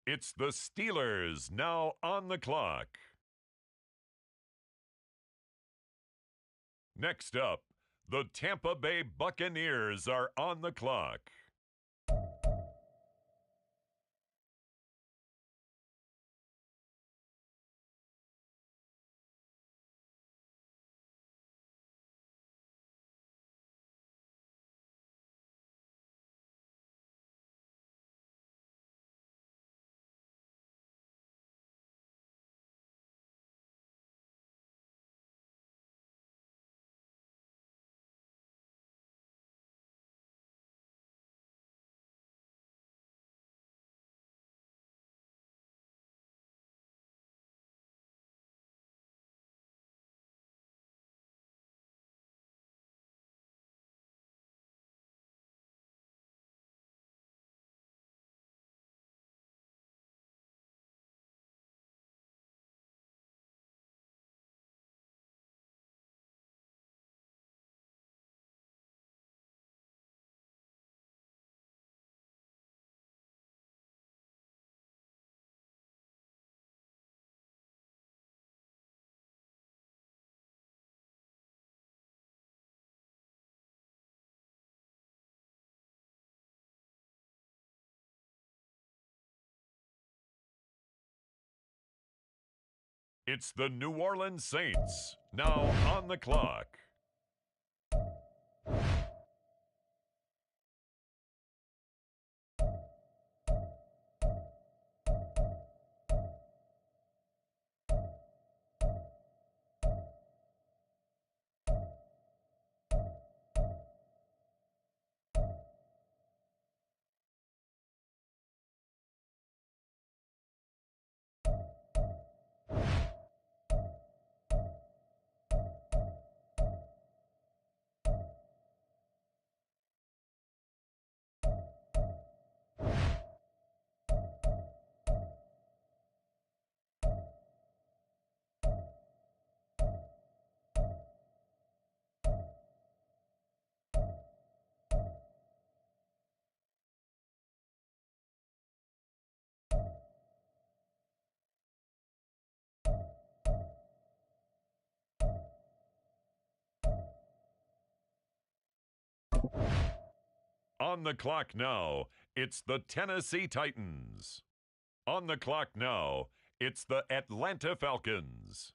It's the Steelers now on the clock. Next up, the Tampa Bay Buccaneers are on the clock. It's the New Orleans Saints now on the clock. On the clock now, it's the Tennessee Titans. On the clock now, it's the Atlanta Falcons.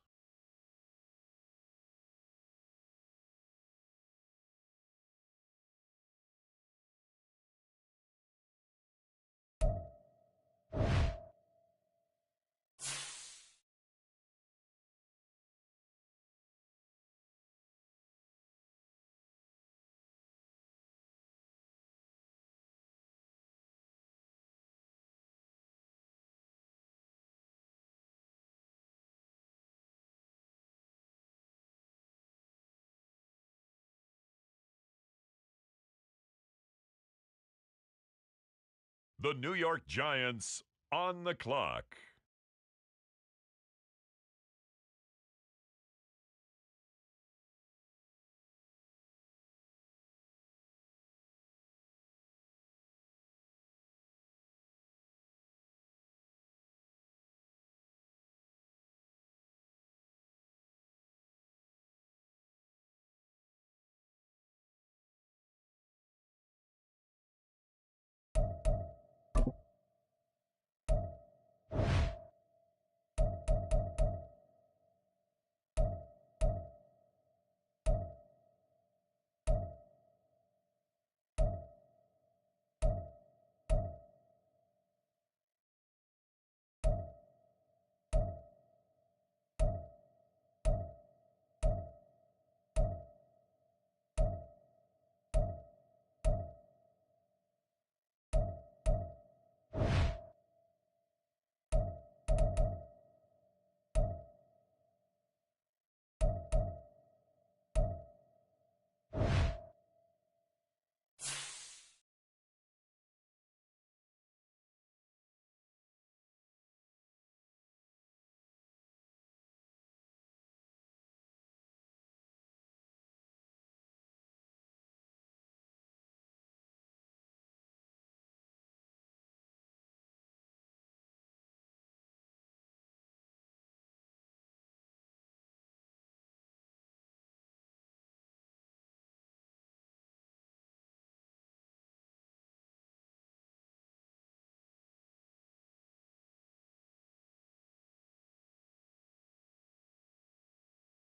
The New York Giants on the clock.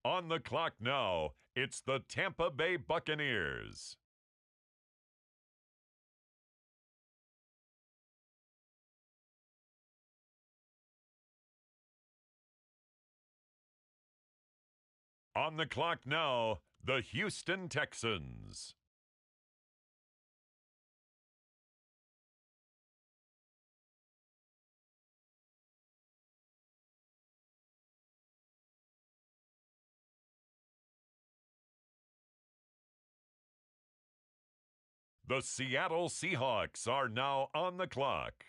On the clock now, it's the Tampa Bay Buccaneers. On the clock now, the Houston Texans. The Seattle Seahawks are now on the clock.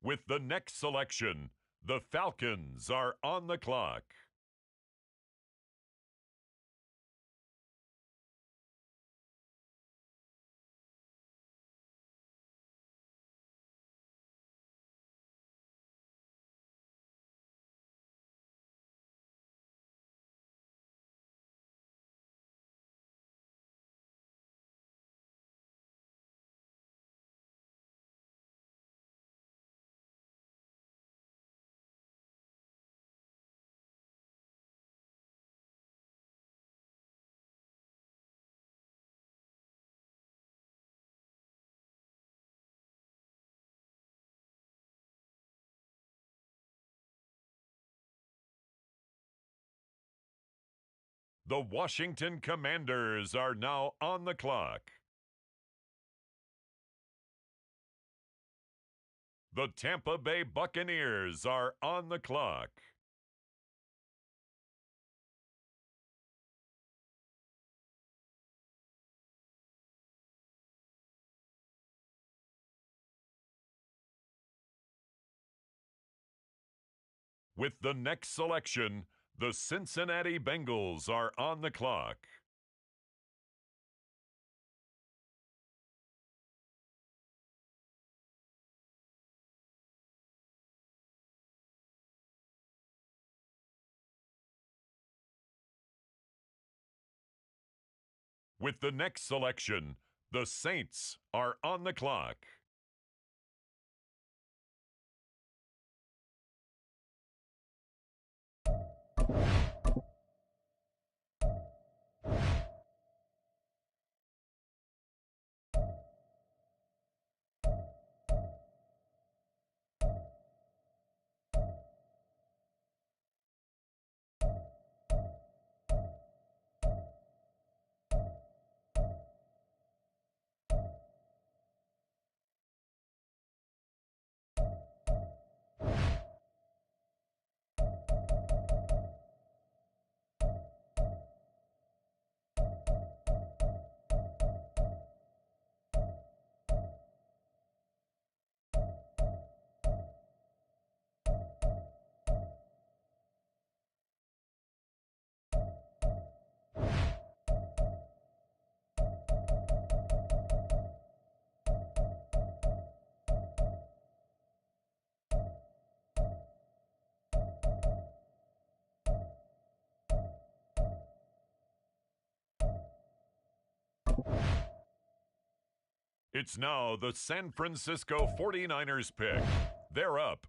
With the next selection, the Falcons are on the clock. The Washington Commanders are now on the clock. The Tampa Bay Buccaneers are on the clock. With the next selection, the Cincinnati Bengals are on the clock. With the next selection, the Saints are on the clock. It's now the San Francisco 49ers pick. They're up.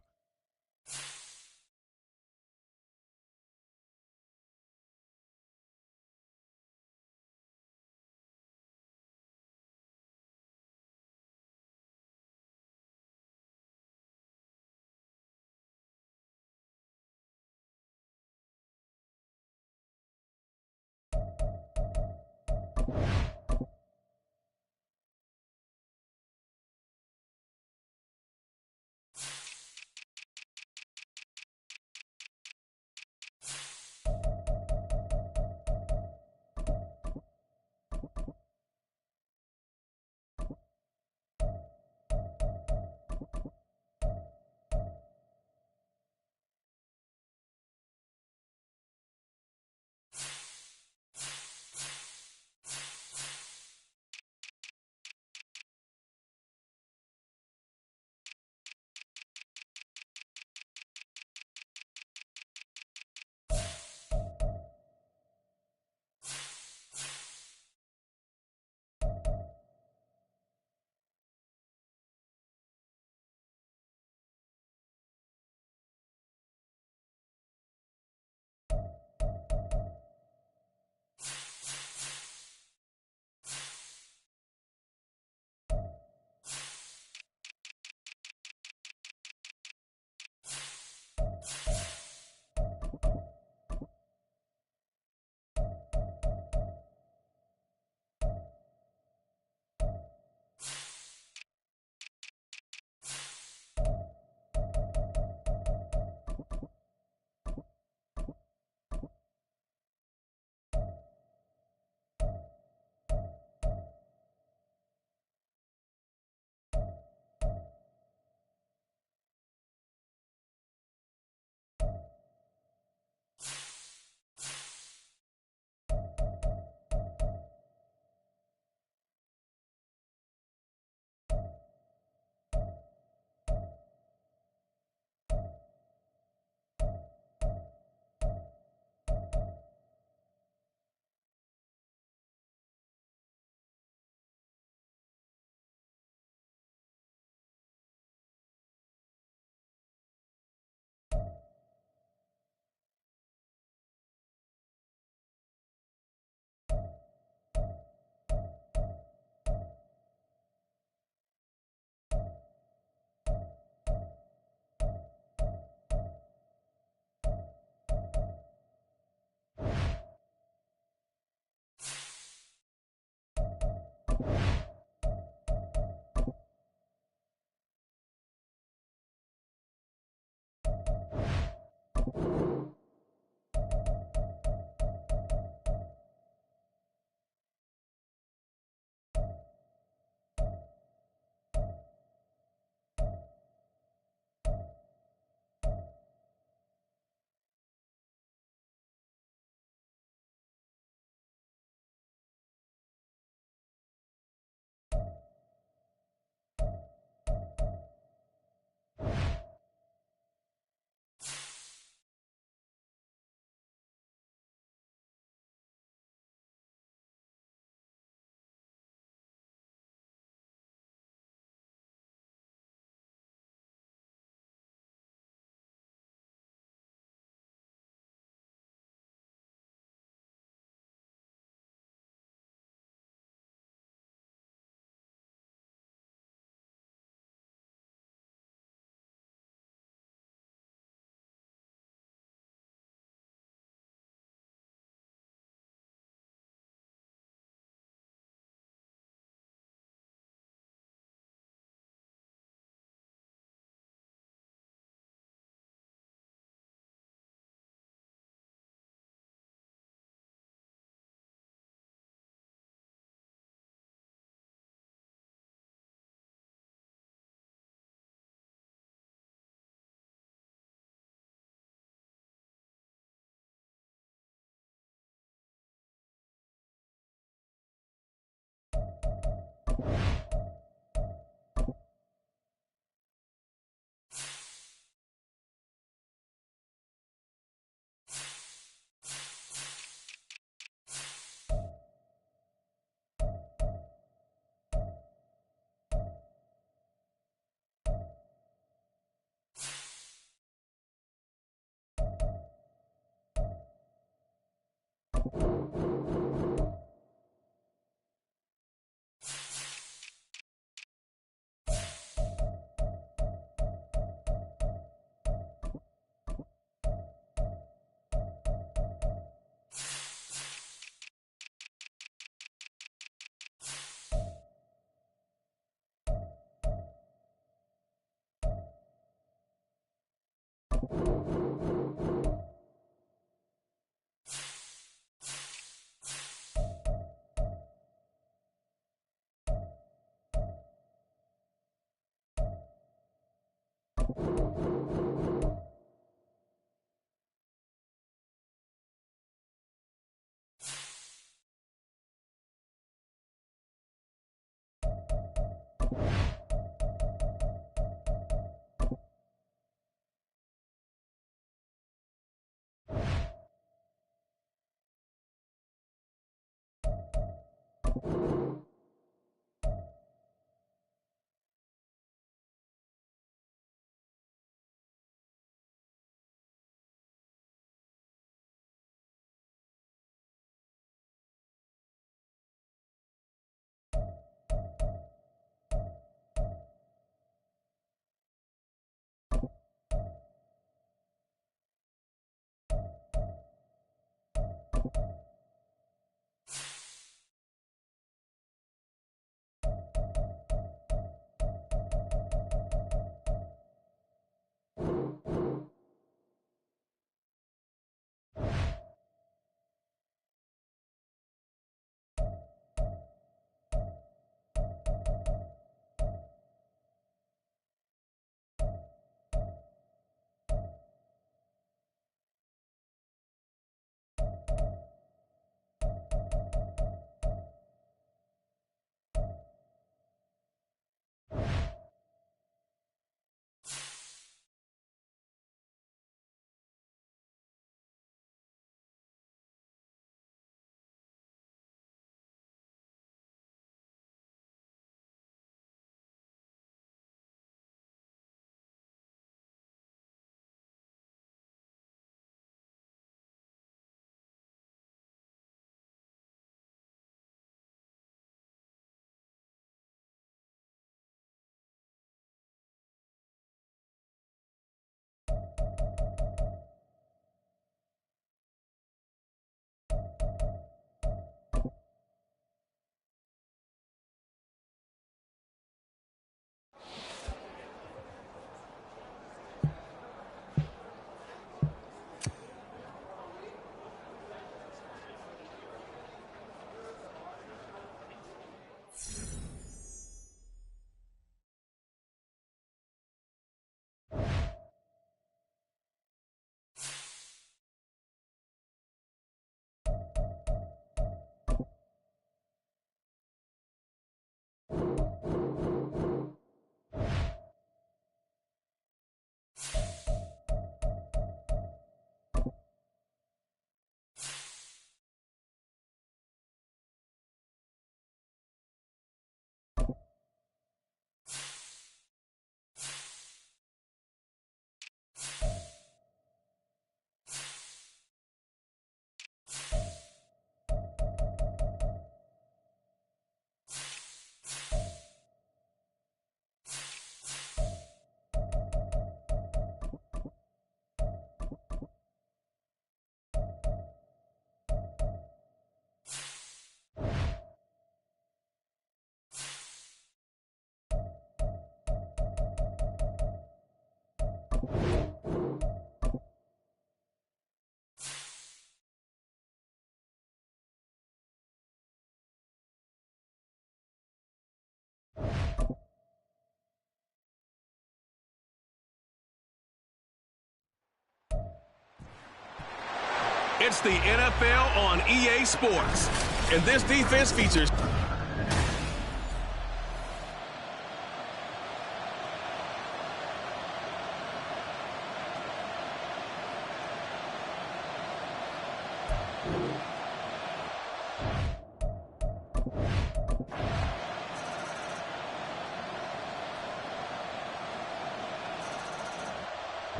It's the NFL on EA Sports, and this defense features...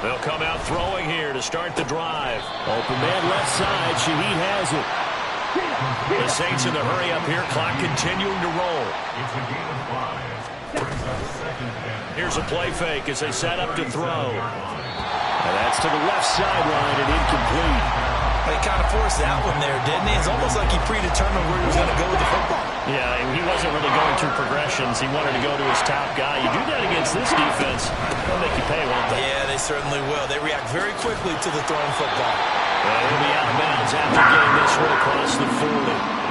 They'll come out throwing here to start the drive. Open man left side. Shaheed has it. The Saints in the hurry up here. Clock continuing to roll. Here's a play fake as they set up to throw. And that's to the left sideline and incomplete. They kind of forced that one there, didn't he? It's almost like he predetermined where he was going to go with the football. Yeah, he wasn't really going through progressions. He wanted to go to his top guy. You do that against this defense, they'll make you pay, won't they? Yeah, they certainly will. They react very quickly to the thrown football. He'll be out of bounds after getting this one across the 40.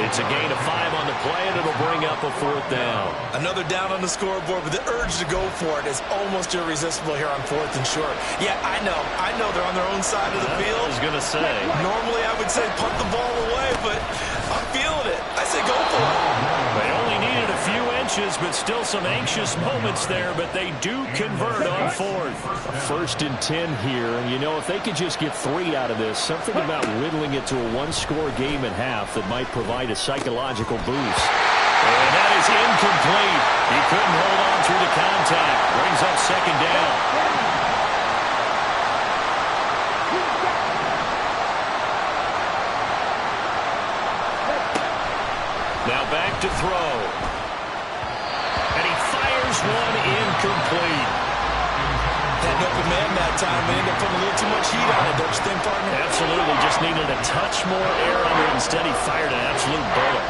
It's a gain of 5 on the play, and it'll bring up a 4th down. Another down on the scoreboard, but the urge to go for it is almost irresistible here on 4th and short. Yeah, I know they're on their own side of the field. I was going to say. Normally I would say punt the ball away, but I'm feeling it. I say go for it. They only needed a few inches, but still some anxious moments there, but they do convert on 4th. 1st and 10 here, and you know, if they could just get 3 out of this, something about whittling it to a one-score game at half that might provide a psychological boost. And that is incomplete. He couldn't hold on through the contact. Brings up 2nd down. Now back to throw. And he fires one incomplete. That open man that time ended up putting a little too much heat on it, don't you think, partner? Absolutely. Just needed a touch more air under it. Instead, he fired an absolute bullet.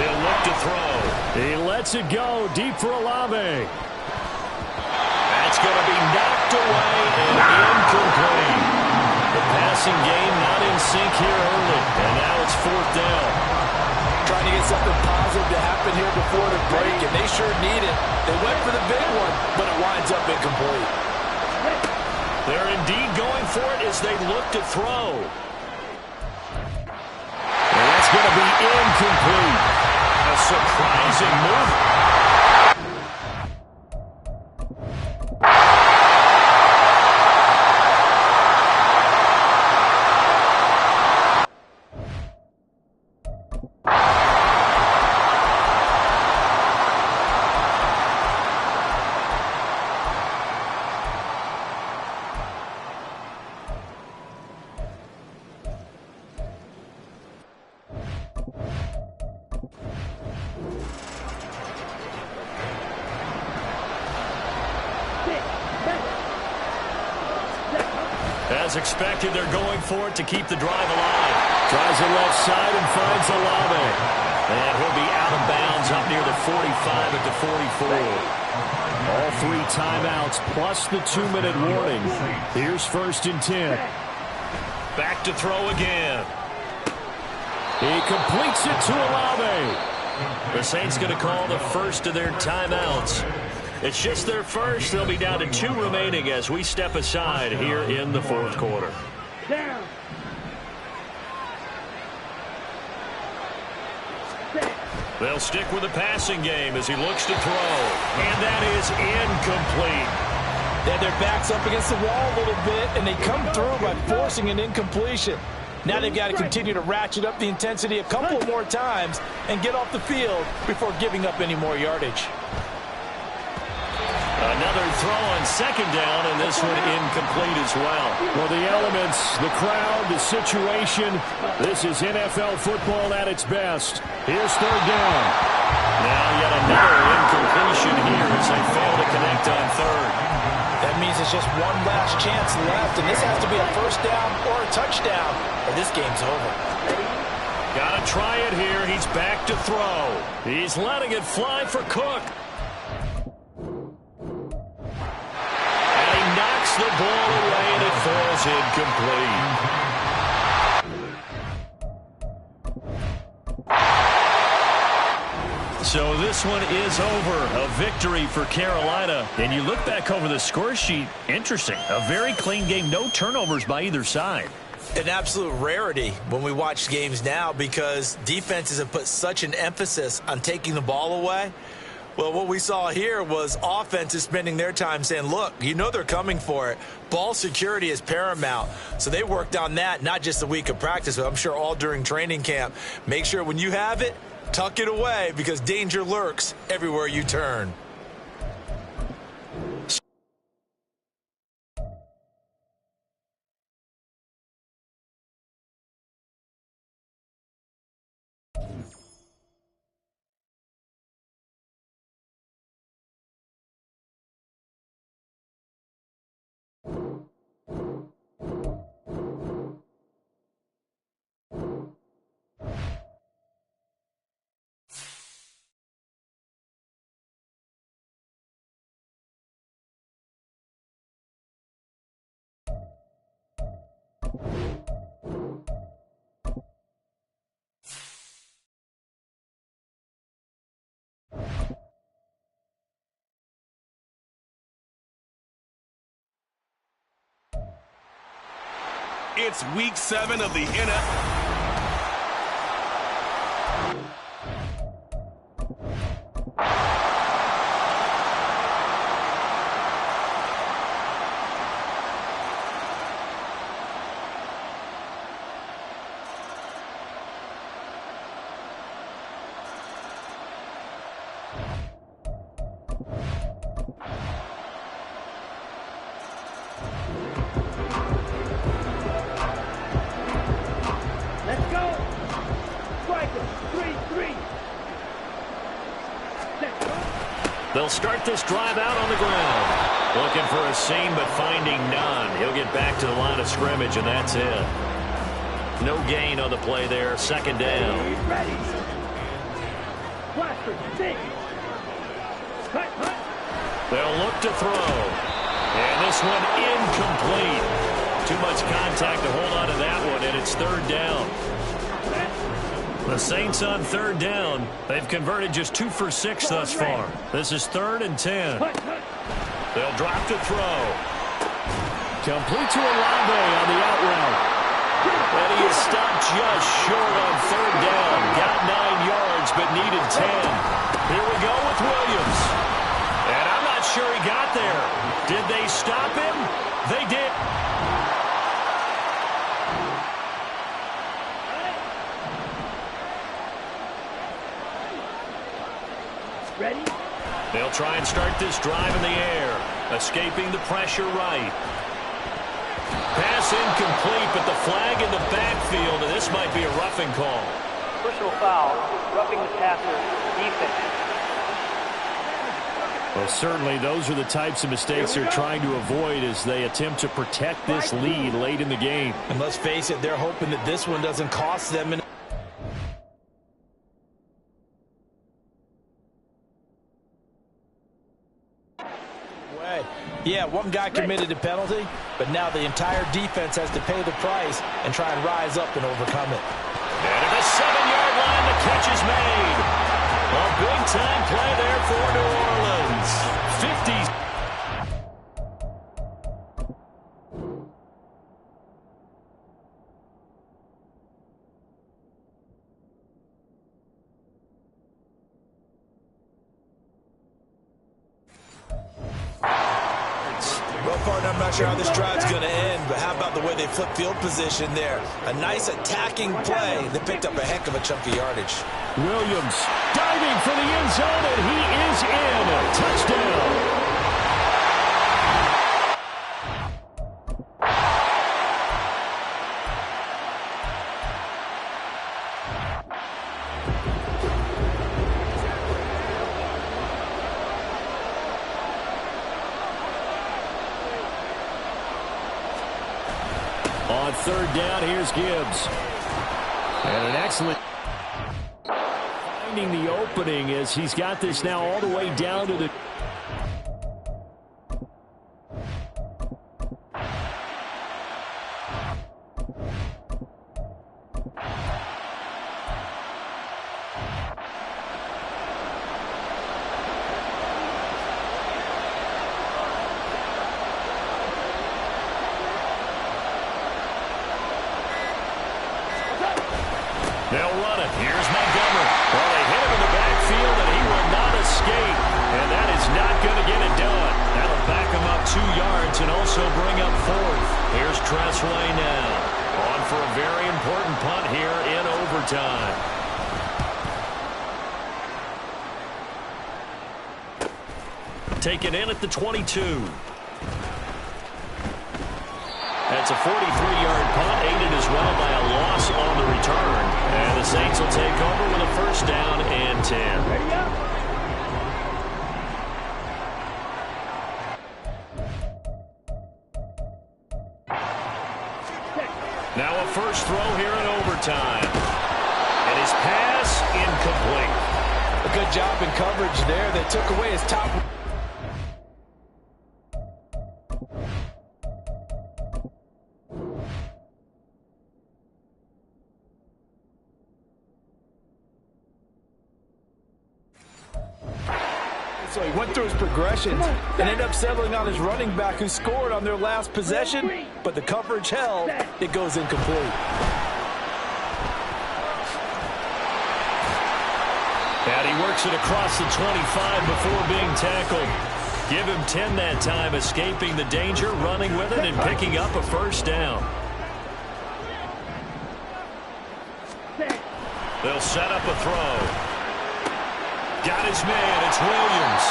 He'll look to throw. He lets it go deep for Olave. That's going to be knocked away and incomplete. The passing game not in sync here early. And now it's 4th down. Trying to get something positive to happen here before the break, and they sure need it. They went for the big one, but it winds up incomplete. They're indeed going for it as they look to throw. And that's going to be incomplete. A surprising move. As expected, they're going for it to keep the drive alive. Tries the left side and finds Olave. And he'll be out of bounds up near the 45 at the 44. All 3 timeouts plus the 2-minute warning. Here's 1st and 10. Back to throw again. He completes it to Olave. The Saints going to call the first of their timeouts. It's just their first. They'll be down to 2 remaining as we step aside here in the 4th quarter. They'll stick with the passing game as he looks to throw. And that is incomplete. They had their backs up against the wall a little bit, and they come through by forcing an incompletion. Now they've got to continue to ratchet up the intensity a couple more times and get off the field before giving up any more yardage. Another throw on 2nd down, and this one incomplete as well. Well, the elements, the crowd, the situation, this is NFL football at its best. Here's 3rd down. Now yet another incompletion here as they fail to just one last chance left, and this has to be a first down or a touchdown, or this game's over. Got to try it here. He's back to throw. He's letting it fly for Cook. And he knocks the ball away, and it falls incomplete. So this one is over. A victory for Carolina. And you look back over the score sheet, interesting. A very clean game, no turnovers by either side. An absolute rarity when we watch games now because defenses have put such an emphasis on taking the ball away. Well, what we saw here was offenses spending their time saying, look, you know they're coming for it. Ball security is paramount. So they worked on that, not just a week of practice, but I'm sure all during training camp. Make sure when you have it, tuck it away because danger lurks everywhere you turn. It's week 7 of the NFL. They'll start this drive out on the ground. Looking for a seam, but finding none. He'll get back to the line of scrimmage, and that's it. No gain on the play there. Second down. They'll look to throw. And this one incomplete. Too much contact to hold on to that one, and it's third down. The Saints on third down. They've converted just 2 for 6 thus far. This is 3rd and 10. They'll drop to throw. Complete to Olave on the out route. And he is stopped just short on third down. Got 9 yards, but needed 10. Here we go with Williams. And I'm not sure he got there. Did they stop him? They did. Ready? They'll try and start this drive in the air. Escaping the pressure right. Pass incomplete, but the flag in the backfield, and this might be a roughing call. Personal foul, roughing the passer, defense. Well, certainly those are the types of mistakes they're trying to avoid as they attempt to protect this lead late in the game. And let's face it, they're hoping that this one doesn't cost them. Yeah, one guy committed a penalty, but now the entire defense has to pay the price and try and rise up and overcome it. And at the 7-yard line, the catch is made. A big-time play there for New Orleans. 50. I'm not sure how this drive's going to end, but how about the way they flip field position there? A nice attacking play that picked up a heck of a chunk of yardage. Williams diving for the end zone, and he is in. Touchdown. On third down, here's Gibbs. And an excellent finding the opening as he's got this now all the way down to the... They'll run it. Here's Montgomery. Well, they hit him in the backfield, and he will not escape. And that is not going to get it done. That'll back him up 2 yards and also bring up 4th. Here's Tressway now. On for a very important punt here in overtime. Taken in at the 22. That's a 43-yard punt, aided as well by a loss on the return. And the Saints will take over with a first down and 10. Ready up. Now a first throw here in overtime. And his pass incomplete. A good job in coverage there. They took away his top... So he went through his progressions and ended up settling on his running back who scored on their last possession, but the coverage held. It goes incomplete. And he works it across the 25 before being tackled. Give him 10 that time, escaping the danger, running with it, and picking up a first down. They'll set up a throw. Got his man. It's Williams.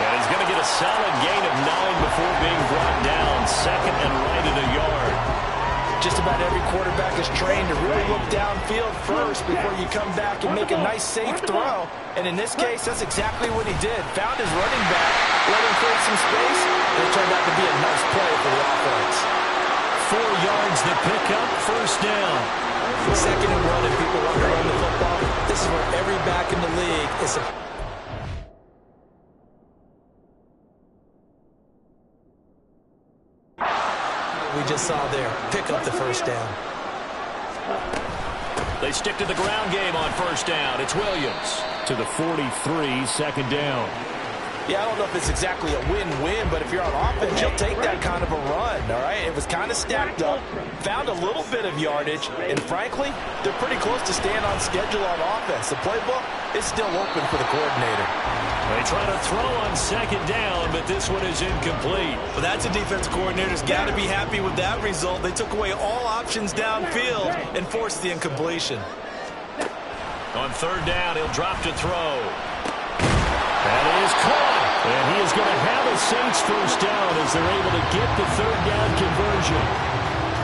And he's going to get a solid gain of 9 before being brought down. Second and right at a yard. Just about every quarterback is trained to really look downfield first before you come back and make a nice, safe throw. And in this case, that's exactly what he did. Found his running back, let him create some space, and it turned out to be a nice play for the offense. 4 yards to pick up, first down. Second and 1, and people want to run the football. This is where every back in the league is a... we just saw there. Pick up the first down. They stick to the ground game on first down. It's Williams to the 43, second down. Yeah, I don't know if it's exactly a win-win, but if you're on offense, you'll take that kind of a run, all right? It was kind of stacked up, found a little bit of yardage, and frankly, they're pretty close to staying on schedule on offense. The playbook is still open for the coordinator. They try to throw on second down, but this one is incomplete. Well, that's a defensive coordinator's got to be happy with that result. They took away all options downfield and forced the incompletion. On third down, he'll drop to throw. That is caught. And he is going to have a Saints first down as they're able to get the third down conversion.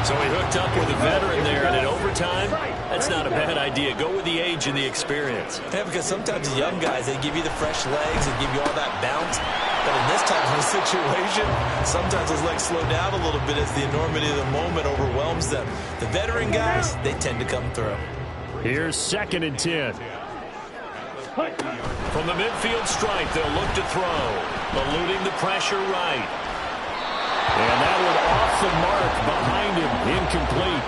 So he hooked up with a veteran there, and in overtime, that's not a bad idea. Go with the age and the experience. Yeah, because sometimes the young guys, they give you the fresh legs and give you all that bounce. But in this type of a situation, sometimes those legs slow down a little bit as the enormity of the moment overwhelms them. The veteran guys, they tend to come through. Here's second and 10. From the midfield stripe, they'll look to throw. Eluding the pressure right. And that one off the mark behind him. Incomplete.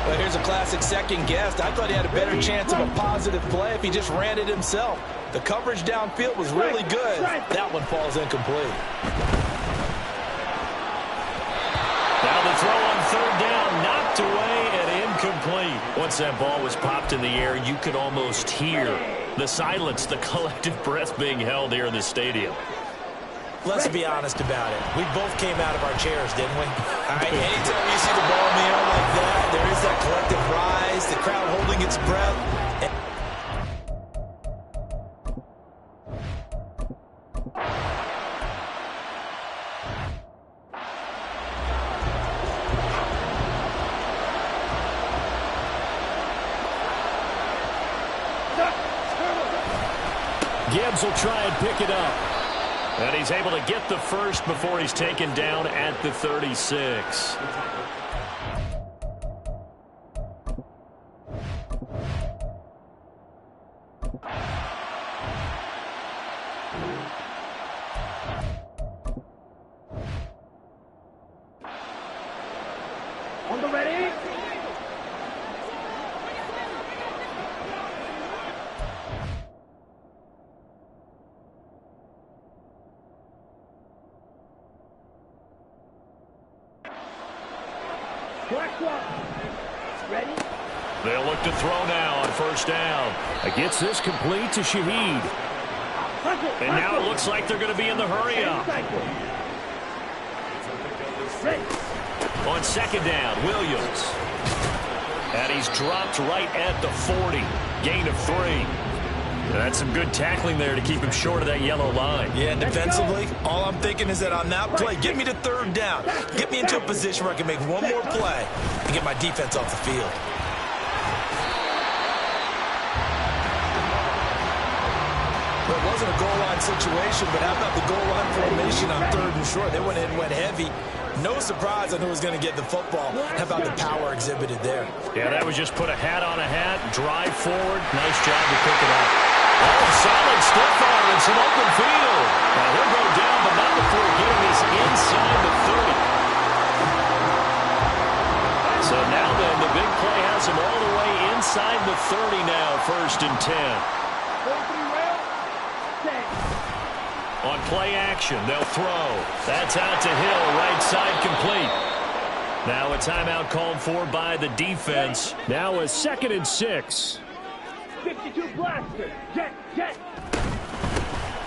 Well, here's a classic second guess. I thought he had a better chance of a positive play if he just ran it himself. The coverage downfield was really good. That one falls incomplete. Now the throw on third down, knocked away and incomplete. Once that ball was popped in the air, you could almost hear the silence, the collective breath being held here in the stadium. Let's be honest about it. We both came out of our chairs, didn't we? All right, anytime you see the ball in the air like that, there is that collective rise, the crowd holding its breath. Gibbs will try and pick it up. And he's able to get the first before he's taken down at the 36. Ready? They'll look to throw now on first down. Gets this complete to Shaheed. And now it looks like they're going to be in the hurry-up. On second down, Williams. And he's dropped right at the 40. Gain of 3. That's some good tackling there to keep him short of that yellow line. Yeah, and defensively, all I'm thinking is that on that play, get me to third down. Get me into a position where I can make one more play and get my defense off the field. Well, it wasn't a goal line situation, but how about the goal line formation on third and short? They went in, went heavy. No surprise on who was going to get the football. How about the power exhibited there? Yeah, that was just put a hat on a hat, drive forward. Nice job to pick it up. Oh, solid stiff arm and some open field. Now he'll go down, but not before getting this inside the 30. So now then, the big play has him all the way inside the 30 now, 1st and 10. On play action, they'll throw. That's out to Hill, right side complete. Now a timeout called for by the defense. Now a 2nd and 6. 52 blaster. Jet.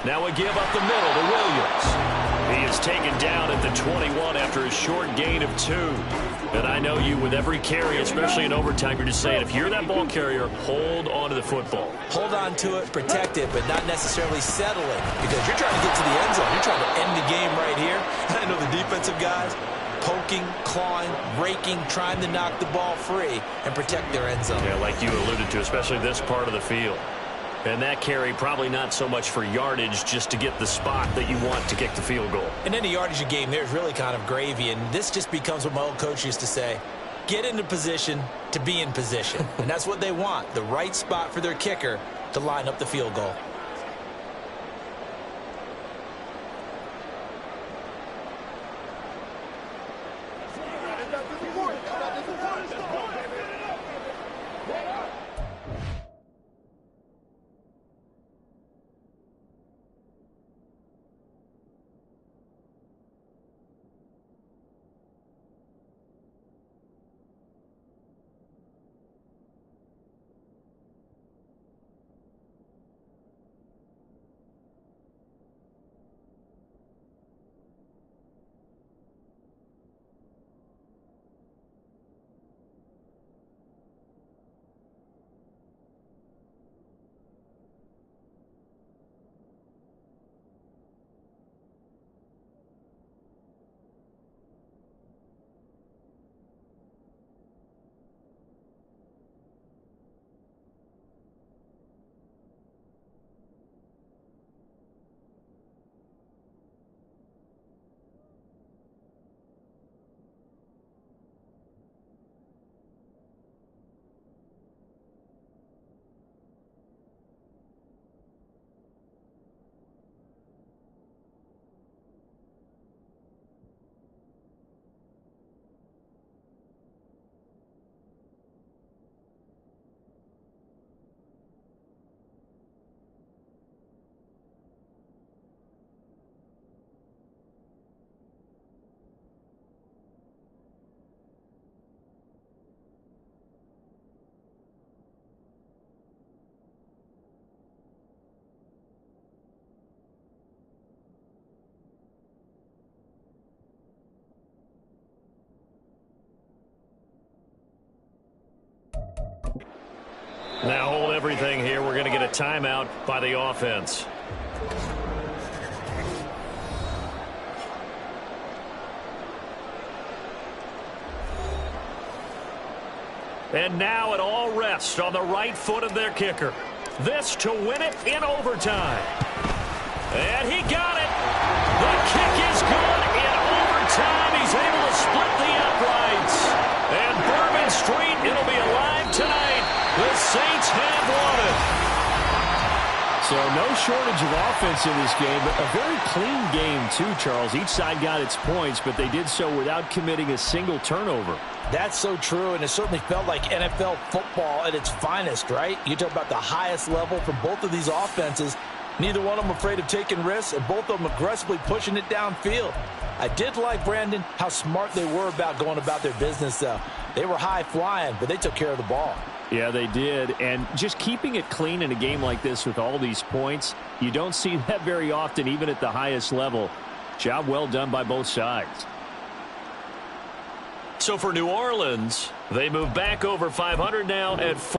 Now a give up the middle to Williams. He is taken down at the 21 after a short gain of 2. And I know you, with every carry, especially in overtime, you're just saying, if you're that ball carrier, hold on to the football. Hold on to it, protect it, but not necessarily settle it, because you're trying to get to the end zone. You're trying to end the game right here. And I know the defensive guys poking, clawing, raking, trying to knock the ball free and protect their end zone. Yeah, like you alluded to, especially this part of the field. And that carry probably not so much for yardage, just to get the spot that you want to kick the field goal. And any yardage of game there is really kind of gravy, and this just becomes what my old coach used to say, get into position to be in position. And that's what they want, the right spot for their kicker to line up the field goal. Now hold everything here. We're going to get a timeout by the offense. And now it all rests on the right foot of their kicker. This to win it in overtime. And he got it. The kick is good in overtime. He's able to split the uprights. And Bourbon Street, it'll be alive tonight. The Saints have won it. So no shortage of offense in this game, but a very clean game too, Charles. Each side got its points, but they did so without committing a single turnover. That's so true, and it certainly felt like NFL football at its finest, right? You talk about the highest level for both of these offenses. Neither one of them afraid of taking risks, and both of them aggressively pushing it downfield. I did like, Brandon, how smart they were about going about their business. They were high flying, but they took care of the ball. Yeah, they did. And just keeping it clean in a game like this with all these points, you don't see that very often, even at the highest level. Job well done by both sides. So for New Orleans, they move back over 500 now at 4.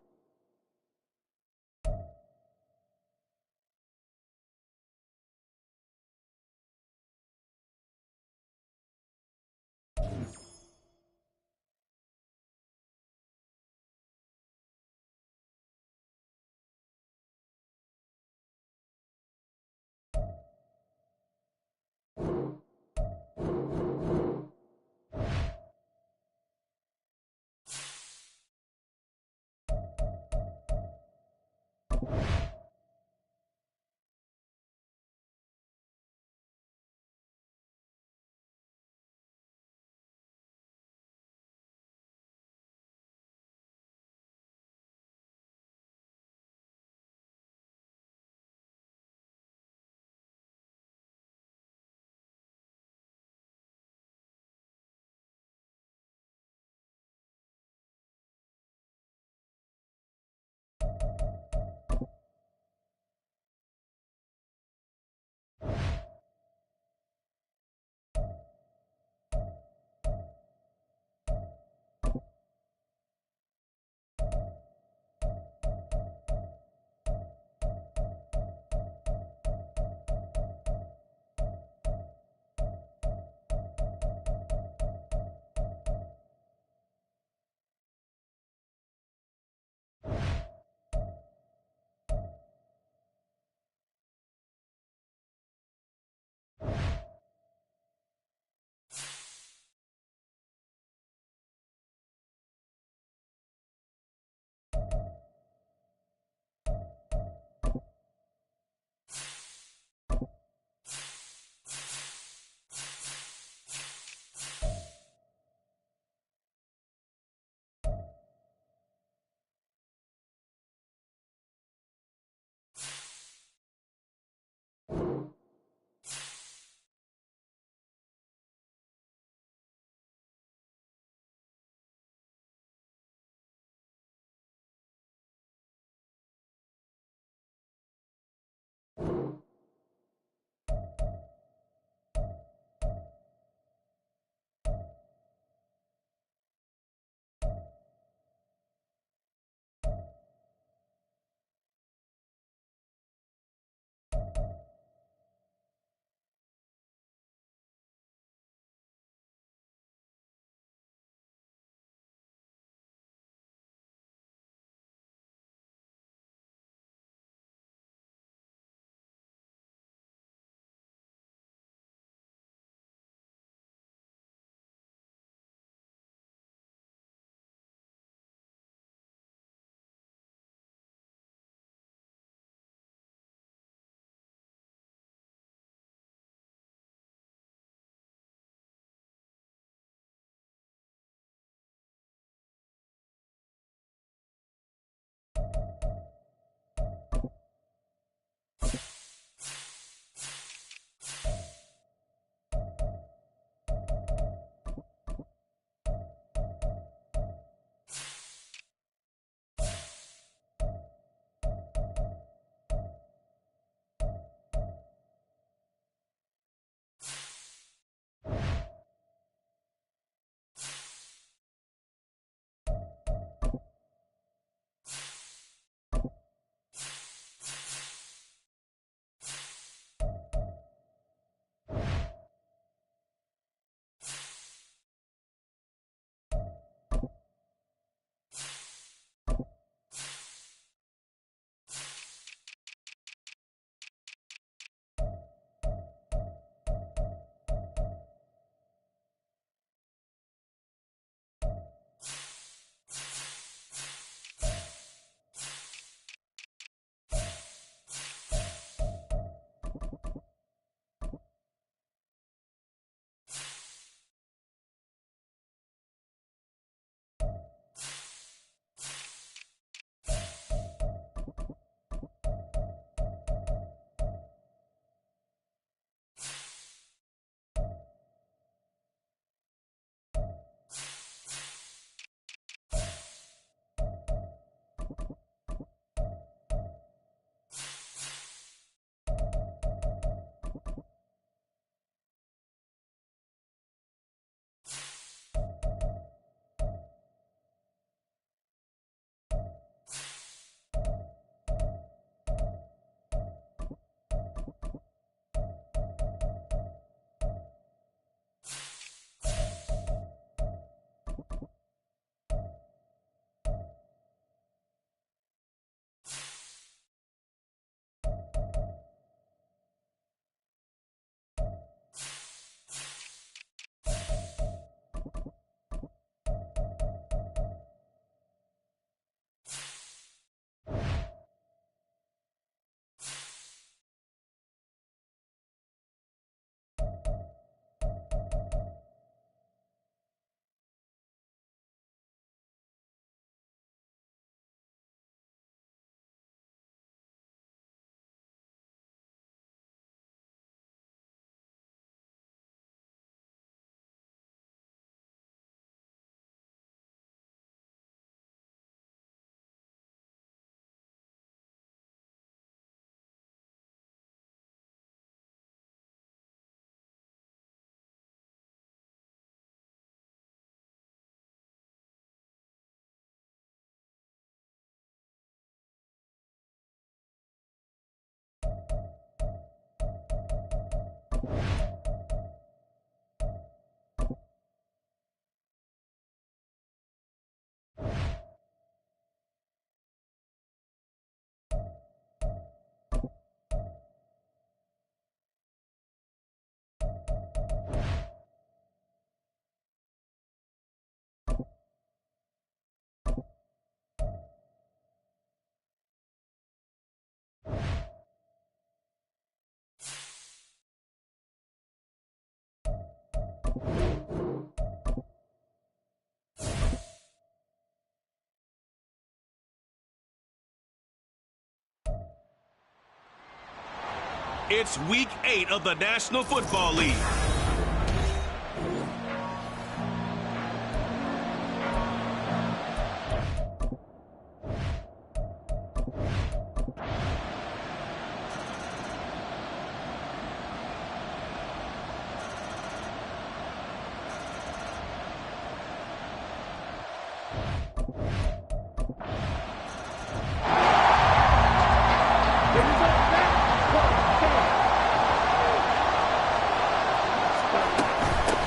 It's Week 8 of the National Football League.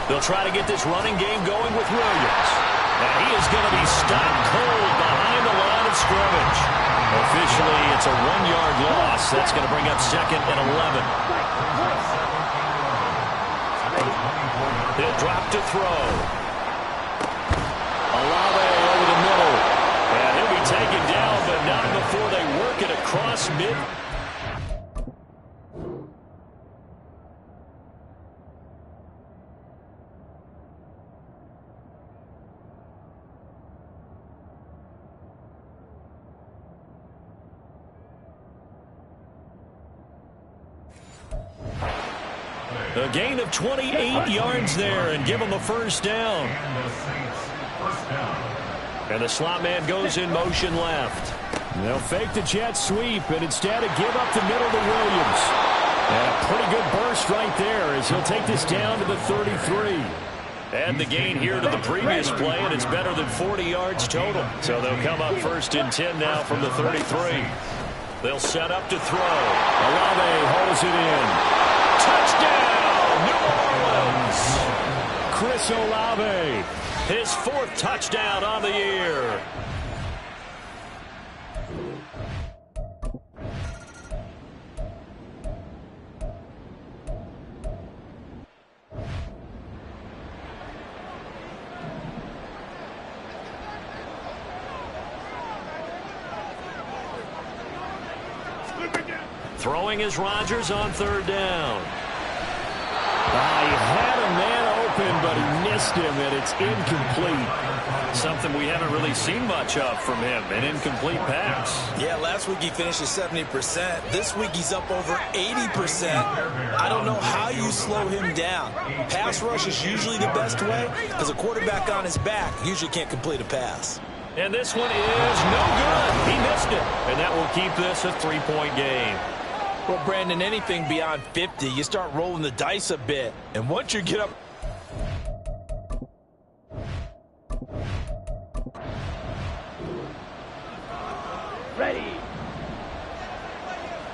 They'll try to get this running game going with Williams. And he is going to be stopped cold behind the line of scrimmage. Officially, it's a 1-yard loss. That's going to bring up 2nd and 11. He'll drop to throw. Olave over the middle. And he'll be taken down, but not before they work it across mid. A gain of 28 yards there and give them a first down. And the slot man goes in motion left. They'll fake the jet sweep and instead give up the middle to Williams. And a pretty good burst right there as he'll take this down to the 33. And the gain here to the previous play, and it's better than 40 yards total. So they'll come up 1st and 10 now from the 33. They'll set up to throw. Olave holds it in. Touchdown, New Orleans! Chris Olave, his 4th touchdown on the year. Throwing is Rodgers on 3rd down. He had a man open, but he missed him, and it's incomplete. Something we haven't really seen much of from him, an incomplete pass. Yeah, last week he finished at 70%. This week he's up over 80%. I don't know how you slow him down. Pass rush is usually the best way because a quarterback on his back usually can't complete a pass. And this one is no good. He missed it, and that will keep this a 3-point game. Well, Brandon, anything beyond 50, you start rolling the dice a bit. And once you get up... Ready.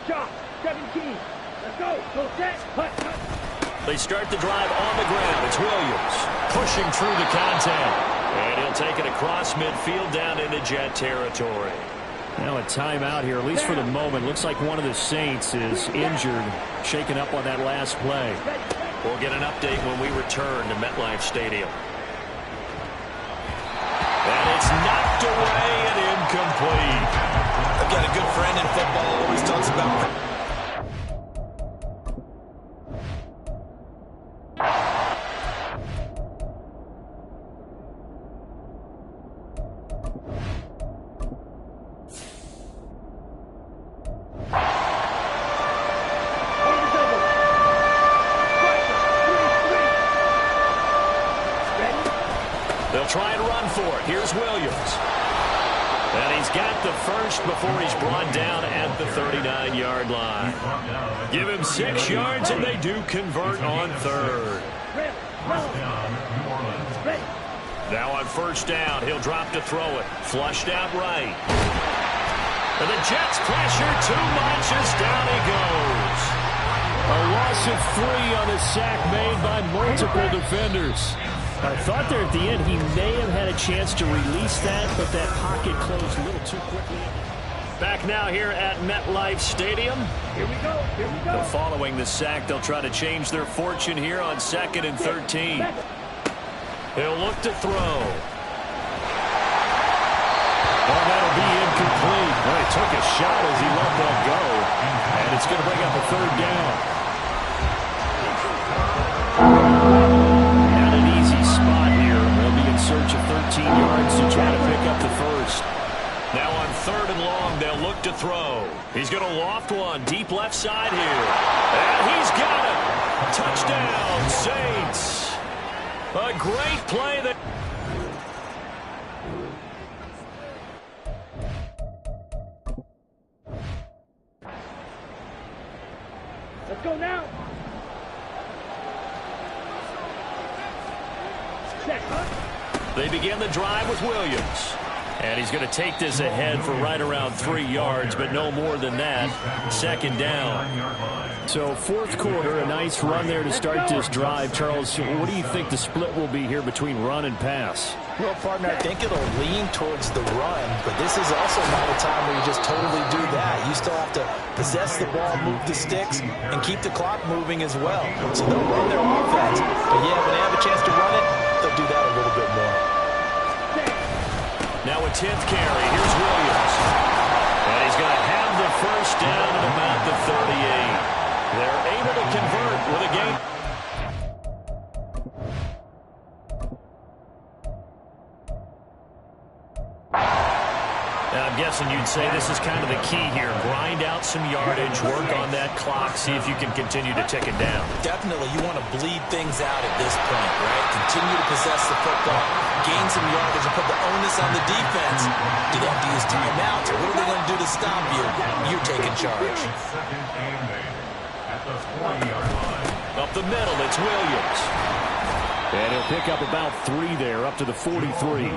Shot. 17. Let's go. Go set. Hut. They start the drive on the ground. It's Williams pushing through the contact. And he'll take it across midfield down into Jet territory. Now a timeout here, at least for the moment. Looks like one of the Saints is injured, shaken up on that last play. We'll get an update when we return to MetLife Stadium. And it's knocked away and incomplete. I've got a good friend in football who always talks about... Try and run for it. Here's Williams. And he's got the first before he's brought down at the 39-yard line. Give him 6 yards, and they do convert on 3rd. Now on 1st down, he'll drop to throw it. Flushed out right. And the Jets pressure too much as down he goes. A loss of 3 on the sack made by multiple defenders. I thought there at the end he may have had a chance to release that, but that pocket closed a little too quickly. Back now here at MetLife Stadium. Here we go. Here we go. Following the sack, they'll try to change their fortune here on 2nd and 13. He'll look to throw. Oh, that'll be incomplete. Well, he took a shot as he let that go, and it's going to bring up a 3rd down. Search of 13 yards to try to pick up the first. Now on 3rd and long, they'll They'll look to throw. He's going to loft one deep left side here. And he's got it. Touchdown, Saints. A great play there. Let's go now. Check, huh? They begin the drive with Williams. And he's going to take this ahead for right around 3 yards, but no more than that. Second down. So fourth quarter, a nice run there to start this drive. Charles, what do you think the split will be here between run and pass? Well, partner, I think it'll lean towards the run, but this is also not a time where you just totally do that. You still have to possess the ball, move the sticks, and keep the clock moving as well. So they'll run their offense, but yeah, when they have a chance to run it, they'll do that a little bit more. Now a 10th carry. Here's Williams. And he's going to have the first down at about the 38. They're able to convert with a game. Now I'm guessing you'd say this is kind of the key here. Grind out some yardage, work on that clock, see if you can continue to tick it down. Definitely, you want to bleed things out at this point, right? Continue to possess the football, gain some yardage, and put the onus on the defense. Do they have to use timeouts, or what are they going to do to stop you? You're taking charge. Up the middle, it's Williams. And he'll pick up about 3 there, up to the 43.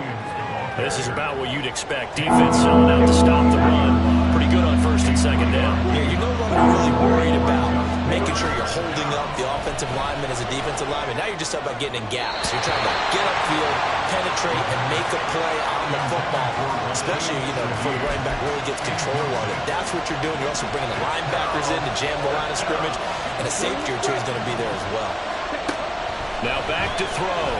This is about what you'd expect. Defense selling out to stop the run. Pretty good on first and second down. Yeah, you're no longer really worried about making sure you're holding up the offensive lineman as a defensive lineman. Now you're just about getting in gaps. You're trying to get upfield, penetrate, and make a play on the football, especially, before the running back really gets control of it. That's what you're doing. You're also bringing the linebackers in to jam the line of scrimmage, and a safety or two is going to be there as well. Now back to throw.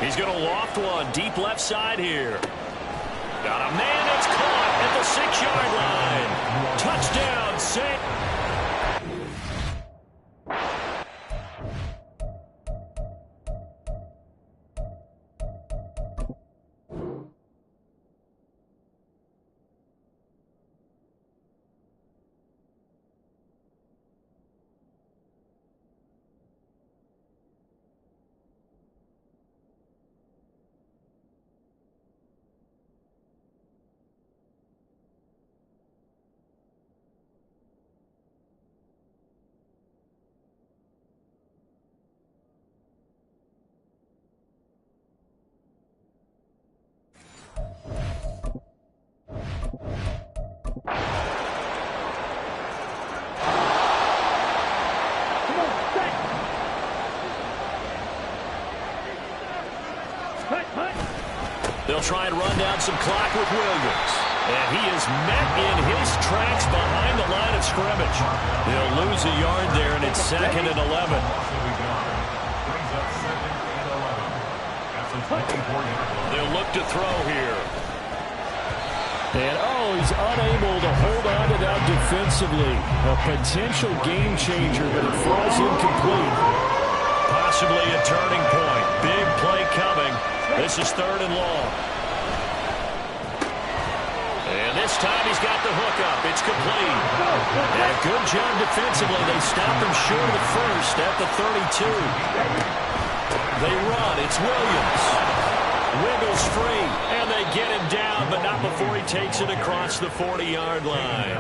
He's going to loft one deep left side here. Got a man that's caught at the 6-yard line. Touchdown, Saints. They'll try and run down some clock with Williams. And he is met in his tracks behind the line of scrimmage. They'll lose a yard there, and it's 2nd and 11. They'll look to throw here. And, he's unable to hold on to that defensively. A potential game changer, but it falls incomplete. Possibly a turning point. Big play coming. This is 3rd and long. And this time he's got the hook up. It's complete. And a good job defensively. They stop him short of the first at the 32. They run. It's Williams. Wiggles free. And they get him down, but not before he takes it across the 40-yard line.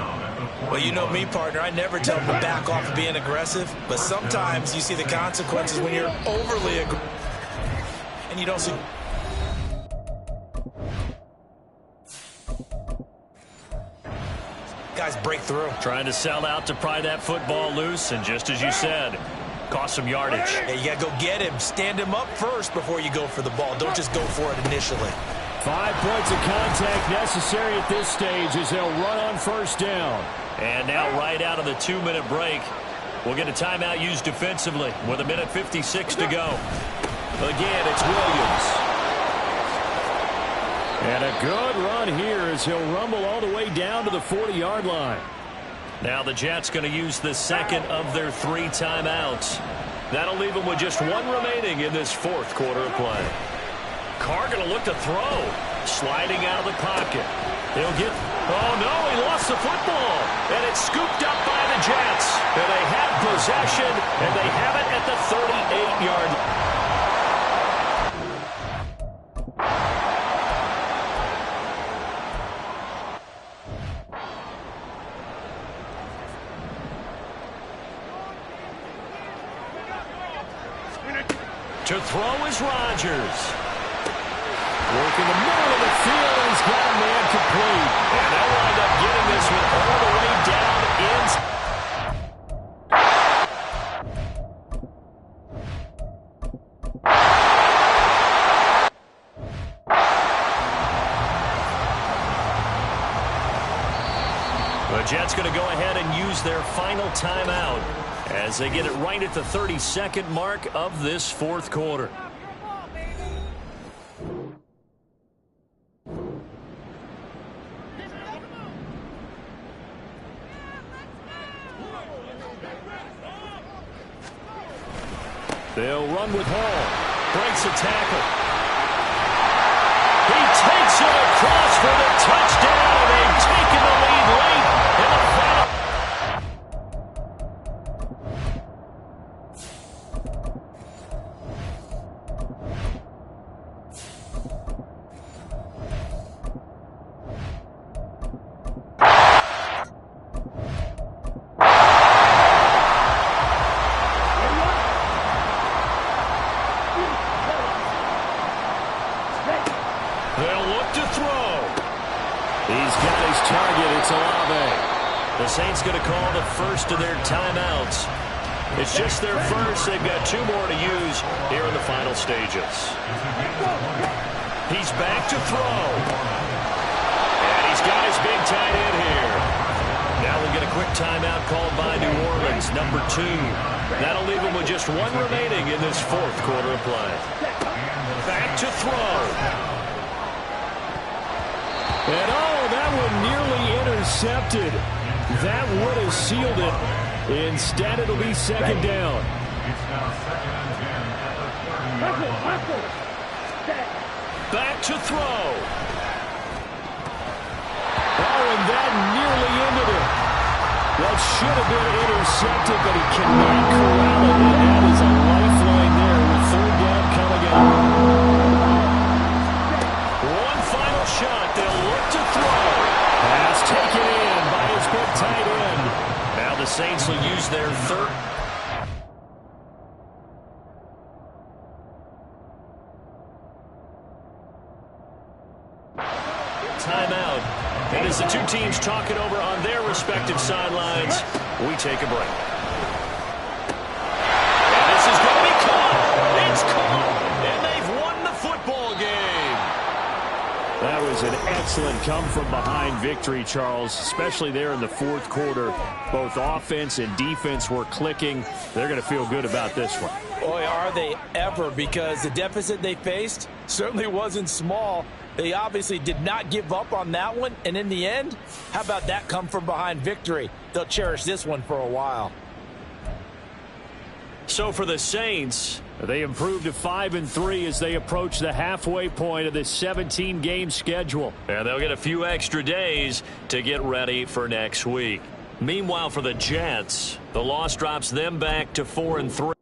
Well, you know me, partner. I never tell them to back off of being aggressive. But sometimes you see the consequences when you're overly aggressive. And you don't see... Guys break through. Trying to sell out to pry that football loose, and just as you said, cost some yardage. Yeah, you got to go get him. Stand him up first before you go for the ball. Don't just go for it initially. 5 points of contact necessary at this stage as they'll run on first down. And now right out of the 2-minute break, we'll get a timeout used defensively with 1:56 to go. Again, it's Williams. And a good run here as he'll rumble all the way down to the 40-yard line. Now the Jets going to use the second of their 3 timeouts. That'll leave them with just 1 remaining in this 4th quarter of play. Carr going to look to throw. Sliding out of the pocket. He'll get, oh no, he lost the football. And it's scooped up by the Jets. And they have possession, and they have it at the 38-yard line. To throw is Rodgers. Working the middle of the field, and he's got a man complete. And they'll wind up getting this one all the way down inside. The Jets going to go ahead and use their final timeout as they get it right at the 32nd mark of this fourth quarter. They'll run with Hall. Breaks a tackle. He takes it across for the touchdown, and they've taken the lead late in the final. They'll look to throw. He's got his target. It's Olave. The Saints going to call the first of their timeouts. It's just their first. They've got two more to use here in the final stages. He's back to throw. And he's got his big tight end here. Now we'll get a quick timeout called by New Orleans, number 2. That'll leave them with just one remaining in this fourth quarter of play. Back to throw. And oh, that one nearly intercepted. That would have sealed it. Instead, it'll be second down. Back to throw. Oh, and that nearly ended it. That should have been intercepted, but he cannot corral it. And that is a lifeline there with third down coming up. One final shot. They'll look to throw. Pass taken in by his big tight end. Now the Saints will use their third. Timeout. And as the two teams talk it over on their respective sidelines, we take a break. And this is going to be caught. It's caught. And they've won the football game. That was an excellent come-from-behind victory, Charles, especially there in the fourth quarter. Both offense and defense were clicking. They're going to feel good about this one. Boy, are they ever, because the deficit they faced certainly wasn't small. They obviously did not give up on that one, and in the end, how about that come-from-behind victory? They'll cherish this one for a while. So for the Saints, they improved to 5-3 as they approach the halfway point of this 17-game schedule. and they'll get a few extra days to get ready for next week. Meanwhile, for the Jets, the loss drops them back to 4-3.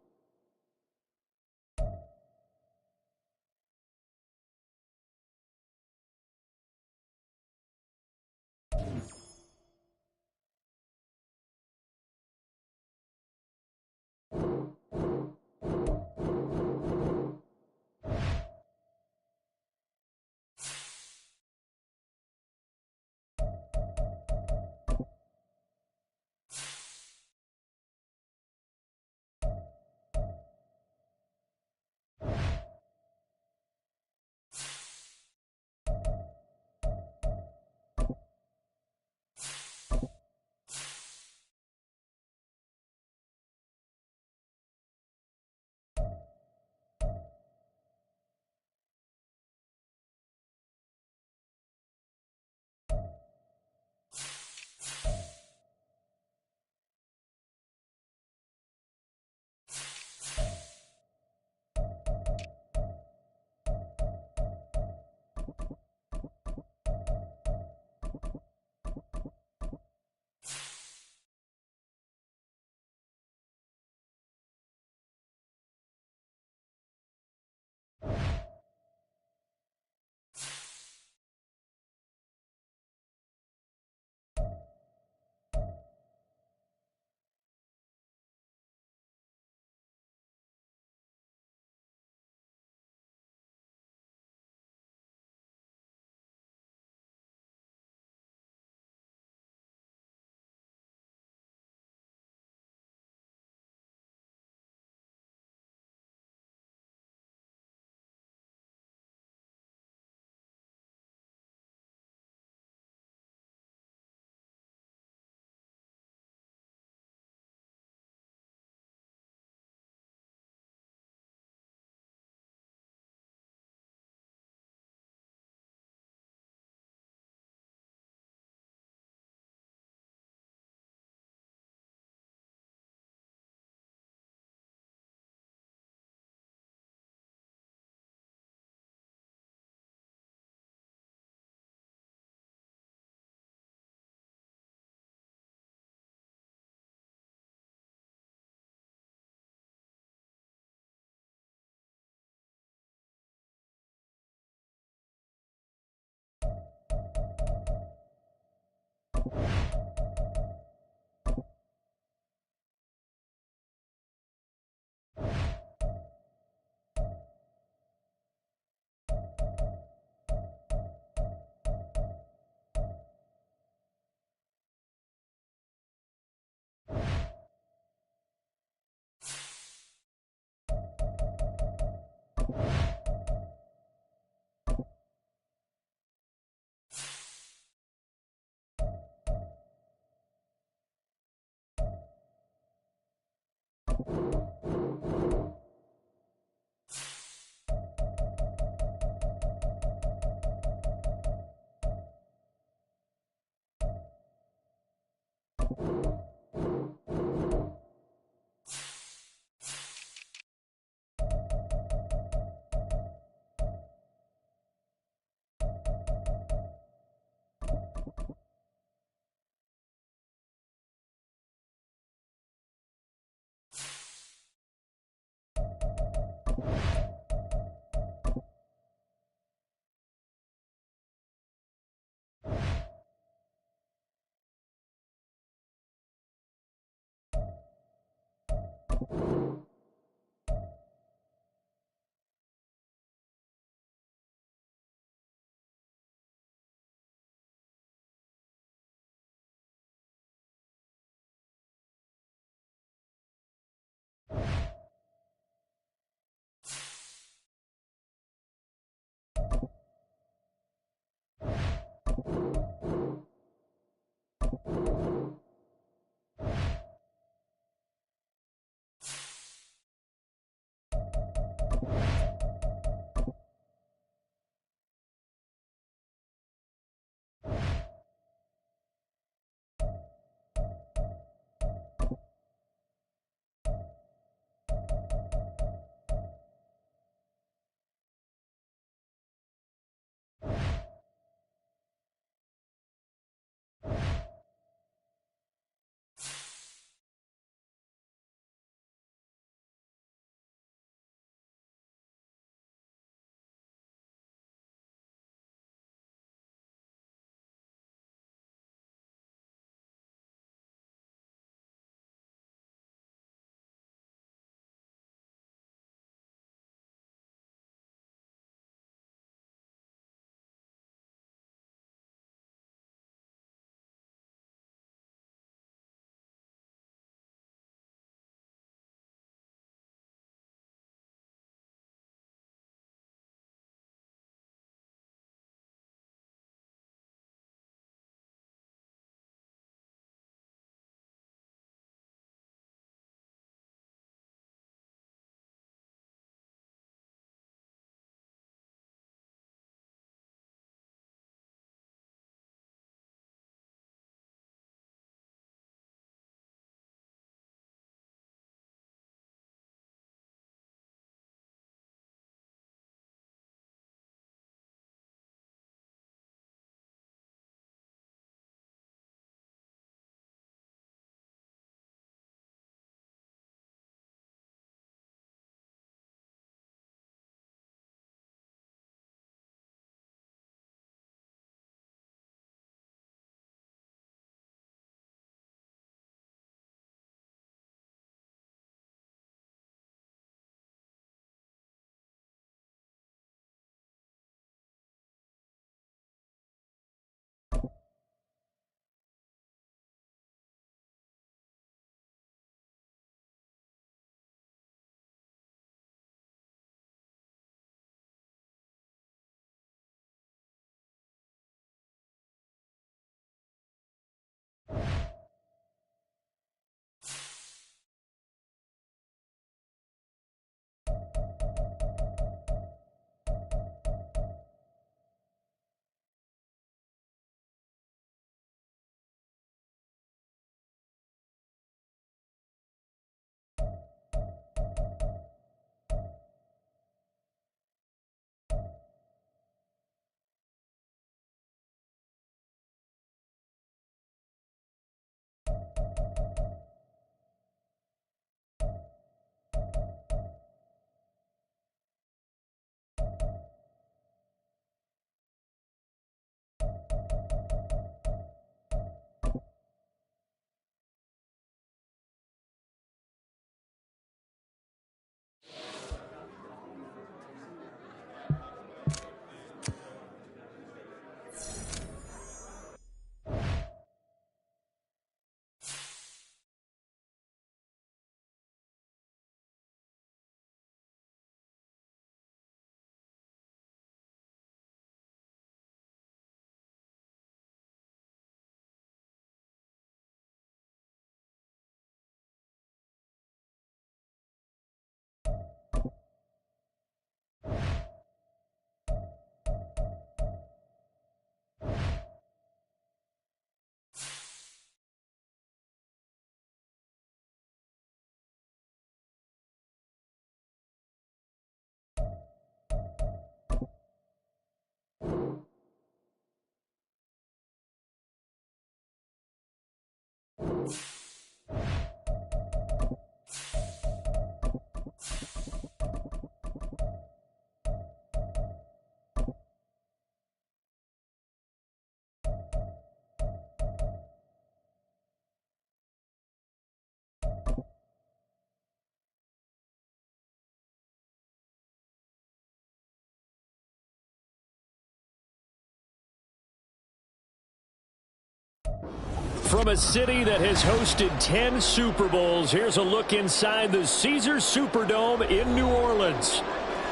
From a city that has hosted 10 Super Bowls, here's a look inside the Caesars Superdome in New Orleans.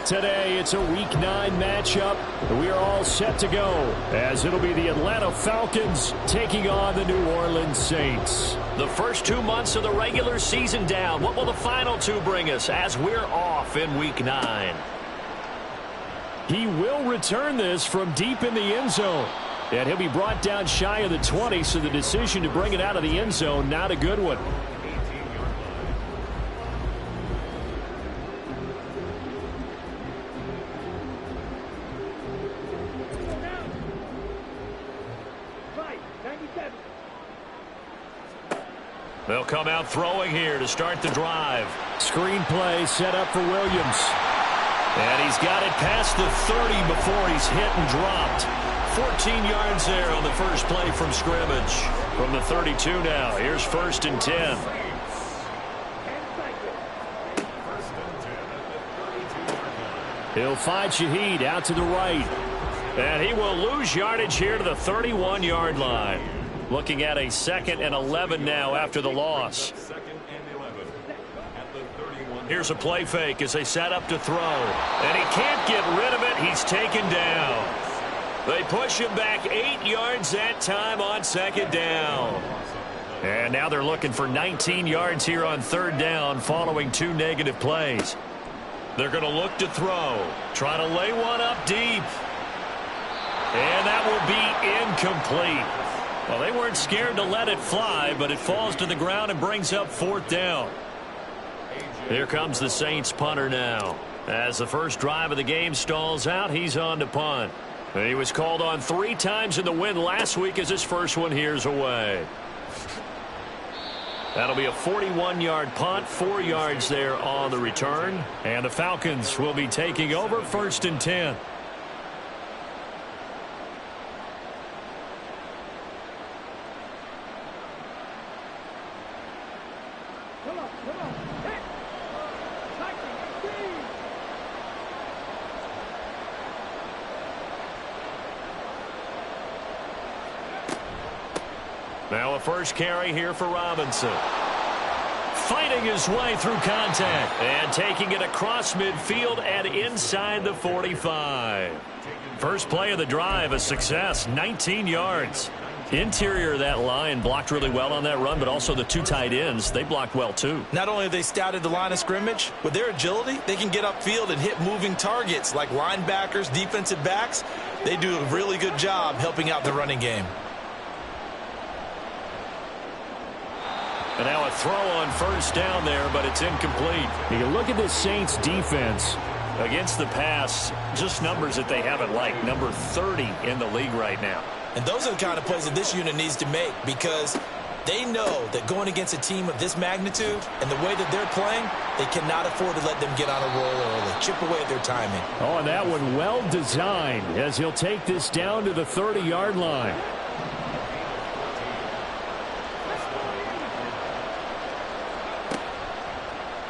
Today, it's a Week 9 matchup. We are all set to go, as it'll be the Atlanta Falcons taking on the New Orleans Saints. The first 2 months of the regular season down. What will the final 2 bring us as we're off in Week 9? He will return this from deep in the end zone. And he'll be brought down shy of the 20, so the decision to bring it out of the end zone, not a good one. They'll come out throwing here to start the drive. Screen play set up for Williams. And he's got it past the 30 before he's hit and dropped. 14 yards there on the first play from scrimmage. From the 32 now, here's 1st and 10. He'll find Shaheed out to the right. And he will lose yardage here to the 31-yard line. Looking at a 2nd and 11 now after the loss. Here's a play fake as they set up to throw. And he can't get rid of it. He's taken down. They push him back 8 yards that time on 2nd down. And now they're looking for 19 yards here on 3rd down following 2 negative plays. They're going to look to throw. Try to lay one up deep. And that will be incomplete. Well, they weren't scared to let it fly, but it falls to the ground and brings up 4th down. Here comes the Saints punter now. As the first drive of the game stalls out, he's on to punt. He was called on 3 times in the win last week as his first one here's away. That'll be a 41-yard punt, 4 yards there on the return. And the Falcons will be taking over 1st and 10. Now a first carry here for Robinson. Fighting his way through contact. And taking it across midfield and inside the 45. First play of the drive, a success, 19 yards. Interior of that line blocked really well on that run, but also the 2 tight ends, they blocked well too. Not only have they scouted the line of scrimmage, with their agility, they can get upfield and hit moving targets like linebackers, defensive backs. They do a really good job helping out the running game. And now a throw on 1st down there, but it's incomplete. You look at the Saints defense. Against the pass, just numbers that they haven't liked. Number 30 in the league right now. And those are the kind of plays that this unit needs to make, because they know that going against a team of this magnitude and the way that they're playing, they cannot afford to let them get on a roll early. Chip away at their timing. Oh, and that one well designed as he'll take this down to the 30-yard line.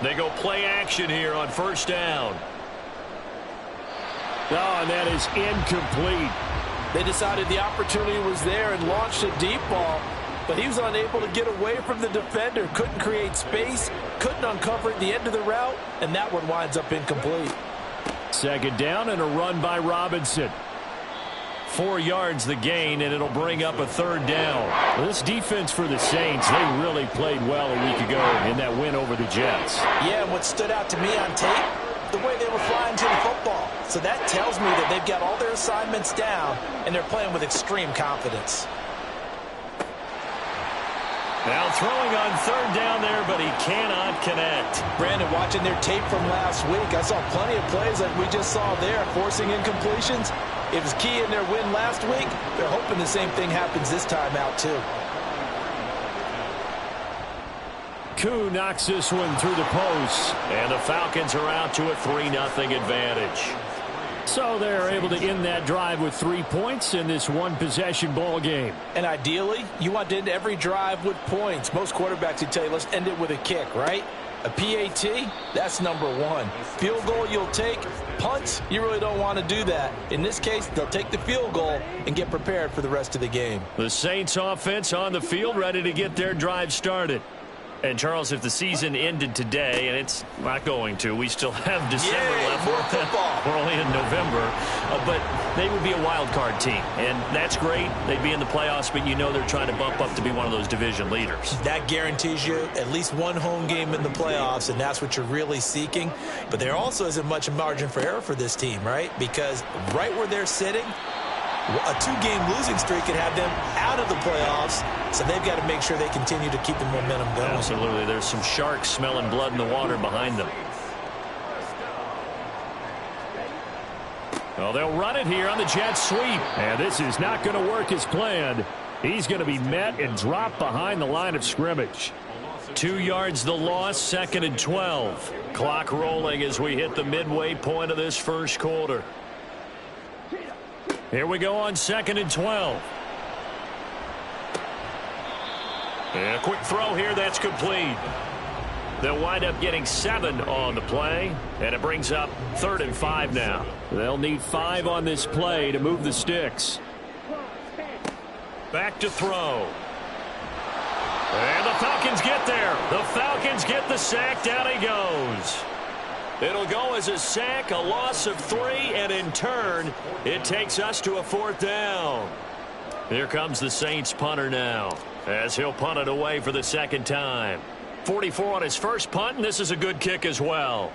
They go play action here on 1st down. Oh, and that is incomplete. They decided the opportunity was there and launched a deep ball, but he was unable to get away from the defender, couldn't create space, couldn't uncover at the end of the route, and that one winds up incomplete. 2nd down and a run by Robinson. 4 yards the gain, and it'll bring up a 3rd down. Well, this defense for the Saints, they really played well a week ago in that win over the Jets. Yeah, and what stood out to me on tape, the way they were flying to the football. So that tells me that they've got all their assignments down, and they're playing with extreme confidence. Now throwing on 3rd down there, but he cannot connect. Brandon, watching their tape from last week, I saw plenty of plays like we just saw there, forcing incompletions. It was key in their win last week. They're hoping the same thing happens this time out, too. Koo knocks this one through the post. And the Falcons are out to a 3-0 advantage. So they're able to end that drive with 3 points in this one-possession ball game. And ideally, you want to end every drive with points. Most quarterbacks would tell you, let's end it with a kick, right? A PAT, that's number one. Field goal you'll take. Punts, you really don't want to do that. In this case, they'll take the field goal and get prepared for the rest of the game. The Saints offense on the field, ready to get their drive started. And, Charles, if the season ended today, and it's not going to, we still have December left. More football. We're only in November. But they would be a wild card team. And that's great. They'd be in the playoffs, but you know they're trying to bump up to be one of those division leaders. That guarantees you at least one home game in the playoffs, and that's what you're really seeking. But there also isn't much margin for error for this team, right? Because right where they're sitting, a 2-game losing streak could have them out of the playoffs, so they've got to make sure they continue to keep the momentum going. Absolutely. There's some sharks smelling blood in the water behind them. Well, they'll run it here on the jet sweep. And this is not going to work as planned. He's going to be met and dropped behind the line of scrimmage. 2 yards the loss, 2nd and 12. Clock rolling as we hit the midway point of this first quarter. Here we go on 2nd and 12. And a quick throw here, that's complete. They'll wind up getting 7 on the play, and it brings up 3rd and 5 now. They'll need 5 on this play to move the sticks. Back to throw. And the Falcons get there. The Falcons get the sack. Down he goes. It'll go as a sack, a loss of 3, and in turn, it takes us to a 4th down. Here comes the Saints punter now, as he'll punt it away for the 2nd time. 44 on his first punt, and this is a good kick as well.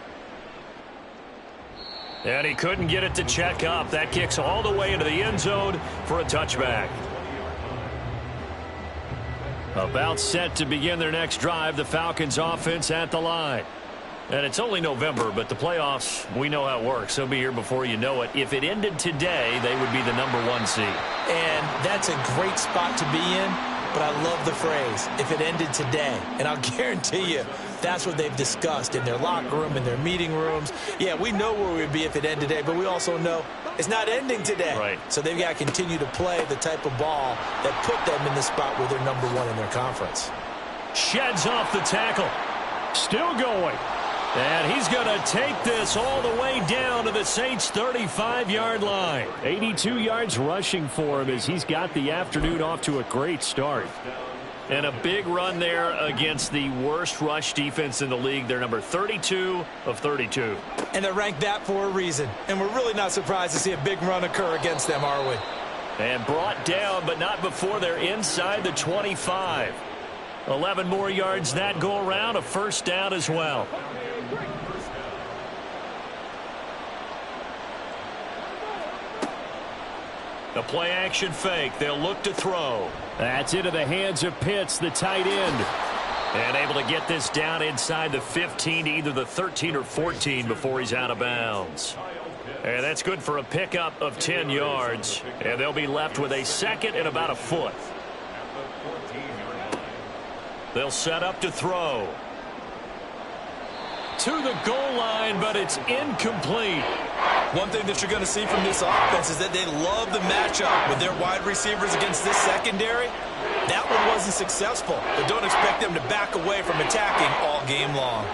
And he couldn't get it to check up. That kicks all the way into the end zone for a touchback. About set to begin their next drive, the Falcons offense at the line. And it's only November, but the playoffs, we know how it works. They'll be here before you know it. If it ended today, they would be the #1 seed. And that's a great spot to be in, but I love the phrase, if it ended today. And I'll guarantee you, that's what they've discussed in their locker room, in their meeting rooms. Yeah, we know where we'd be if it ended today, but we also know it's not ending today. Right. So they've got to continue to play the type of ball that put them in the spot where they're #1 in their conference. Sheds off the tackle. Still going. And he's going to take this all the way down to the Saints' 35-yard line. 82 yards rushing for him as he's got the afternoon off to a great start. And a big run there against the worst rush defense in the league. They're number 32 of 32. And they're ranked that for a reason. And we're really not surprised to see a big run occur against them, are we? And brought down, but not before they're inside the 25. 11 more yards that go around, a 1st down as well. The play-action fake. They'll look to throw. That's into the hands of Pitts, the tight end. And able to get this down inside the 15, either the 13 or 14 before he's out of bounds. And that's good for a pickup of 10 yards. And they'll be left with a 2nd and about a foot. They'll set up to throw. To the goal line, but it's incomplete. One thing that you're going to see from this offense is that they love the matchup with their wide receivers against this secondary. That one wasn't successful, but don't expect them to back away from attacking all game long.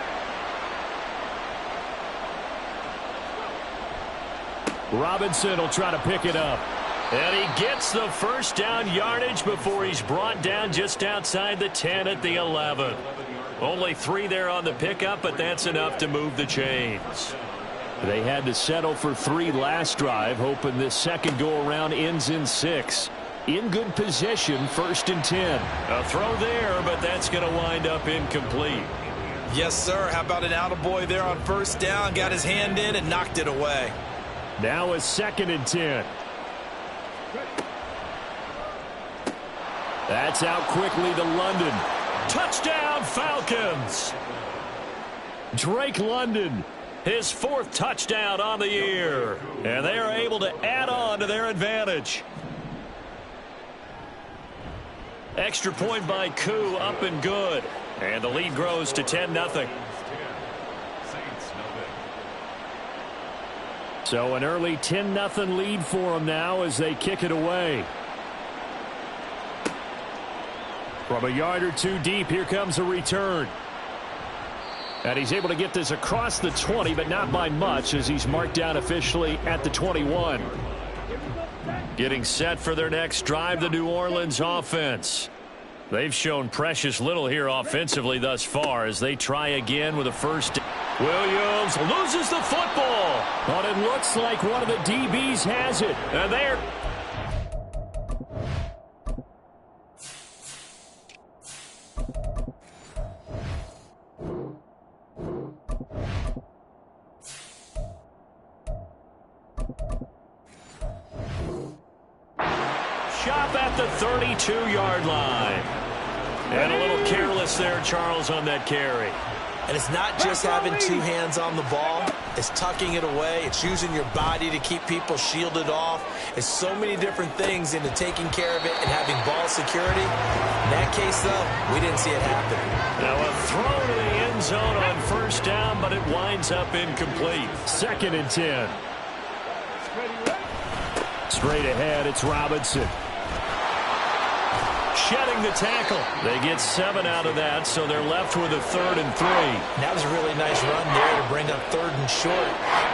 Robinson will try to pick it up. And he gets the 1st down yardage before he's brought down just outside the 10 at the 11. Only 3 there on the pickup, but that's enough to move the chains. They had to settle for 3 last drive, hoping this second go-around ends in 6. In good position, 1st and 10. A throw there, but that's going to wind up incomplete. Yes, sir. How about an attaboy there on 1st down? Got his hand in and knocked it away. Now a 2nd and 10. That's out quickly to London. Touchdown, Falcons! Drake London, his 4th touchdown on the year. And they are able to add on to their advantage. Extra point by Koo, up and good. And the lead grows to 10-0. So an early 10-0 lead for them now as they kick it away. From a yard or two deep, here comes a return. And he's able to get this across the 20, but not by much as he's marked down officially at the 21. Getting set for their next drive, the New Orleans offense. They've shown precious little here offensively thus far as they try again with a first. Williams loses the football. But it looks like one of the DBs has it. And there. Shop at the 32-yard line. And a little careless there, Charles, on that carry. And it's not just having two hands on the ball. It's tucking it away. It's using your body to keep people shielded off. It's so many different things into taking care of it and having ball security. In that case, though, we didn't see it happen. Now a throw to the end zone on first down, but it winds up incomplete. 2nd and 10. Straight ahead, it's Robinson. Shedding the tackle. They get 7 out of that, so they're left with a 3rd and 3. That was a really nice run there to bring up 3rd and short.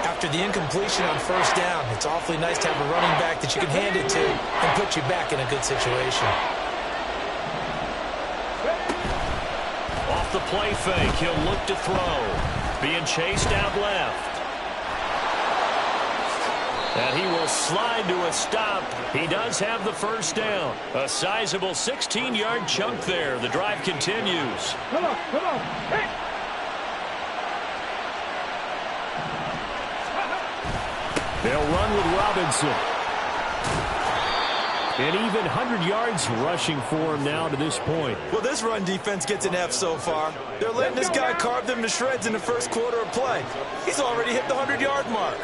After the incompletion on first down, it's awfully nice to have a running back that you can hand it to and put you back in a good situation. Off the play fake, he'll look to throw. Being chased out left. And he will slide to a stop. He does have the first down. A sizable 16-yard chunk there. The drive continues. Come on, come on. Hey. They'll run with Robinson. An even 100 yards rushing for him now to this point. Well, this run defense gets an F so far. They're letting this guy carve them to shreds in the first quarter of play. He's already hit the 100-yard mark.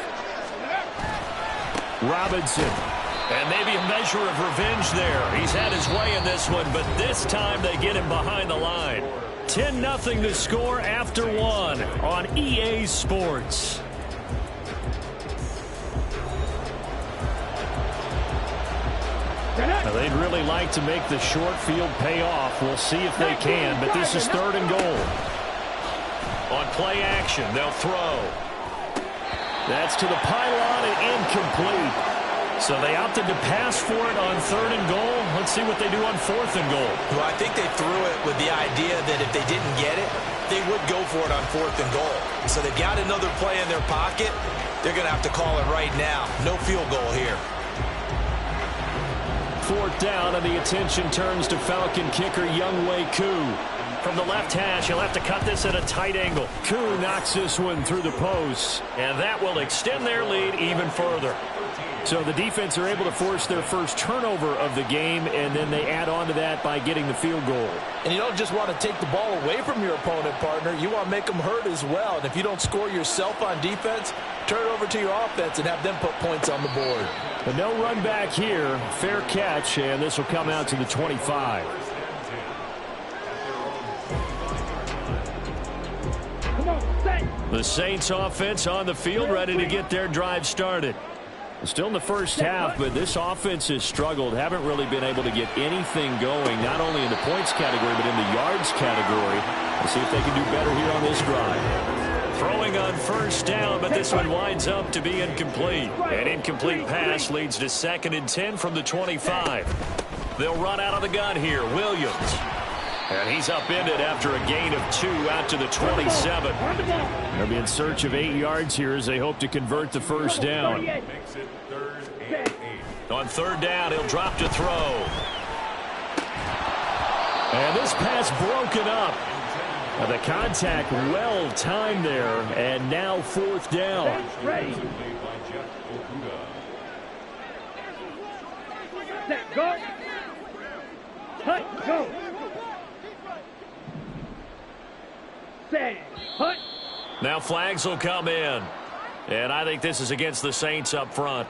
Robinson. And maybe a measure of revenge there. He's had his way in this one, but this time they get him behind the line. 10-0 to score after 1 on EA Sports. Now, they'd really like to make the short field pay off. We'll see if they can, but this is 3rd and goal. On play action, they'll throw. That's to the pylon and incomplete. So they opted to pass for it on 3rd and goal. Let's see what they do on 4th and goal. Well, I think they threw it with the idea that if they didn't get it, they would go for it on 4th and goal. So they've got another play in their pocket. They're going to have to call it right now. No field goal here. 4th down, and the attention turns to Falcon kicker Younghoe Koo. From the left hash, he'll have to cut this at a tight angle. Koo knocks this one through the post, and that will extend their lead even further. So the defense are able to force their first turnover of the game, and then they add on to that by getting the field goal. And you don't just want to take the ball away from your opponent, partner. You want to make them hurt as well. And if you don't score yourself on defense, turn it over to your offense and have them put points on the board. But no run back here. Fair catch, and this will come out to the 25. The Saints offense on the field, ready to get their drive started. Still in the first half, but this offense has struggled. Haven't really been able to get anything going, not only in the points category, but in the yards category. Let's see if they can do better here on this drive. Throwing on first down, but this one winds up to be incomplete. An incomplete pass leads to 2nd and 10 from the 25. They'll run out of the gun here. Williams. And he's upended after a gain of 2 out to the 27. They'll be in search of 8 yards here as they hope to convert the first down. On 3rd down, he'll drop to throw. And this pass broken up. Now the contact well timed there, and now 4th down. Set, go. Cut, go. Set, cut. Now flags will come in. And I think this is against the Saints up front.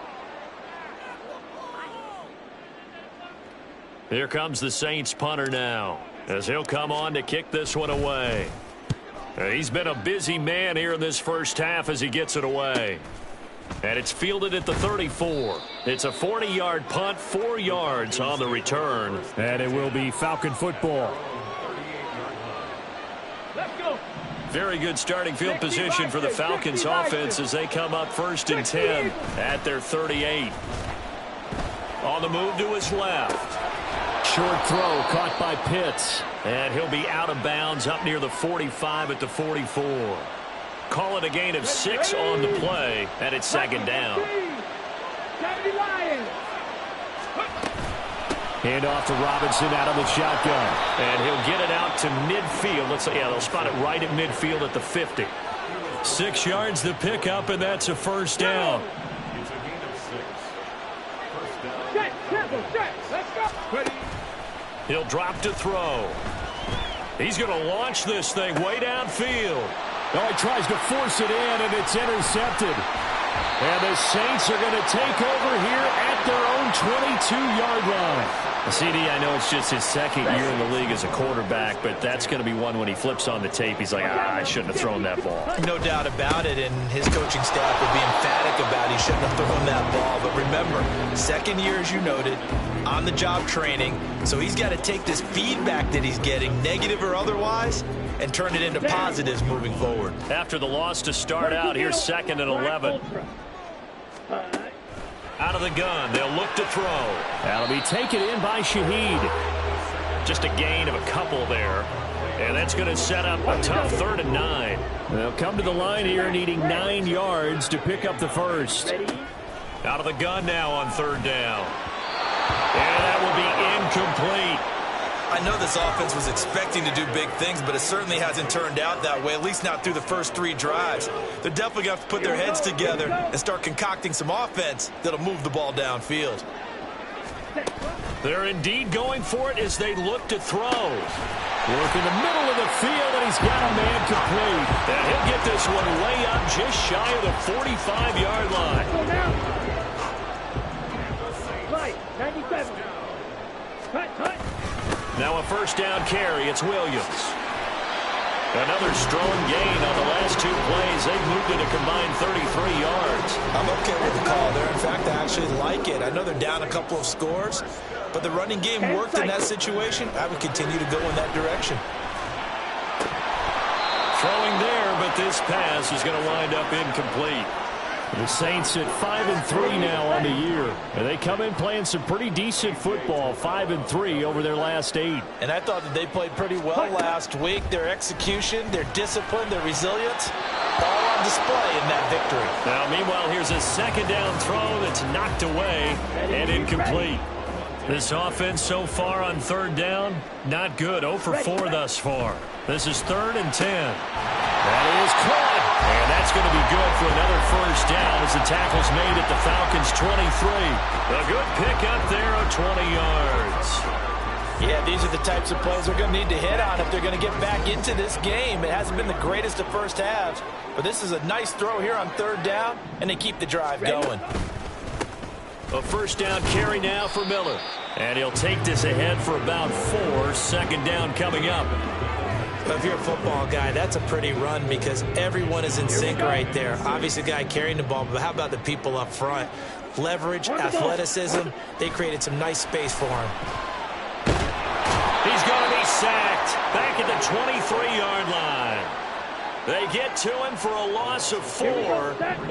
Here comes the Saints punter now. as he'll come on to kick this one away. He's been a busy man here in this first half as he gets it away. And it's fielded at the 34. It's a 40-yard punt, 4 yards on the return. And it will be Falcon football. Let's go. Very good starting field position for the Falcons offense as they come up 1st and 10 at their 38. On the move to his left. Short throw caught by Pitts. And he'll be out of bounds up near the 45 at the 44. Call it a gain of 6 on the play, and it's 2nd down. Hand off to Robinson out of the shotgun. And he'll get it out to midfield. Let's say, yeah, they'll spot it right at midfield at the 50. 6 yards the pickup, and that's a 1st down. He'll drop to throw. He's going to launch this thing way downfield. Oh, he tries to force it in, and it's intercepted. And the Saints are going to take over here at their own 22-yard line. CD, I know it's just his 2nd year in the league as a quarterback, but that's going to be one when he flips on the tape. He's like, I shouldn't have thrown that ball. No doubt about it, and his coaching staff will be emphatic about he shouldn't have thrown that ball. But remember, 2nd year, as you noted, on-the-job training, so he's got to take this feedback that he's getting, negative or otherwise, and turn it into positives moving forward. After the loss to start out, here's 2nd and 11. Out of the gun, they'll look to throw. That'll be taken in by Shaheed. Just a gain of a couple there. And that's going to set up a tough 3rd and 9. They'll come to the line here needing 9 yards to pick up the first. Out of the gun now on 3rd down. And that will be incomplete. I know this offense was expecting to do big things, but it certainly hasn't turned out that way, at least not through the first 3 drives. They're definitely going to have to put their heads together and start concocting some offense that'll move the ball downfield. They're indeed going for it as they look to throw. Work in the middle of the field, and he's got a man complete. And he'll get this one way up just shy of the 45-yard line. Right, 97. Cut. Now a 1st down carry. It's Williams. Another strong gain on the last 2 plays. They've moved it a combined 33 yards. I'm okay with the call there. In fact, I actually like it. I know they're down a couple of scores, but the running game worked in that situation. I would continue to go in that direction. Throwing there, but this pass is going to wind up incomplete. The Saints at 5-3 now on the year. And they come in playing some pretty decent football, 5-3 over their last 8. And I thought that they played pretty well last week. Their execution, their discipline, their resilience, all on display in that victory. Now, meanwhile, here's a 2nd down throw that's knocked away and incomplete. This offense so far on 3rd down, not good. 0 for 4 thus far. This is 3rd and 10. That is caught. And that's going to be good for another 1st down as the tackle's made at the Falcons' 23. A good pickup there of 20 yards. Yeah, these are the types of plays they're going to need to hit on if they're going to get back into this game. It hasn't been the greatest of first halves, but this is a nice throw here on 3rd down, and they keep the drive going. A 1st down carry now for Miller. And he'll take this ahead for about 4. 2nd down coming up. If you're a football guy, that's a pretty run because everyone is in sync right there. Obviously, the guy carrying the ball, but how about the people up front? Leverage, athleticism, they created some nice space for him. He's going to be sacked back at the 23-yard line. They get to him for a loss of 4,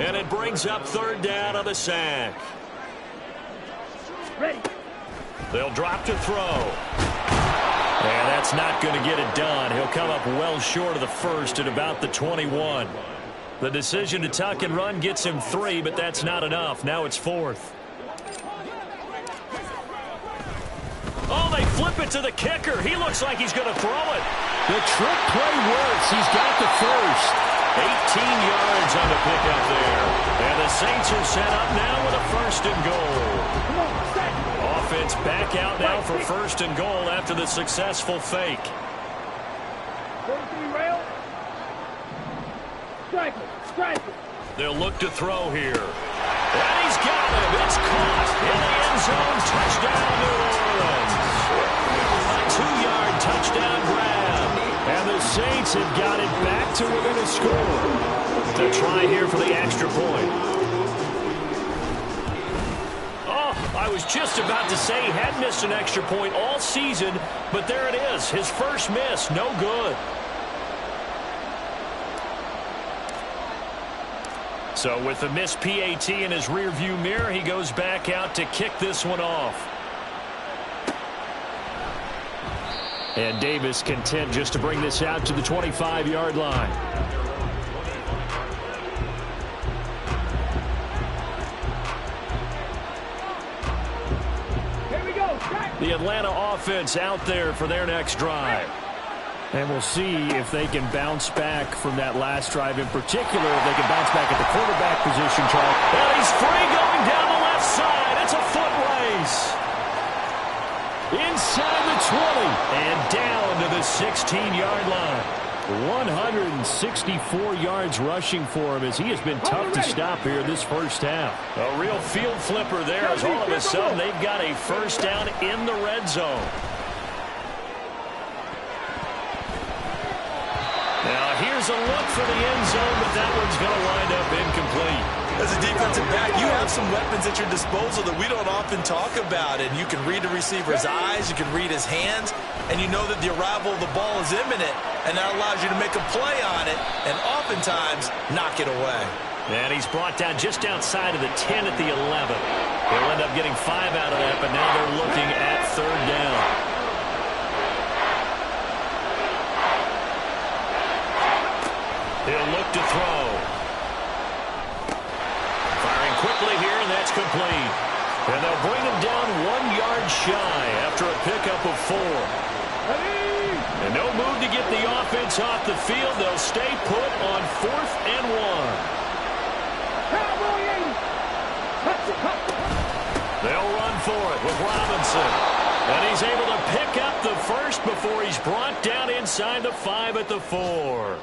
and it brings up 3rd down on the sack. They'll drop to throw. And that's not going to get it done. He'll come up well short of the 1st at about the 21. The decision to tuck and run gets him 3, but that's not enough. Now it's 4th. Oh, they flip it to the kicker. He looks like he's going to throw it. The trick play works. He's got the first. 18 yards on the pickup there. And the Saints are set up now with a 1st and goal. Offense back out now for 1st and goal after the successful fake. 43 rail. Strike it. They'll look to throw here. And he's got him. It's caught in the end zone. Touchdown, New Orleans. A 2-yard touchdown grab. And the Saints have got it back to within a score. To try here for the extra point. Oh, I was just about to say he had missed an extra point all season, but there it is. His first miss, no good. So with the missed PAT in his rearview mirror, he goes back out to kick this one off. And Davis content just to bring this out to the 25-yard line. Here we go. The Atlanta offense out there for their next drive. And we'll see if they can bounce back from that last drive in particular, if they can bounce back at the quarterback position, Charles. And he's free going down the left side. It's a foot race. Inside the 20 and down to the 16-yard line. 164 yards rushing for him as he has been tough to stop here this first half. A real field flipper there as all of a sudden they've got a first down in the red zone. Now here's a look for the end zone, but that one's going to wind up incomplete. As a defensive back, you have some weapons at your disposal that we don't often talk about. And you can read the receiver's eyes, you can read his hands, and you know that the arrival of the ball is imminent, and that allows you to make a play on it and oftentimes knock it away. And he's brought down just outside of the 10 at the 11. They'll end up getting 5 out of that, but now they're looking at third down. He'll look to throw. Firing quickly here, and that's complete. And they'll bring him down 1 yard shy after a pickup of 4. And no move to get the offense off the field. They'll stay put on 4th and 1. They'll run for it with Robinson. And he's able to pick up the first before he's brought down inside the 5 at the 4.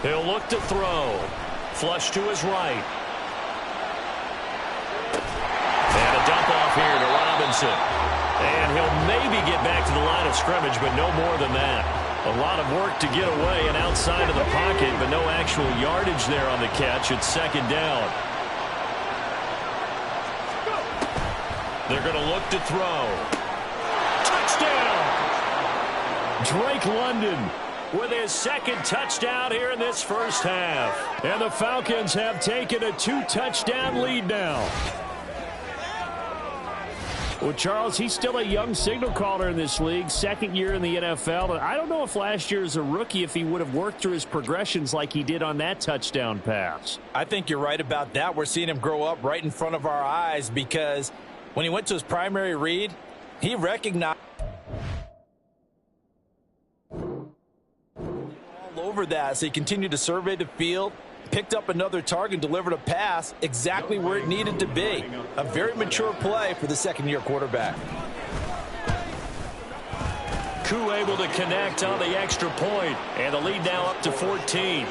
He'll look to throw. Flush to his right. And a dump off here to Robinson. And he'll maybe get back to the line of scrimmage, but no more than that. A lot of work to get away and outside of the pocket, but no actual yardage there on the catch. It's second down. They're going to look to throw. Touchdown! Drake London with his second touchdown here in this first half. And the Falcons have taken a 2-touchdown lead now. Well, Charles, he's still a young signal caller in this league, second year in the NFL. I don't know if last year as a rookie, if he would have worked through his progressions like he did on that touchdown pass. I think you're right about that. We're seeing him grow up right in front of our eyes because when he went to his primary read, he recognized over that, so he continued to survey the field, picked up another target, delivered a pass exactly where it needed to be. A very mature play for the second-year quarterback. Koo able to connect on the extra point, and the lead now up to 14.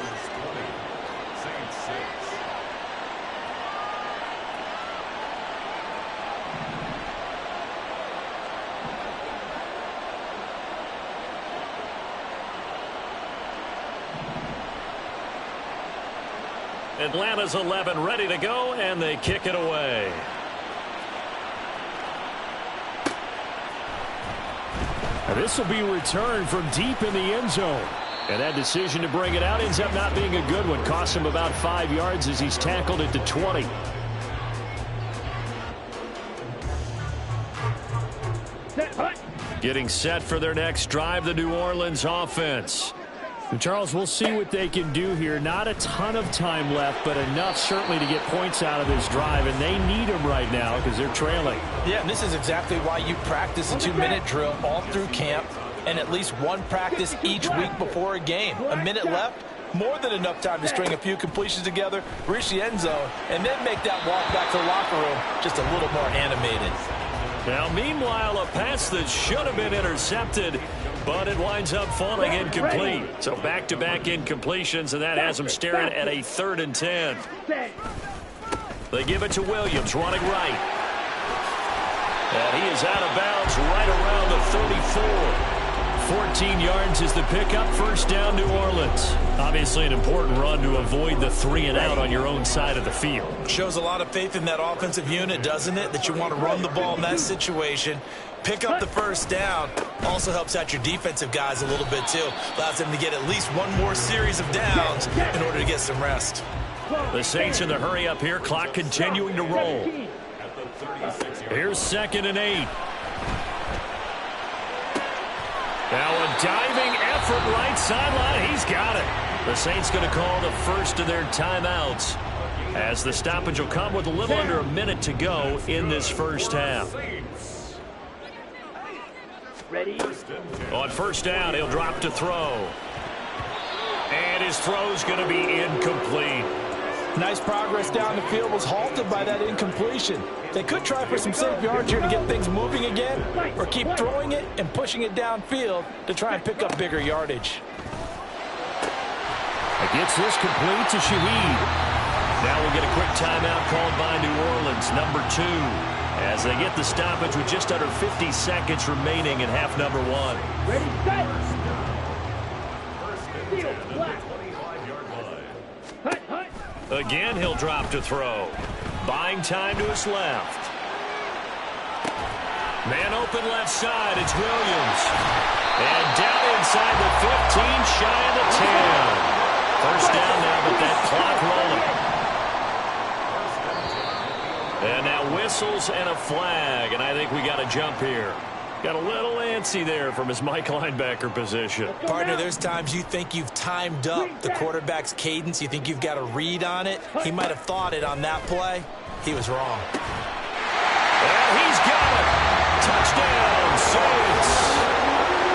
Atlanta's 11 ready to go, and they kick it away. This will be returned from deep in the end zone. And that decision to bring it out ends up not being a good one. Costs him about 5 yards as he's tackled at the 20. Getting set for their next drive, the New Orleans offense. And Charles, we'll see what they can do here. Not a ton of time left, but enough certainly to get points out of this drive, and they need them right now because they're trailing. Yeah, and this is exactly why you practice a 2-minute drill all through camp and at least one practice each week before a game. A minute left, More than enough time to string a few completions together, reach the end zone, and then make that walk back to the locker room just a little more animated. Now, meanwhile, a pass that should have been intercepted, but it winds up falling incomplete. So back-to-back incompletions, and that has them staring at a 3rd and 10. They give it to Williams, running right. And he is out of bounds right around the 34. 14 yards is the pickup, 1st down, New Orleans. Obviously an important run to avoid the 3 and out on your own side of the field. Shows a lot of faith in that offensive unit, doesn't it? That you want to run the ball in that situation. Pick up the 1st down. Also helps out your defensive guys a little bit, too. Allows them to get at least one more series of downs in order to get some rest. The Saints in the hurry up here, clock continuing to roll. Here's 2nd and 8. Now a diving effort right sideline. He's got it. The Saints going to call the first of their timeouts as the stoppage will come with a little under a minute to go in this first half. Ready? On 1st down, he'll drop to throw. And his throw's going to be incomplete. Nice progress down the field was halted by that incompletion. They could try for some safe yards here to get things moving again, or keep throwing it and pushing it downfield to try and pick up bigger yardage. Gets this complete to Shaheed. Now we'll get a quick timeout called by New Orleans, number 2, as they get the stoppage with just under 50 seconds remaining in half number 1. Ready, set. Steal, black. Hut, hut. Again, he'll drop to throw. Buying time to his left. Man open left side. It's Williams. And down inside the 15, shy of the 10. 1st down now with that clock rolling. And now whistles and a flag. And I think we got a jump here. Got a little antsy there from his Mike linebacker position. Partner, there's times you think you've timed up the quarterback's cadence. You think you've got a read on it. He might have thought it on that play. He was wrong. And he's got it. Touchdown, Saints.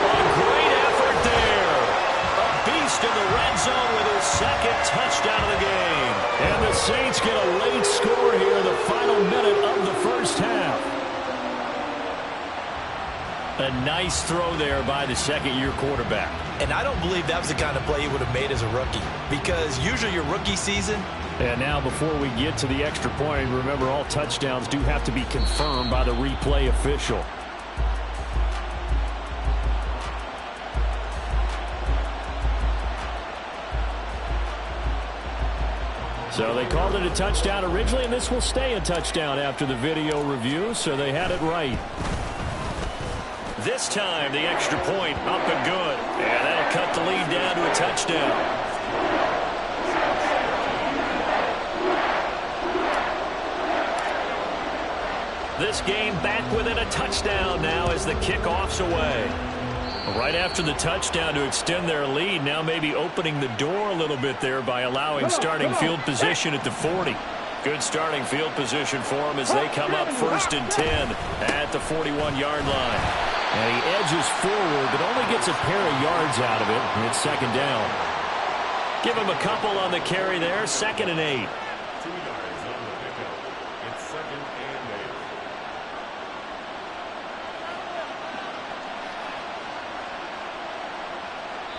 A great effort there. A beast in the red zone with his 2nd touchdown of the game. And the Saints get a late score here in the final minute of the first half. A nice throw there by the 2nd-year quarterback. And I don't believe that was the kind of play he would have made as a rookie, because usually your rookie season. And now before we get to the extra point, remember all touchdowns do have to be confirmed by the replay official. So they called it a touchdown originally, and this will stay a touchdown after the video review, so they had it right. This time, the extra point up and good. And that'll cut the lead down to a touchdown. This game back within a touchdown now as the kickoff's away. Right after the touchdown to extend their lead, now maybe opening the door a little bit there by allowing starting field position at the 40. Good starting field position for them as they come up 1st and 10 at the 41-yard line. And he edges forward, but only gets a pair of yards out of it. And it's 2nd down. Give him a couple on the carry there. 2nd and 8. 2 yards on the pickup. It's 2nd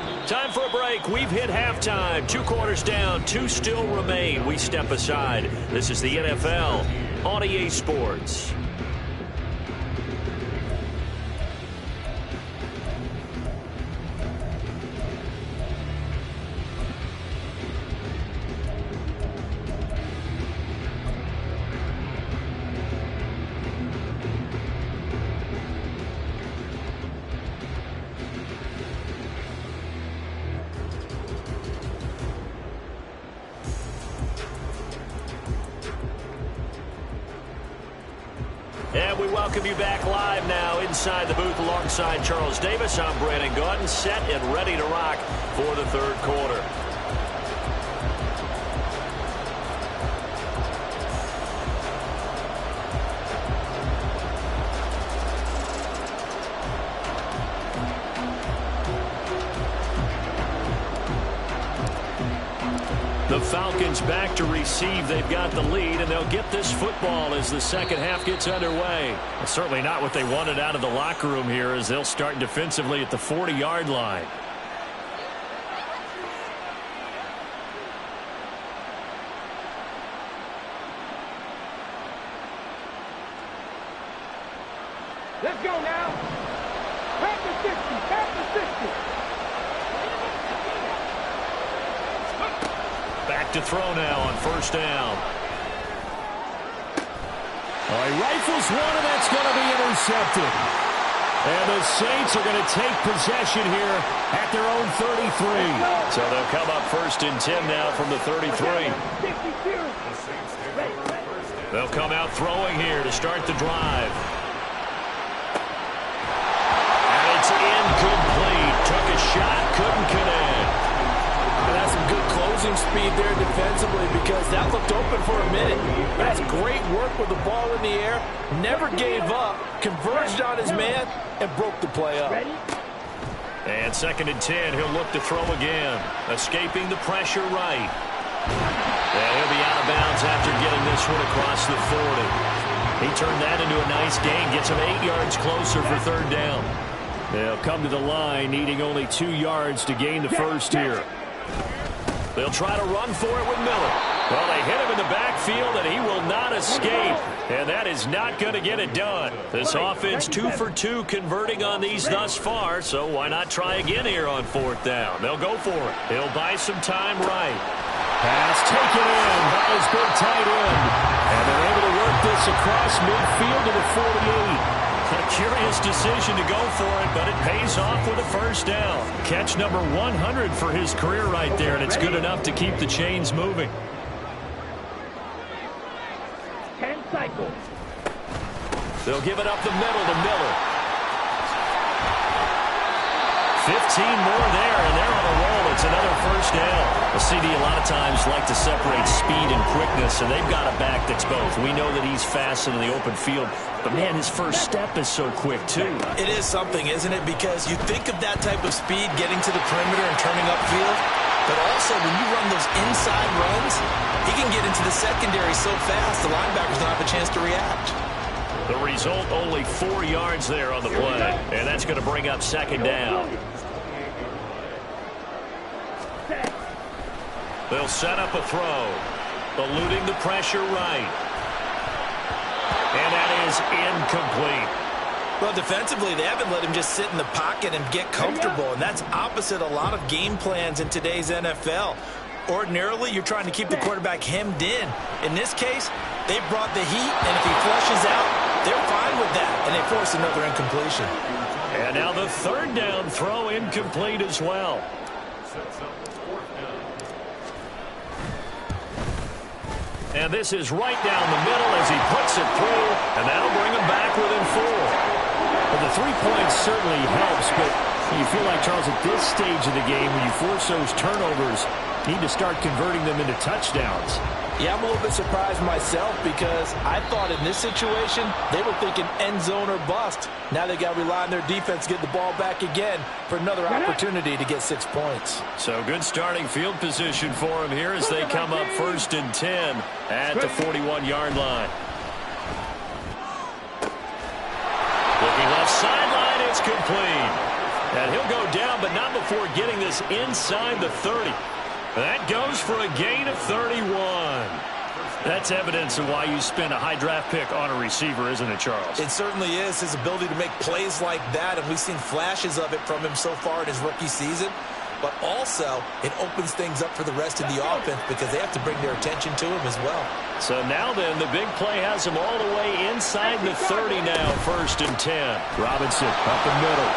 and 8. Time for a break. We've hit halftime. 2 quarters down. 2 still remain. We step aside. This is the NFL on EA Sports. And we welcome you back live now inside the booth alongside Charles Davis. I'm Brandon Gaudin, set and ready to rock for the 3rd quarter. The Falcons back to receive. They've got the lead, and they'll get this football as the second half gets underway. It's certainly not what they wanted out of the locker room here as they'll start defensively at the 40-yard line. Let's go now. Back to 60. Back to 60. Back to throw now on first down. All right, rifles one, and that's going to be intercepted. And the Saints are going to take possession here at their own 33. So they'll come up first and 10 now from the 33. They'll come out throwing here to start the drive. It's incomplete. Took a shot, couldn't connect. And that's some good closing speed there defensively because that looked open for a minute. But that's great work with the ball in the air. Never gave up, converged on his man, and broke the play up. And second and 10, he'll look to throw again. Escaping the pressure right. And he'll be out of bounds after getting this one across the 40. He turned that into a nice gain, gets him 8 yards closer for third down. They'll come to the line, needing only 2 yards to gain the first here. They'll try to run for it with Miller. Well, they hit him in the backfield, and he will not escape. And that is not going to get it done. This offense 2 for 2 converting on these thus far, so why not try again here on fourth down? They'll go for it. He'll buy some time right. Pass taken in by his big tight end. And they're able to work this across midfield to the 48. A curious decision to go for it, but it pays off with a first down. Catch number 100 for his career right there, and it's good enough to keep the chains moving. 10 cycles. They'll give it up the middle to Miller. 15 more there, and they're on a roll. It's another first down. The CD a lot of times like to separate speed and quickness, and they've got a back that's both. We know that he's fast in the open field, but, man, his first step is so quick, too. It is something, isn't it? Because you think of that type of speed getting to the perimeter and turning upfield, but also when you run those inside runs, he can get into the secondary so fast the linebackers don't have a chance to react. The result, only 4 yards there on the play, and that's going to bring up second down. They'll set up a throw, eluding the pressure right. And that is incomplete. Well, defensively, they haven't let him just sit in the pocket and get comfortable, and that's opposite a lot of game plans in today's NFL. Ordinarily, you're trying to keep the quarterback hemmed in. In this case, they brought the heat, and if he flushes out, they're fine with that, and they force another incompletion. And now the third down throw incomplete as well. And this is right down the middle as he puts it through, and that'll bring him back within 4. Well, the 3 points certainly helps, but you feel like, Charles, at this stage of the game, when you force those turnovers, you need to start converting them into touchdowns. Yeah, I'm a little bit surprised myself because I thought in this situation they were thinking end zone or bust. Now they got to rely on their defense, get the ball back again for another opportunity to get 6 points. So good starting field position for him here as they come up first and 10 at the 41-yard line. Looking left sideline, it's complete. And he'll go down, but not before getting this inside the 30. That goes for a gain of 31. That's evidence of why you spend a high draft pick on a receiver, isn't it, Charles? It certainly is. His ability to make plays like that, and we've seen flashes of it from him so far in his rookie season. But also, it opens things up for the rest of the offense because they have to bring their attention to him as well. So now then, the big play has him all the way inside the 30 now, first and 10. Robinson up the middle.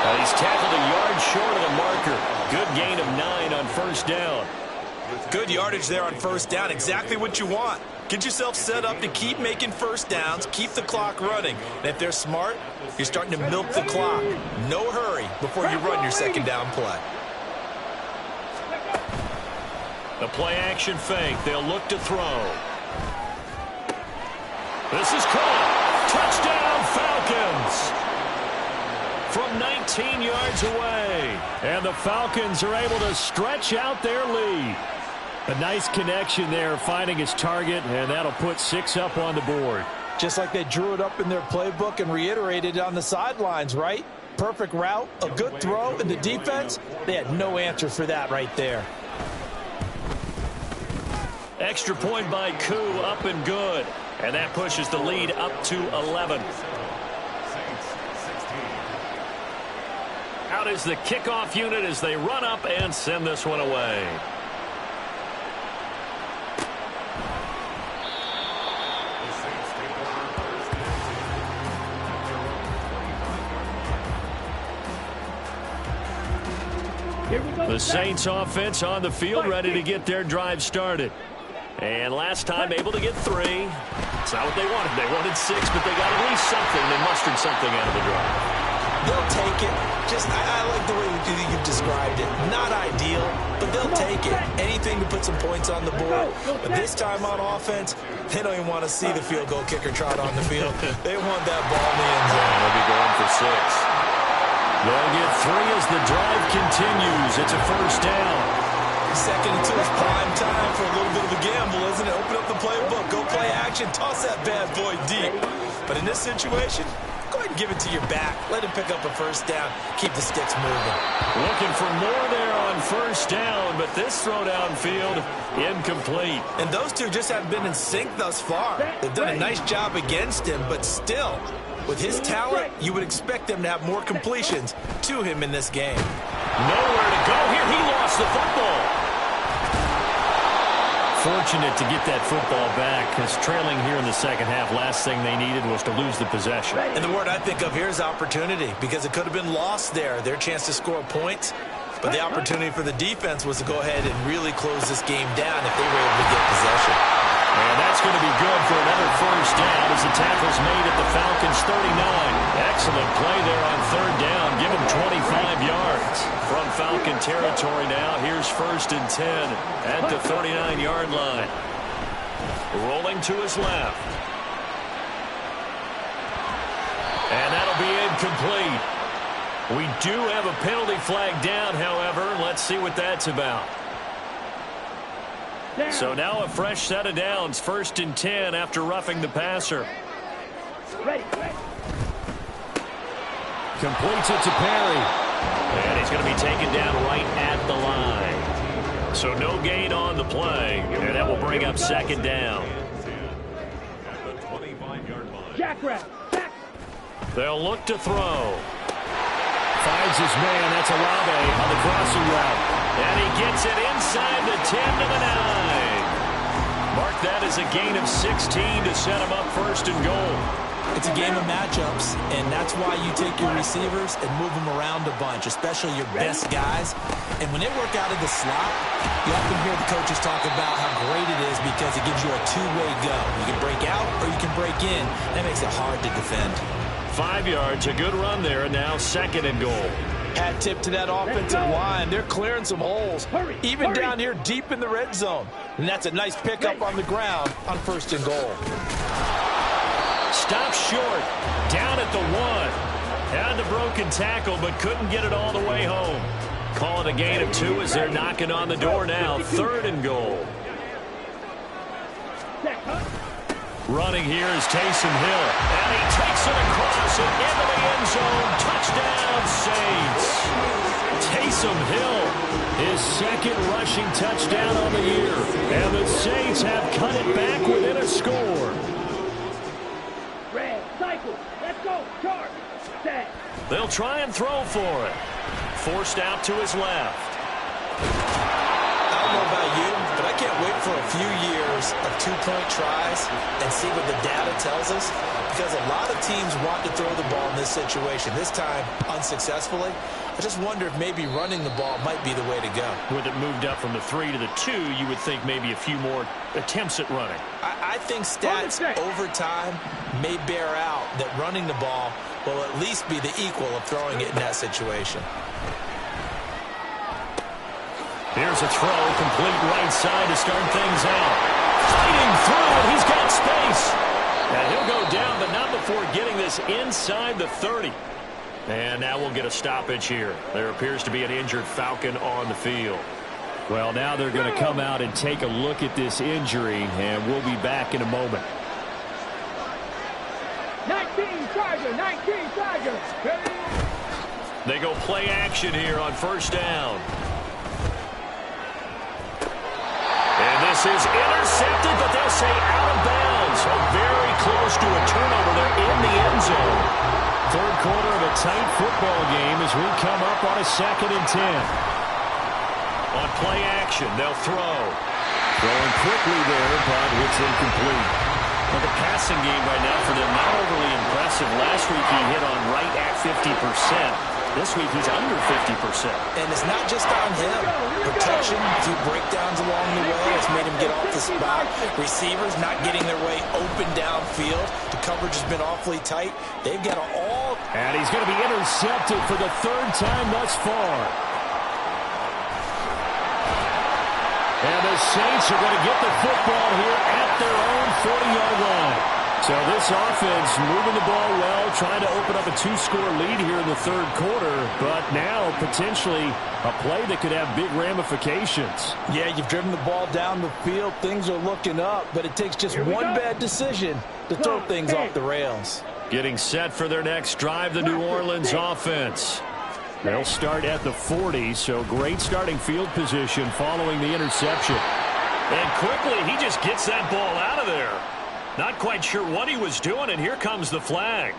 He's tackled a yard short of the marker. Good gain of 9 on first down. Good yardage there on first down. Exactly what you want. Get yourself set up to keep making first downs, keep the clock running. And if they're smart, you're starting to milk the clock. No hurry before you run your second down play. The play-action fake. They'll look to throw. This is caught. Touchdown, Falcons. from 19 yards away. And the Falcons are able to stretch out their lead. A nice connection there, finding his target, and that'll put 6 up on the board. Just like they drew it up in their playbook and reiterated it on the sidelines, right? Perfect route, a good throw, and the defense, they had no answer for that right there. Extra point by Koo, up and good. And that pushes the lead up to 11. Out is the kickoff unit as they run up and send this one away. The Saints offense on the field, ready to get their drive started. And last time able to get 3. It's not what they wanted. They wanted 6, but they got at least something. They mustered something out of the drive. They'll take it. I like the way you've described it. Not ideal, but they'll take it. Anything to put some points on the board. But this time on offense, they don't even want to see the field goal kicker trot on the field. They want that ball in the end zone. They'll be going for 6. They'll get 3 as the drive continues. It's a first down. Second and 2 is prime time for a little bit of a gamble, isn't it? Open up the playbook, go play action, toss that bad boy deep. But in this situation, go ahead and give it to your back. Let him pick up a first down. Keep the sticks moving. Looking for more there on first down, but this throw downfield, incomplete. And those two just haven't been in sync thus far. They've done a nice job against him, but still, with his talent, you would expect them to have more completions to him in this game. Nowhere to go here. He lost the football. Fortunate to get that football back, because trailing here in the second half, last thing they needed was to lose the possession. And the word I think of here is opportunity, because it could have been lost there, their chance to score points. But the opportunity for the defense was to go ahead and really close this game down if they were able to get possession. And that's going to be good for another first down as the tackle's made at the Falcons' 39. Excellent play there on third down. Give them 25 yards. From Falcon territory now, here's first and 10 at the 39-yard line. Rolling to his left. And that'll be incomplete. We do have a penalty flag down, however. Let's see what that's about. So now a fresh set of downs, first and 10 after roughing the passer. Completes it to Perry. And he's going to be taken down right at the line. So no gain on the play, and that will bring up second down. They'll look to throw. Finds his man. That's Olave on the crossing route. And he gets it inside the 10 to the 9. Mark that as a gain of 16 to set him up first and goal. It's a game of matchups, and that's why you take your receivers and move them around a bunch, especially your best guys. And when they work out of the slot, you often hear the coaches talk about how great it is because it gives you a two-way go. You can break out or you can break in. That makes it hard to defend. 5 yards, a good run there, and now second and goal. Hat tip to that offensive line. They're clearing some holes, even down here deep in the red zone. And that's a nice pickup on the ground on first and goal. Stopped short, down at the 1. Had the broken tackle, but couldn't get it all the way home. Call it a gain of 2 as they're knocking on the door now. Third and goal. Running here is Taysom Hill. And he takes it across and into the end zone. Touchdown, Saints. Taysom Hill, his second rushing touchdown on the year. And the Saints have cut it back within a score. Red, cycle, let's go, charge, set. They'll try and throw for it. Forced out to his left. I don't know about you, but I can't wait for a few years of two-point tries and see what the data tells us, because a lot of teams want to throw the ball in this situation. This time, unsuccessfully. I just wonder if maybe running the ball might be the way to go. With it moved up from the 3 to the 2, you would think maybe a few more attempts at running. I think stats over time may bear out that running the ball will at least be the equal of throwing it in that situation. Here's a throw, complete right side to start things out. Fighting through, and he's got space. And he'll go down, but not before getting this inside the 30. And now we'll get a stoppage here. There appears to be an injured Falcon on the field. Well, now they're going to come out and take a look at this injury, and we'll be back in a moment. 19 Tiger, 19 Tiger. They go play action here on first down. And this is intercepted, but they'll say out of bounds. So very close to a turnover there in the end zone. Third quarter of a tight football game as we come up on a 2nd and 10. On play action, they'll throw. Throwing quickly there, but it's incomplete. Well, the passing game right now for them, not overly impressive. Last week he hit on right at 50%. This week he's under 50%. And it's not just on him. Protection, a few breakdowns along the way has made him get off the spot. Receivers not getting their way open downfield. The coverage has been awfully tight. They've got to all... And he's going to be intercepted for the 3rd time thus far. And the Saints are going to get the football here at their own 40-yard line. So this offense moving the ball well, trying to open up a 2-score lead here in the 3rd quarter, but now potentially a play that could have big ramifications. Yeah, you've driven the ball down the field. Things are looking up, but it takes just one bad decision to throw things off the rails. Getting set for their next drive, the New Orleans offense. They'll start at the 40, so great starting field position following the interception. And quickly, he just gets that ball out of there. Not quite sure what he was doing, and here comes the flag.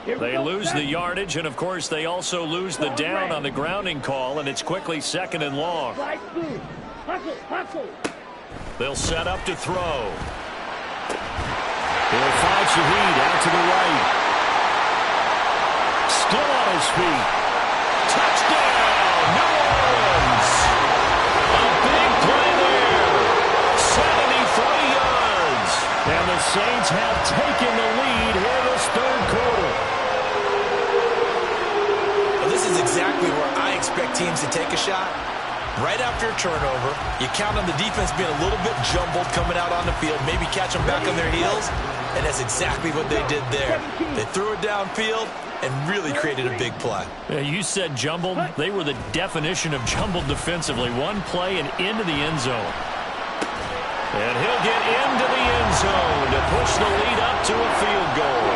They lose the yardage, and, of course, they also lose the down on the grounding call, and it's quickly 2nd and long. They'll set up to throw. He'll find Shaheed out to the right. Still on his feet. Touchdown, New Orleans. A big play there. 73 yards. And the Saints have taken the lead here this 3rd quarter. Well, this is exactly where I expect teams to take a shot. Right after a turnover, you count on the defense being a little bit jumbled coming out on the field, maybe catch them back on their heels, and that's exactly what they did there. They threw it downfield and really created a big play. Yeah, you said jumbled. They were the definition of jumbled defensively. One play and into the end zone. And he'll get into the end zone to push the lead up to a field goal.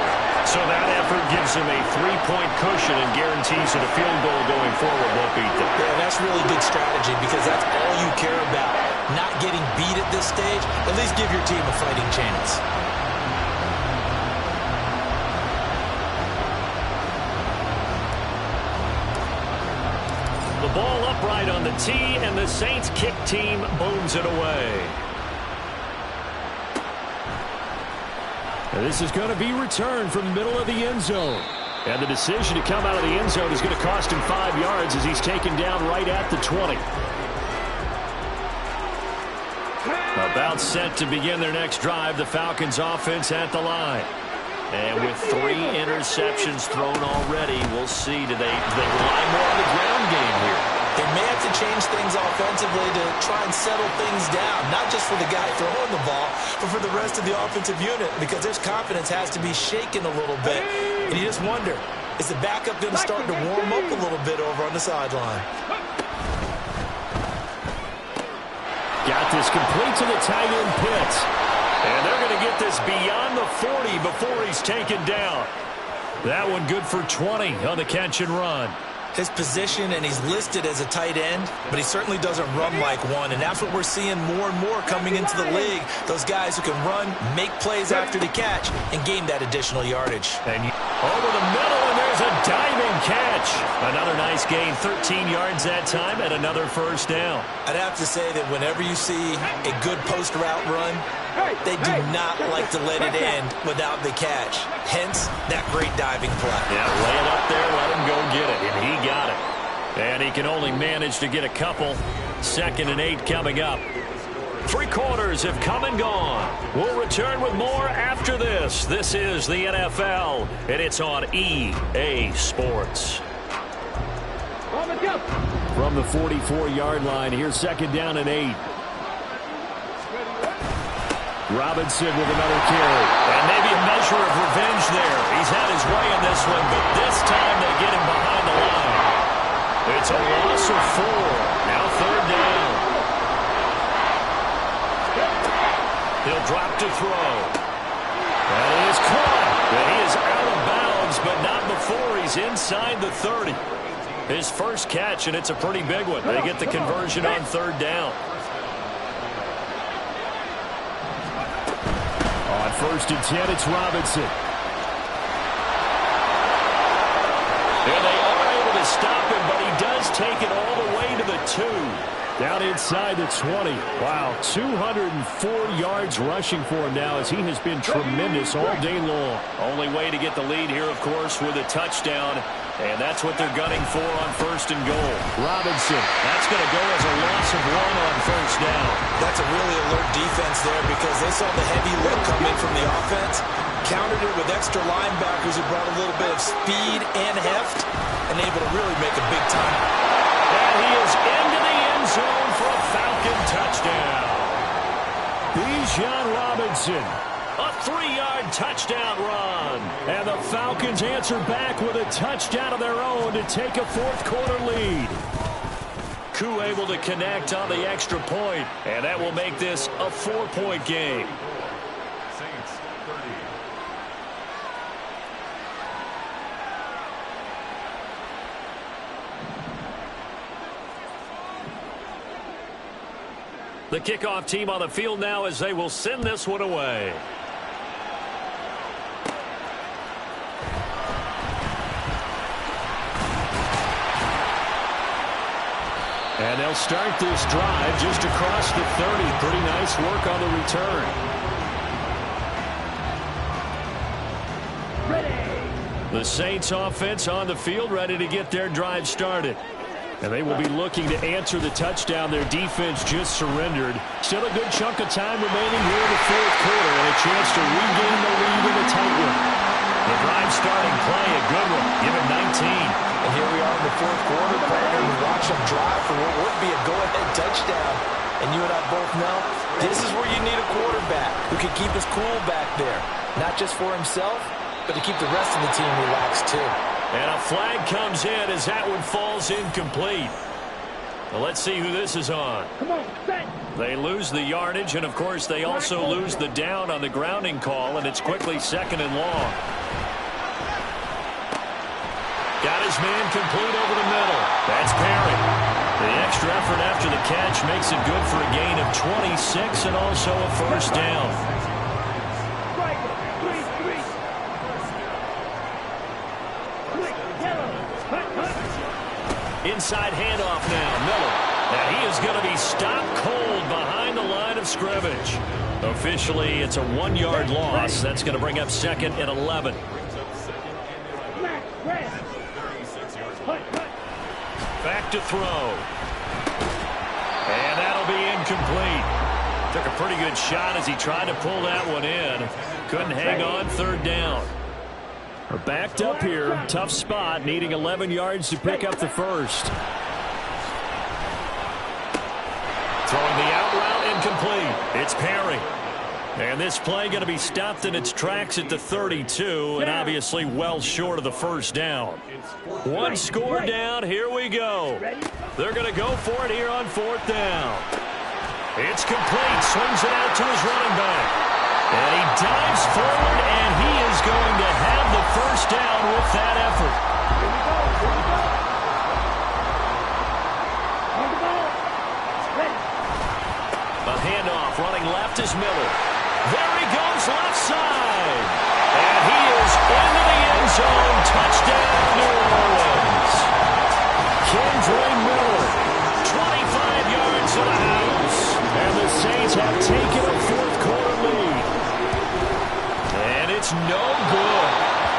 So that effort gives him a 3-point cushion and guarantees that a field goal going forward won't beat them. Yeah, that's really good strategy because that's all you care about. Not getting beat at this stage, at least give your team a fighting chance. The ball upright on the tee, and the Saints kick team booms it away. And this is going to be returned from the middle of the end zone. And the decision to come out of the end zone is going to cost him 5 yards as he's taken down right at the 20. About set to begin their next drive, the Falcons offense at the line. And with 3 interceptions thrown already, we'll see. Do they rely more on the ground game here? They may have to change things offensively to try and settle things down, not just for the guy throwing the ball, but for the rest of the offensive unit, because their confidence has to be shaken a little bit. And you just wonder, is the backup going to start to warm up a little bit over on the sideline? Got this complete to the tight end Pitts. And they're going to get this beyond the 40 before he's taken down. That one good for 20 on the catch and run. His position, and he's listed as a tight end, but he certainly doesn't run like one, and that's what we're seeing more and more coming into the league. Those guys who can run, make plays after the catch, and gain that additional yardage. And over the middle, and there's a diving catch. Another nice gain, 13 yards that time, and another first down. I'd have to say that whenever you see a good post route run, they do not like to let it end without the catch. Hence, that great diving play. Yeah, lay it up there, let him go get it, and he got it. And he can only manage to get a couple. 2nd and 8 coming up. 3 quarters have come and gone. We'll return with more after this. This is the NFL, and it's on EA Sports. From the 44-yard line, here's 2nd down and 8. Robinson with another carry. And maybe a measure of revenge there. He's had his way in this one, but this time they loss of 4. Now 3rd down. He'll drop to throw. That is caught. And he is out of bounds, but not before he's inside the 30. His first catch, and it's a pretty big one. They get the conversion on 3rd down. On 1st and 10, it's Robinson. And they are able to stop him, but he does take it all the way to the 2. Down inside the 20. Wow, 204 yards rushing for him now as he has been tremendous all day long. Only way to get the lead here, of course, with a touchdown. And that's what they're gunning for on 1st and goal. Robinson, that's going to go as a loss of 1 on 1st down. That's a really alert defense there because they saw the heavy lift come in from the offense, countered it with extra linebackers who brought a little bit of speed and heft, and able to really make a big time. And he is into the end zone for a Falcon touchdown. Bijan Robinson. A 3-yard touchdown run. And the Falcons answer back with a touchdown of their own to take a 4th quarter lead. Koo able to connect on the extra point, and that will make this a 4-point game. The kickoff team on the field now as they will send this one away. And they'll start this drive just across the 30. Pretty nice work on the return. Ready. The Saints offense on the field ready to get their drive started. And they will be looking to answer the touchdown their defense just surrendered. Still a good chunk of time remaining here in the 4th quarter and a chance to regain the lead in a tight one. The drive starting play, a good one, given 19. And here we are in the 4th quarter, partner. We watch them drive for what would be a go-ahead touchdown. And you and I both know this is where you need a quarterback who can keep his cool back there. Not just for himself, but to keep the rest of the team relaxed too. And a flag comes in as that one falls incomplete. Well, let's see who this is on. Come on, set. They lose the yardage, and of course they also lose the down on the grounding call, and it's quickly 2nd and long. Got his man complete over the middle. That's Perry. The extra effort after the catch makes it good for a gain of 26 and also a 1st down. Inside handoff now, Miller. And he is going to be stopped cold behind the line of scrimmage. Officially, it's a 1-yard loss. That's going to bring up 2nd and 11. Back to throw. And that'll be incomplete. Took a pretty good shot as he tried to pull that one in. Couldn't hang on 3rd down. We're backed up here. Tough spot, needing 11 yards to pick up the 1st. Throwing the out route incomplete. It's Perry. And this play going to be stopped in its tracks at the 32, and obviously well short of the 1st down. 1 score down. Here we go. They're going to go for it here on 4th down. It's complete. Swings it out to his running back. And he dives forward, and he is going to have the 1st down with that effort. Here we go. On the ball. Ready. A handoff running left is Miller. There he goes left side. And he is into the end zone. Touchdown, New Orleans. Kendra Miller, 25 yards to the house. And the Saints have taken a 4th quarter lead. And it's no good.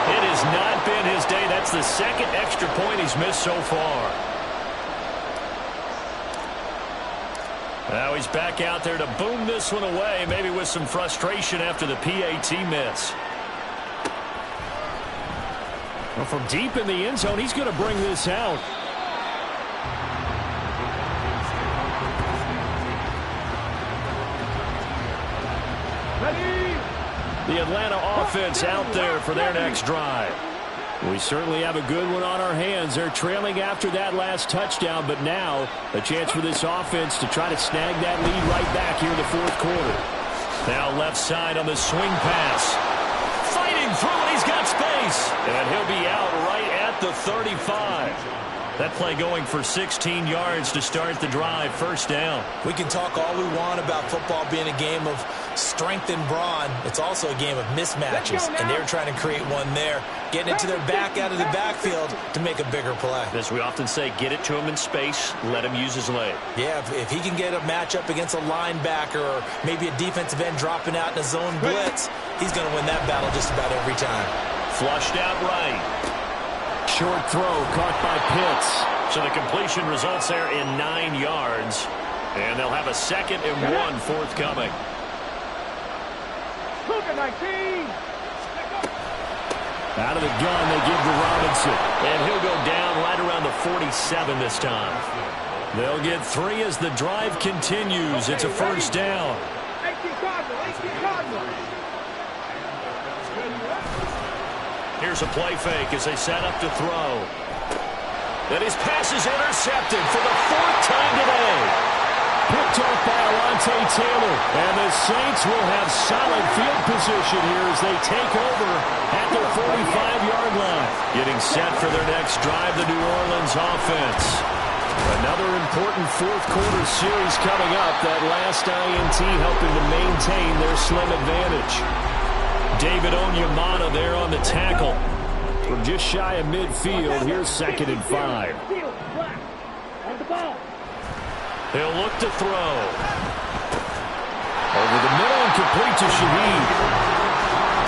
It has not been his day. That's the 2nd extra point he's missed so far. Now he's back out there to boom this one away, maybe with some frustration after the PAT miss. Well, from deep in the end zone, he's going to bring this out. Ready. The Atlanta offense out there for their next drive. We certainly have a good one on our hands. They're trailing after that last touchdown, but now a chance for this offense to try to snag that lead right back here in the fourth quarter. Now left side on the swing pass. Fighting through, and he's got space. And he'll be out right at the 35. That play going for 16 yards to start the drive. First down. We can talk all we want about football being a game of strength and brawn. It's also a game of mismatches, and they're trying to create one there, getting it to their back out of the backfield to make a bigger play. As we often say, get it to him in space, let him use his leg. Yeah, if he can get a matchup against a linebacker or maybe a defensive end dropping out in a zone blitz, he's going to win that battle just about every time. Flushed out right. Short throw caught by Pitts. So the completion results there in 9 yards. And they'll have a 2nd and 1 forthcoming. Out of the gun, they give to Robinson. And he'll go down right around the 47 this time. They'll get 3 as the drive continues. It's a first down. Here's a play fake as they set up to throw. And his pass is intercepted for the 4th time today. Picked off by Alontae Taylor. And the Saints will have solid field position here as they take over at their 45-yard line. Getting set for their next drive, the New Orleans offense. Another important fourth-quarter series coming up. That last INT helping to maintain their slim advantage. David Onyemata there on the tackle. From just shy of midfield, here's 2nd and 5. They'll look to throw. Over the middle and complete to Shaheed.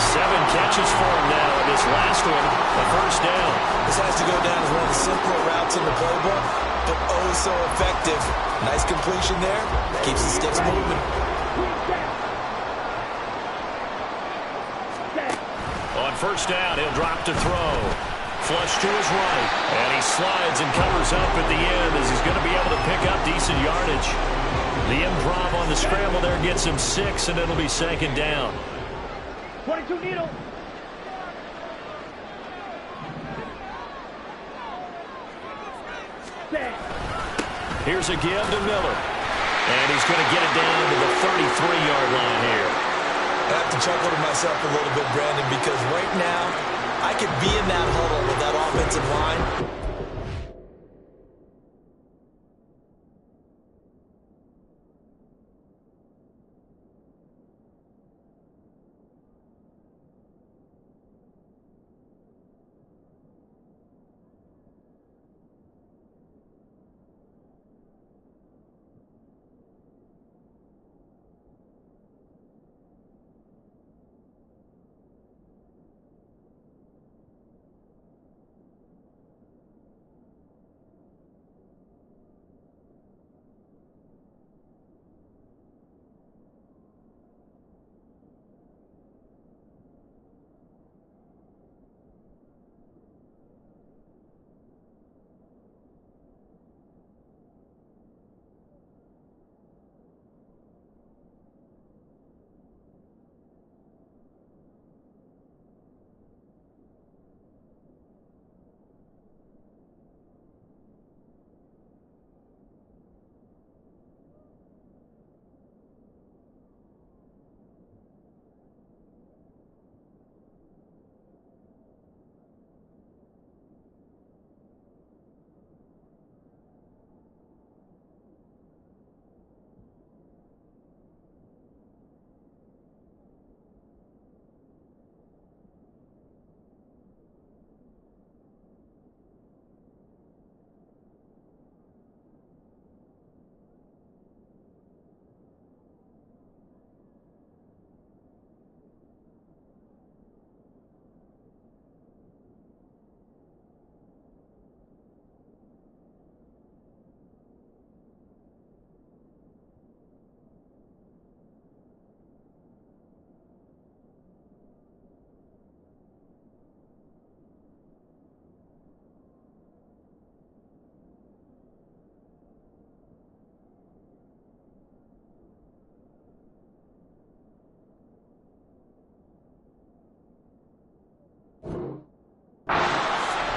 7 catches for him now, and this last one, a first down. This has to go down as one of the simpler routes in the playbook, but oh so effective. Nice completion there. Keeps the sticks moving. On first down, he'll drop to throw. Flush to his right. And he slides and covers up at the end as he's going to be able to pick up decent yardage. The improv on the scramble there gets him 6, and it'll be 2nd down. 22 needle. Here's a give to Miller. And he's going to get it down to the 33-yard line here. I have to chuckle to myself a little bit, Brandon, because right now I could be in that huddle with that offensive line.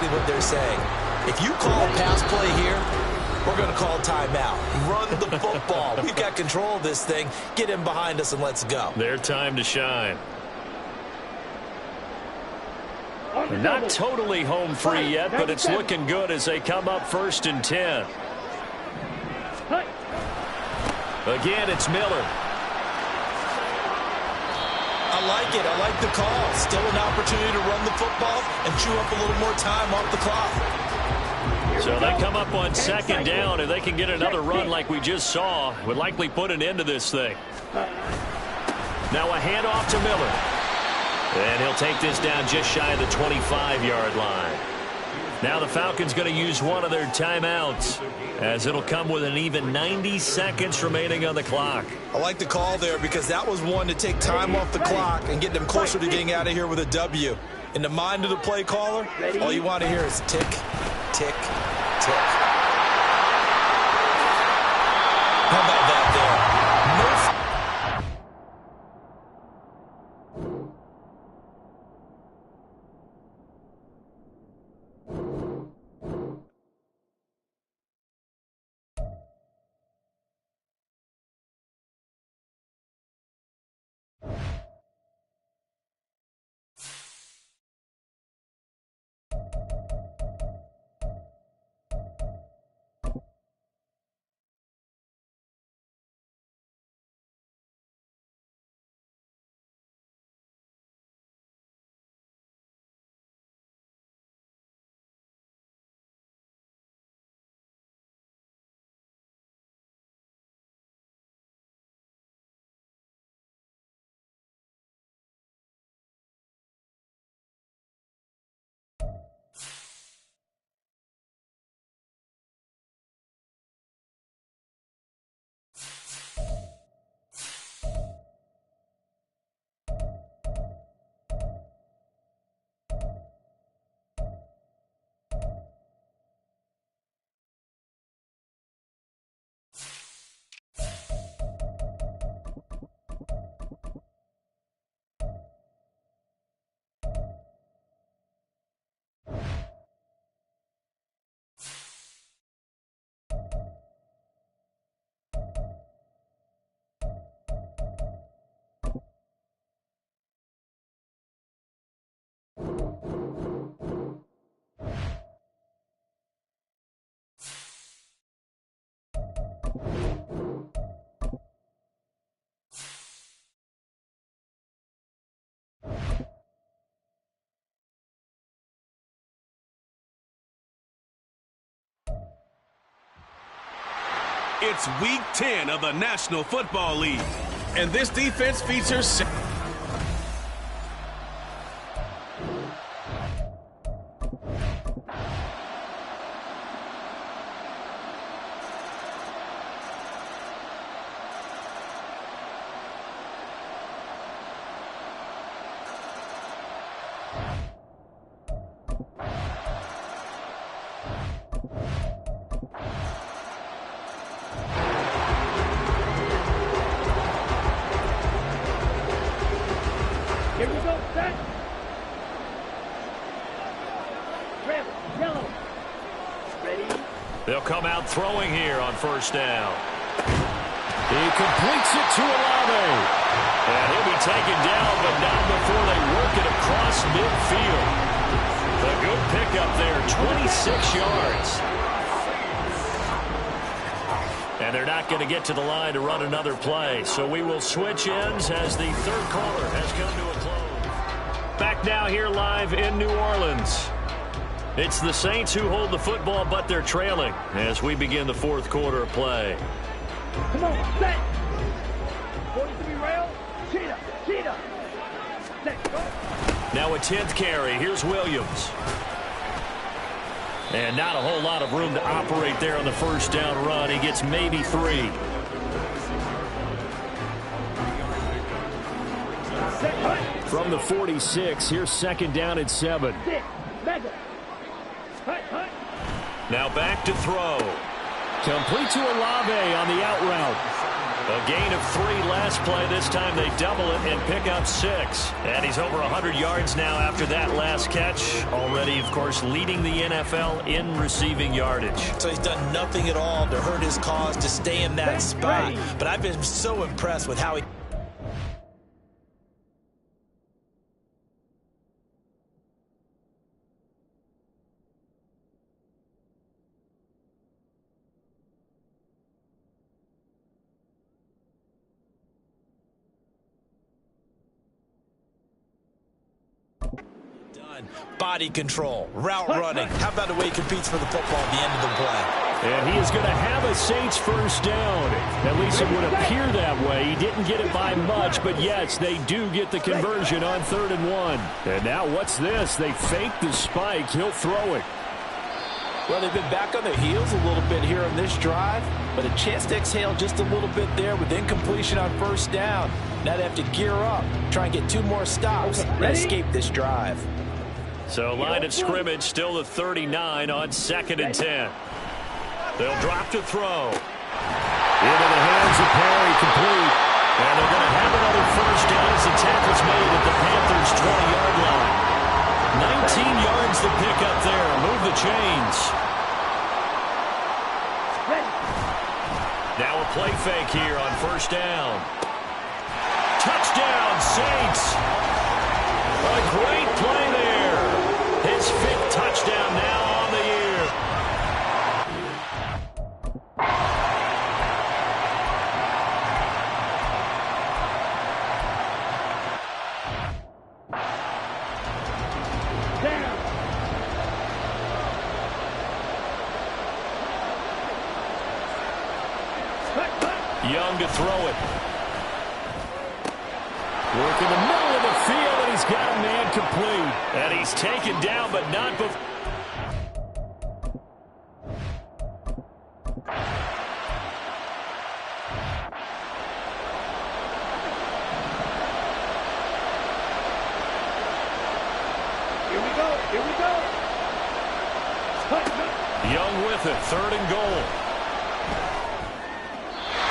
exactly what they're saying. If you call a pass play here, we're going to call timeout. Run the football. We've got control of this thing. Get in behind us and let's go. Their time to shine. Not totally home free yet, but it's looking good as they come up 1st and 10. Again, it's Miller. I like it. I like the call. Still an opportunity to run the football and chew up a little more time off the clock. So they come up on 2nd down, and they can get another run like we just saw. Would likely put an end to this thing. Now a handoff to Miller. And he'll take this down just shy of the 25-yard line. Now the Falcons going to use one of their timeouts, as it'll come with an even 90 seconds remaining on the clock. I like the call there because that was one to take time off the clock and get them closer to getting out of here with a W. In the mind of the play caller, all you want to hear is tick, tick, tick. How about that there? No. It's Week 10 of the National Football League, and this defense features... Here we go, set. Red, yellow. Ready? They'll come out throwing here on 1st down. He completes it to Olave. And he'll be taken down, but not before they work it across midfield. A good pickup there, 26 yards. And they're not going to get to the line to run another play. So we will switch ends as the 3rd quarter has come to a close. Back now here live in New Orleans. It's the Saints who hold the football, but they're trailing as we begin the 4th quarter of play. Come on, set. 43 rail. Cheetah, cheetah. Set, go. Now a 10th carry. Here's Williams. And not a whole lot of room to operate there on the 1st down run. He gets maybe 3. From the 46, here's 2nd down and 7. Now back to throw. Complete to Olave on the out route. A gain of 3 last play. This time they double it and pick up 6. And he's over 100 yards now after that last catch. Already, of course, leading the NFL in receiving yardage. So he's done nothing at all to hurt his cause, to stay in that spot. But I've been so impressed with how he... Body control, route running. How about the way he competes for the football at the end of the play? And he is going to have a Saints first down. At least it would appear that way. He didn't get it by much, but yes, they do get the conversion on 3rd and 1. And now what's this? They fake the spike. He'll throw it. Well, they've been back on their heels a little bit here on this drive, but a chance to exhale just a little bit there with incompletion on 1st down. Now they have to gear up, try and get 2 more stops, and escape this drive. So line of scrimmage still the 39 on 2nd and 10. They'll drop to throw. Into the hands of Perry, complete. And they're going to have another first down as the tackle's made at the Panthers' 20-yard line. 19 yards to pick up there. Move the chains. Now a play fake here on 1st down. Touchdown, Saints. A great play there. His 5th touchdown now on the year. Young to throw it. Work in the middle of the field, and he's got a man complete. And he's taken down, but not before. Here we go. Young with it, 3rd and goal.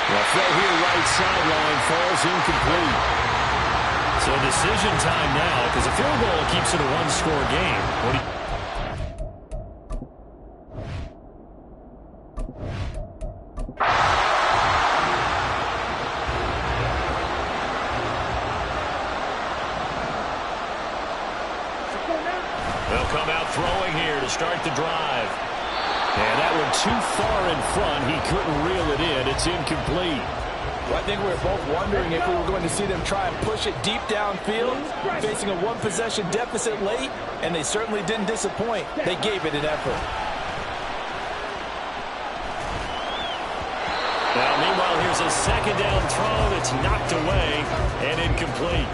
Well, throw here, right sideline, falls incomplete. So decision time now, because a field goal keeps it a 1-score game. What do you... They'll come out throwing here to start the drive. And that one too far in front. He couldn't reel it in. It's incomplete. Well, I think we were both wondering if we were going to see them try and push it deep downfield, facing a 1-possession deficit late, and they certainly didn't disappoint. They gave it an effort. Now, meanwhile, here's a 2nd down throw that's knocked away and incomplete.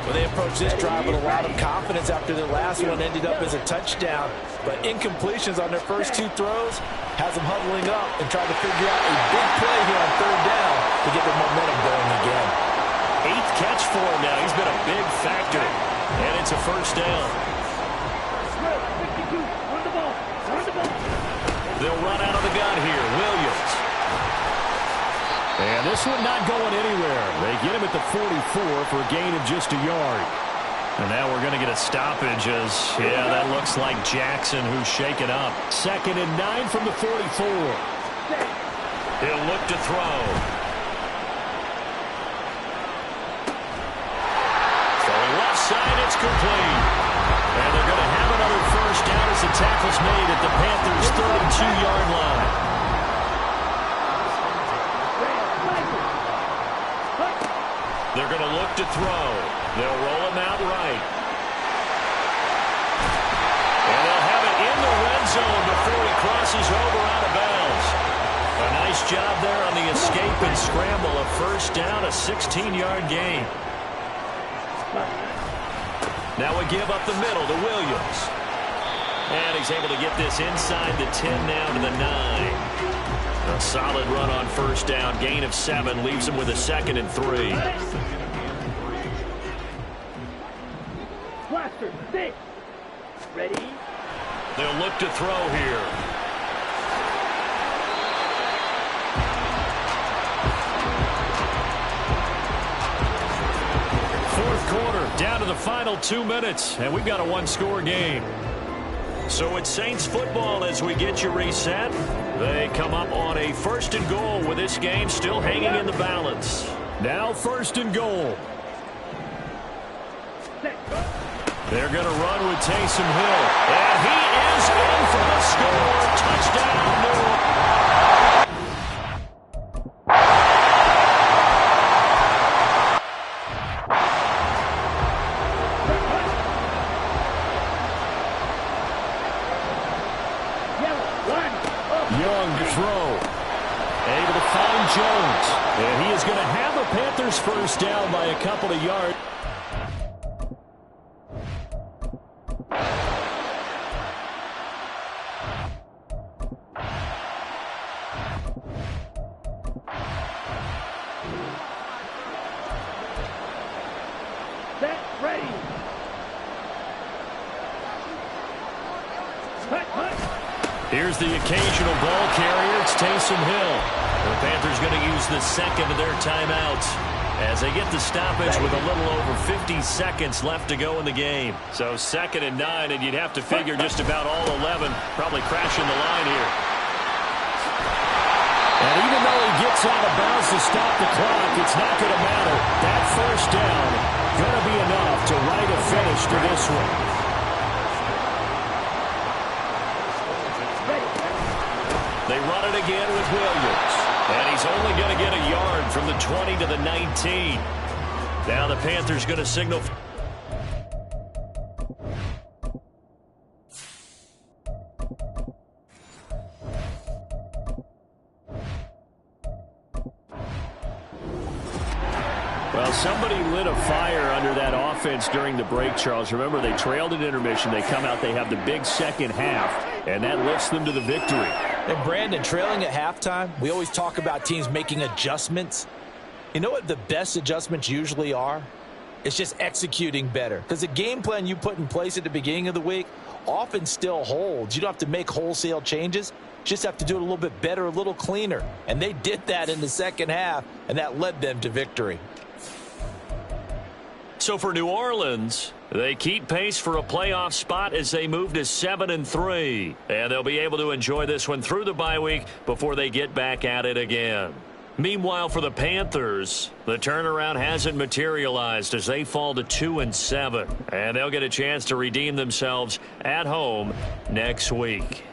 Well, they approached this drive with a lot of confidence after their last one ended up as a touchdown. But incompletions on their first 2 throws has them huddling up and trying to figure out a big play here on 3rd down to get their momentum going again. 8th catch for him now. He's been a big factor. And it's a first down. Run the ball. They'll run out of the gun here. Williams. And this one not going anywhere. They get him at the 44 for a gain of just a yard. And now we're going to get a stoppage as, yeah, that looks like Jackson who's shaken up. 2nd and 9 from the 44. He'll look to throw. Throwing left side, it's complete. And they're going to have another first down as the tackle's made at the Panthers' 32-yard line. They're going to look to throw. They'll roll him out right. And they'll have it in the red zone before he crosses over out of bounds. A nice job there on the escape and scramble. A first down, a 16-yard gain. Now we give up the middle to Williams. And he's able to get this inside the 10 now to the 9. A solid run on first down. Gain of 7 leaves him with a 2nd and 3. Blaster, 6. Ready? They'll look to throw here. quarter, down to the final 2 minutes, and we've got a one-score game. So it's Saints football as we get you reset. They come up on a 1st and goal with this game still hanging in the balance. Now 1st and goal. They're going to run with Taysom Hill. And he is in for the score. Touchdown, New Orleans. Young to throw. Able to find Jones. And he is going to have the Panthers first down by a couple of yards. Set, ready. Here's the occasional ball carrier. It's Taysom Hill. The Panthers going to use the second of their timeouts as they get the stoppage with a little over 50 seconds left to go in the game. So 2nd and 9, and you'd have to figure just about all 11 probably crashing the line here. And even though he gets out of bounds to stop the clock, it's not going to matter. That first down going to be enough to write a finish to this one. They run it again with Williams. And he's only going to get a yard from the 20 to the 19. Now the Panthers going to signal. Well, somebody lit a fire under that offense during the break, Charles. Remember, they trailed at intermission. They come out, they have the big second half, and that lifts them to the victory. And Brandon, trailing at halftime, we always talk about teams making adjustments. You know what the best adjustments usually are? It's just executing better. Because the game plan you put in place at the beginning of the week often still holds. You don't have to make wholesale changes. You just have to do it a little bit better, a little cleaner. And they did that in the second half, and that led them to victory. So for New Orleans, they keep pace for a playoff spot as they move to 7-3. And they'll be able to enjoy this one through the bye week before they get back at it again. Meanwhile, for the Panthers, the turnaround hasn't materialized as they fall to 2-7. And they'll get a chance to redeem themselves at home next week.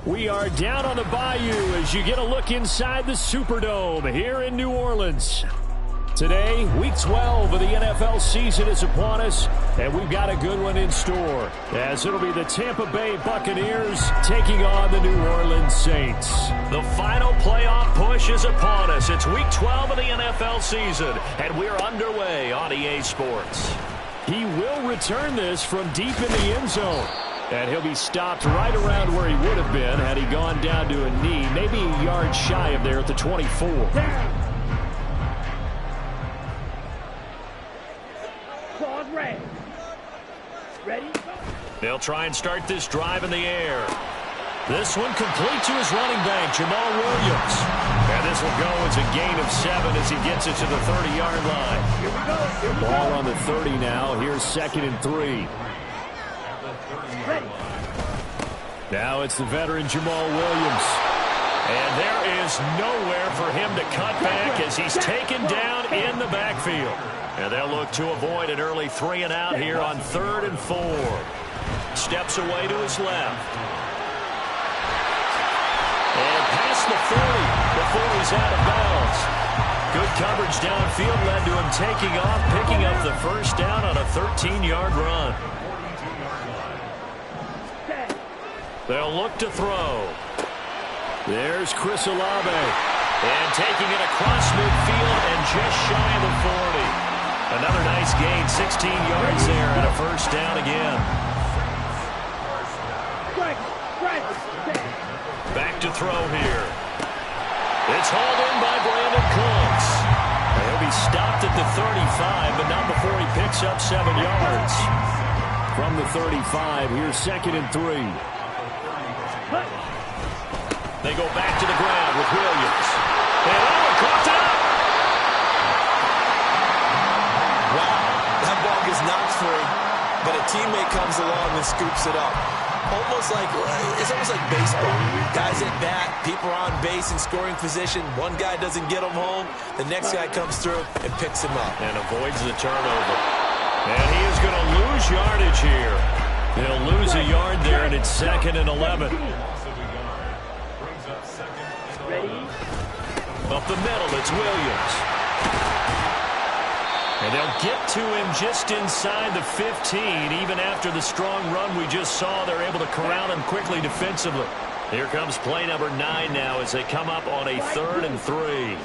We are down on the bayou as you get a look inside the Superdome here in New Orleans. Today, Week 12 of the NFL season is upon us, and we've got a good one in store, as it'll be the Tampa Bay Buccaneers taking on the New Orleans Saints. The final playoff push is upon us. It's Week 12 of the NFL season, and we're underway on EA Sports. He will return this from deep in the end zone. And he'll be stopped right around where he would have been had he gone down to a knee, maybe a yard shy of there at the 24. Claws red. Ready? They'll try and start this drive in the air. This one complete to his running back, Jamal Williams. And this will go as a gain of 7 as he gets it to the 30-yard line. Here we go. Here we Ball go. on the 30 now. Here's 2nd and 3. Ready. Now it's the veteran Jamal Williams. And there is nowhere for him to cut back as he's taken down in the backfield. And they'll look to avoid an early 3 and out here on 3rd and 4. Steps away to his left. And past the 40 before he's out of bounds. Good coverage downfield led to him taking off, picking up the first down on a 13-yard run. They'll look to throw. There's Chris Olave. And taking it across midfield and just shy of the 40. Another nice gain, 16 yards there and a first down again. Back to throw here. It's hauled in by Brandon Cooks. He'll be stopped at the 35, but not before he picks up 7 yards. From the 35, here's 2nd and 3. They go back to the ground with Williams. And coughed it up. Wow, that ball gets knocked free, but a teammate comes along and scoops it up. It's almost like baseball. Guys at bat, people are on base in scoring position. One guy doesn't get him home. The next guy comes through and picks him up. And avoids the turnover. And he is going to lose yardage here. He'll lose a yard there, and it's 2nd and 11. Up the middle, it's Williams. And they'll get to him just inside the 15. Even after the strong run we just saw, they're able to corral him quickly defensively. Here comes play number 9 now as they come up on a 3rd and 3.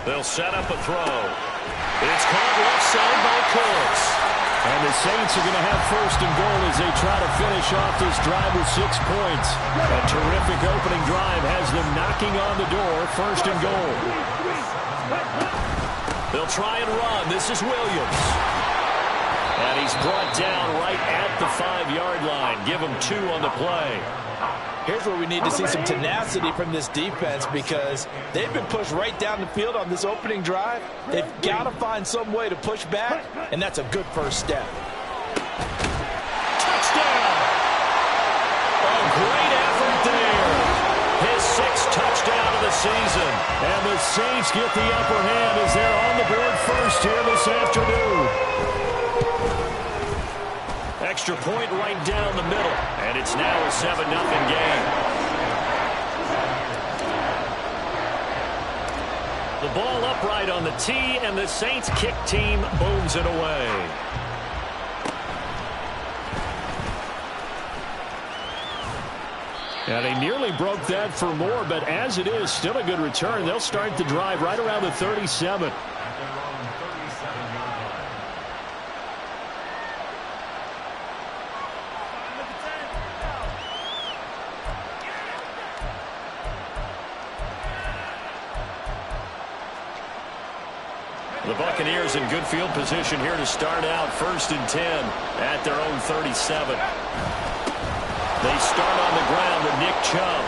They'll set up a throw. It's caught left side by Cooks. And the Saints are going to have 1st and goal as they try to finish off this drive with 6 points. A terrific opening drive has them knocking on the door. 1st and goal. They'll try and run. This is Williams. And he's brought down right at the 5-yard line. Give him 2 on the play. Here's where we need to see some tenacity from this defense because they've been pushed right down the field on this opening drive. They've got to find some way to push back, and that's a good first step. Touchdown! A great effort there. His 6th touchdown of the season. And the Saints get the upper hand as they're on the board first here this afternoon. Extra point right down the middle, and it's now a 7-0 game. The ball upright on the tee, and the Saints kick team booms it away. And they nearly broke that for more, but as it is, still a good return. They'll start the drive right around the 37. The Buccaneers in good field position here to start out 1st and 10 at their own 37. They start on the ground with Nick Chubb.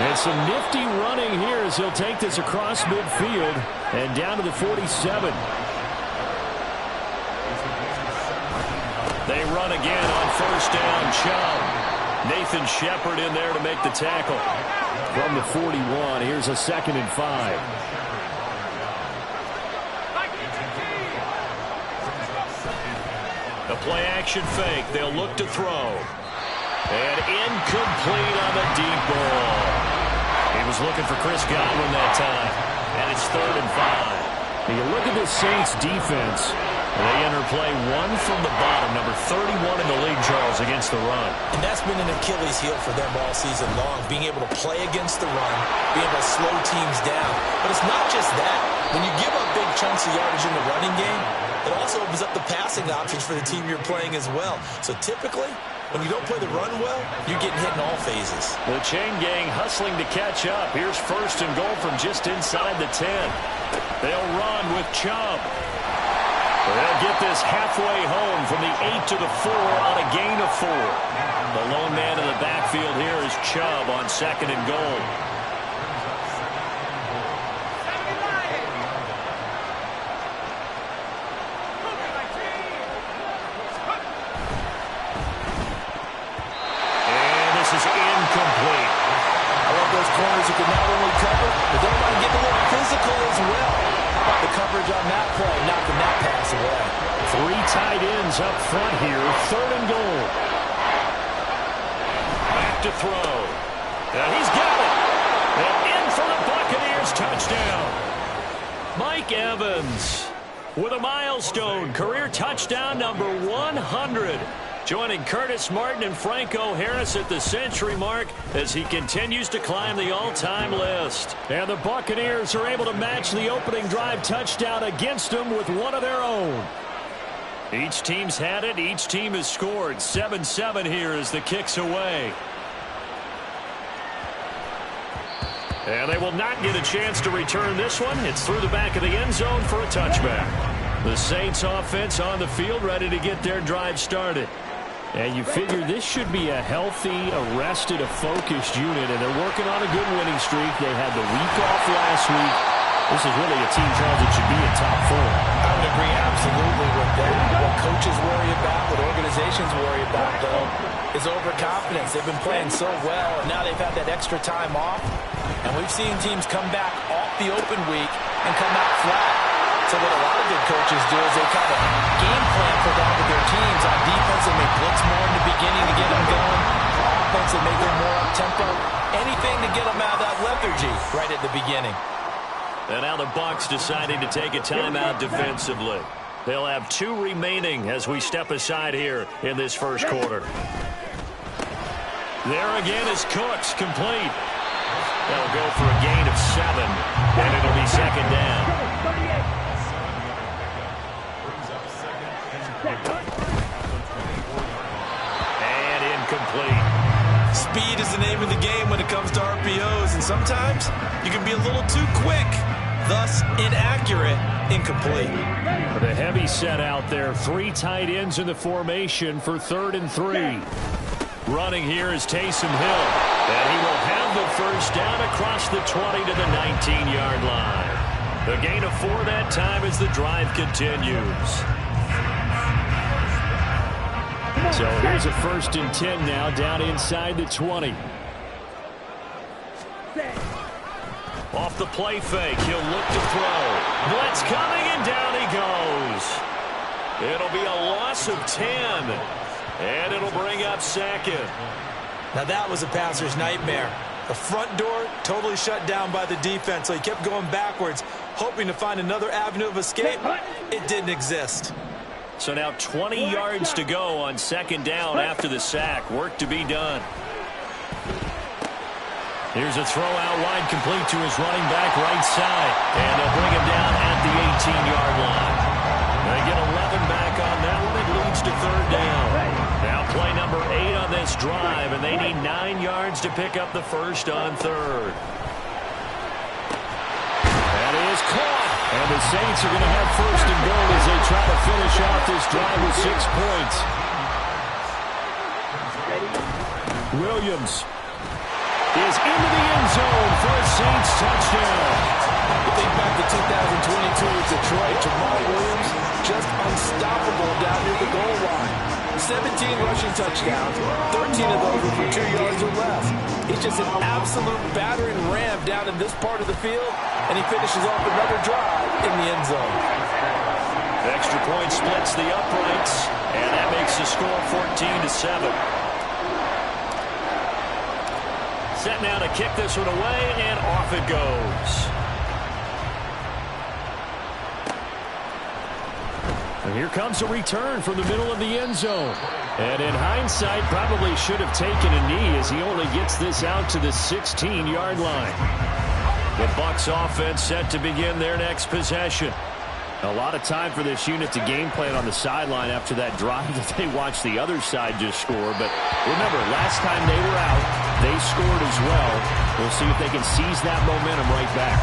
And some nifty running here as he'll take this across midfield and down to the 47. They run again on first down. Chubb. Nathan Shepard in there to make the tackle. From the 41, here's a 2nd and 5. The play action fake. They'll look to throw. And incomplete on the deep ball. He was looking for Chris Godwin that time. And it's 3rd and 5. You look at this Saints defense. They enter play one from the bottom, number 31 in the league, Charles, against the run. And that's been an Achilles heel for them all season long, being able to play against the run, being able to slow teams down. But it's not just that. When you give up big chunks of yardage in the running game, it also opens up the passing options for the team you're playing as well. So typically, when you don't play the run well, you're getting hit in all phases. The chain gang hustling to catch up. Here's 1st and goal from just inside the 10. They'll run with Chubb. They'll get this halfway home from the 8 to the 4 on a gain of 4. The lone man in the backfield here is Chubb on 2nd and goal. And this is incomplete. I love those corners who can not only cover, but don't mind getting a little physical as well. How about the coverage on that play, knocking that pass away? 3 tight ends up front here, 3rd and goal. Back to throw. And he's got it. And in for the Buccaneers touchdown. Mike Evans with a milestone, career touchdown number 100. Joining Curtis Martin and Franco Harris at the century mark as he continues to climb the all-time list. And the Buccaneers are able to match the opening drive touchdown against them with one of their own. Each team's had it. Each team has scored. 7-7 here as the kick's away. And they will not get a chance to return this one. It's through the back of the end zone for a touchback. The Saints offense on the field ready to get their drive started. And you figure this should be a healthy, arrested, a focused unit, and they're working on a good winning streak. They had the week off last week. This is really a team, Charles, that should be in top 4. I would agree absolutely with that. What coaches worry about, what organizations worry about, though, is overconfidence. They've been playing so well, and now they've had that extra time off. And we've seen teams come back off the open week and come out flat. So what a lot of good coaches do is they kind of game plan for that with their teams. On defense, they may blitz more in the beginning to get them going. Offense, they may go more up-tempo. Anything to get them out of that lethargy right at the beginning. And now the Bucs deciding to take a timeout defensively. They'll have 2 remaining as we step aside here in this first quarter. There again is Cooks, complete. They'll go for a gain of 7, and it'll be 2nd down. And incomplete. Speed is the name of the game when it comes to RPOs, and sometimes you can be a little too quick, thus inaccurate, incomplete. The heavy set out there, 3 tight ends in the formation for 3rd and 3. Running here is Taysom Hill, and he will have the first down across the 20 to the 19-yard line. The gain of 4 that time as the drive continues. So here's a 1st and 10 now down inside the 20. Off the play fake, he'll look to throw. Blitz coming, and down he goes. It'll be a loss of 10, and it'll bring up 2nd. Now that was a passer's nightmare. The front door totally shut down by the defense, so he kept going backwards, hoping to find another avenue of escape. It didn't exist. So now 20 yards to go on 2nd down after the sack. Work to be done. Here's a throw out wide, complete to his running back right side. And they'll bring him down at the 18-yard line. They get 11 back on that one. It leads to 3rd down. Now play number 8 on this drive, and they need 9 yards to pick up the first on 3rd. That is caught. And the Saints are going to have 1st and goal as they try to finish off this drive with 6 points. Williams is into the end zone for a Saints touchdown. You think back to 2022 with Detroit, Jamal Williams just unstoppable down near the goal line. 17 rushing touchdowns, 13 of those were for 2 yards or less. He's just an absolute battering ram down in this part of the field, and he finishes off another drive in the end zone. The extra point splits the uprights, and that makes the score 14-7. Set now to kick this one away, and off it goes. And here comes a return from the middle of the end zone. And in hindsight, probably should have taken a knee as he only gets this out to the 16-yard line. The Bucs offense set to begin their next possession. A lot of time for this unit to game plan on the sideline after that drive that they watched the other side just score. But remember, last time they were out, they scored as well. We'll see if they can seize that momentum right back.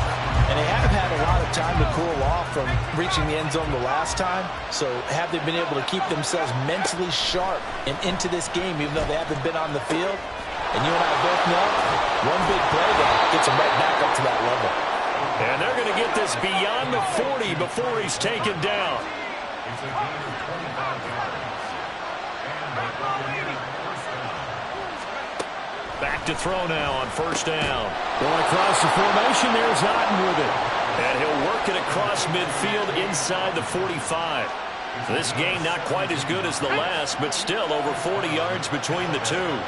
And they have had a lot of time to cool off from reaching the end zone the last time. So have they been able to keep themselves mentally sharp and into this game even though they haven't been on the field? And you and I both know one big play that gets them right back up to that level. And they're going to get this beyond the 40 before he's taken down. Back to throw now on first down. Going across the formation, there's Otten with it. And he'll work it across midfield inside the 45. This gain not quite as good as the last, but still over 40 yards between the two.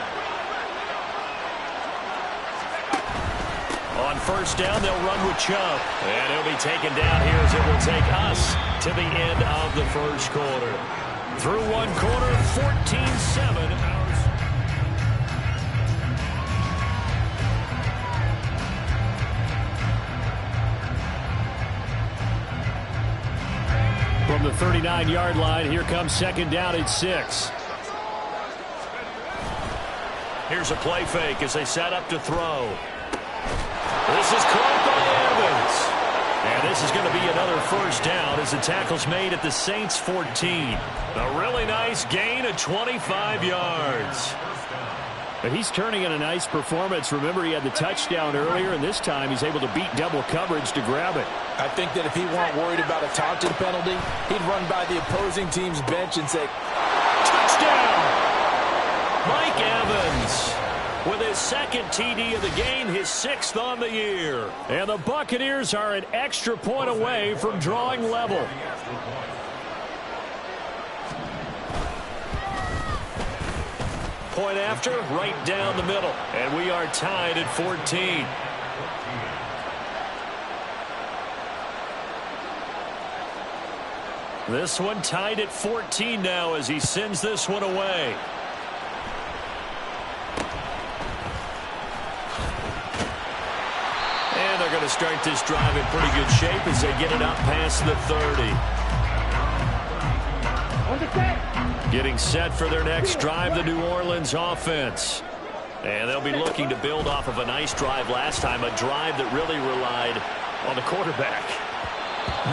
On first down, they'll run with Chubb. And he'll be taken down here as it will take us to the end of the first quarter. Through one quarter, 14-7. From the 39-yard line, here comes second down at 6. Here's a play fake as they set up to throw. This is caught by Evans. And this is going to be another first down as the tackle's made at the Saints' 14. A really nice gain of 25 yards. But he's turning in a nice performance. Remember, he had the touchdown earlier, and this time he's able to beat double coverage to grab it. I think that if he weren't worried about a taunting penalty, he'd run by the opposing team's bench and say, touchdown! Mike Evans with his second TD of the game, his 6th on the year. And the Buccaneers are an extra point away from drawing level. Point after, right down the middle. And we are tied at 14. This one tied at 14 now as he sends this one away. And they're going to start this drive in pretty good shape as they get it up past the 30. Getting set for their next drive, the New Orleans offense. And they'll be looking to build off of a nice drive last time, a drive that really relied on the quarterback.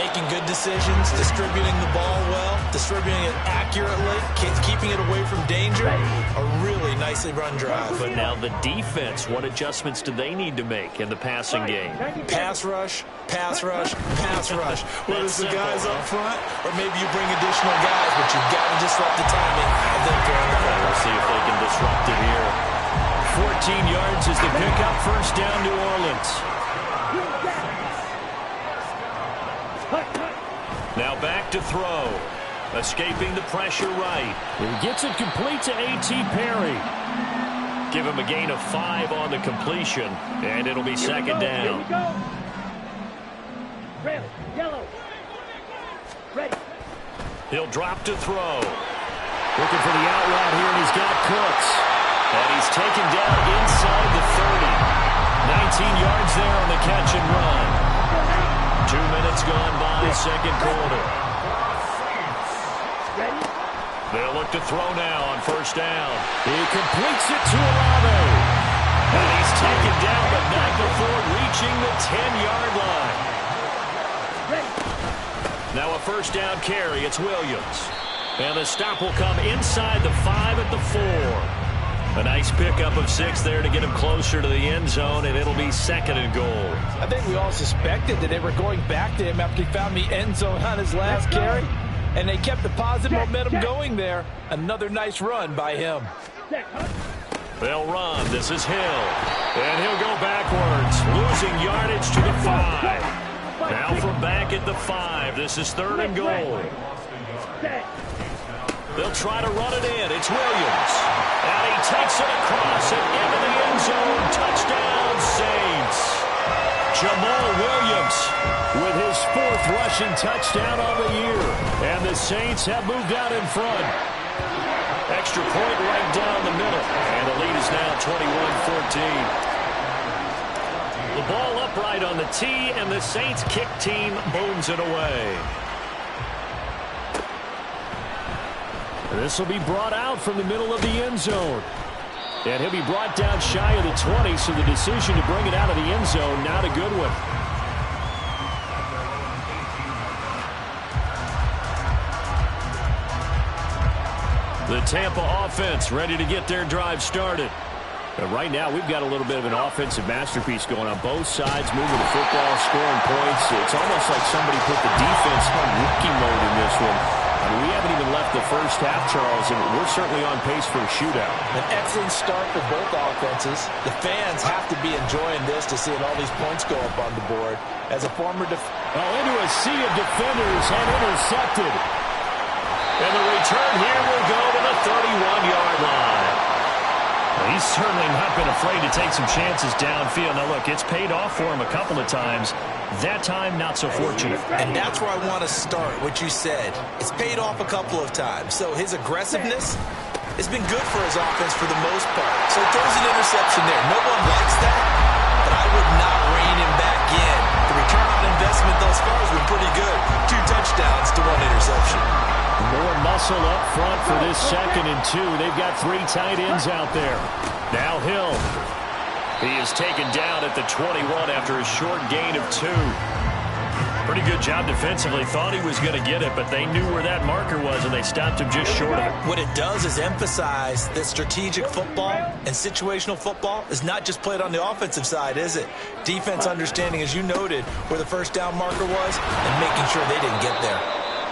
Making good decisions, distributing the ball well, distributing it accurately, keeping it away from danger. A really nicely run drive. But now the defense, what adjustments do they need to make in the passing game? Pass rush, pass rush, pass rush. Whether it's the guys up front or maybe you bring additional guys, but you've got to disrupt the timing of them throwing the ball. We'll see if they can disrupt it here. 14 yards is the pickup, first down New Orleans. Now back to throw. Escaping the pressure right. He gets it complete to A.T. Perry. Give him a gain of 5 on the completion, and it'll be second down. Red, yellow. Ready. He'll drop to throw. Looking for the out route here, and he's got Cooks. And he's taken down inside the 30. 19 yards there on the catch and run. 2 minutes gone by, second quarter. They'll look to throw now on first down. He completes it to Olave. And he's taken down, but not before reaching the 10-yard line. Now a first down carry, it's Williams. And the stop will come inside the 5 at the 4. A nice pickup of 6 there to get him closer to the end zone, and it'll be second and goal. I think we all suspected that they were going back to him after he found the end zone on his last carry. and they kept the positive momentum going there. Another nice run by him. They'll run. This is Hill. And he'll go backwards, losing yardage to the 5. Now from back at the 5. This is 3rd and goal. They'll try to run it in. It's Williams. And he takes it across and into the end zone. Touchdown, Saints. Jamal Williams with his 4th rushing touchdown on the year. And the Saints have moved out in front. Extra point right down the middle. And the lead is now 21-14. The ball upright on the tee, and the Saints kick team booms it away. This will be brought out from the middle of the end zone. And he'll be brought down shy of the 20, so the decision to bring it out of the end zone, not a good one. The Tampa offense ready to get their drive started. But right now, we've got a little bit of an offensive masterpiece going on both sides, moving the football, scoring points. It's almost like somebody put the defense on rookie mode in this one. I mean, we haven't even left the first half, Charles, and we're certainly on pace for a shootout. An excellent start for both offenses. The fans have to be enjoying this to seeing all these points go up on the board. As a former into a sea of defenders and intercepted. And the return here will go to the 31-yard line. Well, he's certainly not been afraid to take some chances downfield. Now, look, it's paid off for him a couple of times. That time, not so fortunate. And that's where I want to start, what you said. It's paid off a couple of times. So his aggressiveness has been good for his offense for the most part. So he throws an interception there. No one likes that, but I would not rein him back in. The return on investment thus far has been pretty good. 2 touchdowns to 1 interception. More muscle up front for this 2nd and 2. They've got 3 tight ends out there. Now Hill. He is taken down at the 21 after a short gain of 2. Pretty good job defensively. Thought he was going to get it, but they knew where that marker was, and they stopped him just short of it. What it does is emphasize that strategic football and situational football is not just played on the offensive side, is it? Defense understanding, as you noted, where the first down marker was and making sure they didn't get there.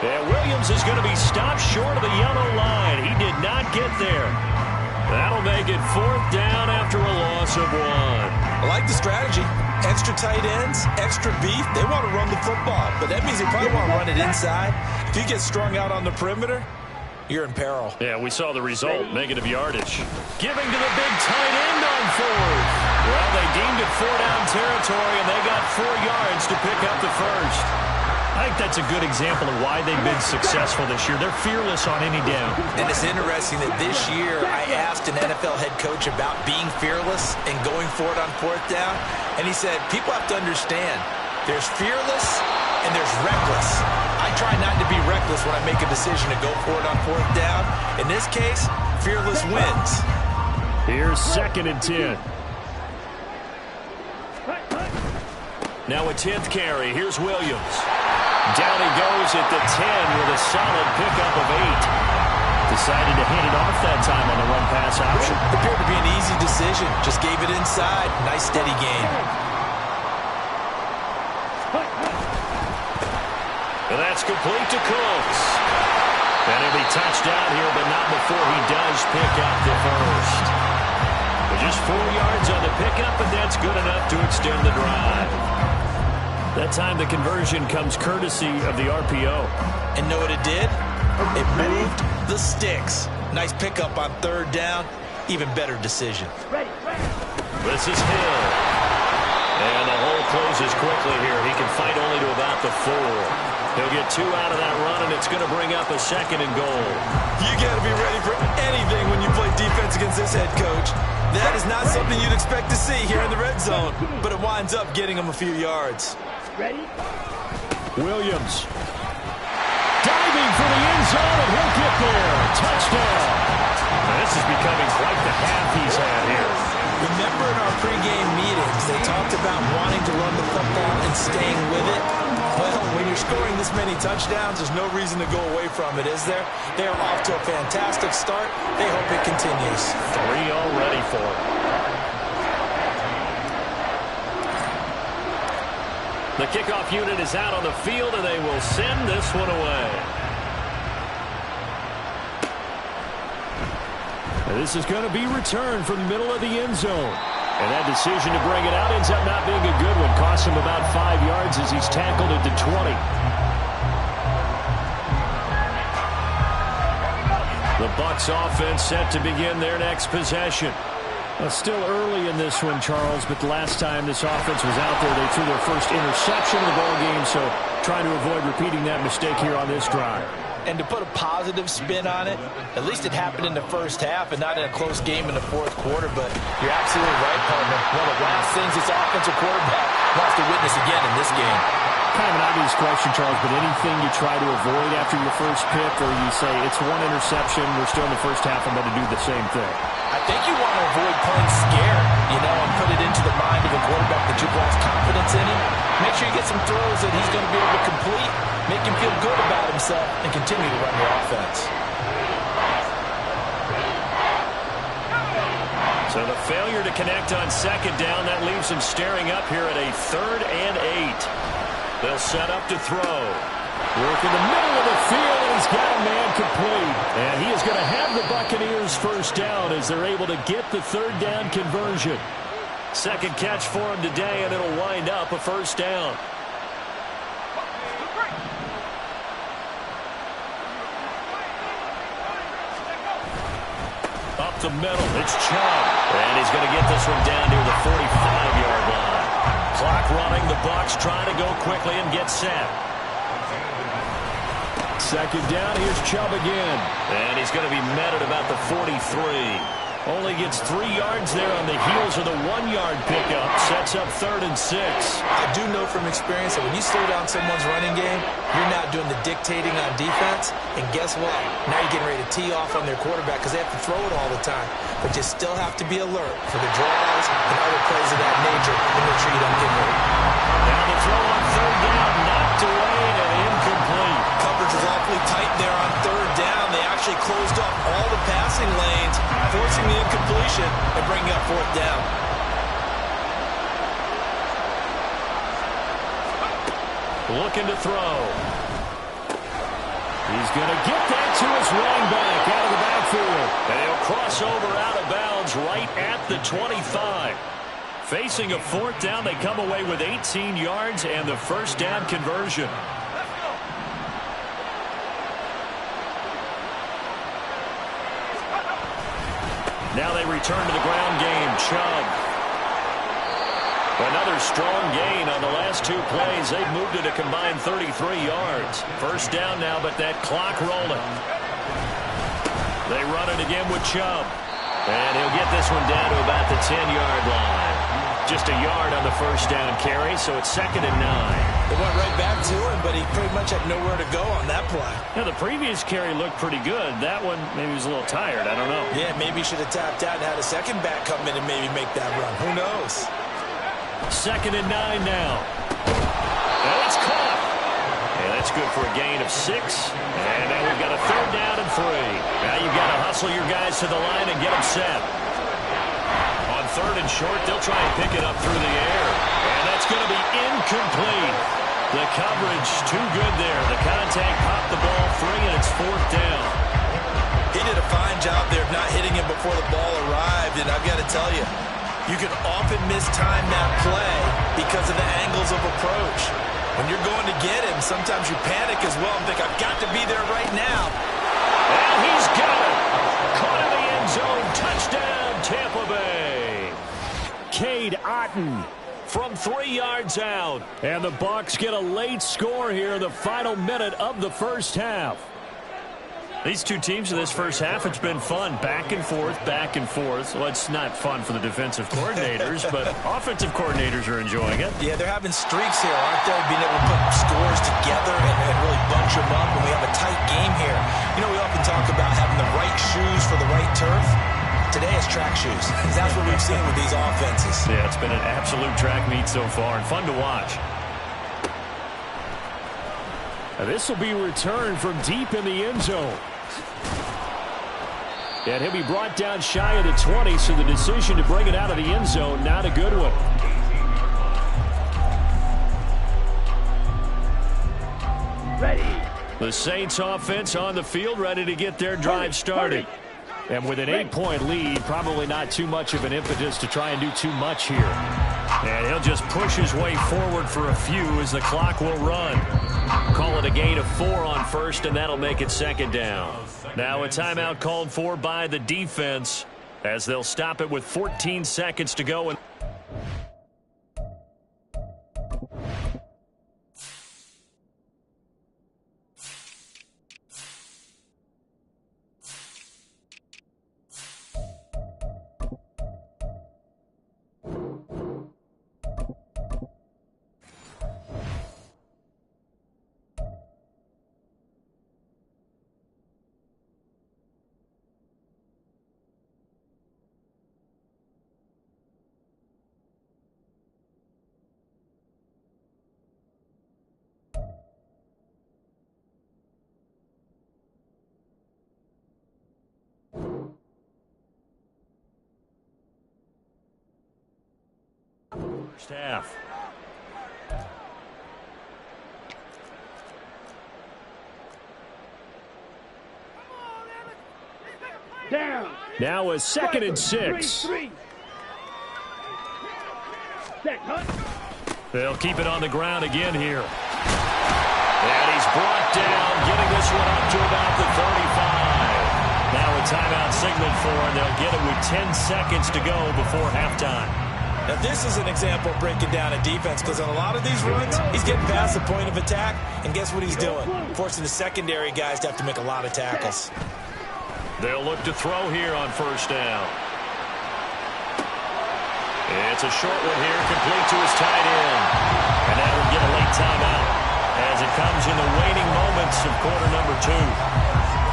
And Williams is going to be stopped short of the yellow line. He did not get there. That'll make it 4th down after a loss of 1. I like the strategy. Extra tight ends, extra beef. They want to run the football, but that means they probably want to run it inside. If you get strung out on the perimeter, you're in peril. Yeah, we saw the result, negative yardage. Giving to the big tight end on 4th. Well, they deemed it 4-down territory, and they got 4 yards to pick up the first. I think that's a good example of why they've been successful this year. They're fearless on any down. And it's interesting that this year I asked an NFL head coach about being fearless and going for it on 4th down. And he said, people have to understand, there's fearless and there's reckless. I try not to be reckless when I make a decision to go for it on 4th down. In this case, fearless wins. Here's 2nd and 10. Now a 10th carry. Here's Williams. Down he goes at the 10 with a solid pickup of 8. Decided to hand it off that time on the run-pass option. Appeared to be an easy decision. Just gave it inside. Nice steady gain. And that's complete to Cooks. And he'll be touched down here, but not before he does pick up the first. But just 4 yards on the pickup, and that's good enough to extend the drive. That time the conversion comes courtesy of the RPO. And know what it did? It moved the sticks. Nice pickup on 3rd down. Even better decision. This is Hill. And the hole closes quickly here. He can fight only to about the 4. He'll get 2 out of that run, and it's going to bring up a 2nd and goal. You got to be ready for anything when you play defense against this head coach. That is not something you'd expect to see here in the red zone, but it winds up getting him a few yards. Ready? Williams. Diving for the end zone, and he'll get there. Touchdown. Now, this is becoming quite the half he's had here. Remember in our pregame meetings, they talked about wanting to run the football and staying with it. Well, when you're scoring this many touchdowns, there's no reason to go away from it, is there? They are off to a fantastic start. They hope it continues. 3 already for them. The kickoff unit is out on the field, and they will send this one away. And this is going to be returned from the middle of the end zone. And that decision to bring it out ends up not being a good one. Costs him about 5 yards as he's tackled at the 20. The Bucs offense set to begin their next possession. Still early in this one, Charles, but the last time this offense was out there, they threw their first interception of the ball game, so trying to avoid repeating that mistake here on this drive. And to put a positive spin on it, at least it happened in the first half and not in a close game in the fourth quarter. But you're absolutely right, partner. One of the last things this offensive quarterback wants to witness again in this game. Kind of an obvious question, Charles, but anything you try to avoid after your first pick, or you say it's one interception, we're still in the first half, I'm going to do the same thing? I think you want to avoid playing scared, and put it into the mind of a quarterback that you've lost confidence in him. Make sure you get some throws that he's going to be able to complete, make him feel good about himself, and continue to run your offense. So the failure to connect on second down, that leaves him staring up here at a 3rd and 8. They'll set up to throw. Work in the middle of the field, and he's got a man complete. And he is going to have the Buccaneers first down as they're able to get the 3rd down conversion. Second catch for him today, and it'll wind up a first down. Up the middle, it's Chubb. And he's going to get this one down near the 45-yard line. Clock running, the Bucs trying to go quickly and get set. Second down, here's Chubb again. And he's going to be met at about the 43. Only gets 3 yards there on the heels of the 1-yard pickup. Sets up 3rd and 6. I do know from experience that when you slow down someone's running game, you're not doing the dictating on defense. And guess what? Now you're getting ready to tee off on their quarterback because they have to throw it all the time. But you still have to be alert for the draws and other plays of that nature and make sure you don't get hurt. Now the throw on 3rd down, knocked away and incomplete. Coverage was awfully tight there on 3rd down. They actually closed off all the passing lanes, forcing the incompletion and bringing up 4th down. Looking to throw. He's going to get that to his running back out of the backfield. And he'll cross over out of bounds right at the 25. Facing a 4th down, they come away with 18 yards and the first down conversion. Now they return to the ground game. Chubb. Another strong gain on the last 2 plays. They've moved it a combined 33 yards. First down now, but that clock rolling. They run it again with Chubb. And he'll get this one down to about the 10-yard line. Just a yard on the first down carry, so it's 2nd and 9. They went right back to him, but he pretty much had nowhere to go on that play. Yeah, the previous carry looked pretty good. That one, maybe he was a little tired. I don't know. Yeah, maybe he should have tapped out and had a second back come in and maybe make that run. Who knows? 2nd and 9 now. And it's caught. And that's good for a gain of 6. And now we've got a 3rd down and 3. Now you've got to hustle your guys to the line and get them set. On 3rd and short, they'll try and pick it up through the air. And that's going to be incomplete. The coverage too good there. The contact popped the ball free, and it's 4th down. He did a fine job there of not hitting him before the ball arrived. And I've got to tell you, you can often mistime that play because of the angles of approach. When you're going to get him, sometimes you panic as well and think, I've got to be there right now. And he's got it. Caught in the end zone. Touchdown, Tampa Bay. Cade Otton from 3 yards out. And the Bucs get a late score here in the final minute of the first half. These two teams in this first half, it's been fun. Back and forth, back and forth. Well, it's not fun for the defensive coordinators, but offensive coordinators are enjoying it. Yeah, they're having streaks here, aren't they? Being able to put scores together and really bunch them up, and we have a tight game here. You know, we often talk about having the right shoes for the right turf. Today it's track shoes. That's what we've seen with these offenses. Yeah, it's been an absolute track meet so far, and fun to watch. Now, this will be returned from deep in the end zone. And he'll be brought down shy of the 20, so the decision to bring it out of the end zone, not a good one. Ready. The Saints offense on the field, ready to get their drive started. And with an 8-point lead, probably not too much of an impetus to try and do too much here. And he'll just push his way forward for a few as the clock will run. Call it a gain of 4 on first, and that'll make it second down. Now a timeout called for by the defense as they'll stop it with 14 seconds to go. First half. Down. Now a 2nd and 6. Three. Set, hut. They'll keep it on the ground again here. And he's brought down, getting this one up to about the 35. Now a timeout signaled for, and they'll get it with 10 seconds to go before halftime. Now, this is an example of breaking down a defense because on a lot of these runs, he's getting past the point of attack, and guess what he's doing? Forcing the secondary guys to have to make a lot of tackles. They'll look to throw here on first down. It's a short one here, complete to his tight end. And that will get a late timeout as it comes in the waning moments of quarter number 2.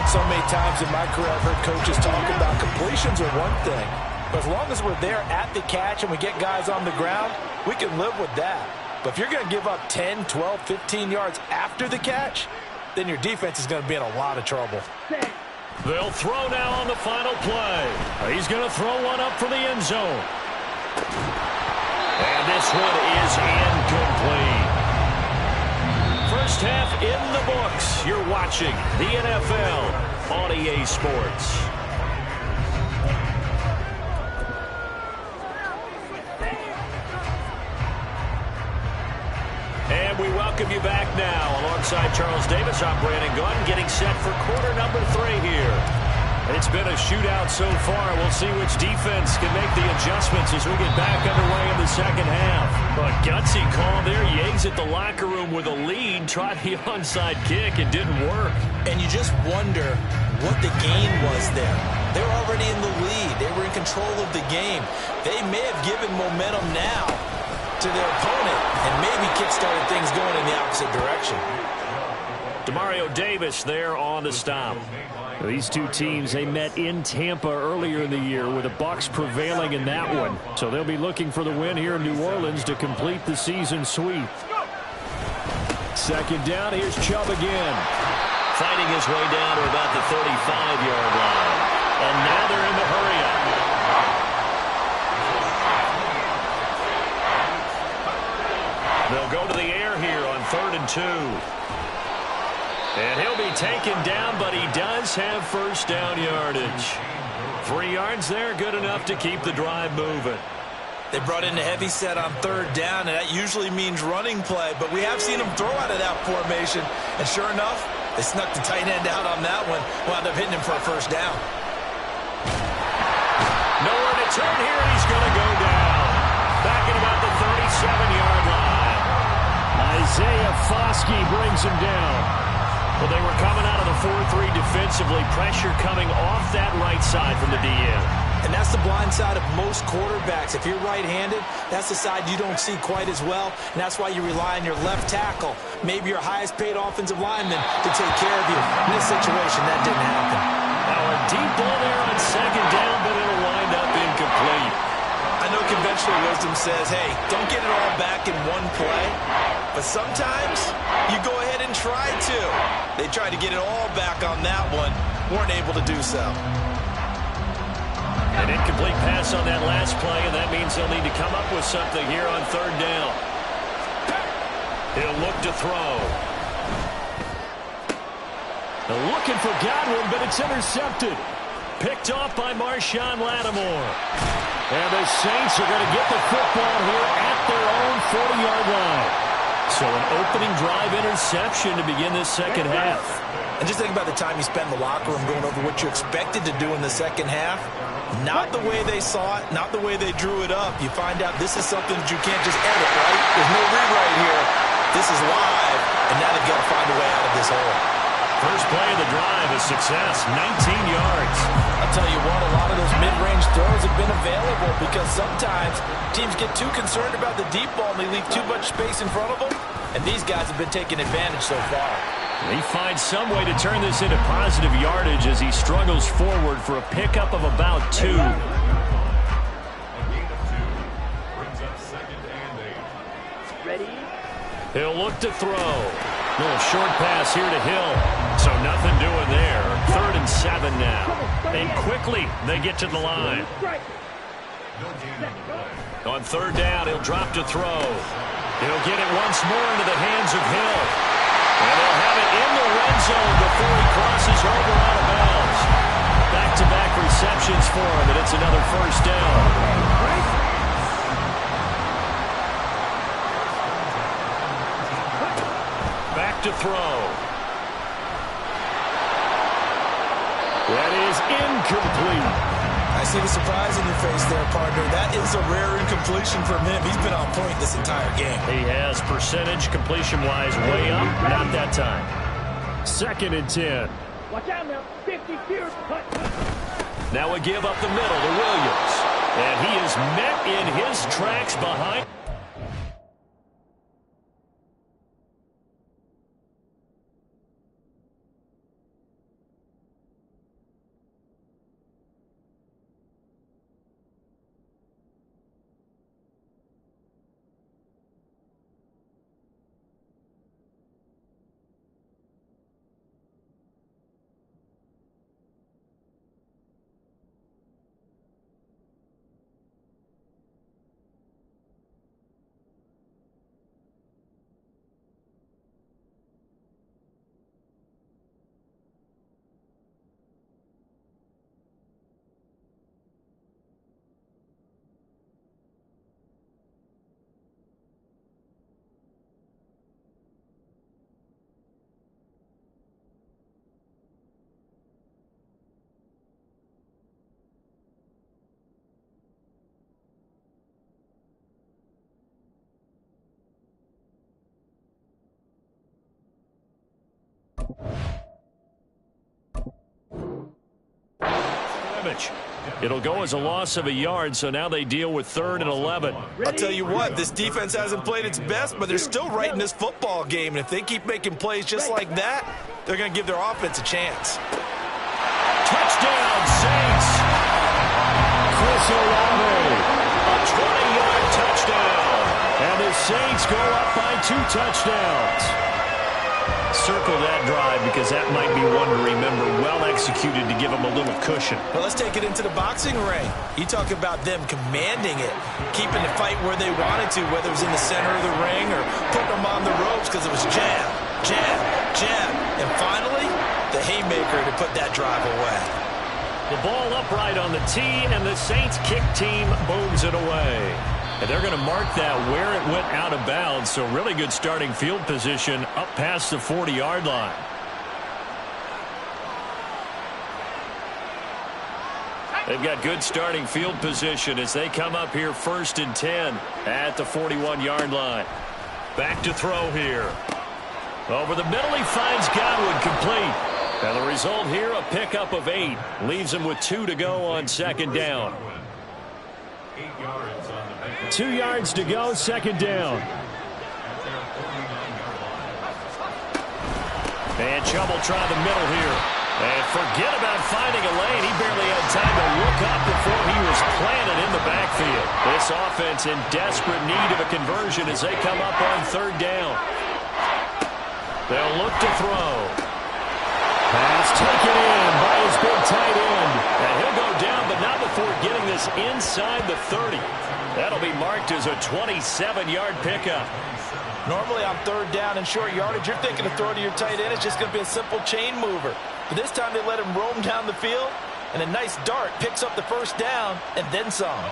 So many times in my career, I've heard coaches talk about completions are one thing. But as long as we're there at the catch and we get guys on the ground, we can live with that. But if you're going to give up 10, 12, 15 yards after the catch, then your defense is going to be in a lot of trouble. They'll throw now on the final play. He's going to throw one up for the end zone. And this one is incomplete. First half in the books. You're watching the NFL on EA Sports. And we welcome you back now. Alongside Charles Davis, I'm Brandon Gunn, getting set for quarter number 3 here. It's been a shootout so far. We'll see which defense can make the adjustments as we get back underway in the second half. A gutsy call there. Yates at the locker room with a lead. Tried the onside kick. It didn't work. And you just wonder what the gain was there. They were already in the lead. They were in control of the game. They may have given momentum now to their opponent and maybe kick-started things going in the opposite direction. Demario Davis there on the stop. These two teams, they met in Tampa earlier in the year with the Bucs prevailing in that one. So they'll be looking for the win here in New Orleans to complete the season sweep. Second down, here's Chubb again. Fighting his way down to about the 35-yard line. And now they're in the hurry-up. They'll go to the air here on 3rd and 2. And he'll be taken down, but he does have first down yardage. 3 yards there, good enough to keep the drive moving. They brought in a heavy set on 3rd down, and that usually means running play, but we have seen them throw out of that formation. And sure enough, they snuck the tight end out on that one, wound up hitting him for a first down. Nowhere to turn here, and he's going to go down. Back at about the 37-yard line. Isaiah Foskey brings him down. Well, they were coming out of the 4-3 defensively. Pressure coming off that right side from the DN. And that's the blind side of most quarterbacks. If you're right-handed, that's the side you don't see quite as well, and that's why you rely on your left tackle, maybe your highest-paid offensive lineman, to take care of you. In this situation, that didn't happen. Now a deep ball there on second down, but it'll wind up incomplete. I know conventional wisdom says, hey, don't get it all back in one play, but sometimes you go ahead and try to. They tried to get it all back on that one, weren't able to do so. An incomplete pass on that last play, and that means they'll need to come up with something here on 3rd down. He'll look to throw. They're looking for Godwin, but it's intercepted. Picked off by Marshawn Lattimore. And the Saints are going to get the football here at their own 40-yard line. So an opening drive interception to begin this second half. And just think about the time you spend in the locker room going over what you expected to do in the second half. Not the way they saw it, not the way they drew it up. You find out this is something that you can't just edit, right? There's no rewrite here. This is live, and now they've got to find a way out of this hole. First play of the drive is success, 19 yards. I'll tell you what, a lot of those mid-range throws have been available because sometimes teams get too concerned about the deep ball and they leave too much space in front of them, and these guys have been taking advantage so far. He finds some way to turn this into positive yardage as he struggles forward for a pickup of about 2. Ready? He'll look to throw. Little short pass here to Hill. So nothing doing there. 3rd and 7 now. And quickly they get to the line. On 3rd down, he'll drop to throw. He'll get it once more into the hands of Hill. And they'll have it in the red zone before he crosses over out of bounds. Back-to-back receptions for him, and it's another first down. Back to throw. That is incomplete. I see the surprise in your face there, partner. That is a rare incompletion from him. He's been on point this entire game. He has percentage completion-wise way up. Not that time. 2nd and 10. Watch out now. 50 fears. Now a give up the middle to Williams. And he is met in his tracks behind. It'll go as a loss of a yard, so now they deal with 3rd and 11. I'll tell you what, this defense hasn't played its best, but they're still right in this football game. And if they keep making plays just like that, they're going to give their offense a chance. Touchdown, Saints! Chris Olave, a 20-yard touchdown. And the Saints go up by 2 touchdowns. Circle that drive because that might be one to remember. Well executed to give them a little cushion. Well, let's take it into the boxing ring. You talk about them commanding it, keeping the fight where they wanted to, whether it was in the center of the ring or putting them on the ropes because it was jab, jab, jab. And finally, the haymaker to put that drive away. The ball upright on the tee, and the Saints kick team booms it away. And they're going to mark that where it went out of bounds. So really good starting field position up past the 40-yard line. They've got good starting field position as they come up here 1st and 10 at the 41-yard line. Back to throw here. Over the middle, he finds Godwin complete. And the result here, a pickup of 8. Leaves him with 2 to go on 2nd down. 2 yards to go, 2nd down. And Chubb will try the middle here. And forget about finding a lane. He barely had time to look up before he was planted in the backfield. This offense in desperate need of a conversion as they come up on 3rd down. They'll look to throw. Pass taken in by his big tight end. And he'll go down, but not before getting this inside the 30. That'll be marked as a 27-yard pickup. Normally on 3rd down and short yardage, you're thinking to throw to your tight end. It's just going to be a simple chain mover. But this time they let him roam down the field. And a nice dart picks up the first down and then some.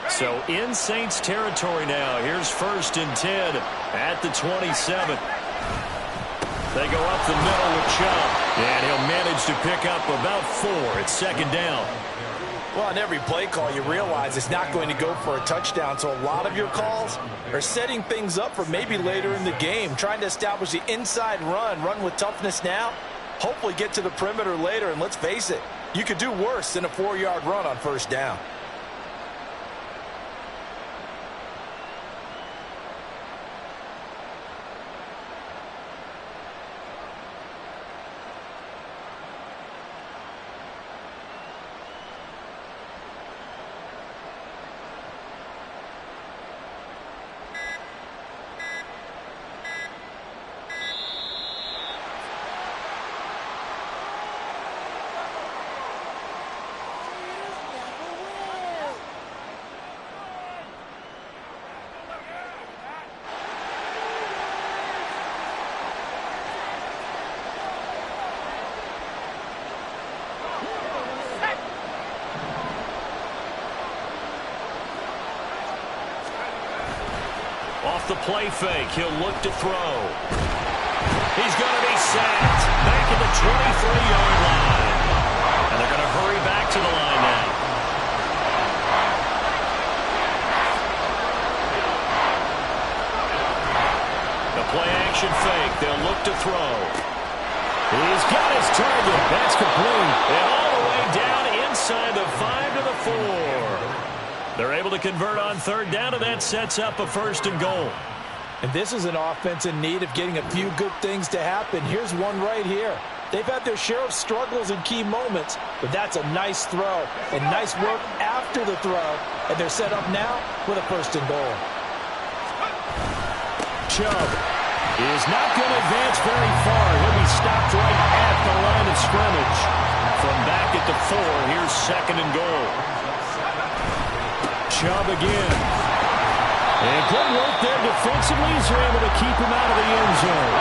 So in Saints territory now. Here's 1st and 10 at the 27. They go up the middle with Chubb. And he'll manage to pick up about 4 at 2nd down. Well, on every play call, you realize it's not going to go for a touchdown. So a lot of your calls are setting things up for maybe later in the game, trying to establish the inside run with toughness now, hopefully get to the perimeter later. And let's face it, you could do worse than a 4-yard run on 1st down. Off the play fake, he'll look to throw. He's going to be sacked back at the 23-yard line. And they're going to hurry back to the line now. The play action fake, they'll look to throw. He's got his target. That's complete. And all the way down inside the 5 to the 4. They're able to convert on 3rd down, and that sets up a 1st and goal. And this is an offense in need of getting a few good things to happen. Here's one right here. They've had their share of struggles in key moments, but that's a nice throw and nice work after the throw. And they're set up now with a 1st and goal. Chubb is not going to advance very far. He'll be stopped right at the line of scrimmage. From back at the 4, here's 2nd and goal. Chubb again. And good work there defensively as they're able to keep him out of the end zone.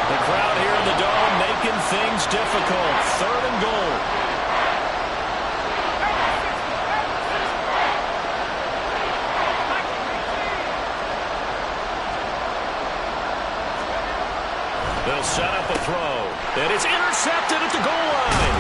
The crowd here in the Dome making things difficult. 3rd and goal. They'll set up a throw. And it's intercepted at the goal line.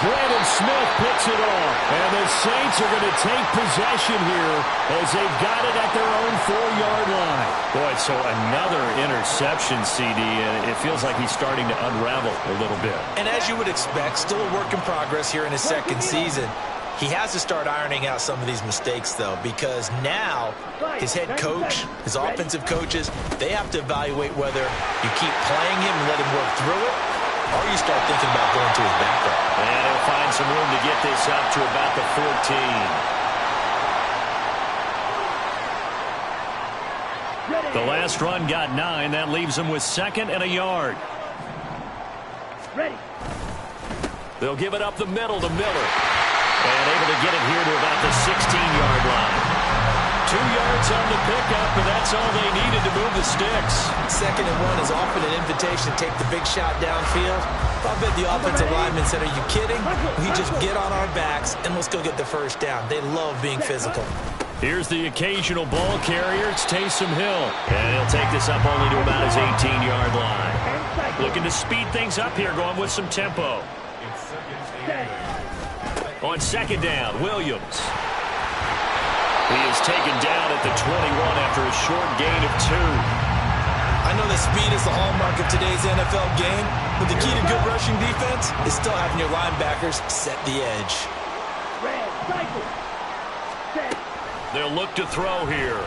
Brandon Smith picks it off. And the Saints are going to take possession here as they've got it at their own 4-yard line. Boy, so another interception, CD, and it feels like he's starting to unravel a little bit. And as you would expect, still a work in progress here in his 2nd season. He has to start ironing out some of these mistakes, though, because now his head coach, his offensive coaches, they have to evaluate whether you keep playing him and let him work through it, or you start thinking about going to his backup. And he'll find some room to get this up to about the 14. The last run got 9. That leaves him with 2nd and a yard. Ready. They'll give it up the middle to Miller. And able to get it here to about the 16-yard line. 2 yards on the pickup, and that's all they needed to move the sticks. 2nd and 1 is often an invitation to take the big shot downfield. I bet the offensive lineman said, are you kidding? We just get on our backs, and let's go get the 1st down. They love being physical. Here's the occasional ball carrier. It's Taysom Hill. And he'll take this up only to about his 18-yard line. Looking to speed things up here, going with some tempo. On 2nd down, Williams. He is taken down at the 21 after a short gain of 2. I know that speed is the hallmark of today's NFL game, but the key to good rushing defense is still having your linebackers set the edge. They'll look to throw here.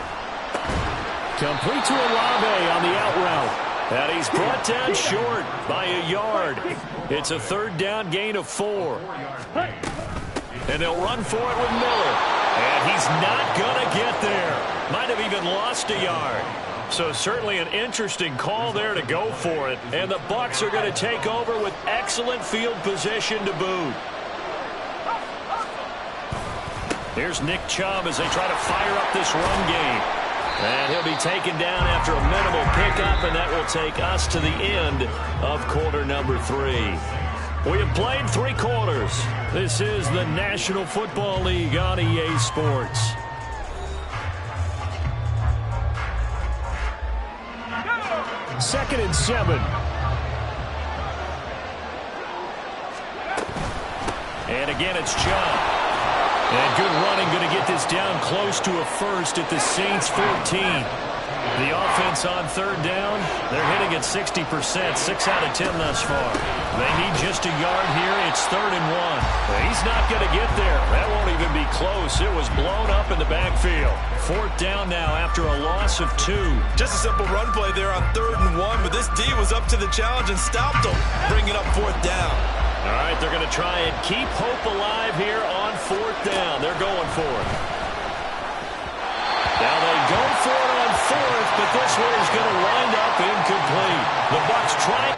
Complete to Olave on the out route. And he's brought down short by a yard. It's a 3rd down gain of 4. And they'll run for it with Miller. And he's not going to get there. Might have even lost a yard. So certainly an interesting call there to go for it. And the Bucs are going to take over with excellent field position to boot. Here's Nick Chubb as they try to fire up this run game. And he'll be taken down after a minimal pickup, and that will take us to the end of quarter number 3. We have played 3 quarters. This is the National Football League on EA Sports. Second and 7. And again, it's John. And good running, going to get this down close to a first at the Saints 14. The offense on third down, they're hitting at 60%, 6 out of 10 thus far. They need just a yard here. It's 3rd and 1. He's not going to get there. That won't even be close. It was blown up in the backfield. 4th down now after a loss of 2. Just a simple run play there on 3rd and 1, but this D was up to the challenge and stopped them, bringing up 4th down. All right, they're going to try and keep hope alive here on 4th down. They're going for it. Now they go for it on 4th, but this one is going to wind up incomplete. The Bucs try.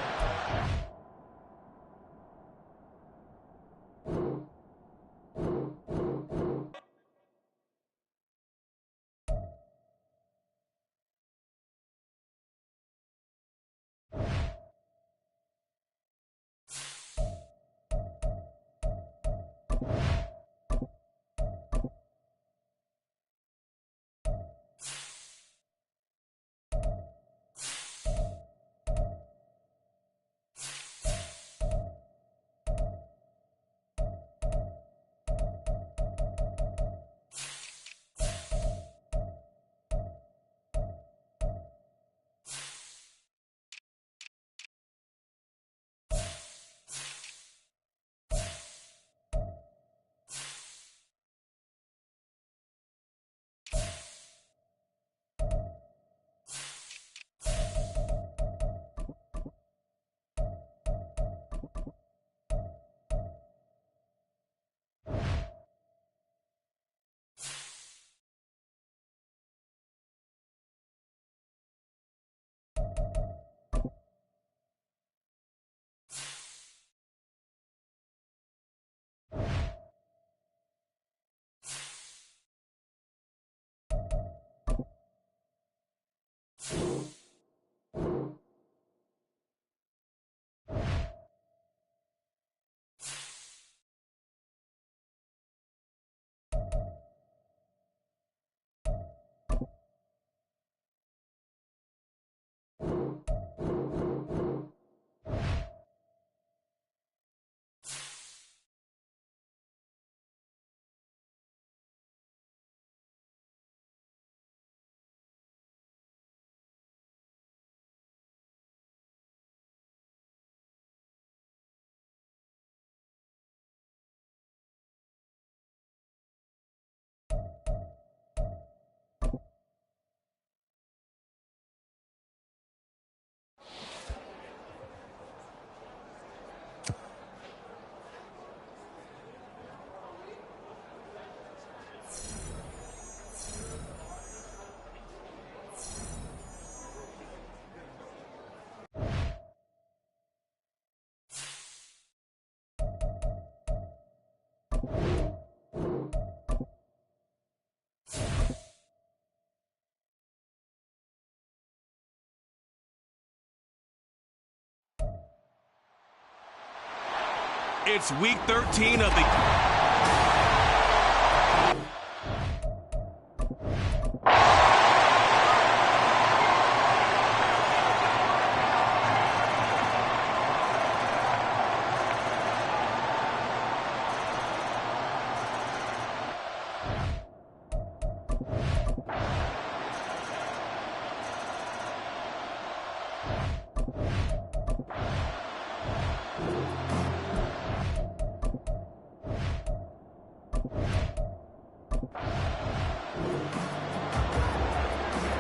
It's week 13 of the...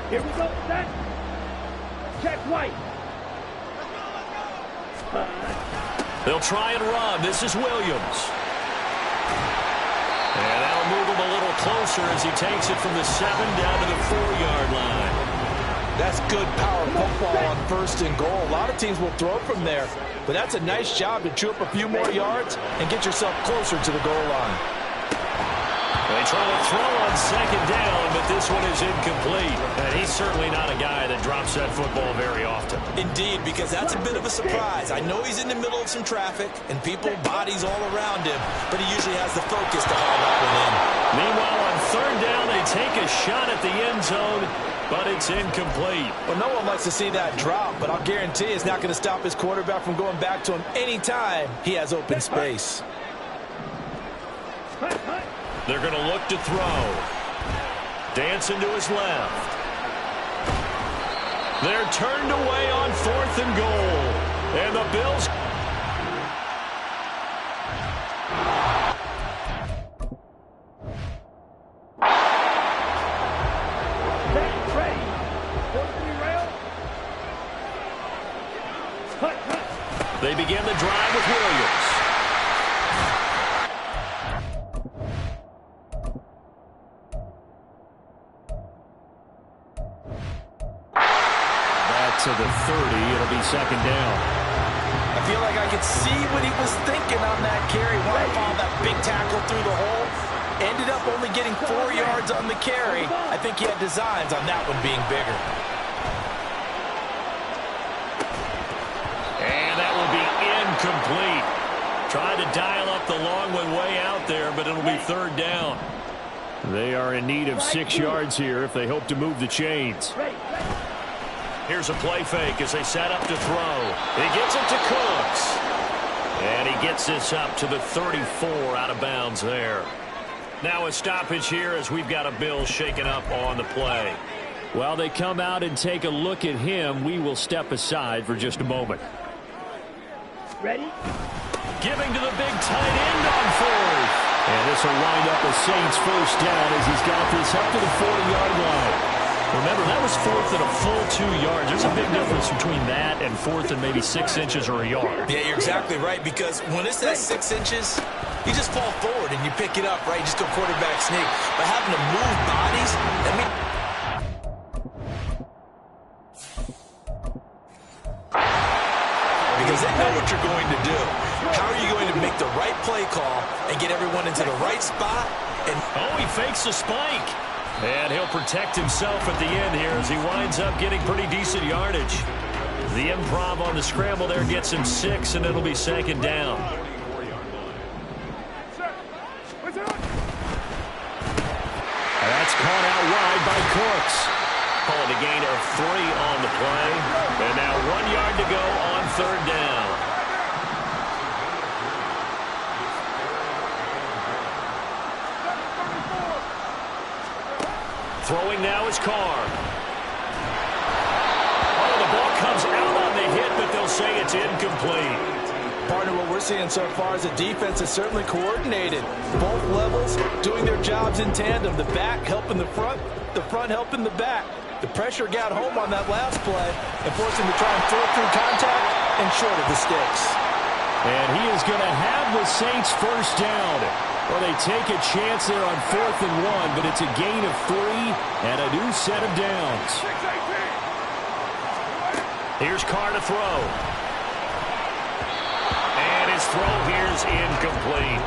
Here we go, set. Check right. They'll try and run. This is Williams. And that'll move him a little closer as he takes it from the 7 down to the 4-yard line. That's good power football on 1st and goal. A lot of teams will throw from there, but that's a nice job to chew up a few more yards and get yourself closer to the goal line. They try to throw on second down, but this one is incomplete. And he's certainly not a guy that drops that football very often. Indeed, because that's a bit of a surprise. I know he's in the middle of some traffic and people, bodies all around him, but he usually has the focus to haul that one in. Meanwhile, on third down, they take a shot at the end zone, but it's incomplete. Well, no one likes to see that drop, but I'll guarantee it's not going to stop his quarterback from going back to him anytime he has open space. They're going to look to throw. Dancing to his left. They're turned away on 4th and goal. And the Bills... They begin the drive with Williams. Back to the 30. It'll be second down. I feel like I could see what he was thinking on that carry. Wanted to follow that big tackle through the hole. Ended up only getting 4 yards on the carry. I think he had designs on that one being bigger. Complete. Tried to dial up the long one way out there, but it'll be third down. They are in need of 6 yards here if they hope to move the chains. Here's a play fake as they set up to throw. He gets it to Cooks. And he gets this up to the 34 out of bounds there. Now a stoppage here as we've got a Bill shaken up on the play. While they come out and take a look at him, we will step aside for just a moment. Ready? Giving to the big tight end on 4th. And this will wind up a Saints first down as he's got this up to the 40-yard line. Remember, that was 4th and a full 2 yards. There's a big difference between that and 4th and maybe 6 inches or a yard. Yeah, you're exactly right, because when it's that 6 inches, you just fall forward and you pick it up, right? You just go quarterback sneak. But having to move bodies, I mean... because they know what you're going to do. How are you going to make the right play call and get everyone into the right spot? And oh, he fakes a spike. And he'll protect himself at the end here as he winds up getting pretty decent yardage. The improv on the scramble there gets him 6, and it'll be second down. That's caught out wide by Cooks. Calling a gain of 3 on the play. And now 1 yard to go on third down. Throwing now is Carr. Oh, the ball comes out on the hit, but they'll say it's incomplete. Partner, what we're seeing so far is the defense is certainly coordinated. Both levels doing their jobs in tandem. The back helping the front helping the back. The pressure got home on that last play and forced him to try and throw through contact and short of the sticks. And he is going to have the Saints first down. Well, they take a chance there on 4th and 1, but it's a gain of 3 and a new set of downs. Here's Carr to throw. And his throw here is incomplete.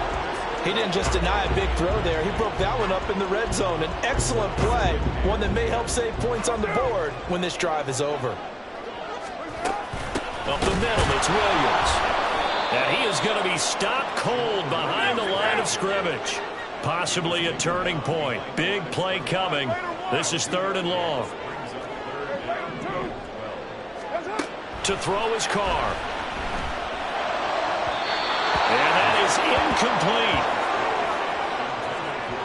He didn't just deny a big throw there. He broke that one up in the red zone. An excellent play, one that may help save points on the board when this drive is over. Up the middle, it's Williams. And he is going to be stopped cold behind the line of scrimmage. Possibly a turning point. Big play coming. This is 3rd and long. To throw his Carr. And that is incomplete.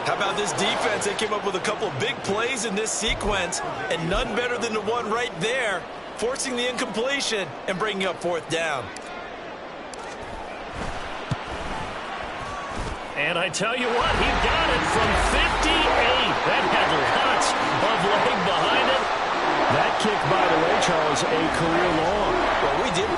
How about this defense? They came up with a couple of big plays in this sequence, and none better than the one right there, forcing the incompletion and bringing up 4th down. And I tell you what, he got it from 58. That had lots of leg behind it. That kick, by the way, Charles, a career long. Well, we did.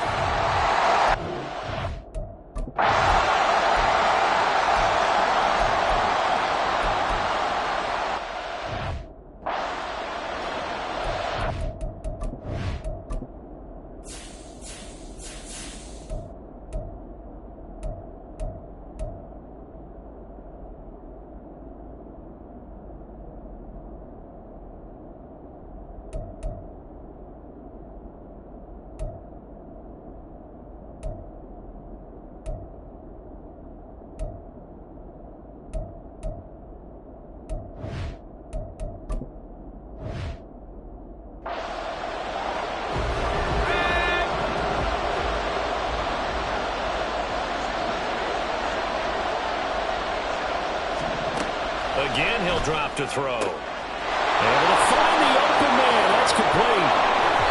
Again, he'll drop to throw. Able to find the open man. That's complete.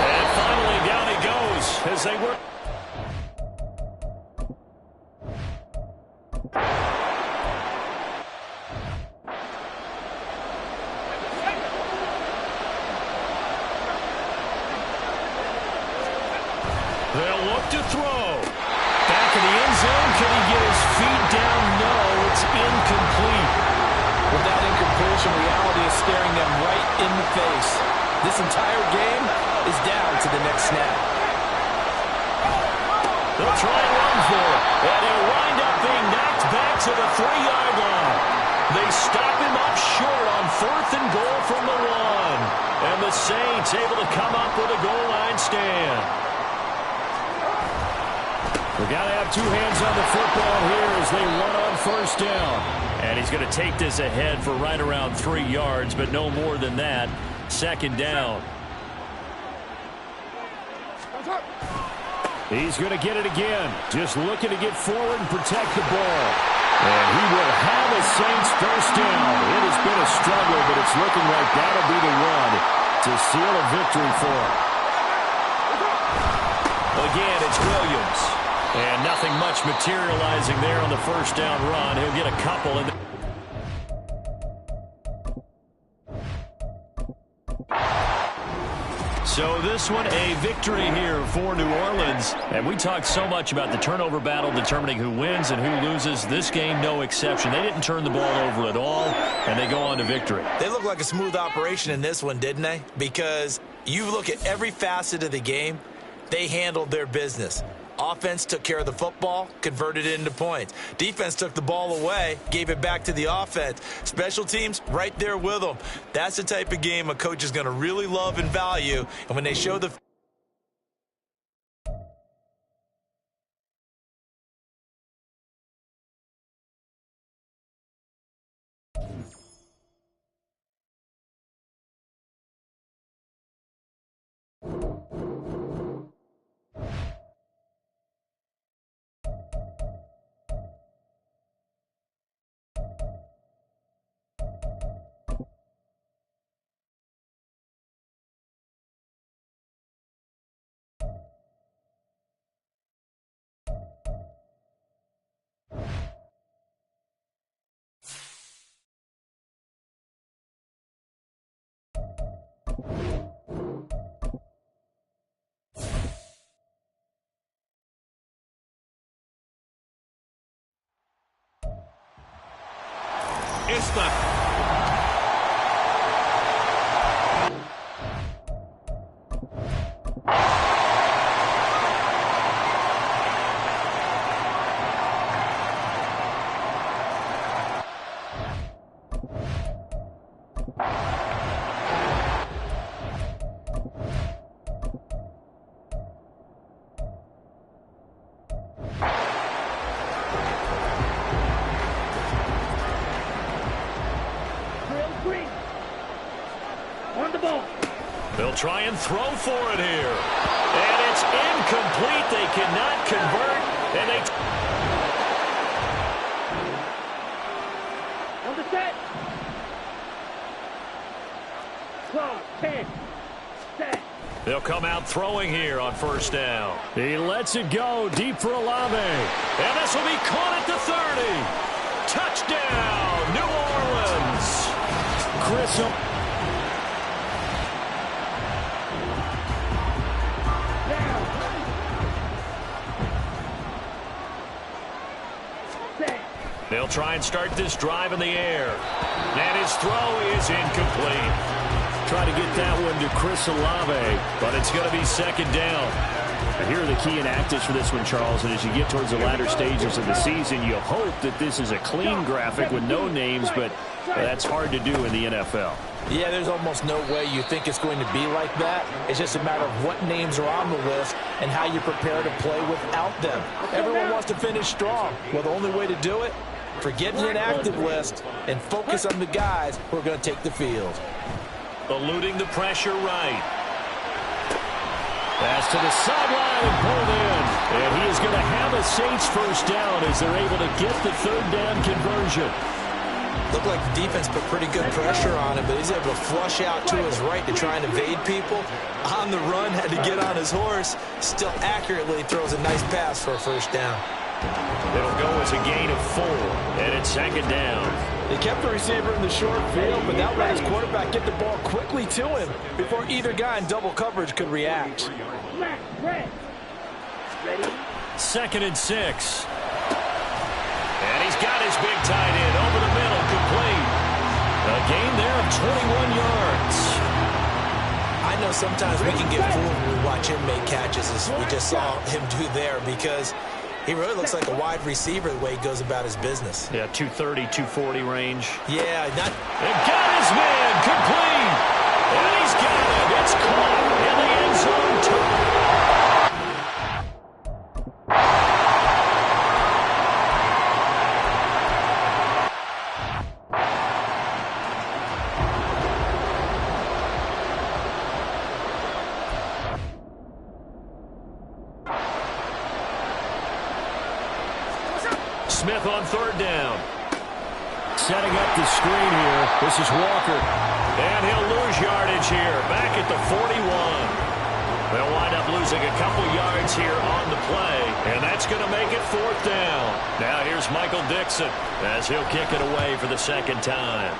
And finally, down he goes as they work. They'll look to throw. Back in the end zone. Can he get his feet down? No, it's incomplete. With that incompletion, reality is staring them right in the face. This entire game is down to the next snap. They'll try and run for it. And he'll wind up being knocked back to the 3-yard line. They stop him up short on 4th and goal from the 1. And the Saints able to come up with a goal line stand. We've got to have two hands on the football here as they run on 1st down. And he's going to take this ahead for right around 3 yards, but no more than that. 2nd down. He's going to get it again. Just looking to get forward and protect the ball. And he will have a Saints 1st down. It has been a struggle, but it's looking like that'll be the one to seal a victory for him. Again, it's Williams. And nothing much materializing there on the 1st down run. He'll get a couple. So this one, a victory here for New Orleans. And we talked so much about the turnover battle determining who wins and who loses. This game, no exception. They didn't turn the ball over at all, and they go on to victory. They look like a smooth operation in this one, didn't they? Because you look at every facet of the game, they handled their business. Offense took care of the football, converted it into points. Defense took the ball away, gave it back to the offense. Special teams, right there with them. That's the type of game a coach is going to really love and value. And when they show the It's the They'll try and throw for it here. And it's incomplete. They cannot convert. And they... On the set. Clock, 10. Set. They'll come out throwing here on 1st down. He lets it go deep for Olave. And this will be caught at the 30. Touchdown, New Orleans. Chris... They'll try and start this drive in the air. And his throw is incomplete. Try to get that one to Chris Olave, but it's going to be 2nd down. And here are the key inactives for this one, Charles. And as you get towards the latter stages of the season, you hope that this is a clean graphic with no names, but that's hard to do in the NFL. Yeah, there's almost no way you think it's going to be like that. It's just a matter of what names are on the list and how you prepare to play without them. Everyone wants to finish strong. Well, the only way to do it, forget the inactive list and focus on the guys who are going to take the field. Eluding the pressure right. Pass to the sideline and pulled in. And he is going to have a Saints 1st down as they're able to get the 3rd down conversion. Looked like the defense put pretty good pressure on him, but he's able to flush out to his right to try and evade people. On the run, had to get on his horse. Still accurately throws a nice pass for a first down. It'll go as a gain of 4, and it's second down. He kept the receiver in the short field, but that let his quarterback get the ball quickly to him before either guy in double coverage could react. Second and 6. And he's got his big tight end over the middle, complete. A gain there of 21 yards. I know sometimes we can get fooled when we watch him make catches, as we just saw him do there, because he really looks like a wide receiver the way he goes about his business. Yeah, 230, 240 range. Yeah, not... And got his man, complete. And he's got it. It's caught in the end zone. Smith on third down. Setting up the screen here. This is Walker. And he'll lose yardage here. Back at the 41. They'll wind up losing a couple yards here on the play. And that's going to make it fourth down. Now here's Michael Dixon as he'll kick it away for the second time.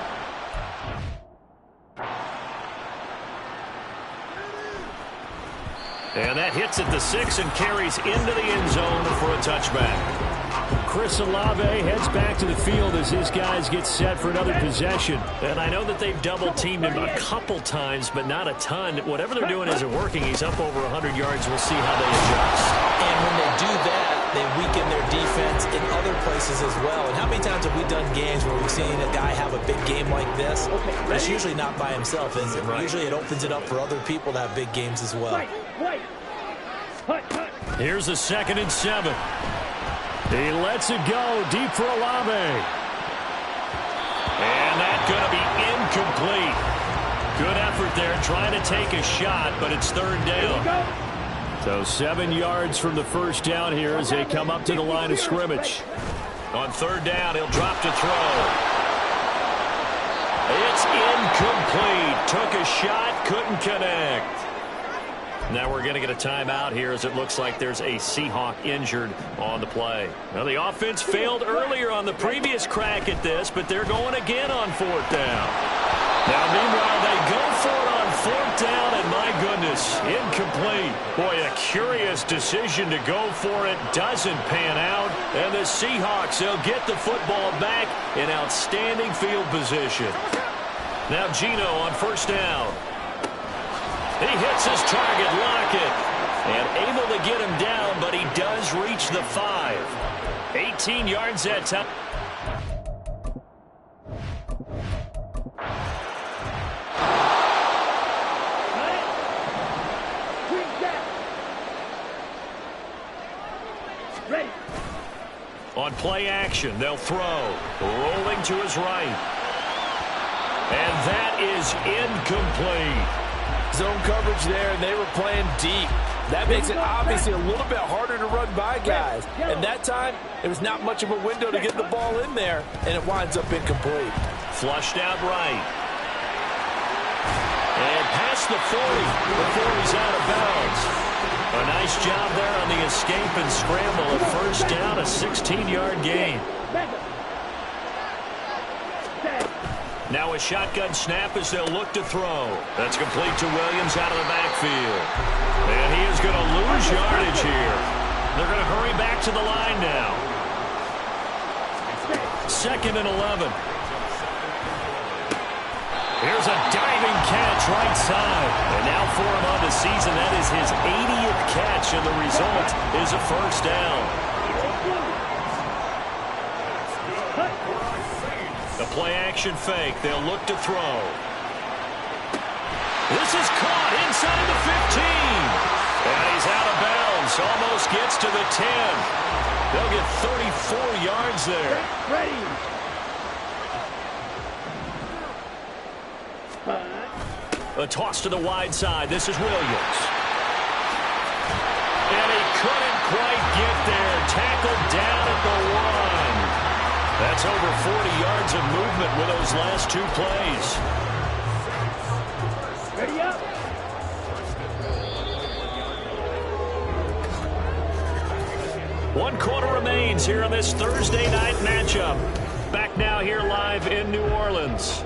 And that hits at the 6 and carries into the end zone for a touchback. Chris Olave heads back to the field as his guys get set for another possession. And I know that they've double-teamed him a couple times, but not a ton. Whatever they're doing isn't working. He's up over 100 yards. We'll see how they adjust. And when they do that, they weaken their defense in other places as well. And how many times have we done games where we've seen a guy have a big game like this? But it's usually not by himself, is it? Right. Usually it opens it up for other people to have big games as well. Here's a 2nd and 7. He lets it go deep for Olave. And that's going to be incomplete. Good effort there trying to take a shot, but it's third down. So 7 yards from the first down here as they come up to the line of scrimmage. On third down, he'll drop to throw. It's incomplete. Took a shot, couldn't connect. Now we're going to get a timeout here as it looks like there's a Seahawk injured on the play. Well, the offense failed earlier on the previous crack at this, but they're going again on fourth down. Now, meanwhile, they go for it on fourth down, and my goodness, incomplete. Boy, a curious decision to go for it. Doesn't pan out, and the Seahawks, they'll get the football back in outstanding field position. Now Gino on first down. He hits his target, Lockett, and able to get him down, but he does reach the 5. 18 yards that time. Ready. On play action, they'll throw. Rolling to his right. And that is incomplete. Zone coverage there, and they were playing deep. That makes it obviously a little bit harder to run by guys. And that time, there was not much of a window to get the ball in there, and it winds up incomplete. Flushed out right. And past the 40 before he's out of bounds. A nice job there on the escape and scramble. A first down, a 16-yard gain. Now a shotgun snap as they'll look to throw. That's complete to Williams out of the backfield. And he is going to lose yardage here. They're going to hurry back to the line now. 2nd and 11. Here's a diving catch right side. And now for him on the season, that is his 80th catch, and the result is a first down. The play-action fake. They'll look to throw. This is caught inside the 15. And he's out of bounds. Almost gets to the 10. They'll get 34 yards there. Ready. A toss to the wide side. This is Williams. And he couldn't quite get there. Tackled down at the 1. That's That's over 40 yards of movement with those last two plays. Ready up. One quarter remains here in this Thursday night matchup. Back now here live in New Orleans.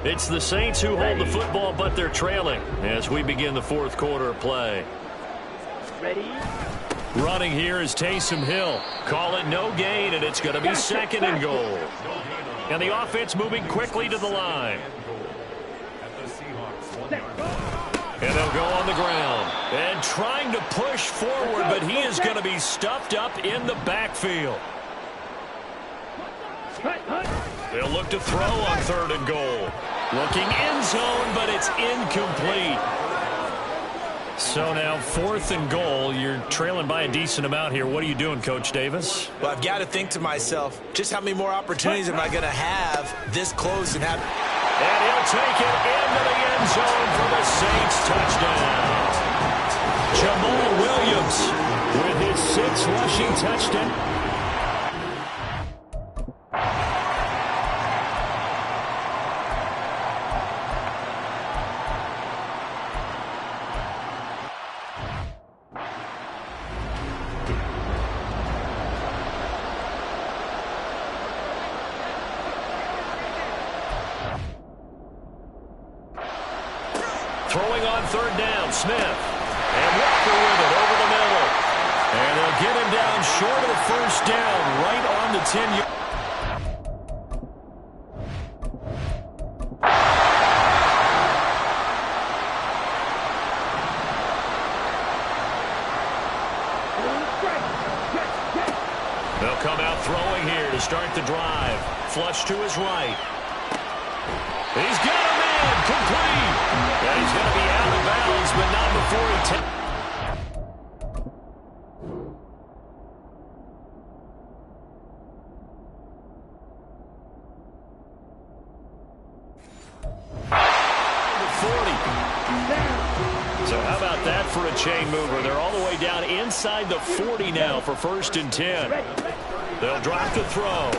It's the Saints who hold the football, but they're trailing as we begin the fourth quarter of play. Ready. Running here is Taysom Hill. Call it no gain, and it's going to be second and goal. And the offense moving quickly to the line. And they'll go on the ground. And trying to push forward, but he is going to be stuffed up in the backfield. They'll look to throw on third and goal. Looking end zone, but it's incomplete. So now fourth and goal. You're trailing by a decent amount here. What are you doing, Coach Davis? Well, I've got to think to myself, just how many more opportunities am I going to have this close and have... And he'll take it into the end zone for the Saints touchdown. Jamal Williams with his 6th rushing touchdown. Throwing on third down, Smith. And Walker with it over the middle. And they'll get him down short of the first down, right on the 10-yard. They'll come out throwing here to start the drive. Flush to his right. He's got a man, complete. And he's going to be out of bounds, but not before he takes. So how about that for a chain mover? They're all the way down inside the 40 now for 1st and 10. They'll drop the throw.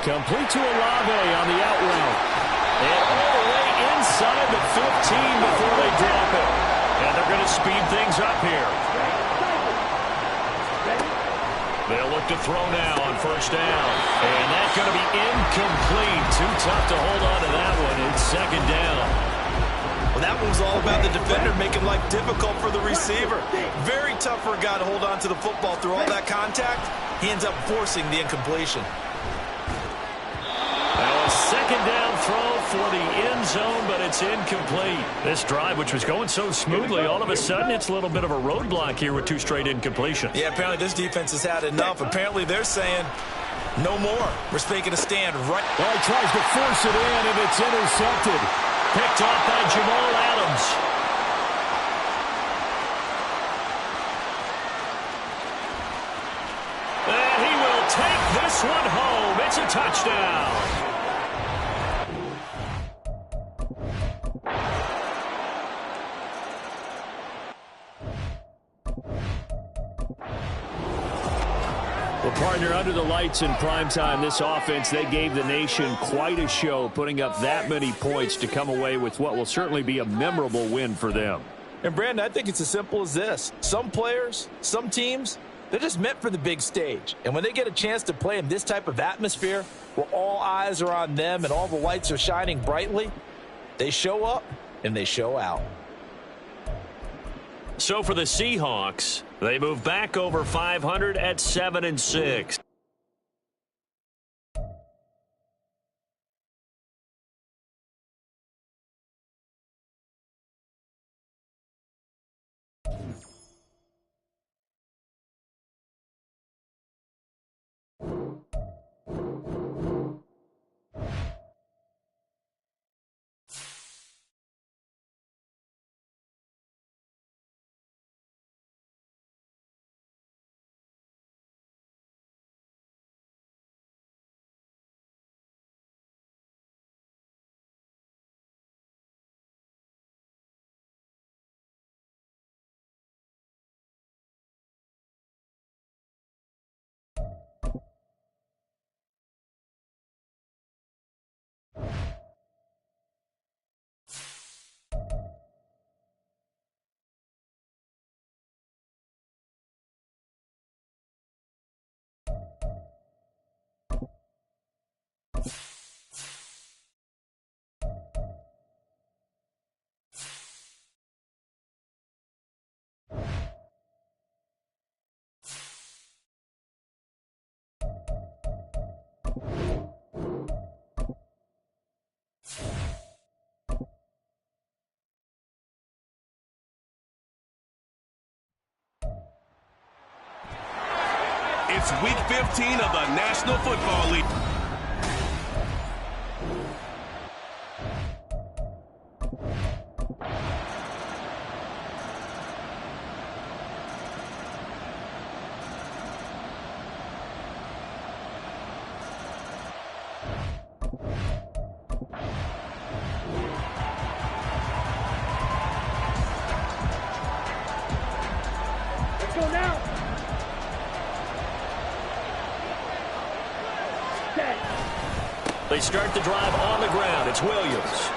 Complete to Olave on the out route. And all the way inside the 15 before they drop it. And they're going to speed things up here. They'll look to throw now on 1st down. And that's going to be incomplete. Too tough to hold on to that one. It's 2nd down. Well, that one was all about the defender making life difficult for the receiver. Very tough for a guy to hold on to the football through all that contact. He ends up forcing the incompletion. Now a 2nd down throw for the end zone, but it's incomplete. This drive, which was going so smoothly, all of a sudden it's a little bit of a roadblock here with 2 straight incompletions. Yeah, apparently this defense has had enough. Apparently they're saying, no more. We're making a stand right. Well, he tries to force it in, and it's intercepted. Picked off by Jamal Adams. And he will take this one home. It's a touchdown. Well, partner, under the lights in primetime, this offense, they gave the nation quite a show, putting up that many points to come away with what will certainly be a memorable win for them. And, Brandon, I think it's as simple as this. Some players, some teams, they're just meant for the big stage. And when they get a chance to play in this type of atmosphere where all eyes are on them and all the lights are shining brightly, they show up and they show out. So for the Seahawks, they move back over 500 at 7-6. It's Week 15 of the National Football League. Go now. Set. They start the drive on the ground. It's Williams.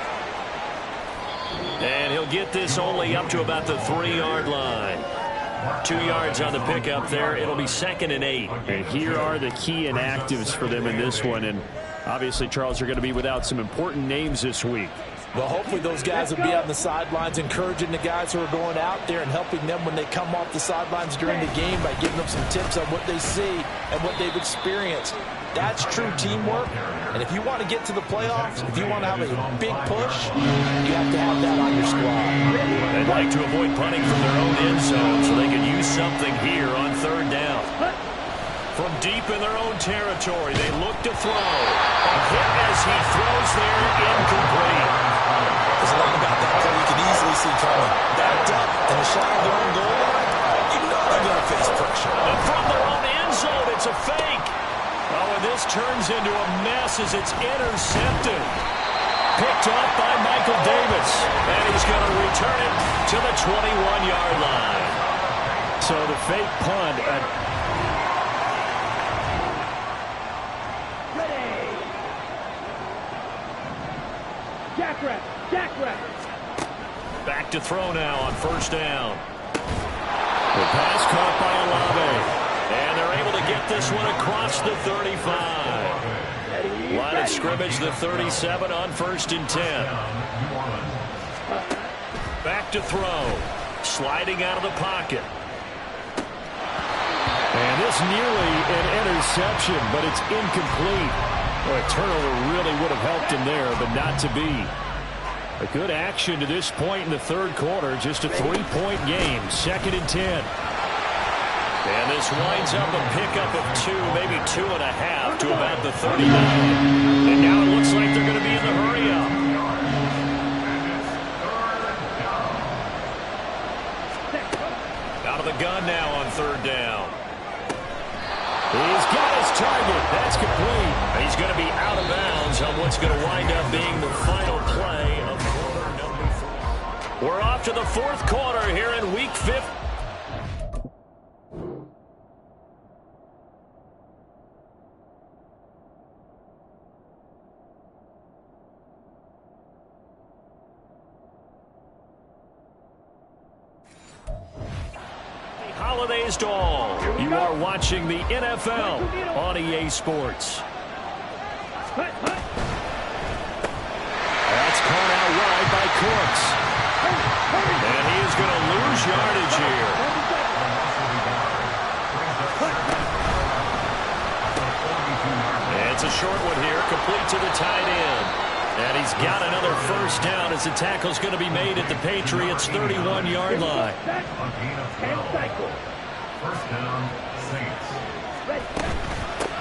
And he'll get this only up to about the 3-yard line. 2 yards on the pickup there. It'll be 2nd and 8. And here are the key inactives for them in this one. And obviously, Charles, are going to be without some important names this week. Well, hopefully those guys will be on the sidelines encouraging the guys who are going out there and helping them when they come off the sidelines during the game by giving them some tips on what they see and what they've experienced. That's true teamwork. And if you want to get to the playoffs, if you want to have a big push, you have to have that on your squad. They'd like to avoid punting from their own end zone so they can use something here on 3rd down. From deep in their own territory, they look to throw. A hit as he throws there, incomplete. There's a lot about that play you can easily see coming. Backed up and a shot of their own goal line, you know they're going to face pressure. And from their own end zone, it's a fake. Oh, and this turns into a mess as it's intercepted. Picked off by Michael Davis. And he's going to return it to the 21-yard line. So the fake punt. Jackrabbit. Back to throw now on 1st down. The pass caught by Olave. And they're able to get this one across the 35. Line of scrimmage, the 37 on 1st and 10. Back to throw. Sliding out of the pocket. And this nearly an interception, but it's incomplete. Well, a turnover really would have helped him there, but not to be. A good action to this point in the 3rd quarter. Just a 3-point game. 2nd and 10. And this winds up a pickup of 2, maybe 2.5 to about the 39. And now it looks like they're going to be in the hurry-up. Out of the gun now on 3rd down. He's got his target. That's complete. He's going to be out of bounds on what's going to wind up being the final play of quarter number 4. We're off to the 4th quarter here in Week 5. Holidays to all. You are watching the NFL on EA Sports. That's caught out wide by Cooks. And he is going to lose yardage here. And it's a short one here, complete to the tight end. And he's got another 1st down as the tackle's going to be made at the Patriots' 31-yard line.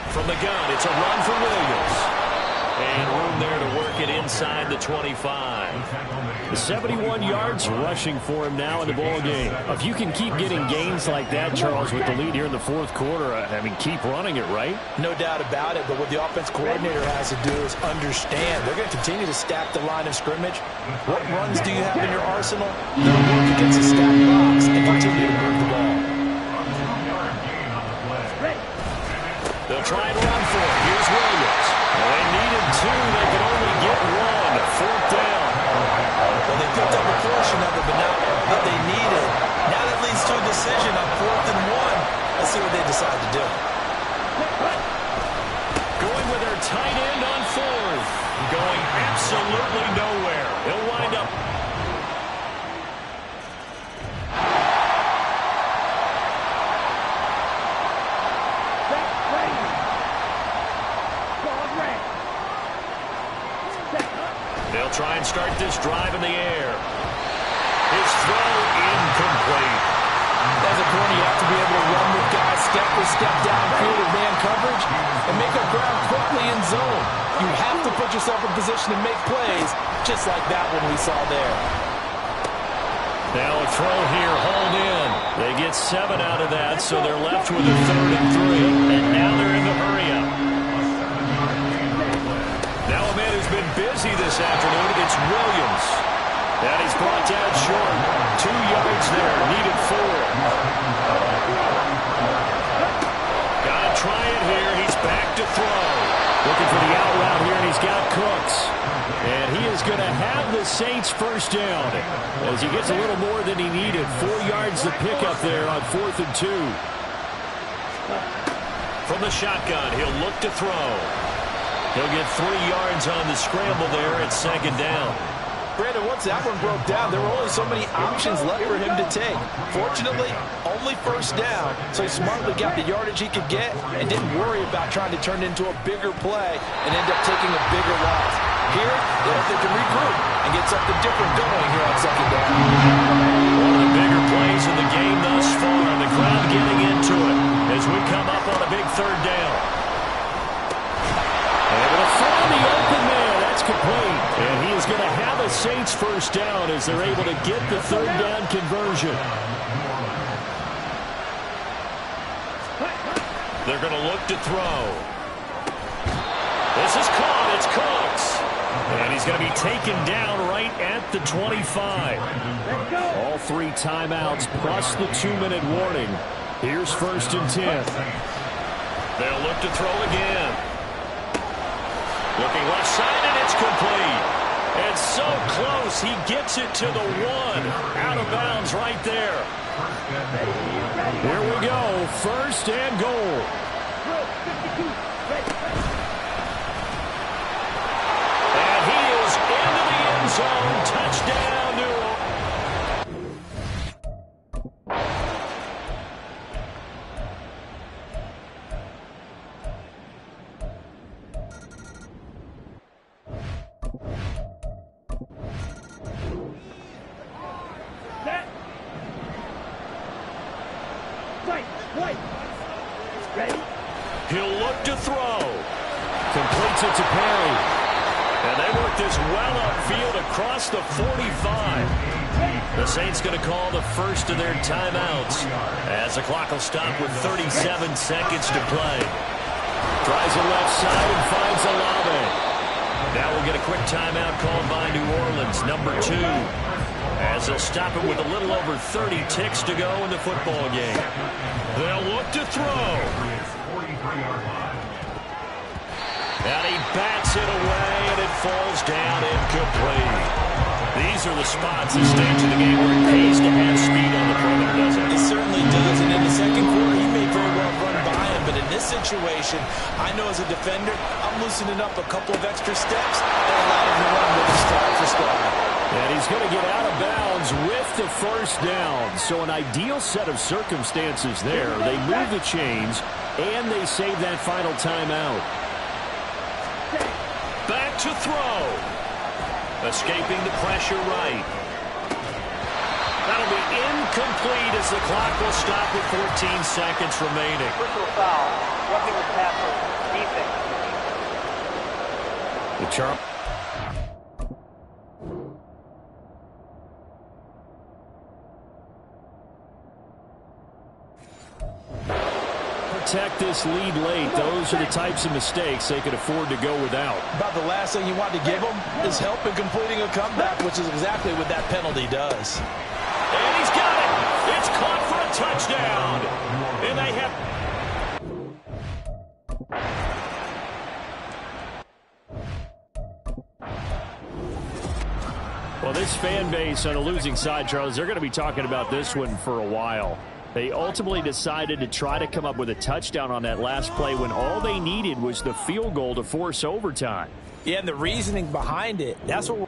From the gun, it's a run for Williams. And room there to work it inside the 25. 71 yards rushing for him now in the ball game. If you can keep getting gains like that, Charles, with the lead here in the 4th quarter, I mean, keep running it, right? No doubt about it, but what the offense coordinator has to do is understand. They're going to continue to stack the line of scrimmage. What runs do you have in your arsenal? They'll work against a stacked box and continue to move the ball. They'll try and run for it. Here's Williams. Well, they needed 2. They could only get 1. 4th down. Well, they picked up a portion of it, but not what they needed. Now that leads to a decision on 4th and 1. Let's see what they decide to do. Going with their tight end on 4th. Going absolutely nowhere. He'll wind up. They'll try and start this drive in the air. His throw incomplete. As a corner, you have to be able to run with guys step for step downfield with man coverage and make up ground quickly in zone. You have to put yourself in position to make plays, just like that one we saw there. Now a throw here, hauled in. They get 7 out of that, so they're left with a 3rd and 3. And now they're in the hurry-up. Now a man who's been busy this afternoon, it's Williams. And he's brought down short. 2 yards there, needed 4. Gotta try it here. He's back to throw. Looking for the out route here, and he's got Cooks. And he is going to have the Saints first down as he gets a little more than he needed. 4 yards to pick up there on 4th and 2. From the shotgun, he'll look to throw. He'll get 3 yards on the scramble there at 2nd down. Brandon, once that one broke down, there were only so many options left for him to take. Fortunately, only first down, so he smartly got the yardage he could get and didn't worry about trying to turn it into a bigger play and end up taking a bigger loss. Here, they hope they can regroup and get something different going here on 2nd down. One of the bigger plays in the game thus far. The crowd getting into it as we come up on a big 3rd down. Able to find the open man. That's complete. And he is going to have a Saints first down as they're able to get the 3rd down conversion. They're going to look to throw. This is caught. It's Cooks. And he's going to be taken down right at the 25. All 3 timeouts plus the 2-minute warning. Here's 1st and 10. They'll look to throw again. Looking left side, and it's complete. And so close, he gets it to the 1. Out of bounds right there. Here we go, 1st and goal. And he is into the end zone. Touchdown, New Orleans. He'll look to throw. Completes it to Perry. And they work this well upfield across the 45. The Saints going to call the first of their timeouts as the clock will stop with 37 seconds to play. Tries the left side and finds Olave. Now we'll get a quick timeout called by New Orleans, number 2. As they'll stop it with a little over 30 ticks to go in the football game. They'll look to throw. And he bats it away, and it falls down incomplete. These are the spots, the stage of the game where it pays to have speed on the perimeter, doesn't it? It certainly does, and in the second quarter, he may very well run by him, but in this situation, I know as a defender, I'm loosening up a couple of extra steps and allowing him to run with a stride for stride. And he's going to get out of bounds with the first down. So an ideal set of circumstances there. They move the chains, and they save that final timeout. Back to throw. Escaping the pressure right. That'll be incomplete as the clock will stop with 14 seconds remaining. Personal foul. Roughing the passer. Defense. The Charm. Protect this lead late. Those are the types of mistakes they could afford to go without. About the last thing you want to give them is help in completing a comeback, which is exactly what that penalty does. And he's got it. It's caught for a touchdown. And they have... Well, this fan base on a losing side, Charles, they're going to be talking about this one for a while. They ultimately decided to try to come up with a touchdown on that last play when all they needed was the field goal to force overtime. Yeah, and the reasoning behind it, that's what we're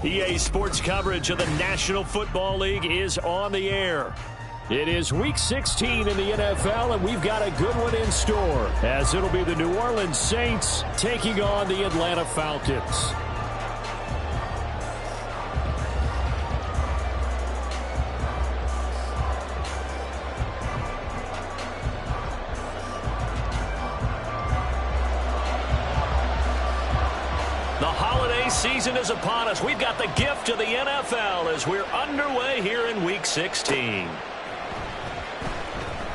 EA Sports coverage of the National Football League is on the air. It is Week 16 in the NFL, and we've got a good one in store, as it'll be the New Orleans Saints taking on the Atlanta Falcons. Season is upon us. We've got the gift of the NFL as we're underway here in Week 16.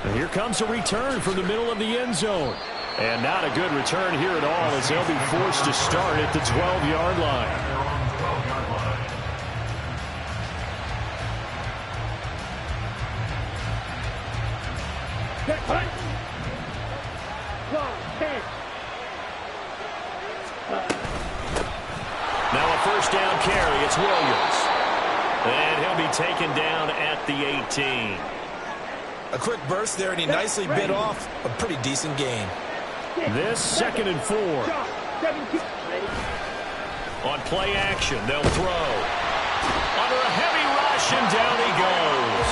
And here comes a return from the middle of the end zone. And not a good return here at all, as they'll be forced to start at the 12-yard line. Now a first down carry. It's Williams. And he'll be taken down at the 18. A quick burst there, and he nicely bit off a pretty decent gain. This 2nd and 4. On play action, they'll throw. Under a heavy rush, and down he goes.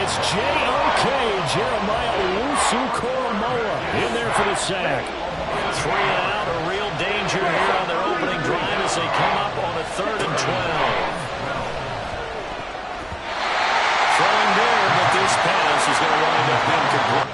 It's J.O.K. Jeremiah Owusu-Koramoah in there for the sack. 3 and out, a real danger here on their opening drive as they come up on a 3rd and 12. Throwing there, but this pass is going to wind up incomplete.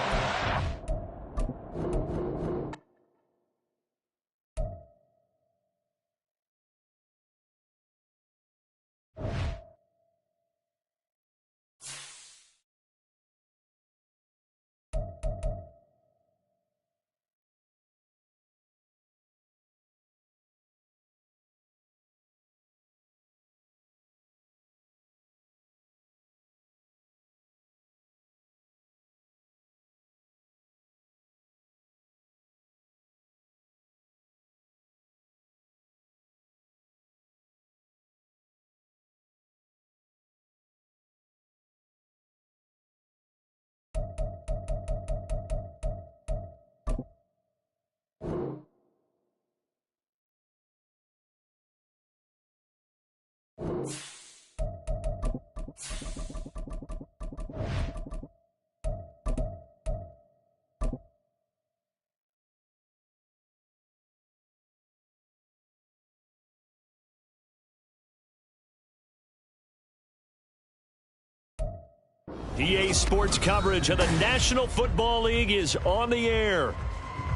EA Sports coverage of the National Football League is on the air.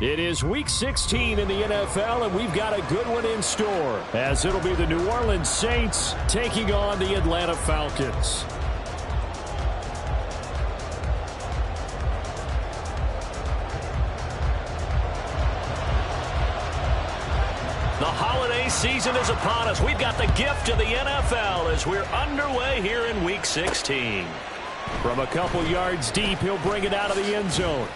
It is Week 16 in the NFL, and we've got a good one in store, as it'll be the New Orleans Saints taking on the Atlanta Falcons. The holiday season is upon us. We've got the gift of the NFL as we're underway here in Week 16. From a couple yards deep, he'll bring it out of the end zone.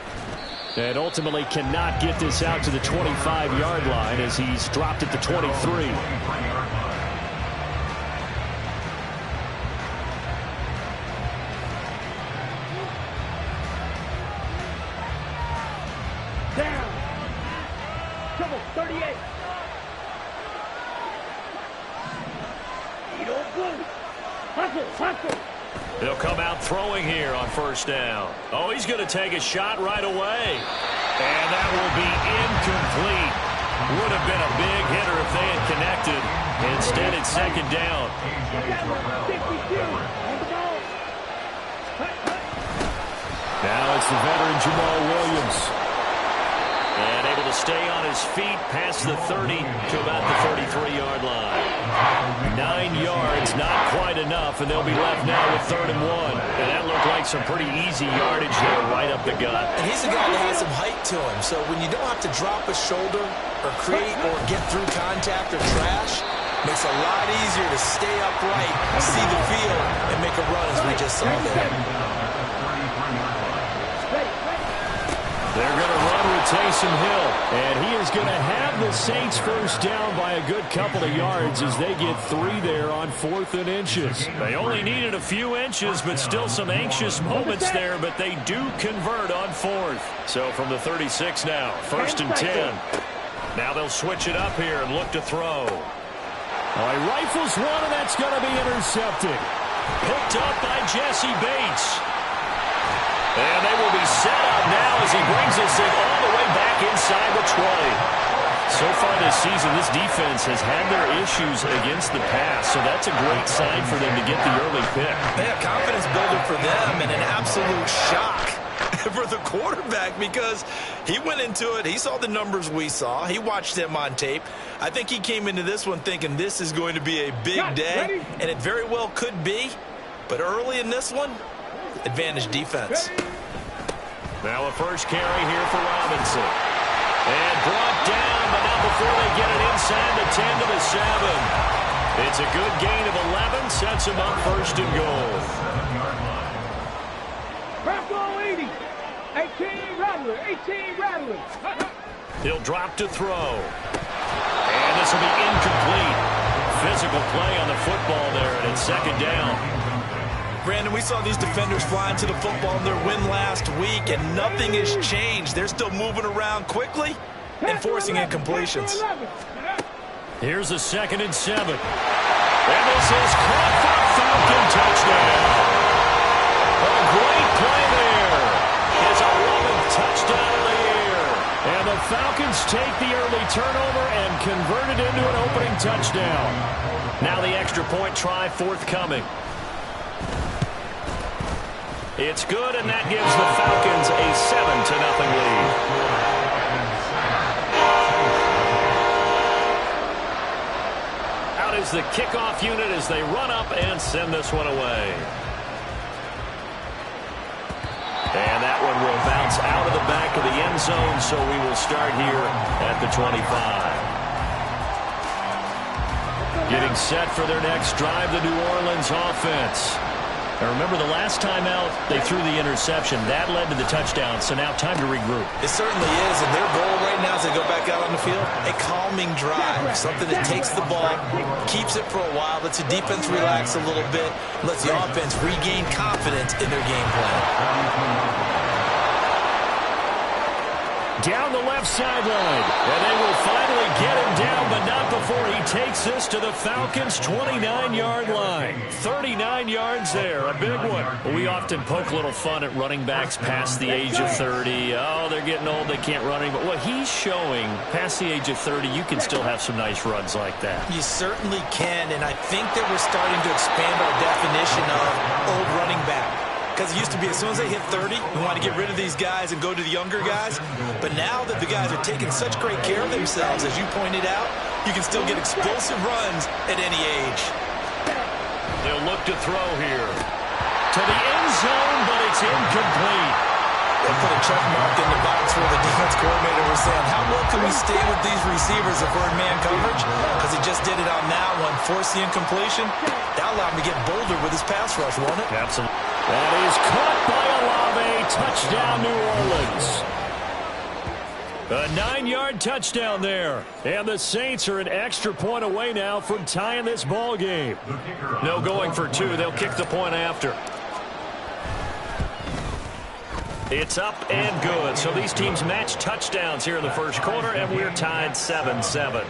And ultimately cannot get this out to the 25-yard line as he's dropped at the 23. Down. Trouble, 38. You don't blue. Hustle, hustle. They'll come out throwing here on first down. Oh, he's going to take a shot right away. And that will be incomplete. Would have been a big hitter if they had connected. Instead, it's 2nd down. Now it's the veteran Jamal Williams. And able to stay on his feet past the 30 to about the 33-yard line. 9 yards, not quite enough, and they'll be left now with 3rd and 1. And that looked like some pretty easy yardage there right up the gut. And he's a guy that has some height to him, so when you don't have to drop a shoulder or create or get through contact or trash, makes it a lot easier to stay upright, see the field, and make a run as we just saw there. They're going to run with Taysom Hill, and he is going to have the Saints first down by a good couple of yards as they get 3 there on 4th and inches. They only needed a few inches, but still some anxious moments there, but they do convert on 4th. So from the 36 now, 1st and 10. Now they'll switch it up here and look to throw. Oh, he rifles one, and that's going to be intercepted. Picked up by Jesse Bates. And they will be set up now as he brings this thing all the way back inside the 20. So far this season, this defense has had their issues against the pass, so that's a great sign for them to get the early pick. Yeah, confidence builder for them and an absolute shock for the quarterback because he went into it. He saw the numbers we saw. He watched them on tape. I think he came into this one thinking this is going to be a big day, and it very well could be. But early in this one, advantage defense. Now a first carry here for Robinson. And brought down, but not before they get it inside the 10 to the 7. It's a good gain of 11, sets him up first and goal. Back on 80. 18 Rattler, 18 Rattler. He'll drop to throw. And this will be incomplete. Physical play on the football there, and it's second down. Brandon, we saw these defenders fly into the football in their win last week, and nothing has changed. They're still moving around quickly and forcing incompletions. Here's a 2nd and 7. And this is caught for a Falcon touchdown. A great play there. His 11th touchdown of the year. And the Falcons take the early turnover and convert it into an opening touchdown. Now the extra point try forthcoming. It's good, and that gives the Falcons a 7-0 lead. Out is the kickoff unit as they run up and send this one away. And that one will bounce out of the back of the end zone, so we will start here at the 25. Getting set for their next drive, the New Orleans offense. Now remember, the last time out, they threw the interception. That led to the touchdown, so now time to regroup. It certainly is, and their goal right now as they go back out on the field, a calming drive, something that takes the ball, keeps it for a while, lets the defense relax a little bit, lets the offense regain confidence in their game plan. Down the left sideline, and they will finally get him down, but not before he takes this to the Falcons' 29-yard line. 39 yards there, a big one. We often poke a little fun at running backs past the age of 30. Oh, they're getting old, they can't run anymore. What he's showing, past the age of 30, you can still have some nice runs like that. You certainly can, and I think that we're starting to expand our definition of old running back. Because it used to be as soon as they hit 30, we want to get rid of these guys and go to the younger guys. But now that the guys are taking such great care of themselves, as you pointed out, you can still get explosive runs at any age. They'll look to throw here. To the end zone, but it's incomplete. They put a check mark in the box where the defense coordinator was saying, how well can we stay with these receivers if we're in man coverage? Because he just did it on that one, forced the incompletion. That allowed him to get bolder with his pass rush, won't it? Absolutely. That is caught by Olave. Touchdown, New Orleans. A 9-yard touchdown there. And the Saints are an extra point away now from tying this ball game. No going for 2. They'll kick the point after. It's up and good. So these teams match touchdowns here in the first quarter, and we're tied 7-7.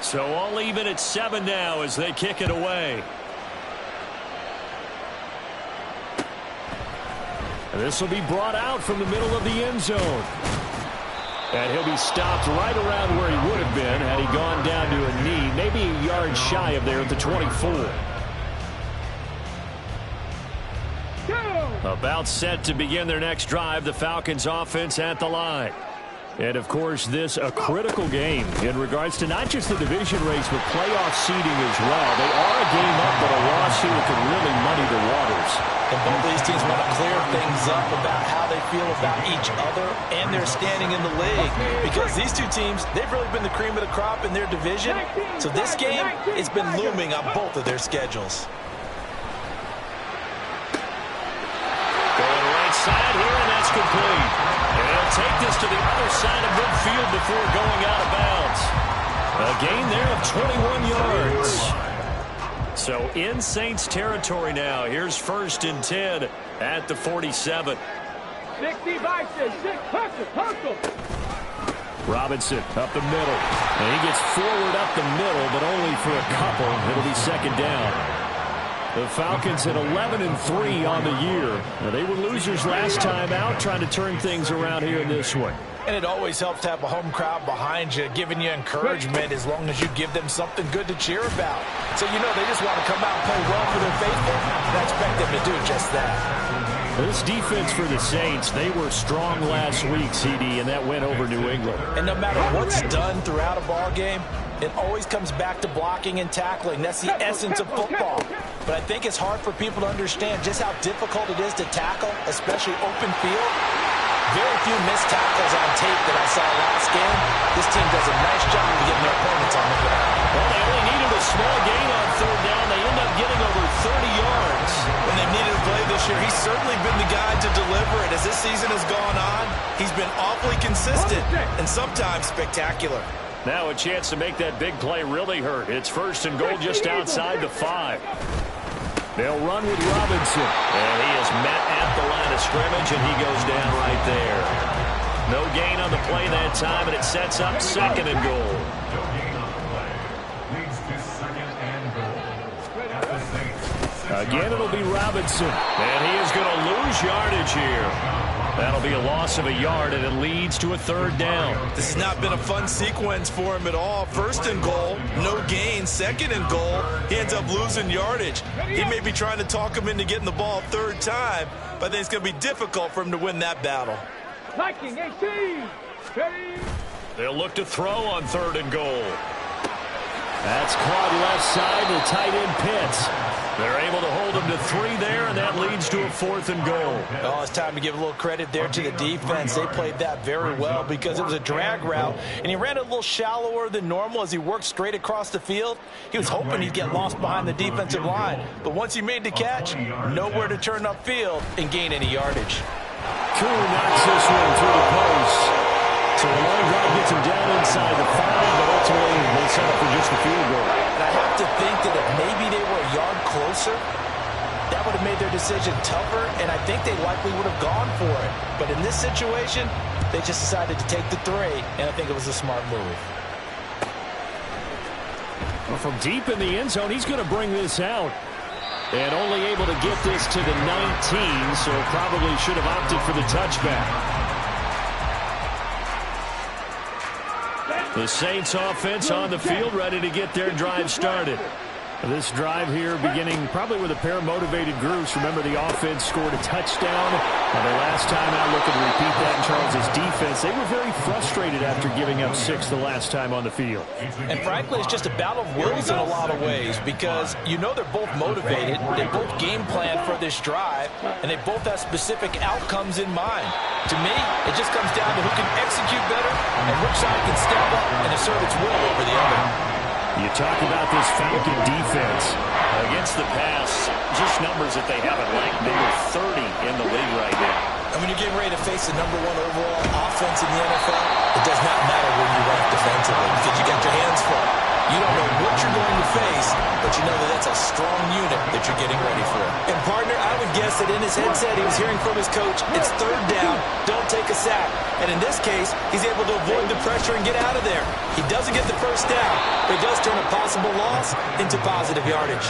So all even at 7 now as they kick it away. And this will be brought out from the middle of the end zone. And he'll be stopped right around where he would have been had he gone down to a knee, maybe a yard shy of there at the 24. About set to begin their next drive, the Falcons offense at the line. And, of course, this a critical game in regards to not just the division race, but playoff seeding as well. They are a game up, but a loss here could really muddy the waters. And both these teams want to clear things up about how they feel about each other and their standing in the league. Because these two teams, they've really been the cream of the crop in their division. So this game, it's been looming on both of their schedules. Going right side here, and that's complete. And he'll take this to the other side of midfield before going out of bounds. A gain there of 21 yards. So in Saints territory now. Here's 1st and 10 at the 47. Six devices, six hustle. Robinson up the middle. And he gets forward up the middle, but only for a couple. It'll be second down. The Falcons at 11-3 on the year. Now, they were losers last time out, trying to turn things around here in this one. And it always helps to have a home crowd behind you, giving you encouragement as long as you give them something good to cheer about. So, you know, they just want to come out and play well for their faithful, and I expect them to do just that. This defense for the Saints, they were strong last week, CD, and that went over New England. And no matter what's done throughout a ball game, it always comes back to blocking and tackling. That's the essence of football. But I think it's hard for people to understand just how difficult it is to tackle, especially open field. Very few missed tackles on tape that I saw last game. This team does a nice job of getting their opponents on the ground. Well, they only needed a small gain on third down. They end up getting over 30 yards. When they've needed a play this year, he's certainly been the guy to deliver it. As this season has gone on, he's been awfully consistent and sometimes spectacular. Now a chance to make that big play really hurt. It's first and goal just outside the 5. They'll run with Robinson. And he is met at the line of scrimmage, and he goes down right there. No gain on the play that time, and it sets up second and goal. Again, it'll be Robinson. And he is going to lose yardage here. That'll be a loss of a yard, and it leads to a third down. This has not been a fun sequence for him at all. First and goal, no gain. Second and goal, he ends up losing yardage. He may be trying to talk him into getting the ball third time, but I think it's going to be difficult for him to win that battle. Viking 18. They'll look to throw on third and goal. That's caught left side to tight end Pitts. They're able to hold him to 3 there, and that leads to a fourth and goal. Oh, it's time to give a little credit there to the defense. They played that very well because it was a drag route, and he ran it a little shallower than normal as he worked straight across the field. He was hoping he'd get lost behind the defensive line, but once he made the catch, nowhere to turn upfield and gain any yardage. Cool knocks this one through the post. So a long drive gets him down inside the 5, but ultimately they set up for just the field goal. And I have to think that if maybe they were a yard closer, that would have made their decision tougher, and I think they likely would have gone for it. But in this situation, they just decided to take the 3, and I think it was a smart move. Well, from deep in the end zone, he's going to bring this out. And only able to get this to the 19, so probably should have opted for the touchback. The Saints offense on the field, ready to get their drive started. This drive here beginning probably with a pair of motivated groups. Remember, the offense scored a touchdown. The last time out, looking to repeat that in Charles' defense. They were very frustrated after giving up 6 the last time on the field. And frankly, it's just a battle of wills in a lot of ways because you know they're both motivated. They both game plan for this drive, and they both have specific outcomes in mind. To me, it just comes down to who can execute better and which side can step up and assert its will over the other. You talk about this Falcon defense. Against the pass, just numbers that they haven't liked. They were 30 in the league right now. And when you're getting ready to face the #1 overall offense in the NFL, it does not matter where you rank defensively because you got your hands full. You don't know what you're going to face, but you know that that's a strong unit that you're getting ready for. And, partner, I would guess that in his headset he was hearing from his coach, it's third down, don't take a sack. And in this case, he's able to avoid the pressure and get out of there. He doesn't get the first down, but he does turn a possible loss into positive yardage.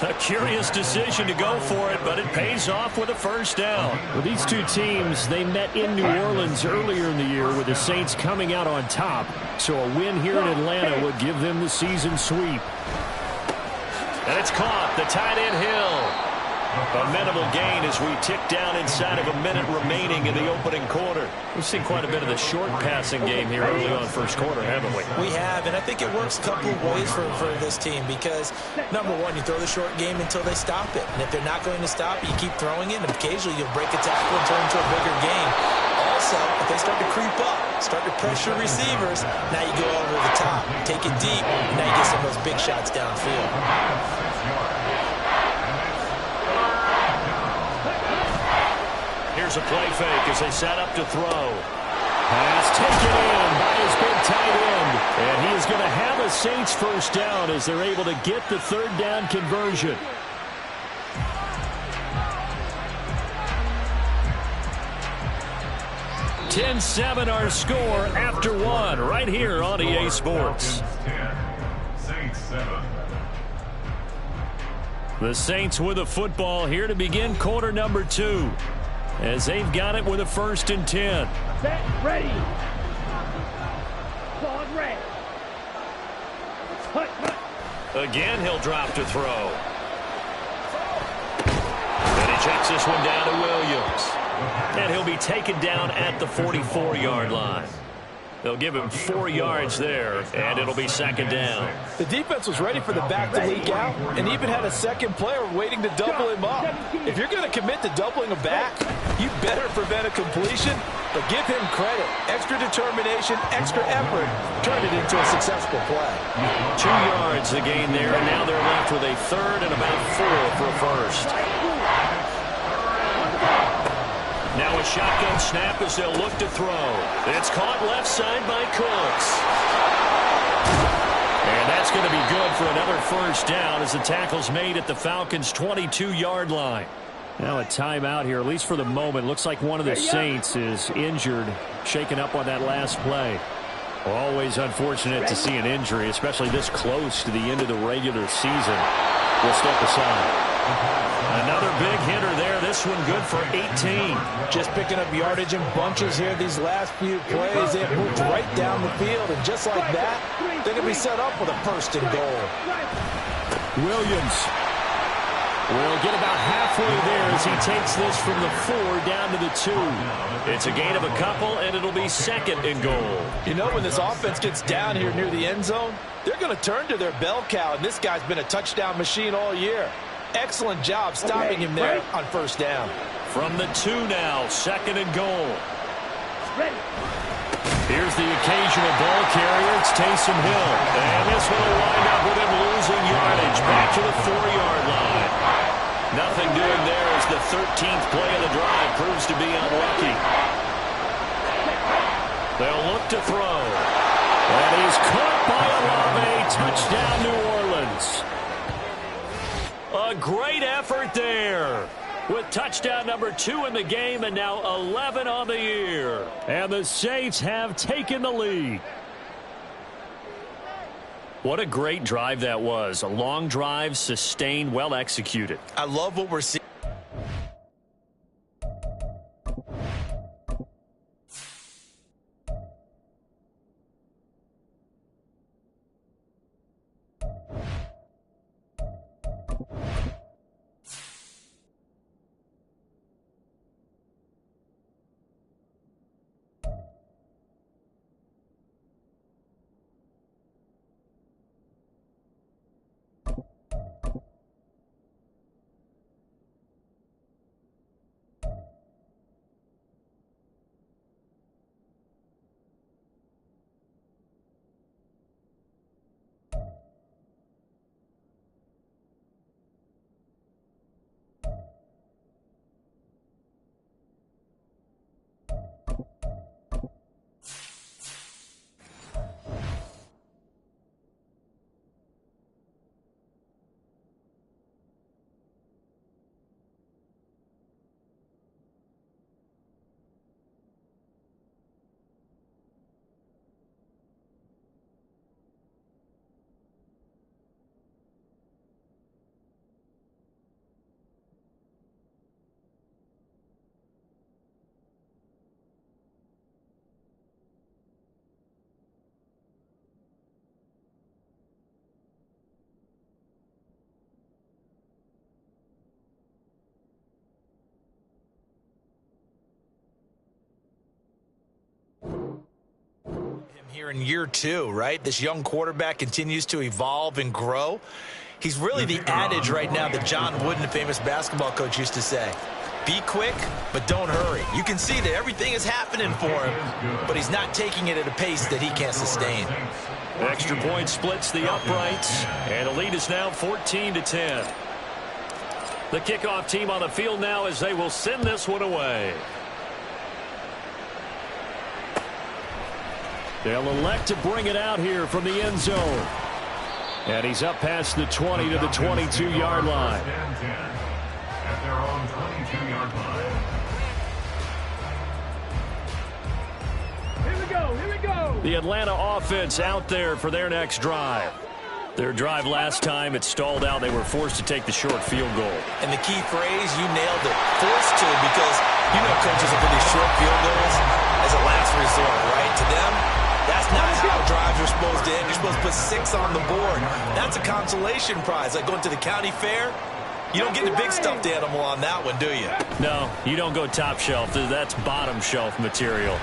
A curious decision to go for it, but it pays off with a first down. Well, these two teams, they met in New Orleans earlier in the year with the Saints coming out on top. So a win here in Atlanta would give them the season sweep. And it's caught. The tight end Hill. A minimal gain as we tick down inside of a minute remaining in the opening quarter. We've seen quite a bit of the short passing game here early on first quarter, haven't we? We have, and I think it works a couple of ways for this team because, #1, you throw the short game until they stop it. And if they're not going to stop it, you keep throwing it, and occasionally you'll break a tackle and turn into a bigger game. Also, if they start to creep up, start to pressure receivers, now you go over the top, take it deep, and now you get some of those big shots downfield. Here's a play fake as they set up to throw. Pass taken in by his big tight end. And he is going to have a Saints first down as they're able to get the third down conversion. 10-7 our score after one right here on EA Sports. The Saints with a football here to begin quarter number 2 as they've got it with a 1st and 10. Set, ready. Ball red. Hut, hut. Again, he'll drop to throw. And he checks this one down to Williams. And he'll be taken down at the 44-yard line. They'll give him 4 yards there, and it'll be 2nd down. The defense was ready for the back to leak out and even had a second player waiting to double him up. If you're going to commit to doubling a back, you better prevent a completion, but give him credit. Extra determination, extra effort, turned it into a successful play. 2 yards the gain there, and now they're left with a 3rd and about 4 for a 1st. Now a shotgun snap as they'll look to throw. It's caught left side by Cooks. And that's going to be good for another 1st down as the tackle's made at the Falcons' 22-yard line. Now a timeout here, at least for the moment. Looks like one of the Saints is injured, shaken up on that last play. Always unfortunate to see an injury, especially this close to the end of the regular season. We'll step aside. Another big hitter there. This one good for 18. Just picking up yardage in bunches here these last few plays. They have moved right down the field, and just like that, they're going to be set up with a 1st and goal. Williams will get about halfway there as he takes this from the 4 down to the 2. It's a gain of a couple, and it'll be 2nd and goal. You know, when this offense gets down here near the end zone, they're going to turn to their bell cow, and this guy's been a touchdown machine all year. Excellent job stopping him there on 1st down. From the 2 now, 2nd and goal. Ready. Here's the occasional ball carrier. It's Taysom Hill. And this one will wind up with him losing yardage back to the 4-yard line. Nothing doing there as the 13th play of the drive proves to be unlucky. They'll look to throw. And he's caught by Olave. Touchdown, New Orleans. A great effort there with touchdown number 2 in the game and now 11 on the year. And the Saints have taken the lead. What a great drive that was. A long drive, sustained, well executed. I love what we're seeing. Here in year 2, right? This young quarterback continues to evolve and grow. He's really the adage right now that John Wooden, the famous basketball coach, used to say. Be quick, but don't hurry. You can see that everything is happening for him, but he's not taking it at a pace that he can't sustain. Extra point splits the uprights, and the lead is now 14-10. The kickoff team on the field now as they will send this one away. They'll elect to bring it out here from the end zone. And he's up past the 20 to the 22-yard line. At their own 22-yard line. The Atlanta offense out there for their next drive. Their drive last time, it stalled out. They were forced to take the short field goal. And the key phrase, you nailed it, forced to, because you know coaches will put these short field goals as a last resort, right? To them, that's not how drives are supposed to end. You're supposed to put 6 on the board. That's a consolation prize, like going to the county fair. You don't get the big stuffed animal on that one, do you? No, you don't go top shelf. That's bottom shelf material.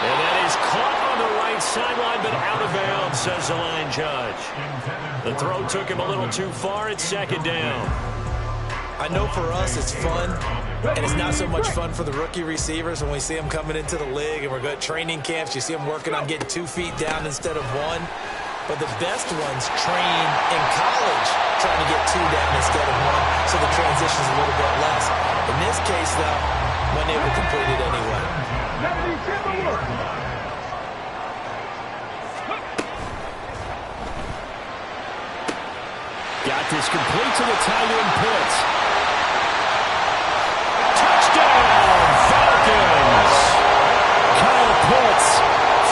And that is caught on the right sideline, but out of bounds, says the line judge. The throw took him a little too far. It's second down. I know for us it's fun, and it's not so much fun for the rookie receivers when we see them coming into the league and we're good at training camps. You see them working on getting 2 feet down instead of 1. But the best ones train in college trying to get 2 down instead of 1, so the transition's a little bit less. In this case, though, when they were completed anyway. Got this complete to the tight end Pitts. Touchdown, Falcons! Kyle Pitts,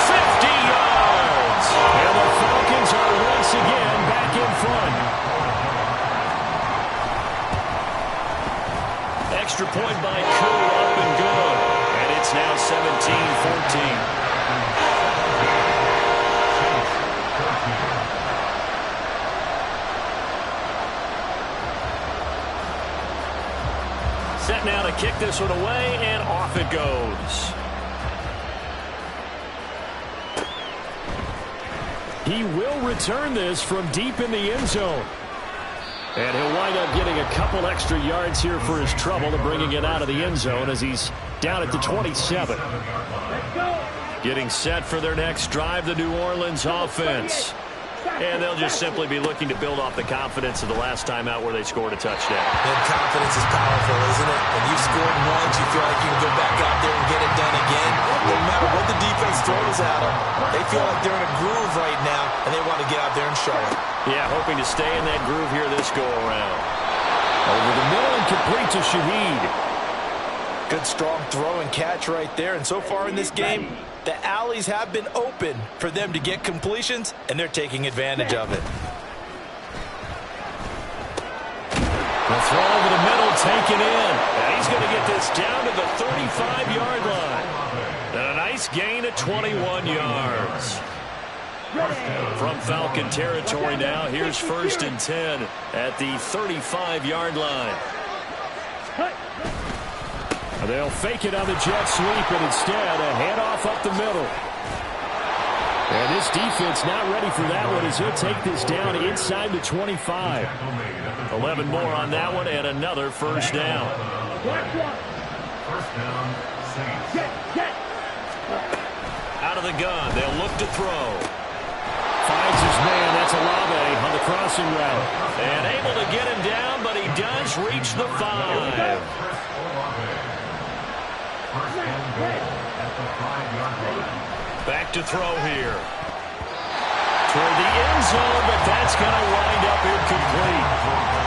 50 yards. And the Falcons are once again back in front. Extra point by Koo, up and good. And it's now 17-14. Set now to kick this one away, and off it goes. He will return this from deep in the end zone. And he'll wind up getting a couple extra yards here for his trouble to bringing it out of the end zone as he's down at the 27. Getting set for their next drive, the New Orleans offense. And they'll just simply be looking to build off the confidence of the last time out where they scored a touchdown. And confidence is powerful, isn't it? When you've scored once, you feel like you can go back out there and get it done again. No matter what the defense throws at them, they feel like they're in a groove right now, and they want to get out there and show it. Yeah, hoping to stay in that groove here this go-around. Over the middle and complete to Shaheed. Good, strong throw and catch right there. And so far in this game, the alleys have been open for them to get completions, and they're taking advantage of it. The throw over the middle, taken in. And he's going to get this down to the 35-yard line. And a nice gain of 21 yards. From Falcon territory now, here's 1st and 10 at the 35-yard line. They'll fake it on the jet sweep, and instead a handoff up the middle. And this defense not ready for that one as he'll take this down inside the 25. 11 more on that one, and another first down. Out of the gun, they'll look to throw. Finds his man, that's Olave on the crossing route. And able to get him down, but he does reach the 5. Back to throw here. Toward the end zone, but that's going to wind up incomplete.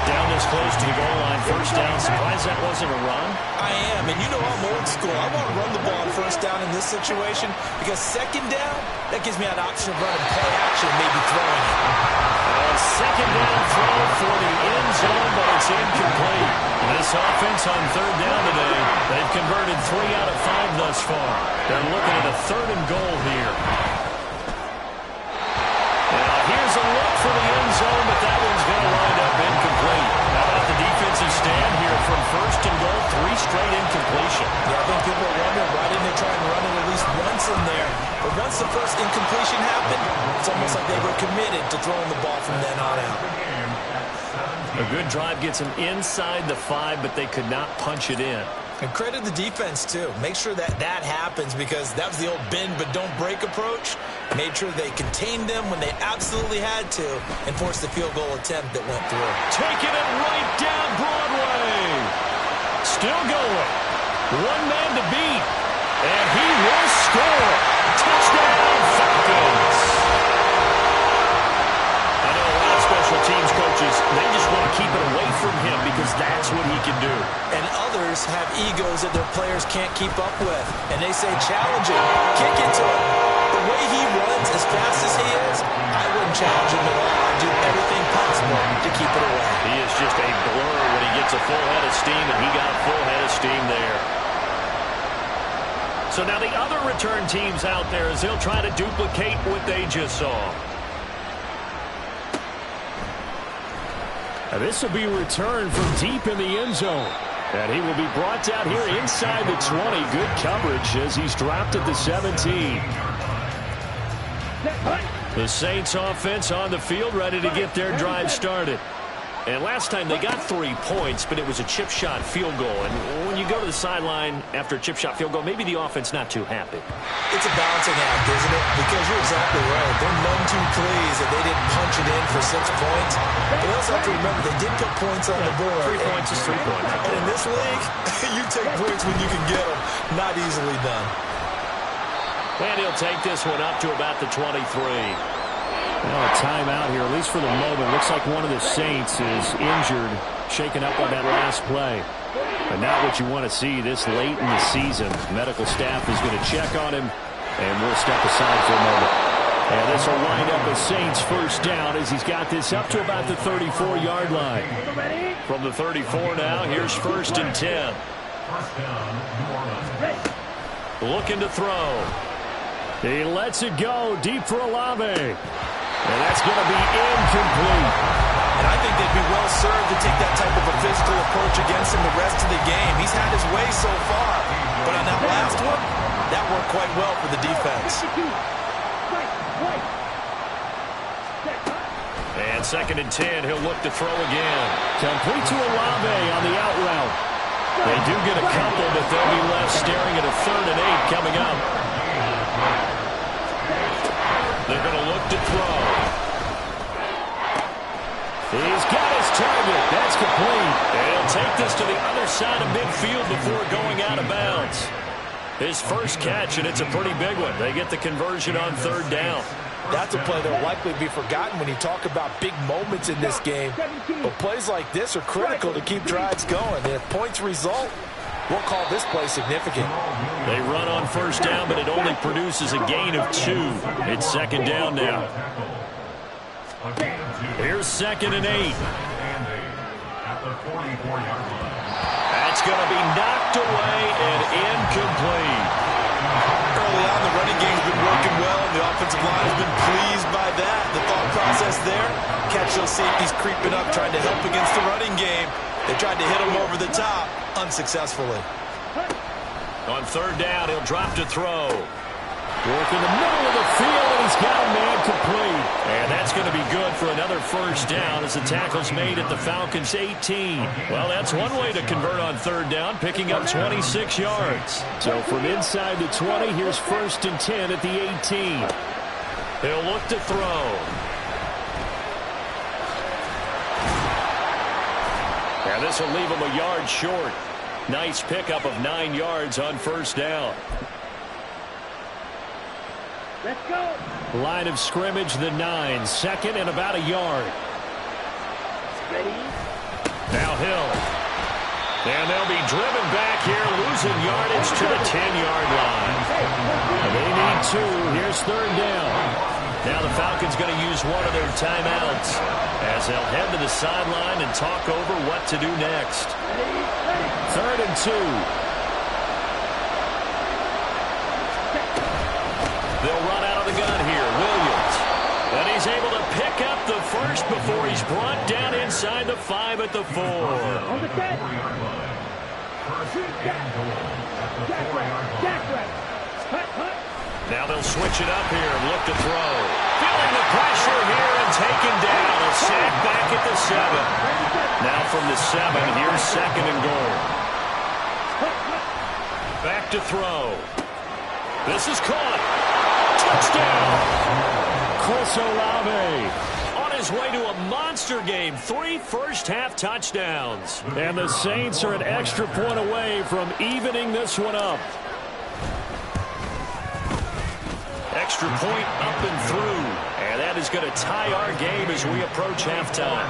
Down this close to the goal line, first down. Surprised that wasn't a run? I am, and you know I'm old school. I want to run the ball on first down in this situation because second down, that gives me an option of running play action, maybe throwing it. A second down throw for the end zone, but it's incomplete. This offense on third down today, they've converted 3 out of 5 thus far. They're looking at a 3rd and goal here. Now here's a look for the end zone, but that one's going to wind up incomplete. How about the defensive stand here from 1st and goal, 3 straight incompletion. Yeah, I think people are wondering why didn't they try and run it at least once in there. But once the first incompletion happened, it's almost like they were committed to throwing the ball from then on out. A good drive gets them inside the 5, but they could not punch it in. And credit the defense, too. Make sure that that happens because that was the old bend but don't break approach. Made sure they contained them when they absolutely had to and forced the field goal attempt that went through. Taking it right down Broadway. Still going. One man to beat. And he will score. Touchdown, Falcons. I know a lot of special teams coaches coaches, they just want to keep it away from him because that's what he can do. And others have egos that their players can't keep up with. And they say, challenge it, kick it to him. The way he runs as fast as he is, I wouldn't challenge him at all. I'd do everything possible to keep it away. He is just a blur when he gets a full head of steam, and he got a full head of steam there. So now the other return teams out there as they'll try to duplicate what they just saw. And this will be returned from deep in the end zone. And he will be brought down here inside the 20. Good coverage as he's dropped at the 17. The Saints offense on the field, ready to get their drive started. And last time they got 3 points, but it was a chip shot field goal. And when you go to the sideline after a chip shot field goal, maybe the offense not too happy. It's a balancing act, isn't it? Because you're exactly right. They're none too pleased that they didn't punch it in for 6 points. But you also have to remember, they did put points on the board. 3 points is 3 points. And in this league, you take points when you can get them. Not easily done. And he'll take this one up to about the 23. Well, a timeout here, at least for the moment. Looks like one of the Saints is injured, shaken up on that last play. But not what you want to see this late in the season. Medical staff is going to check on him, and we'll step aside for a moment. And this will wind up a Saints first down as he's got this up to about the 34-yard line. From the 34 now, here's 1st and 10. Looking to throw. He lets it go deep for Olave. And that's going to be incomplete. And I think they'd be well served to take that type of a physical approach against him the rest of the game. He's had his way so far. But on that last one, that worked quite well for the defense. And 2nd and 10, he'll look to throw again. Complete to Olave on the out route. They do get a couple, but they'll be left staring at a 3rd and 8 coming up. They're going to look to throw. He's got his target. That's complete. And he'll take this to the other side of midfield before going out of bounds. His first catch, and it's a pretty big one. They get the conversion on 3rd down. That's a play that will likely be forgotten when you talk about big moments in this game. But plays like this are critical to keep drives going. And if points result, we'll call this play significant. They run on 1st down, but it only produces a gain of 2. It's 2nd down now. Here's 2nd and 8. That's going to be knocked away and incomplete. Early on, the running game's been working well, and the offensive line has been pleased by that. The thought process there, catch those safeties creeping up, trying to help against the running game. They tried to hit him over the top, unsuccessfully. On 3rd down, he'll drop to throw. Work in the middle of the field, and he's got a man complete. And that's going to be good for another 1st down as the tackle's made at the Falcons' 18. Well, that's one way to convert on 3rd down, picking up 26 yards. So from inside the 20, here's 1st and 10 at the 18. He'll look to throw. And this will leave him a yard short. Nice pickup of 9 yards on 1st down. Let's go. Line of scrimmage, the 9. 2nd and about a yard. Ready? Now Hill. And they'll be driven back here, losing yardage to the 10-yard line. And they need 2. Here's 3rd down. Now the Falcons going to use one of their timeouts as they'll head to the sideline and talk over what to do next. 3rd and 2. They'll run out of the gun here. Williams. And he's able to pick up the first before he's brought down inside the 5 at the 4. On the set. Jack right. Hut. Now they'll switch it up here and look to throw. Feeling the pressure here and taken down. A sack back at the 7. Now from the 7, here's 2nd and goal. Back to throw. This is caught. Touchdown. Chris Olave. On his way to a monster game. 3 first-half touchdowns. And the Saints are an extra point away from evening this one up. Extra point up and through. And that is going to tie our game as we approach halftime.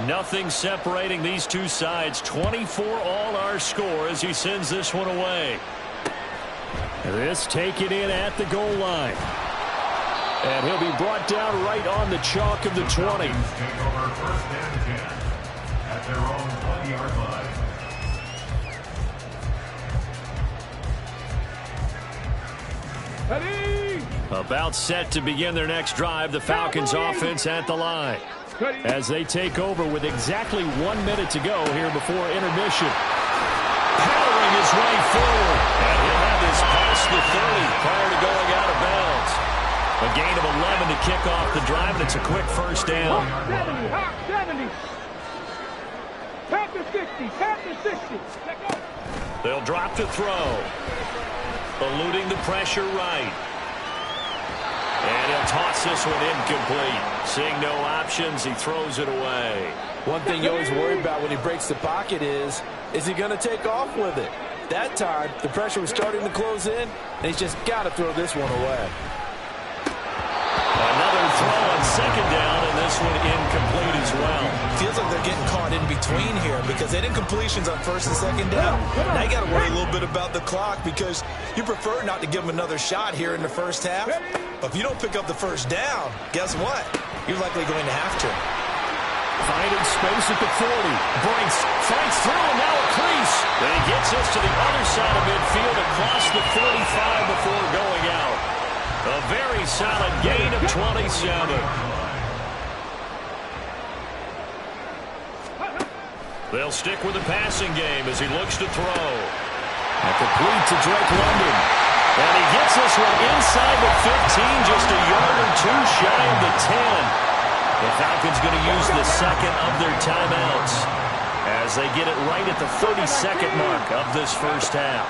Nothing separating these two sides. 24 all our score as he sends this one away. This taken in at the goal line. And he'll be brought down right on the chalk of the 20. At their own 20-yard line. About set to begin their next drive, the Falcons offense at the line. As they take over with exactly 1 minute to go here before intermission. Powering his way forward. And he'll have this past the 30 prior to going out of bounds. A gain of 11 to kick off the drive, and it's a quick first down. 70. Tap to 60. Tap to 60. They'll drop to throw. Eluding the pressure right. And he'll toss this one incomplete. Seeing no options, he throws it away. One thing you always worry about when he breaks the pocket is he going to take off with it? That time, the pressure was starting to close in, and he's just got to throw this one away. Another throw on second down, and this one incomplete as well. Feels like they're getting caught in between here because they did incompletions on first and second down. Now you got to worry a little bit about the clock because you prefer not to give them another shot here in the first half. But if you don't pick up the first down, guess what? You're likely going to have to. Finding space at the 40. Breaks, fights through, and now a crease. Then he gets us to the other side of midfield across the 45 before going out. A very solid gain of 27. They'll stick with the passing game as he looks to throw. And complete to Drake London. And he gets this one inside the 15, just a yard or two shy of the 10. The Falcons going to use the second of their timeouts as they get it right at the 30-second mark of this first half.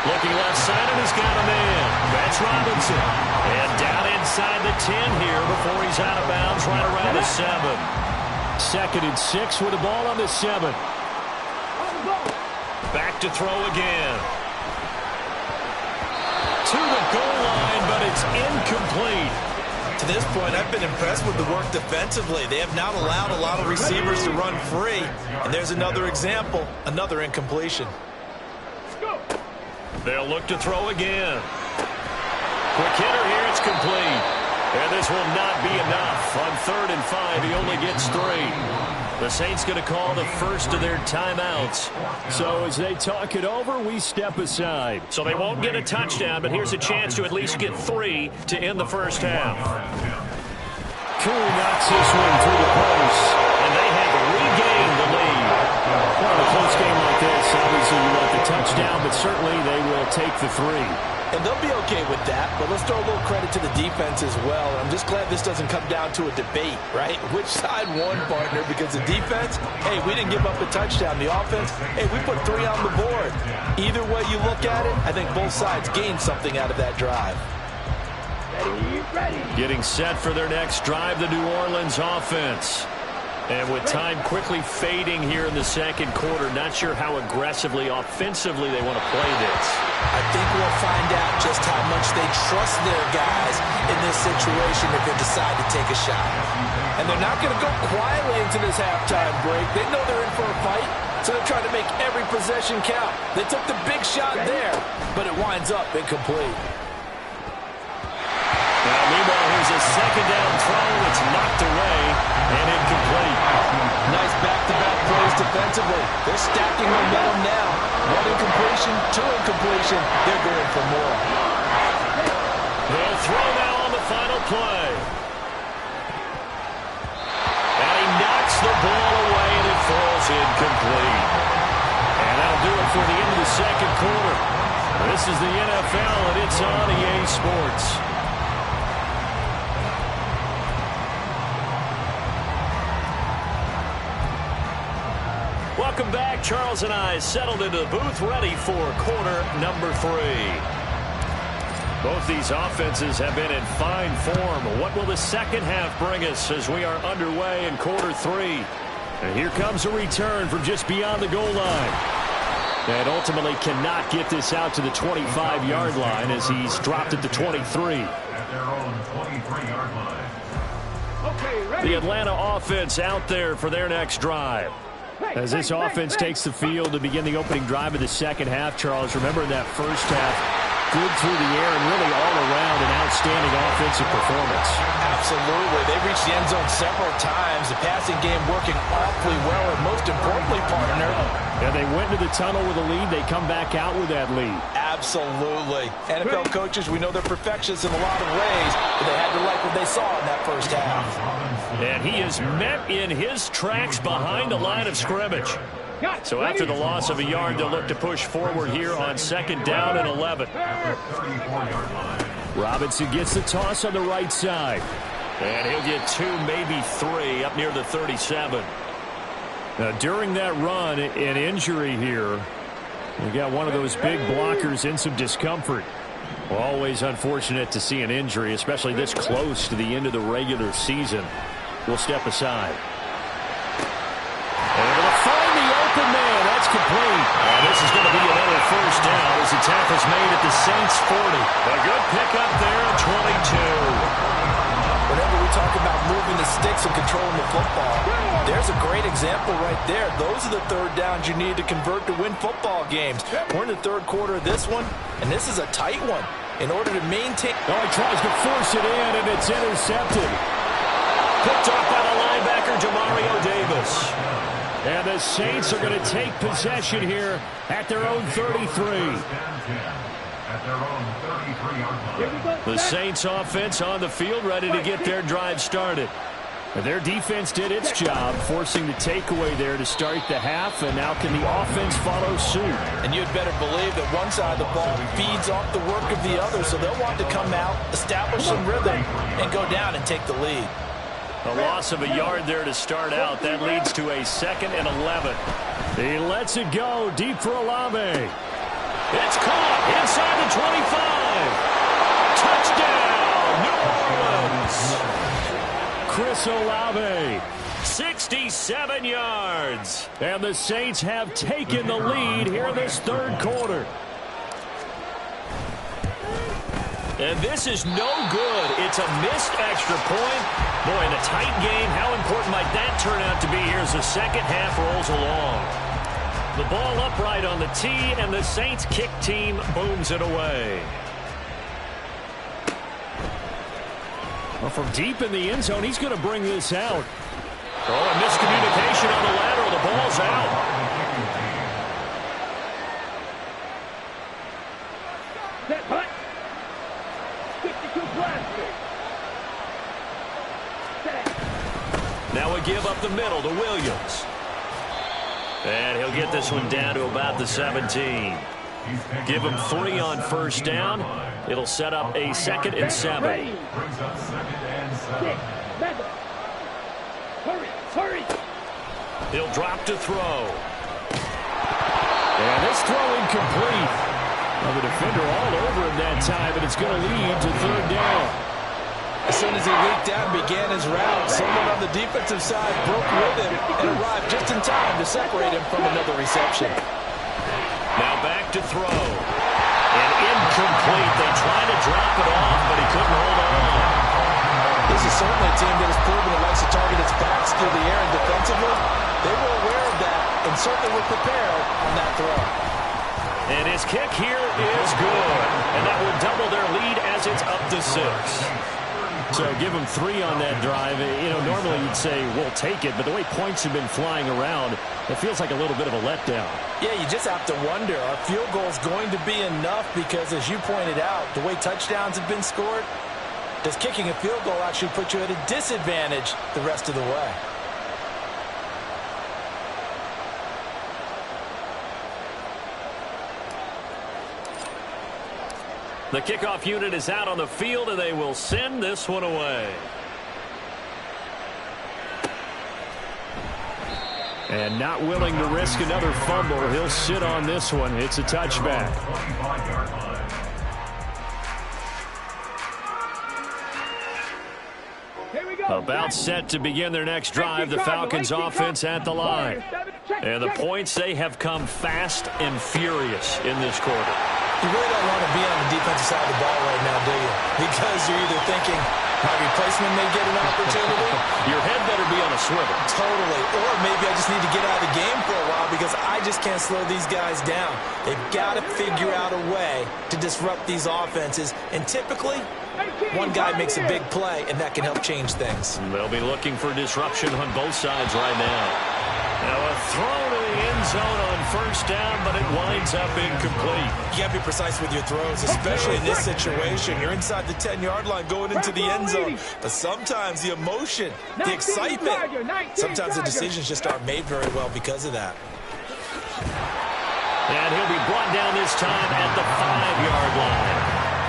Looking left side, and he's got a man. That's Robinson. And down inside the 10 here before he's out of bounds right around the 7. 2nd and 6 with the ball on the 7. Back to throw again. To the goal line, but it's incomplete. To this point, I've been impressed with the work defensively. They have not allowed a lot of receivers to run free. And there's another example, another incompletion. They'll look to throw again. Quick hitter here, it's complete. And this will not be enough. On 3rd and 5, he only gets 3. The Saints going to call the first of their timeouts. So as they talk it over, we step aside. So they won't get a touchdown, but here's a chance to at least get 3 to end the first half. Cool knocks this one through the post, and they have regained the lead. Well, in a close game like this, obviously you want the touchdown, but certainly they will take the 3. And they'll be okay with that, but let's throw a little credit to the defense as well. I'm just glad this doesn't come down to a debate, right? Which side won, partner? Because the defense, hey, we didn't give up a touchdown. The offense, hey, we put 3 on the board. Either way you look at it, I think both sides gained something out of that drive. Ready. Getting set for their next drive, the New Orleans offense. And with time quickly fading here in the second quarter, not sure how aggressively, offensively they want to play this. I think we'll find out just how much they trust their guys in this situation if they decide to take a shot. And they're not going to go quietly into this halftime break. They know they're in for a fight, so they're trying to make every possession count. They took the big shot there, but it winds up incomplete. Now, meanwhile, here's a second down throw. It's knocked away and incomplete. Nice back-to-back plays defensively. They're stacking momentum now. 1 incompletion, 2 incompletion. They're going for more. They'll throw now on the final play. And he knocks the ball away, and it falls incomplete. And that'll do it for the end of the second quarter. This is the NFL, and it's on EA Sports. Welcome back. Charles and I settled into the booth, ready for quarter number 3. Both these offenses have been in fine form. What will the second half bring us as we are underway in quarter 3? And here comes a return from just beyond the goal line. And ultimately cannot get this out to the 25-yard line as he's dropped at the 23. At their own 23-yard line. Okay, ready? The Atlanta offense out there for their next drive. As this offense takes the field to begin the opening drive of the second half, Charles, remember in that first half, good through the air and really all around an outstanding offensive performance. Absolutely. They reached the end zone several times. The passing game working awfully well, and most importantly, partner. And they went to the tunnel with a lead. They come back out with that lead. Absolutely. NFL coaches, we know they're perfectionists in a lot of ways, but they had to like what they saw in that first half. And he is met in his tracks behind the line of scrimmage. So after the loss of a yard, they'll look to push forward here on second down and 11. Robinson gets the toss on the right side. And he'll get 2, maybe 3 up near the 37. Now, during that run, an injury here. We got one of those big blockers in some discomfort. Well, always unfortunate to see an injury, especially this close to the end of the regular season. We'll step aside. Able to find the open man. That's complete. This is going to be another first down as the tackle's made at the Saints 40. A good pickup there at 22. Whenever we talk about moving the sticks and controlling the football, there's a great example right there. Those are the third downs you need to convert to win football games. We're in the third quarter of this one, and this is a tight one. In order to maintain... Oh, he tries to force it in, and it's intercepted. Picked off by the linebacker, Demario Davis. And the Saints are going to take possession here at their own 33. The Saints offense on the field ready to get their drive started. And their defense did its job, forcing the takeaway there to start the half, and now can the offense follow suit? And you'd better believe that one side of the ball feeds off the work of the other, so they'll want to come out, establish some rhythm, and go down and take the lead. A loss of a yard there to start out. That leads to a 2nd and 11. He lets it go deep for Olave. It's caught inside the 25. Touchdown, New Orleans. Chris Olave, 67 yards. And the Saints have taken the lead here in this third quarter. And this is no good. It's a missed extra point. Boy, in a tight game, how important might that turn out to be here as the second half rolls along? The ball upright on the tee, and the Saints kick team booms it away. Well, from deep in the end zone, he's going to bring this out. Oh, a miscommunication on the lateral. The ball's out. Set, hut. 52 plastic. Now we give up the middle to Williams. And he'll get this one down to about the 17. Give him 3 on first down. It'll set up a 2nd and 7. Hurry. He'll drop to throw. And this throw incomplete. Well, the defender all over him that time, but it's going to lead to 3rd down. As soon as he leaked out and began his route, someone on the defensive side broke with him and arrived just in time to separate him from another reception. Now back to throw. And incomplete. They tried to drop it off, but he couldn't hold on. This is certainly a team that has proven it likes to target its backs through the air and defensively. They were aware of that and certainly were prepared on that throw. And his kick here is good. And that will double their lead as it's up to 6. So give them 3 on that drive. You know, normally you'd say, we'll take it, but the way points have been flying around, it feels like a little bit of a letdown. Yeah, you just have to wonder, are field goals going to be enough? Because as you pointed out, the way touchdowns have been scored, does kicking a field goal actually put you at a disadvantage the rest of the way? The kickoff unit is out on the field, and they will send this one away. And not willing to risk another fumble, he'll sit on this one. It's a touchback. Here we go. About set to begin their next drive. The Falcons offense at the line. And the points, they have come fast and furious in this quarter. You really don't want to be on the defensive side of the ball right now, do you? Because you're either thinking, my replacement may get an opportunity. Your head better be on a swivel. Totally. Or maybe I just need to get out of the game for a while because I just can't slow these guys down. They've got to figure out a way to disrupt these offenses. And typically, one guy makes a big play, and that can help change things. They'll be looking for disruption on both sides right now. Now a throw to the end zone on first down, but it winds up incomplete. You got to be precise with your throws, especially in this situation. You're inside the 10-yard line going into the end zone. But sometimes the emotion, the excitement, sometimes the decisions just aren't made very well because of that. And he'll be brought down this time at the 5-yard line.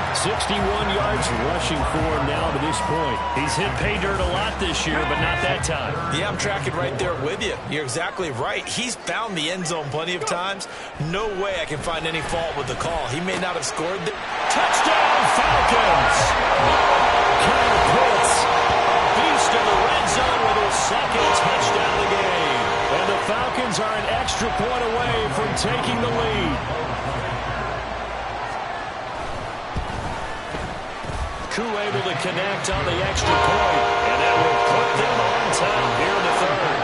61 yards rushing for him now to this point. He's hit pay dirt a lot this year, but not that time. Yeah, I'm tracking right there with you. You're exactly right. He's found the end zone plenty of times. No way I can find any fault with the call. He may not have scored. Touchdown, Falcons! Kyle Pitts, a beast in the red zone with his second touchdown of the game. And the Falcons are an extra point away from taking the lead. Able to connect on the extra point, and that will put them on top here in the third.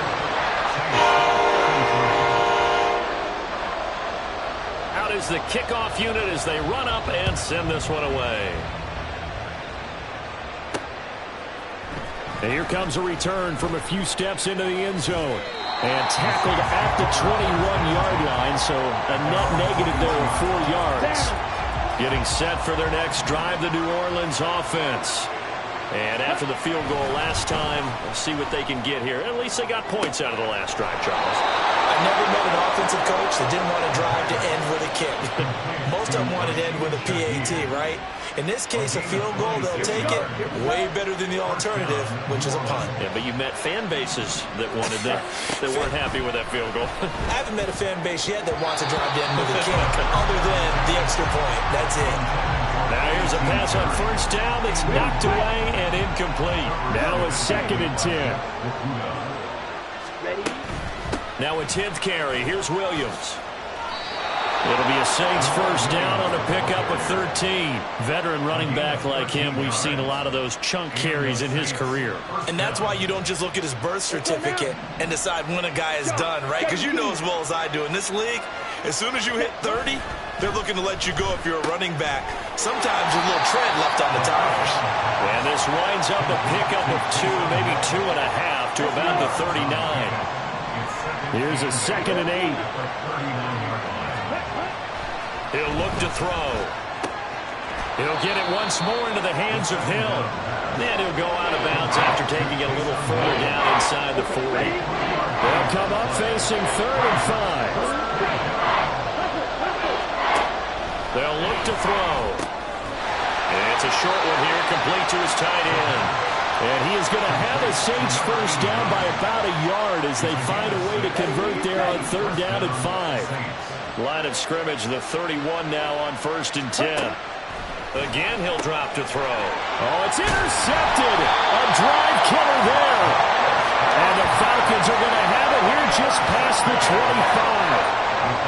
Out is the kickoff unit as they run up and send this one away. And here comes a return from a few steps into the end zone. And tackled at the 21-yard line, so a net negative there of 4 yards. Getting set for their next drive, the New Orleans offense. And after the field goal last time, we'll see what they can get here. At least they got points out of the last drive, Charles. I never met an offensive coach that didn't want to drive to end with a kick. Most of them wanted to end with a PAT, right? In this case, a field goal, they'll take it. Way better than the alternative, which is a punt. Yeah, but you met fan bases that wanted that weren't happy with that field goal. I haven't met a fan base yet that wants to drive to end with a kick, other than the extra point. That's it. Now here's a pass on first down that's knocked away and incomplete. Now a 2nd and 10. Now a 10th carry. Here's Williams. It'll be a Saints first down on a pickup of 13. Veteran running back like him, we've seen a lot of those chunk carries in his career. And that's why you don't just look at his birth certificate and decide when a guy is done, right? Because you know as well as I do, in this league, as soon as you hit 30, they're looking to let you go if you're a running back. Sometimes a little tread left on the tires. And this winds up a pickup of 2, maybe 2.5 to about the 39. Here's a 2nd and 8. He'll look to throw. He'll get it once more into the hands of Hill. Then he'll go out of bounds after taking it a little further down inside the 40. They'll come up facing 3rd and 5. They'll look to throw. And it's a short one here, complete to his tight end. And he is going to have a Saints first down by about a yard as they find a way to convert there on 3rd down and 5. Line of scrimmage, the 31 now on 1st and 10. Again, he'll drop to throw. Oh, it's intercepted. A drive killer there. And the Falcons are going to have it here just past the 25.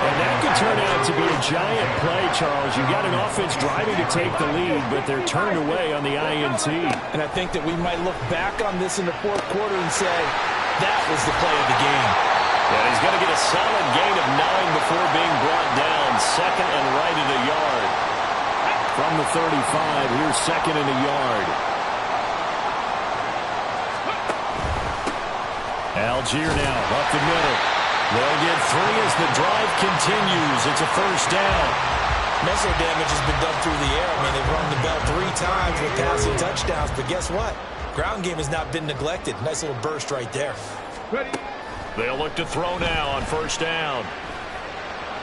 And that could turn out to be a giant play, Charles. You've got an offense driving to take the lead, but they're turned away on the INT. And I think that we might look back on this in the 4th quarter and say, that was the play of the game. Yeah, he's going to get a solid gain of 9 before being brought down. 2nd and right at a yard. From the 35, here's 2nd and a yard. Algier now up the middle. They'll get 3 as the drive continues. It's a first down. Mental damage has been done through the air. I mean, they've rung the bell 3 times with passing touchdowns, but guess what? Ground game has not been neglected. Nice little burst right there. Ready? They'll look to throw now on first down.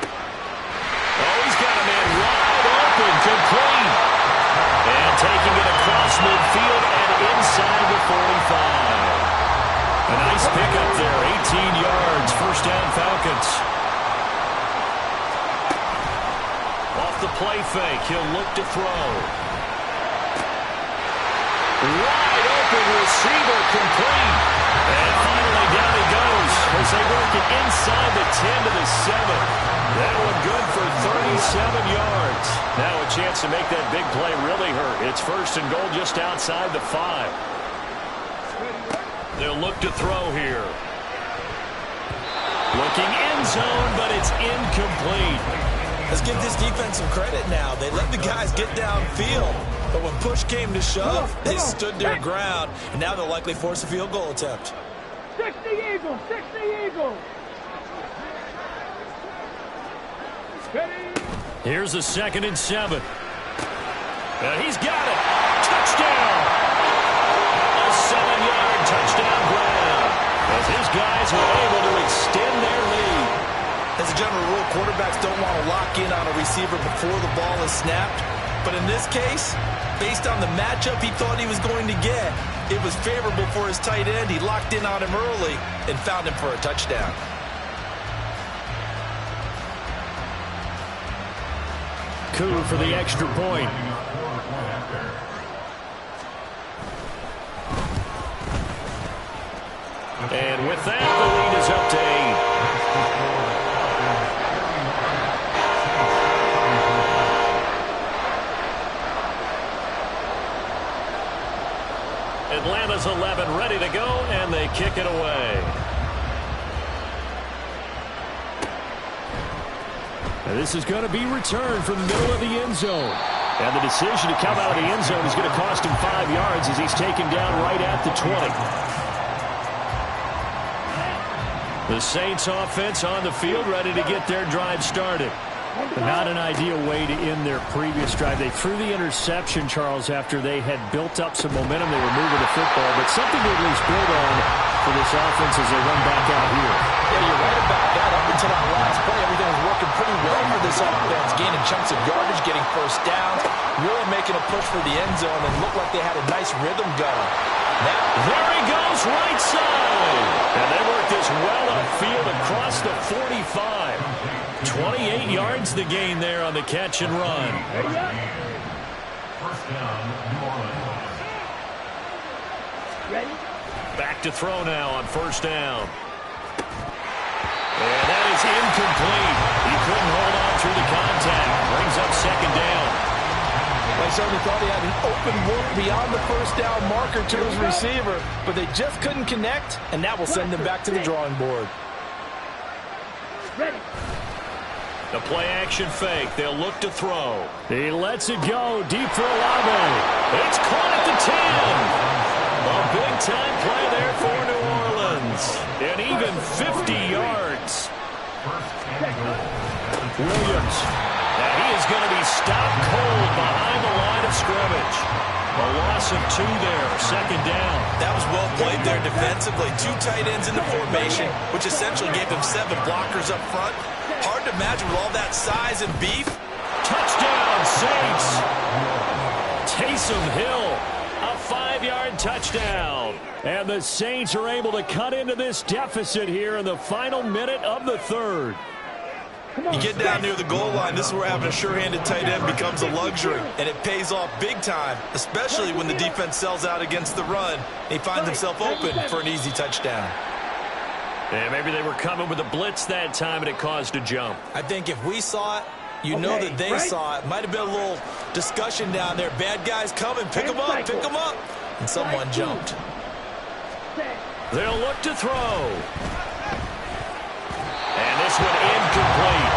Oh, he's got a man wide open, complete. And taking it across midfield and inside the 45. A nice pickup there, 18 yards, first down Falcons. Off the play fake, he'll look to throw. Wide open receiver, complete. And finally down he goes. as they work it inside the 10 to the 7. That one good for 37 yards. Now a chance to make that big play really hurt. It's first and goal just outside the 5. They'll look to throw here. Looking end zone, but it's incomplete. Let's give this defense some credit now. They let the guys get downfield. But when push came to shove, they stood their ground. And now they'll likely force a field goal attempt. 60 Eagles, 60 Eagles. Here's a 2nd and 7. And he's got it. Touchdown. A 7-yard touchdown grab. As his guys were able to extend their lead. As a general rule, quarterbacks don't want to lock in on a receiver before the ball is snapped. But in this case, based on the matchup he thought he was going to get, it was favorable for his tight end. He locked in on him early and found him for a touchdown. Coup for the extra point. And with that, the lead is up to 8. Atlanta's 11 ready to go, and they kick it away. And this is going to be returned from the middle of the end zone. And the decision to come out of the end zone is going to cost him 5 yards as he's taken down right at the 20. The Saints offense on the field ready to get their drive started. Not an ideal way to end their previous drive. They threw the interception, Charles, after they had built up some momentum. They were moving the football, but something to at least build on for this offense as they run back out here. Yeah, you're right about that. Up until that last play, everything was working pretty well for this offense, gaining chunks of yardage, getting first downs, really making a push for the end zone, and looked like they had a nice rhythm going. Now, there he goes, right side. And they work this well upfield across the 45. 28 yards the gain there on the catch and run. First down, New Orleans. Ready? Back to throw now on first down. And that is incomplete. He couldn't hold on through the contact. Brings up second down. I certainly thought he had an open look beyond the first down marker to his receiver, but they just couldn't connect, and that will send them back to the drawing board. Ready? The play-action fake. They'll look to throw. He lets it go deep for Olave. It's caught at the 10. A big-time play there for New Orleans. And even 50 yards. Williams. Now he is going to be stopped cold behind the line of scrimmage. A loss of 2 there. Second down. That was well played there defensively. 2 tight ends in the formation, which essentially gave him 7 blockers up front. Hard to imagine with all that size and beef. Touchdown, Saints. Taysom Hill, a 5-yard touchdown. And the Saints are able to cut into this deficit here in the final minute of the third. You get down near the goal line, this is where having a sure-handed tight end becomes a luxury, and it pays off big time, especially when the defense sells out against the run. He finds himself open for an easy touchdown. Yeah, maybe they were coming with a blitz that time, and it caused a jump. I think if we saw it, you know that they saw it. Might have been a little discussion down there. Bad guys coming, pick them up, pick them up. And someone jumped. They'll look to throw. And this one incomplete.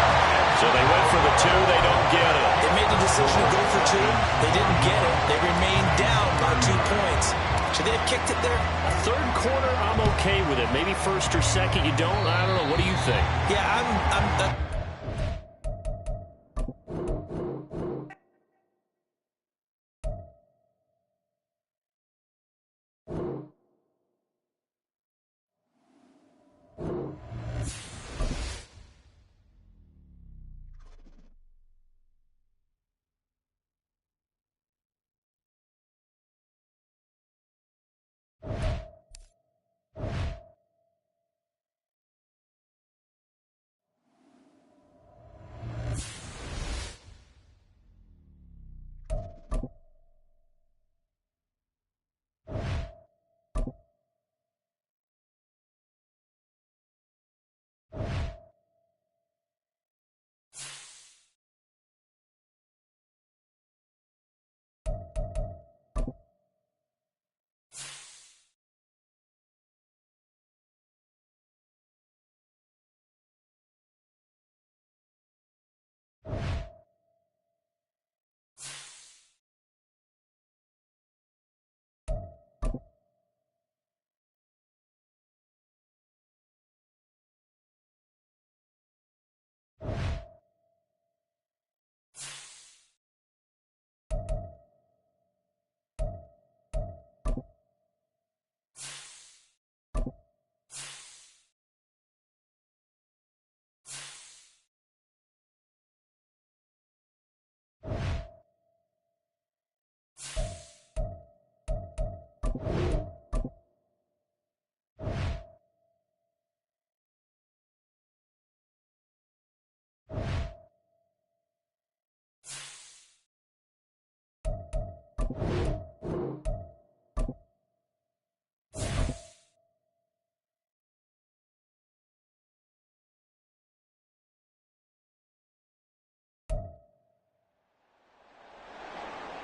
So they went for the 2. They don't get it. They made the decision to go for 2. They didn't get it. They remained down by 2 points. Should they have kicked it there? Third quarter, I'm okay with it. Maybe first or second, you don't. I don't know. What do you think? Yeah, I'm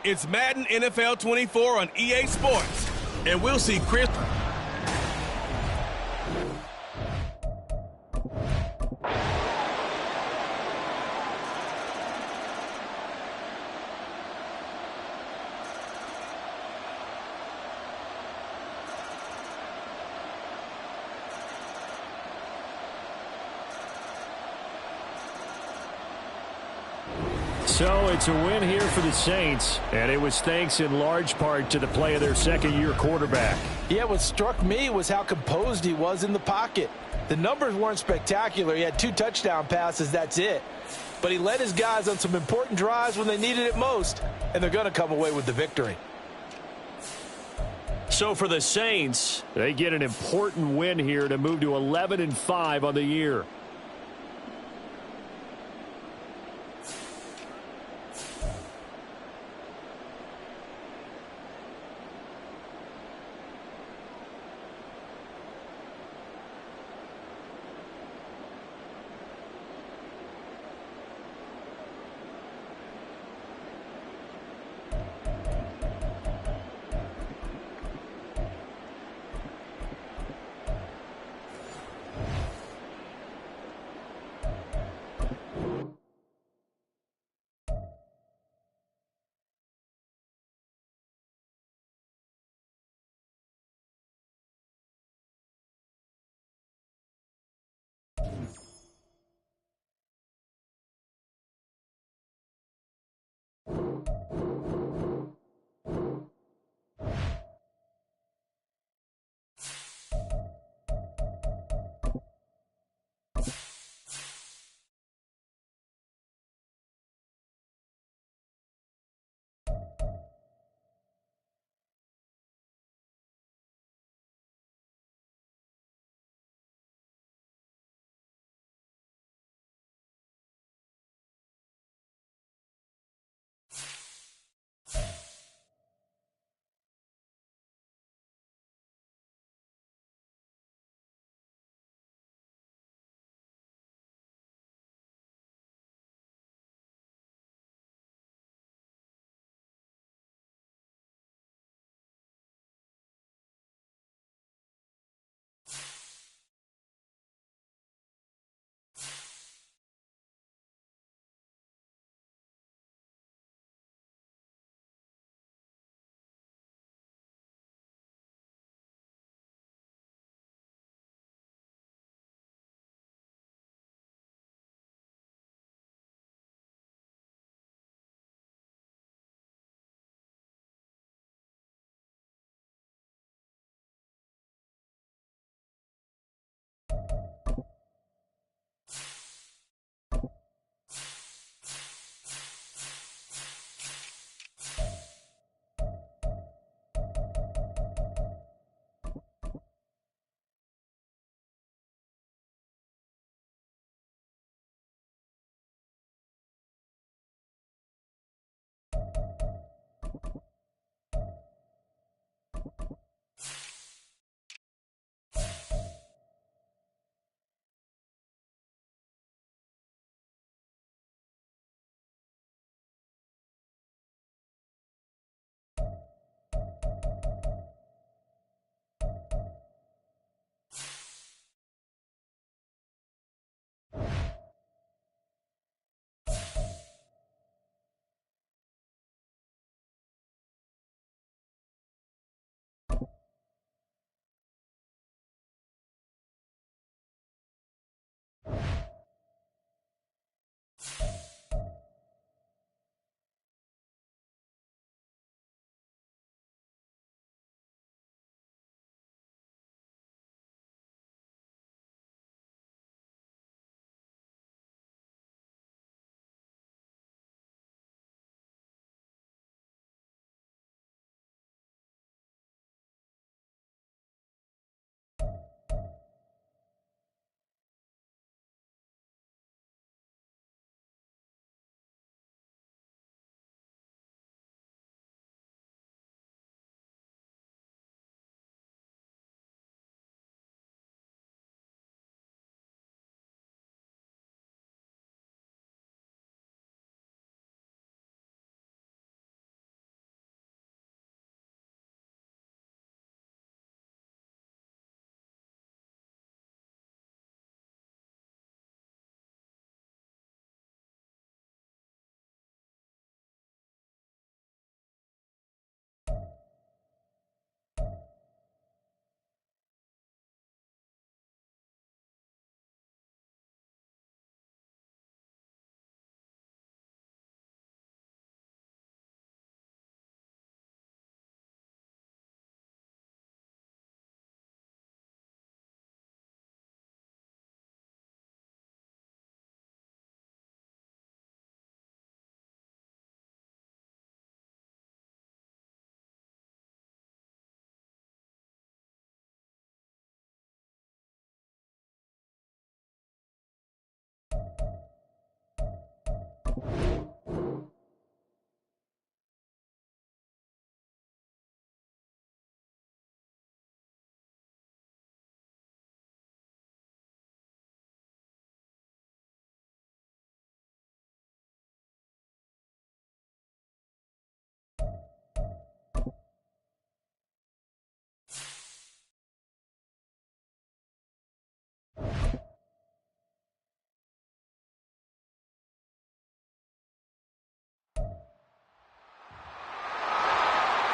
It's Madden NFL 24 on EA Sports, and we'll see Chris. So it's a win here for the Saints, and it was thanks in large part to the play of their second-year quarterback. Yeah, what struck me was how composed he was in the pocket. The numbers weren't spectacular. He had 2 touchdown passes, that's it. But he led his guys on some important drives when they needed it most, and they're going to come away with the victory. So for the Saints, they get an important win here to move to 11-5 on the year.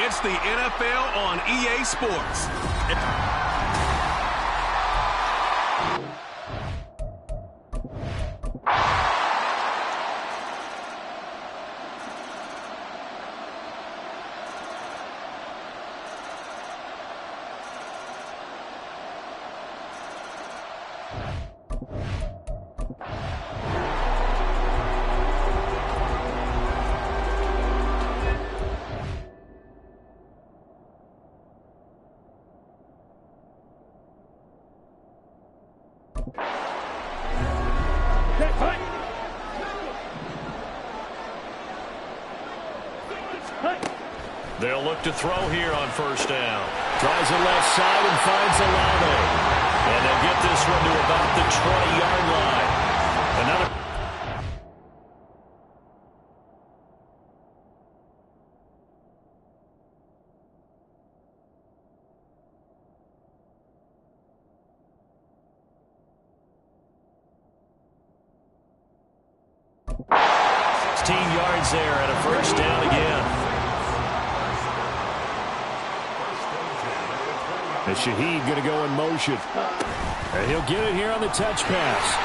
It's the NFL on EA Sports. They'll look to throw here on first down. Tries the left side and finds Olave. And they'll get this one to about the 20-yard line. Another. Yards there and a first down again. And Shaheed going to go in motion. And he'll get it here on the touch pass.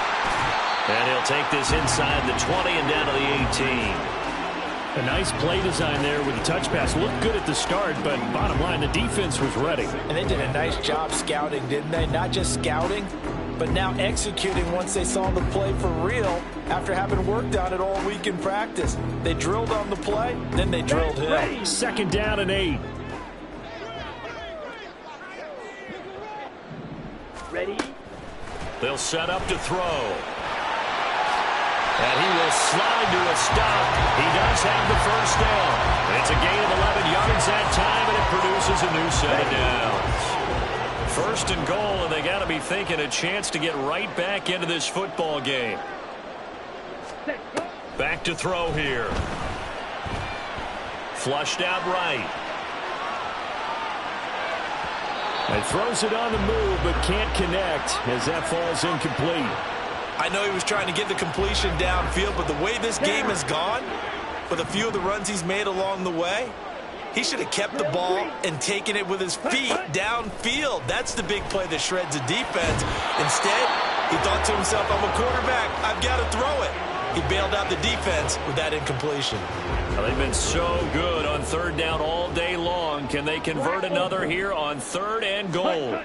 And he'll take this inside the 20 and down to the 18. A nice play design there with the touch pass. Looked good at the start, but bottom line, the defense was ready. And they did a nice job scouting, didn't they? Not just scouting, but now executing once they saw the play for real after having worked on it all week in practice. They drilled on the play, then they drilled him. Second down and 8. Ready? They'll set up to throw. And he will slide to a stop. He does have the first down. It's a gain of 11 yards that time, and it produces a new set of downs. First and goal, and they got to be thinking a chance to get right back into this football game. Back to throw here. Flushed out right. And throws it on the move, but can't connect as that falls incomplete. I know he was trying to get the completion downfield, but the way this game has gone, with a few of the runs he's made along the way, he should have kept the ball and taken it with his feet downfield. That's the big play that shreds a defense. Instead, he thought to himself, I'm a quarterback, I've got to throw it. He bailed out the defense with that incompletion. Well, they've been so good on third down all day long. Can they convert another here on third and goal?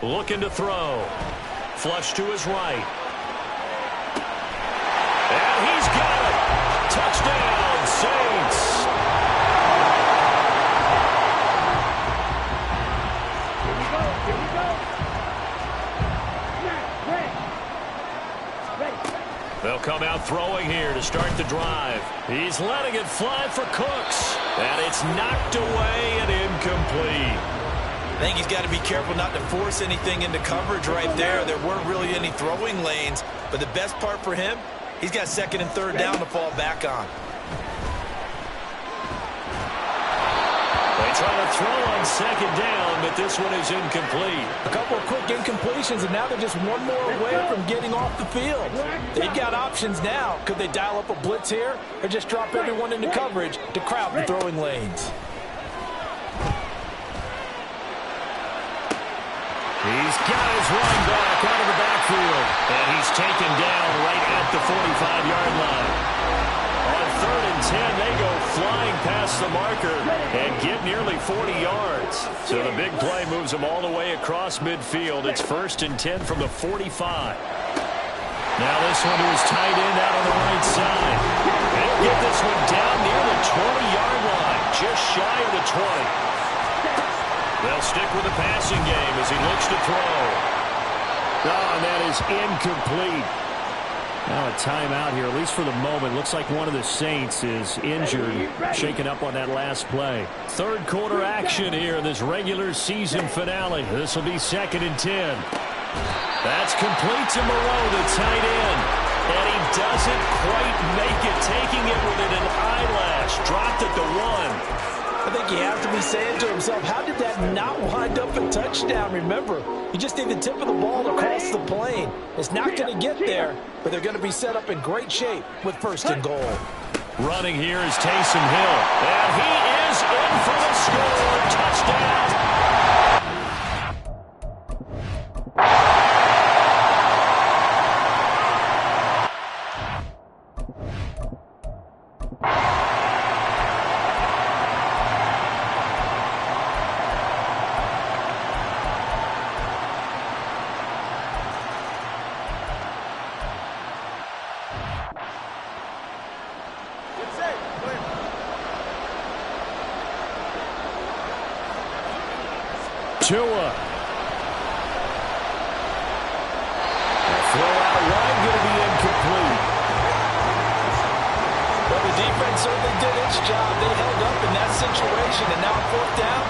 Looking to throw. Flush to his right. And he's got it. Touchdown, Saints. Here we go. Ready. They'll come out throwing here to start the drive. He's letting it fly for Cooks. And it's knocked away and incomplete. I think he's got to be careful not to force anything into coverage right there. There weren't really any throwing lanes. But the best part for him, he's got second and third down to fall back on. They try to throw on second down, but this one is incomplete. A couple of quick incompletions, and now they're just one more away from getting off the field. They've got options now. Could they dial up a blitz here or just drop everyone into coverage to crowd the throwing lanes? He's got his running back out of the backfield. And he's taken down right at the 45-yard line. On third and 10, they go flying past the marker and get nearly 40 yards. So the big play moves them all the way across midfield. It's first and 10 from the 45. Now this one to his tight end out on the right side. And he'll get this one down near the 20-yard line, just shy of the 20. They'll stick with the passing game as he looks to throw. Oh, and that is incomplete. Now a timeout here, at least for the moment. Looks like one of the Saints is injured, shaken up on that last play. Third quarter action here in this regular season finale. This will be second and 10. That's complete to Moreau, the tight end. And he doesn't quite make it, taking it within an eyelash. Dropped at the 1. I think he has to be saying to himself, how did that not wind up a touchdown? Remember, you just need the tip of the ball to cross the plane. It's not going to get there, but they're going to be set up in great shape with first and goal. Running here is Taysom Hill. And he is in for the score. Tua. Throw out wide, going to be incomplete. Well, the defense certainly did its job. They held up in that situation, and now 4th down,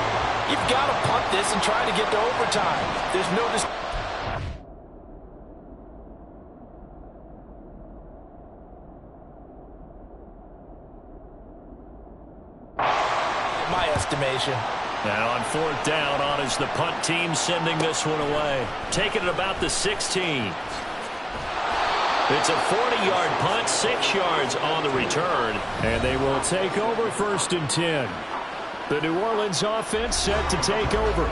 you've got to punt this and try to get to overtime. There's no my estimation. Now on 4th down, on is the punt team sending this one away. Taking it about the 16. It's a 40-yard punt, 6 yards on the return. And they will take over 1st and 10. The New Orleans offense set to take over.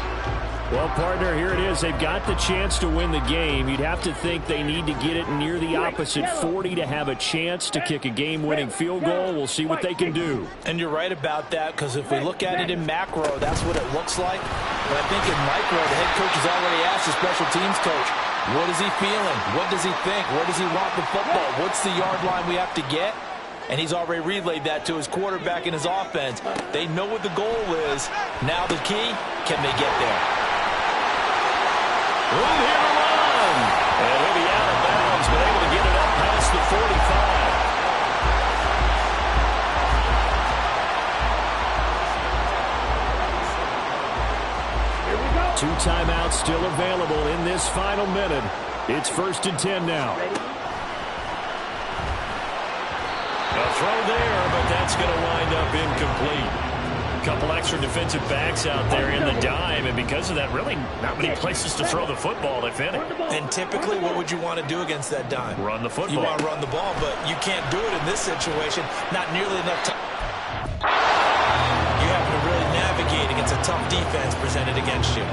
Well, partner, here it is. They've got the chance to win the game. You'd have to think they need to get it near the opposite 40 to have a chance to kick a game-winning field goal. We'll see what they can do. And you're right about that, because if we look at it in macro, that's what it looks like. But I think in micro, the head coach has already asked the special teams coach, what is he feeling? What does he think? Where does he want the football? What's the yard line we have to get? And he's already relayed that to his quarterback and his offense. They know what the goal is. Now the key, can they get there? Room here to run. And he'll be out of bounds, but able to get it up past the 45. Two timeouts still available in this final minute. It's 1st and 10 now. A throw there, but that's going to wind up incomplete. A couple extra defensive backs out there in the dime, and because of that, really not many places to throw the football, if any. And typically, what would you want to do against that dime? Run the football. You want to run the ball, but you can't do it in this situation. Not nearly enough time. You have to really navigate against a tough defense presented against you.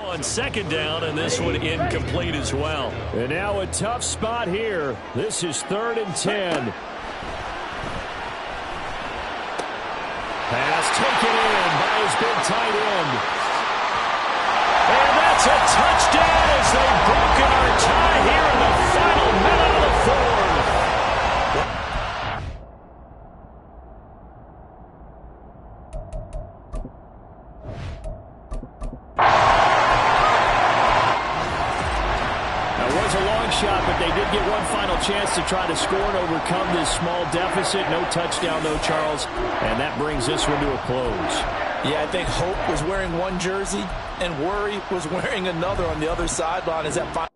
On 2nd down, and this one incomplete as well. And now a tough spot here. This is 3rd and 10. Pass taken in by his big tight end. And that's a touchdown as they've broken our tie here in the final minute of the 4th. Shot, but they did get one final chance to try to score and overcome this small deficit. No touchdown, though, Charles, and that brings this one to a close. Yeah, I think hope was wearing one jersey and worry was wearing another on the other sideline as that final.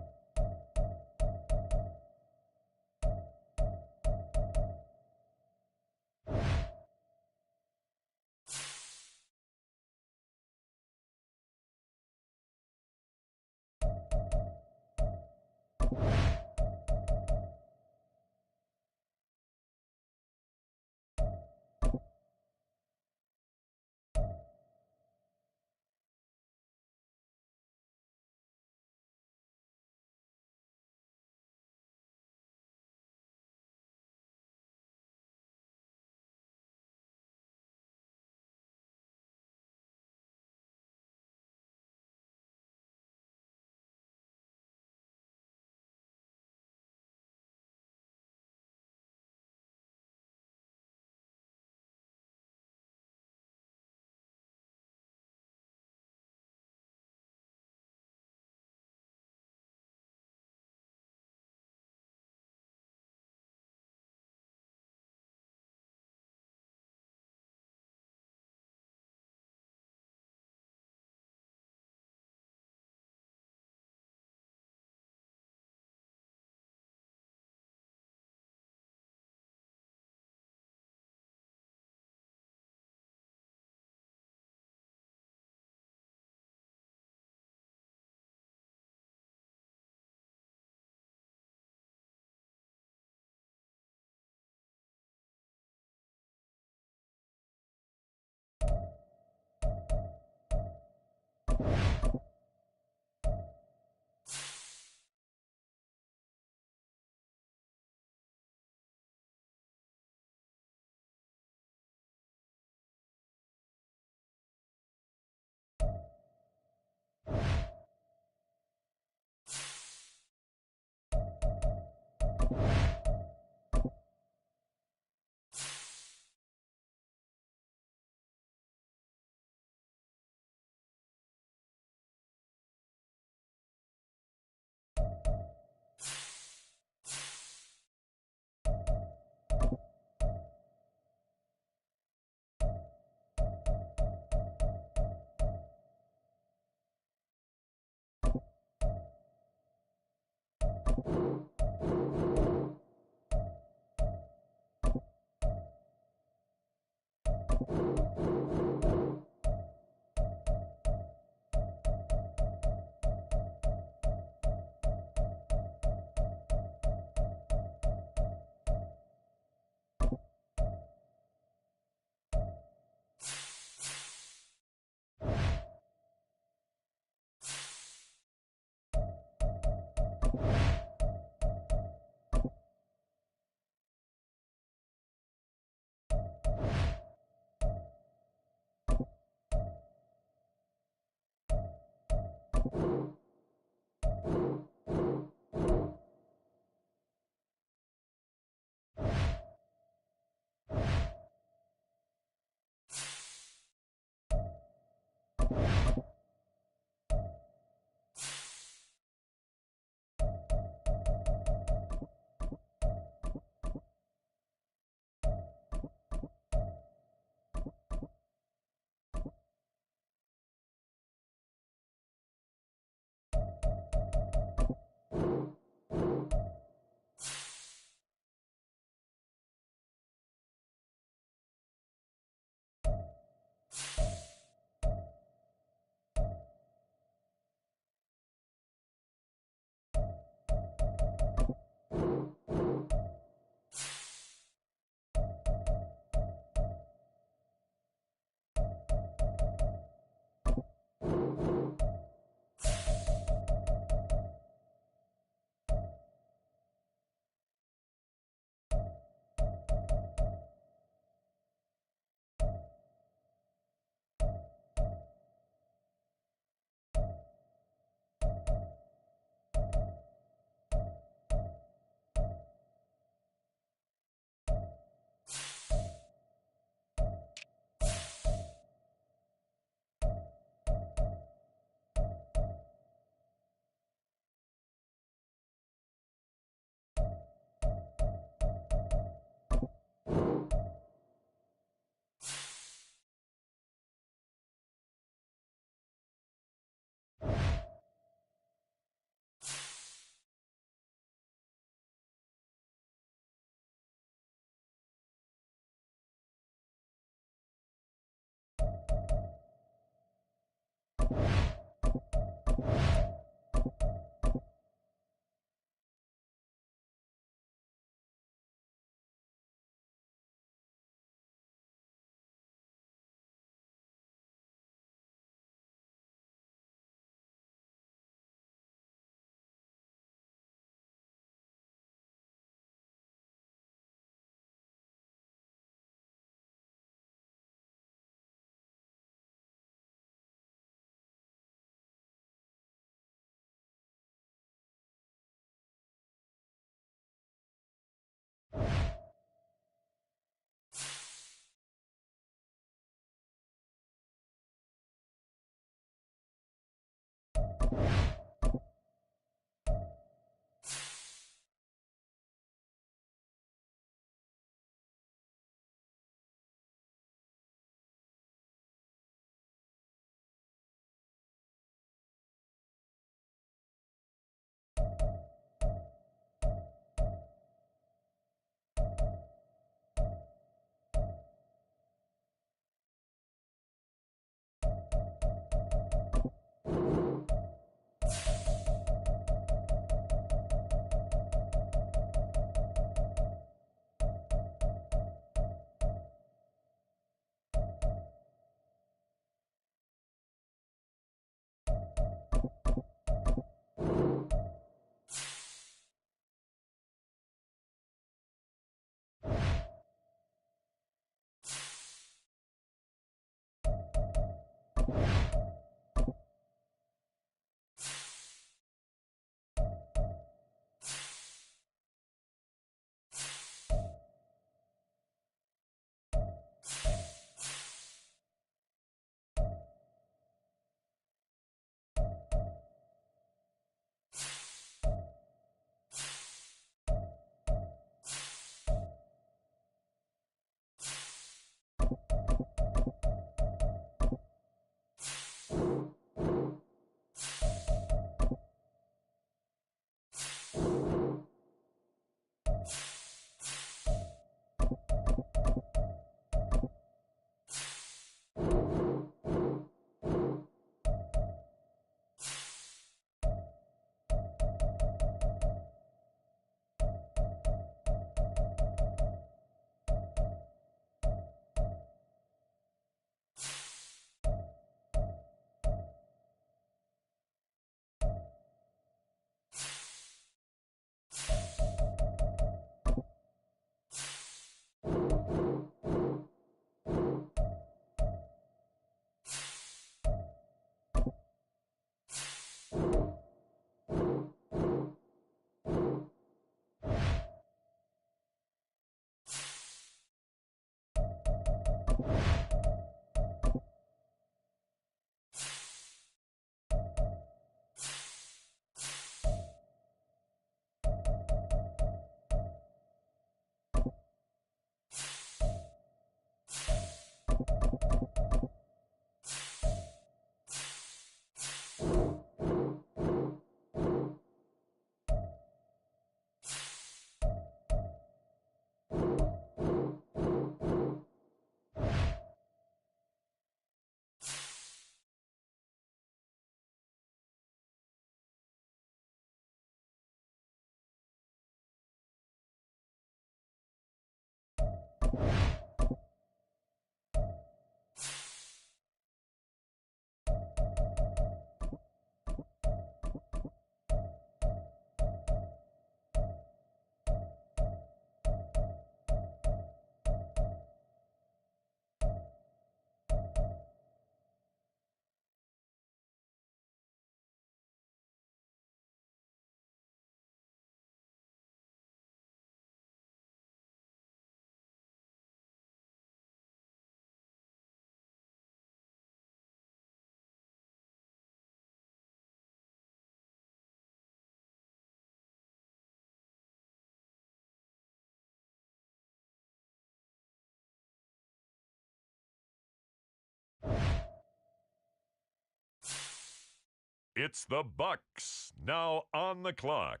It's the Bucks now on the clock.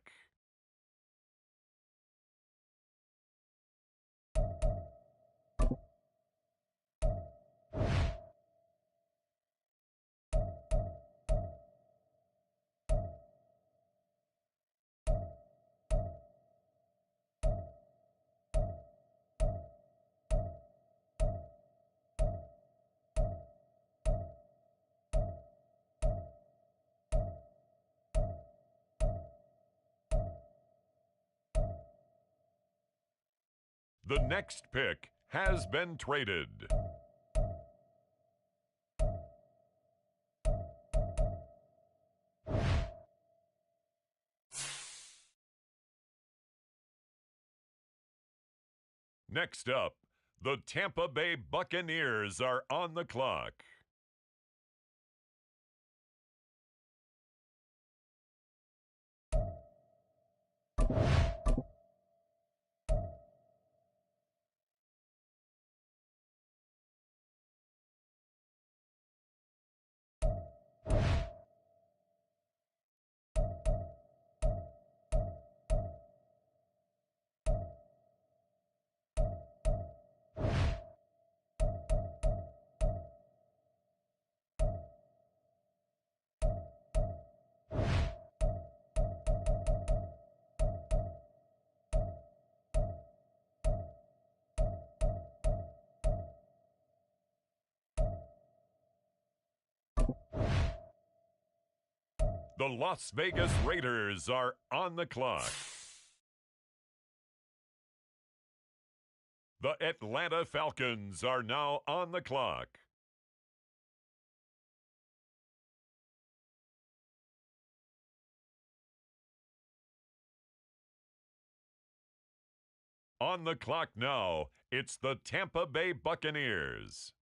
The next pick has been traded. Next up, the Tampa Bay Buccaneers are on the clock. The Las Vegas Raiders are on the clock. The Atlanta Falcons are now on the clock. On the clock now, it's the Tampa Bay Buccaneers.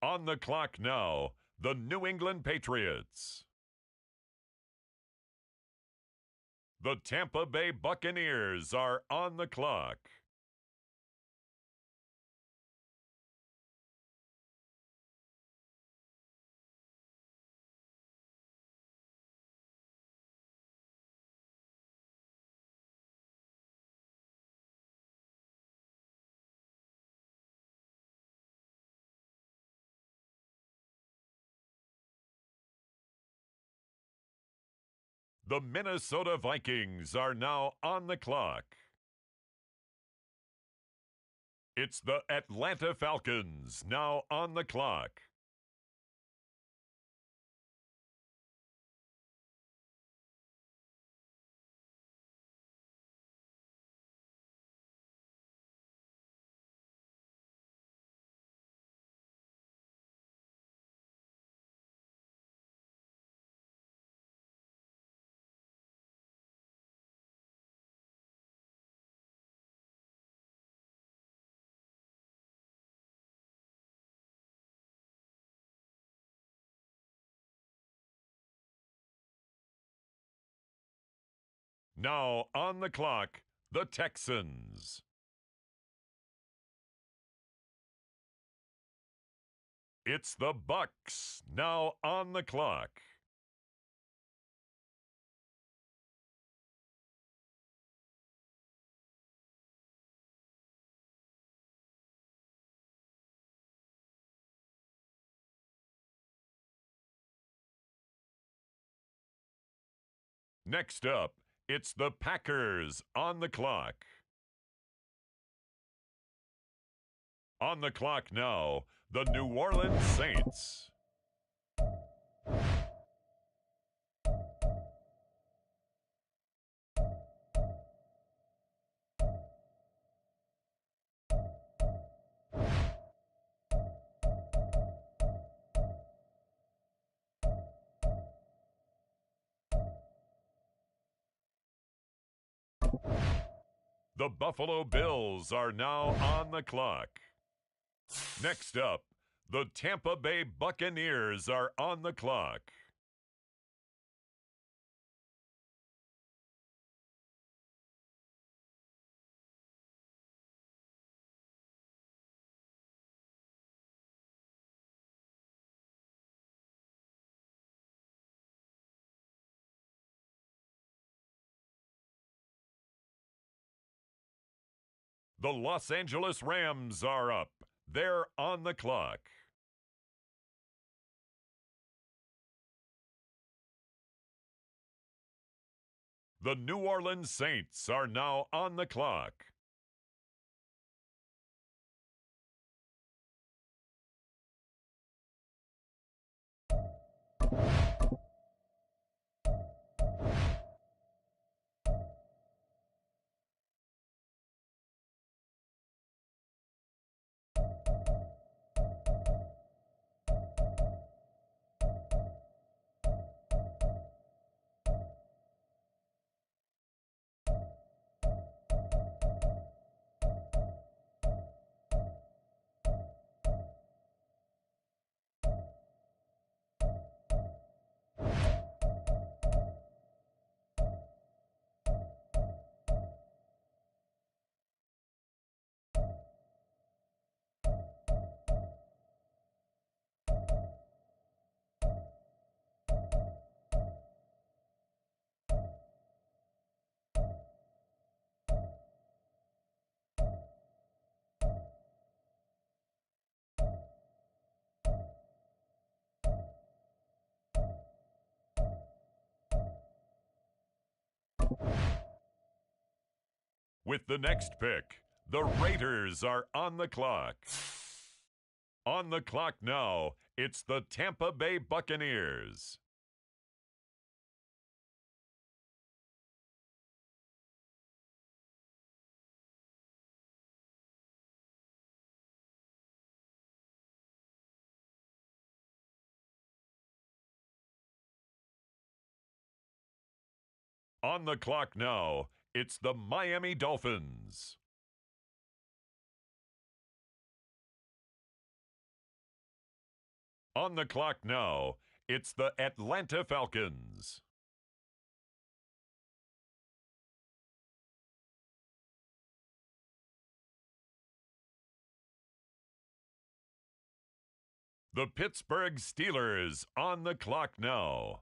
On the clock now, the New England Patriots. The Tampa Bay Buccaneers are on the clock. The Minnesota Vikings are now on the clock. It's the Atlanta Falcons now on the clock. Now on the clock, the Texans. It's the Bucks now on the clock. Next up, it's the Packers on the clock. On the clock now, the New Orleans Saints. The Buffalo Bills are now on the clock. Next up, the Tampa Bay Buccaneers are on the clock. The Los Angeles Rams are up. They're on the clock. The New Orleans Saints are now on the clock. With the next pick, the Raiders are on the clock. On the clock now, it's the Tampa Bay Buccaneers. On the clock now, it's the Miami Dolphins. On the clock now, it's the Atlanta Falcons. The Pittsburgh Steelers on the clock now.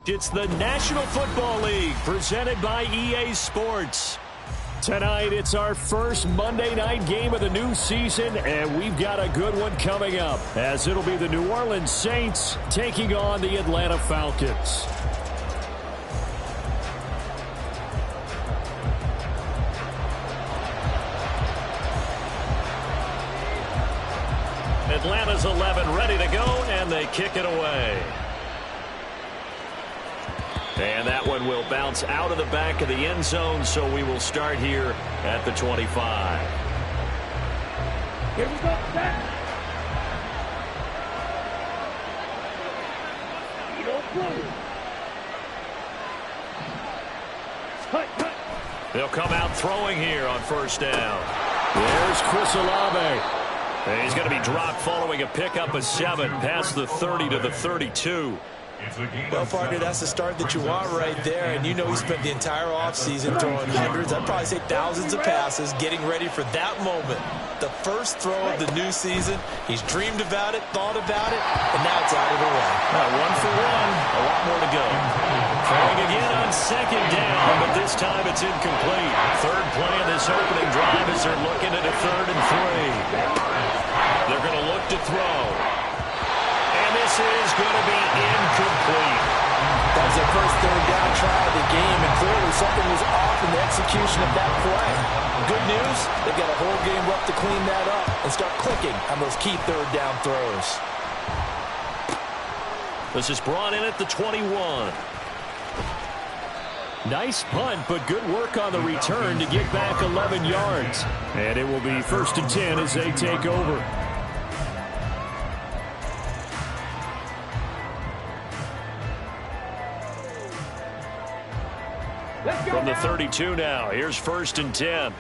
It's the National Football League presented by EA Sports. Tonight, it's our first Monday night game of the new season, and we've got a good one coming up, as it'll be the New Orleans Saints taking on the Atlanta Falcons. Atlanta's 11 ready to go, and they kick it away. And that one will bounce out of the back of the end zone, so we will start here at the 25. Here we go, set. You don't close. Cut. They'll come out throwing here on first down. There's Chris Olave. And he's going to be dropped following a pickup of 7 past the 30 to the 32. Well, partner, that's the start that you want right there. And you know he spent the entire offseason throwing hundreds, I'd probably say thousands of passes, getting ready for that moment. The first throw of the new season. He's dreamed about it, thought about it, and now it's out of the way. One for one, a lot more to go. Throwing again on second down, but this time it's incomplete. Third play of this opening drive as they're looking at a 3rd and 3. They're going to look to throw. And this is going to be incomplete. That was their first 3rd down try of the game, and clearly something was off in the execution of that play. Good news, they've got a whole game left to clean that up and start clicking on those key 3rd down throws. This is brought in at the 21. Nice punt, but good work on the return to get back 11 yards. And it will be 1st and 10 as they take over. From the 32 now, here's 1st and 10.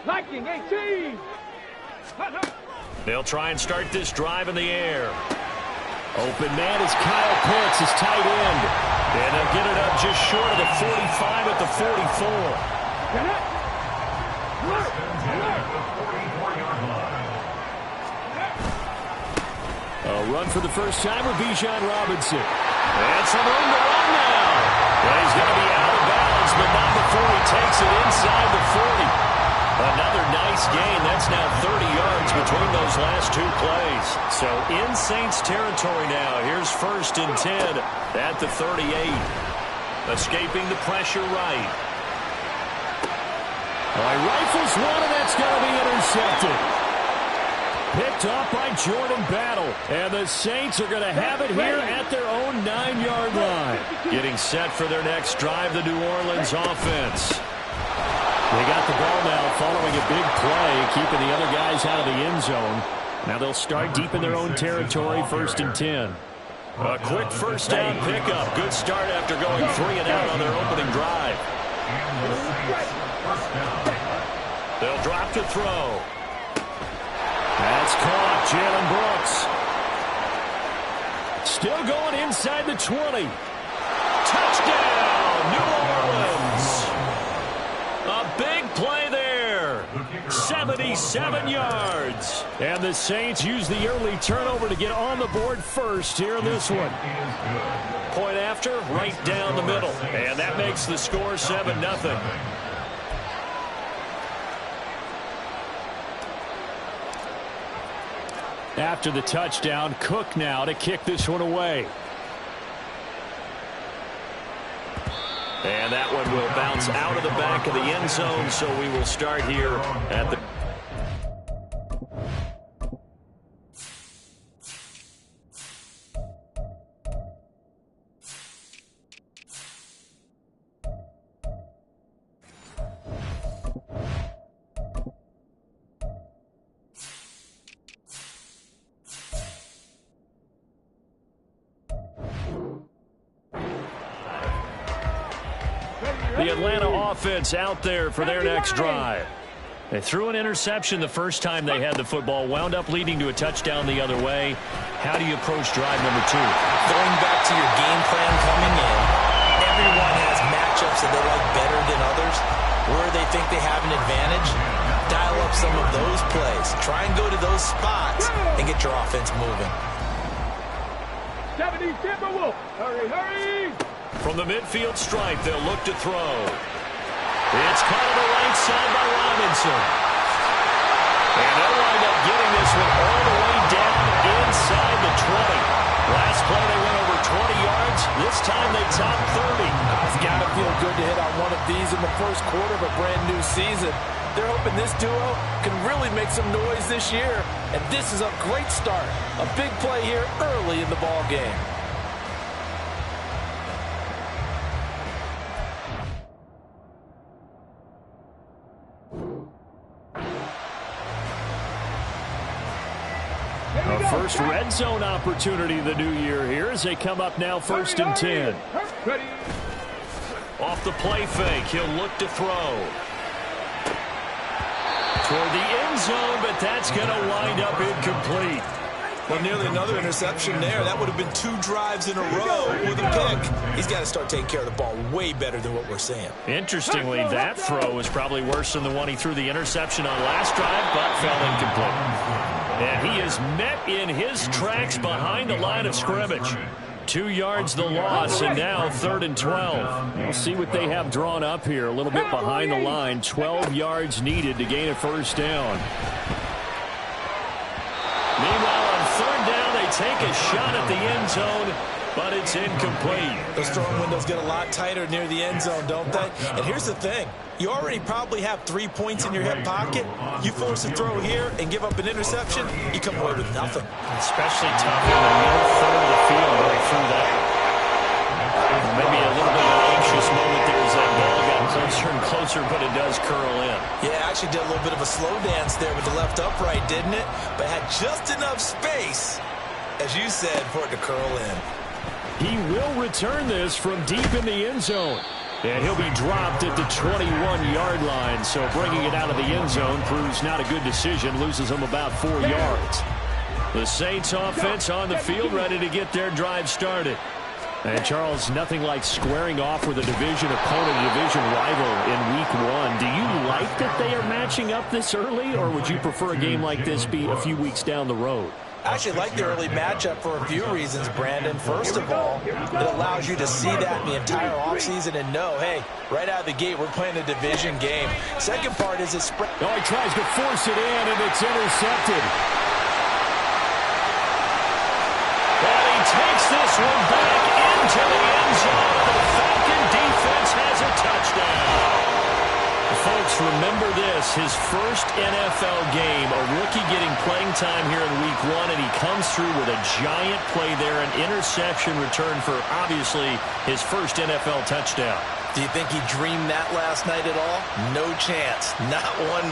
Liking 18. They'll try and start this drive in the air. Open man is Kyle Pitts, his tight end. And they'll get it up just short of the 45 at the 44. A run for the first time with Bijan Robinson. And some room to run now. Well, he's going to be out of bounds, but not before he takes it inside the 40. Another nice gain. That's now 30 yards between those last 2 plays. So in Saints territory now. Here's 1st and 10 at the 38. Escaping the pressure right. All right, rifles one, and that's going to be intercepted. Picked off by Jordan Battle. And the Saints are going to have it here at their own 9-yard line. Getting set for their next drive, the New Orleans offense. They got the ball now following a big play, keeping the other guys out of the end zone. Now they'll start deep in their own territory, 1st and 10. A quick first down pickup. Good start after going 3 and out on their opening drive. They'll drop to throw. That's caught, Jalen Brooks. Still going inside the 20. Touchdown, New Orleans. A big play there. 77 yards. And the Saints use the early turnover to get on the board first here in this one. Point after, right down the middle. And that makes the score 7-0. After the touchdown, Cook now to kick this one away. And that one will bounce out of the back of the end zone, so we will start here at the... The Atlanta offense out there for their next drive. They threw an interception the first time they had the football, wound up leading to a touchdown the other way. How do you approach drive number 2? Going back to your game plan coming in, everyone has matchups that they like better than others. Where they think they have an advantage, dial up some of those plays. Try and go to those spots and get your offense moving. 70 Timberwolves. Hurry, hurry. From the midfield stripe, they'll look to throw. It's caught on the right side by Robinson. And they'll wind up getting this one all the way down inside the 20. Last play, they went over 20 yards. This time, they topped 30. It's got to feel good to hit on one of these in the first quarter of a brand-new season. They're hoping this duo can really make some noise this year. And this is a great start. A big play here early in the ball game. A first red zone opportunity of the new year here as they come up now 1st and 10. Off the play fake, he'll look to throw. Toward the end zone, but that's going to wind up incomplete. Well, nearly another interception there. That would have been 2 drives in a row with a pick. He's got to start taking care of the ball way better than what we're seeing. Interestingly, that throw was probably worse than the one he threw the interception on last drive, but fell incomplete. And he is met in his tracks behind the line of scrimmage. 2 yards the loss, and now 3rd and 12. We'll see what they have drawn up here. A little bit behind the line. 12 yards needed to gain a first down. Meanwhile, on 3rd down, they take a shot at the end zone, but it's incomplete. Those throwing windows get a lot tighter near the end zone, don't they? And here's the thing. You already probably have 3 points in your hip pocket. You force a throw here and give up an interception, you come away with nothing. Especially tough in the middle third of the field going through that. Maybe a little bit of an anxious moment there as that ball got closer and closer, but it does curl in. Yeah, actually did a little bit of a slow dance there with the left upright, didn't it? But had just enough space, as you said, for it to curl in. He will return this from deep in the end zone. And he'll be dropped at the 21-yard line. So bringing it out of the end zone proves not a good decision. Loses him about 4 yards. The Saints offense on the field ready to get their drive started. And Charles, nothing like squaring off with a division opponent, a division rival in week 1. Do you like that they are matching up this early, or would you prefer a game like this be a few weeks down the road? I actually like the early matchup for a few reasons, Brandon. First of all, it allows you to see that in the entire offseason and know, hey, right out of the gate, we're playing a division game. Second part is it's spread. Oh, he tries to force it in, and it's intercepted. And he takes this one back into the end zone. The Falcon defense has a touchdown. Folks, remember this, his first NFL game, a rookie getting playing time here in week 1, and he comes through with a giant play there, an interception return for, obviously, his first NFL touchdown. Do you think he dreamed that last night at all? No chance. Not one.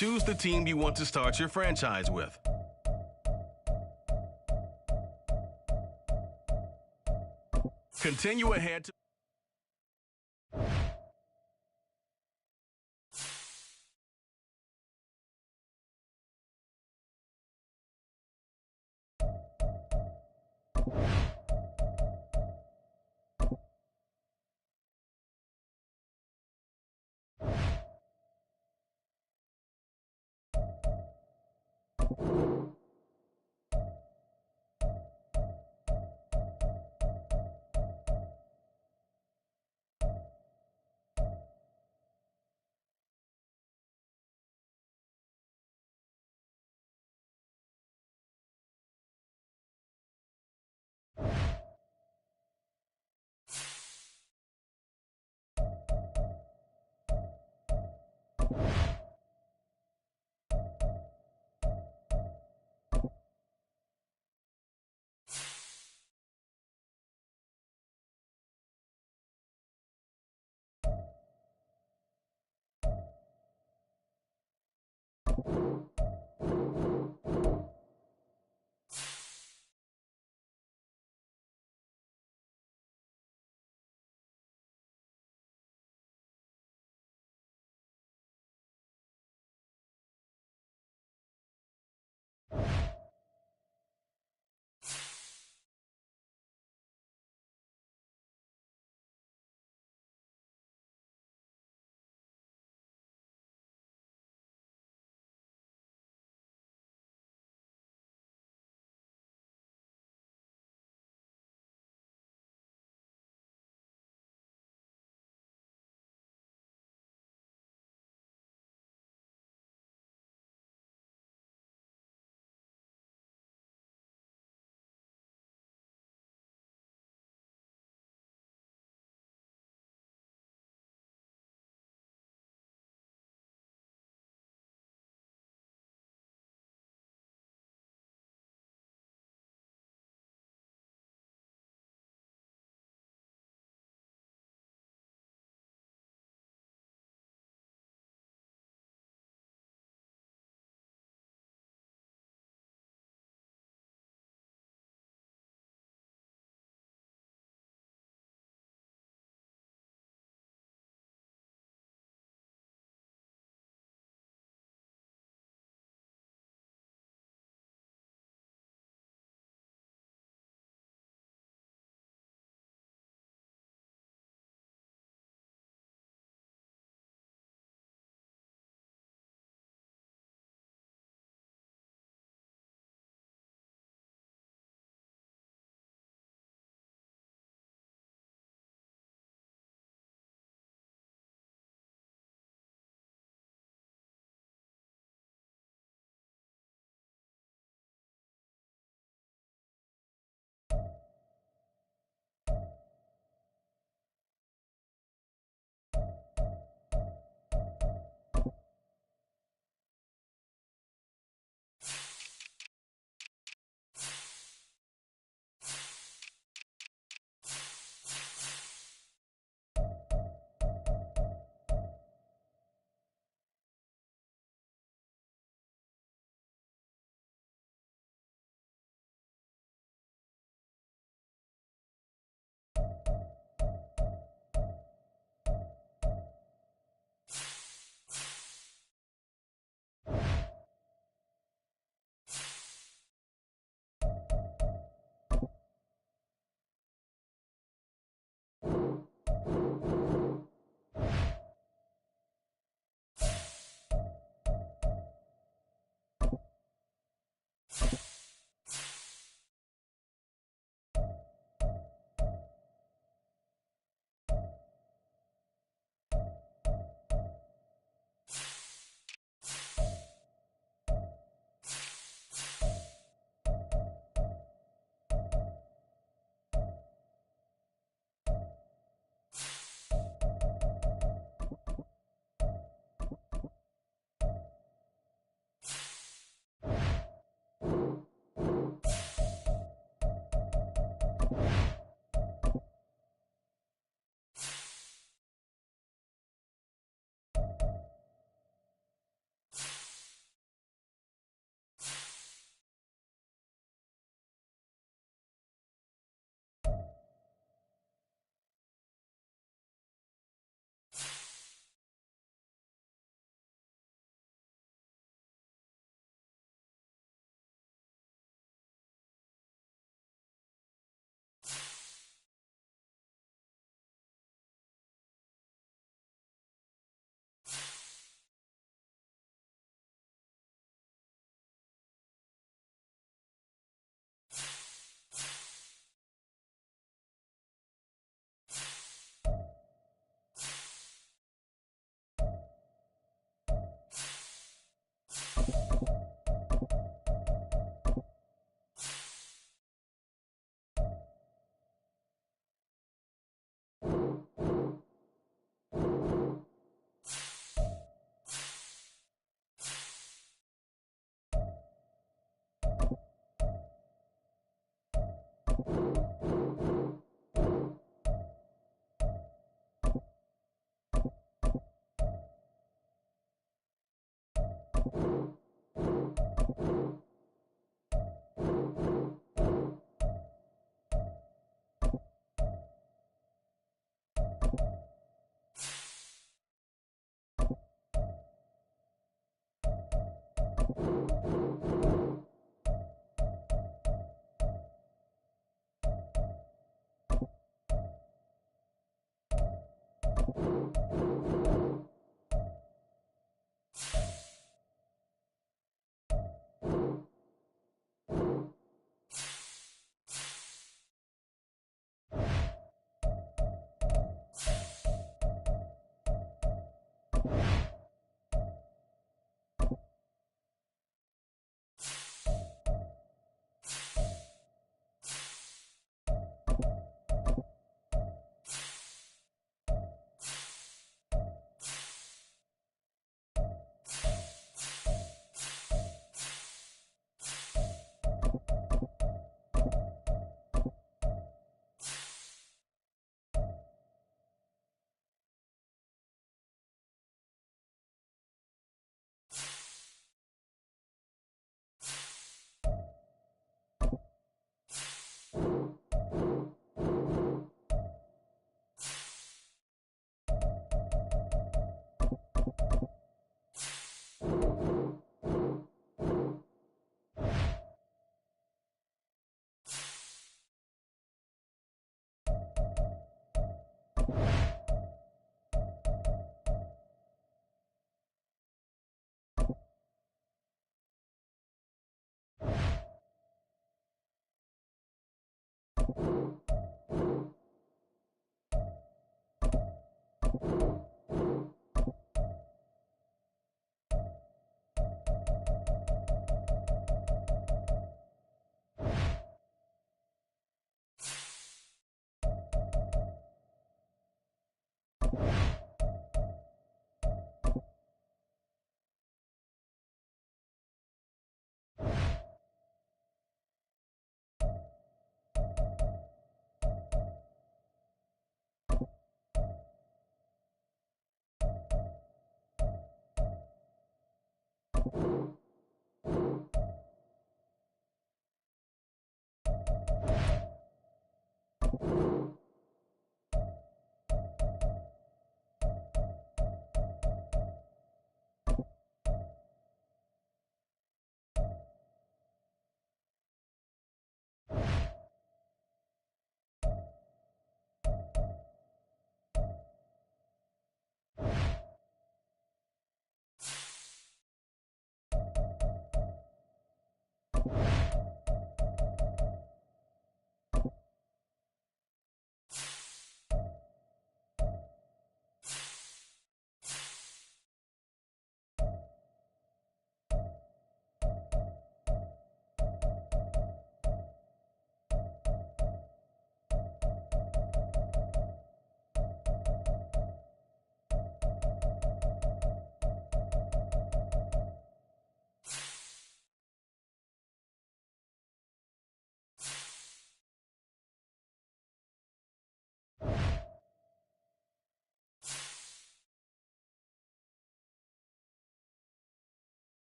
choose the team you want to start your franchise with. Continue ahead to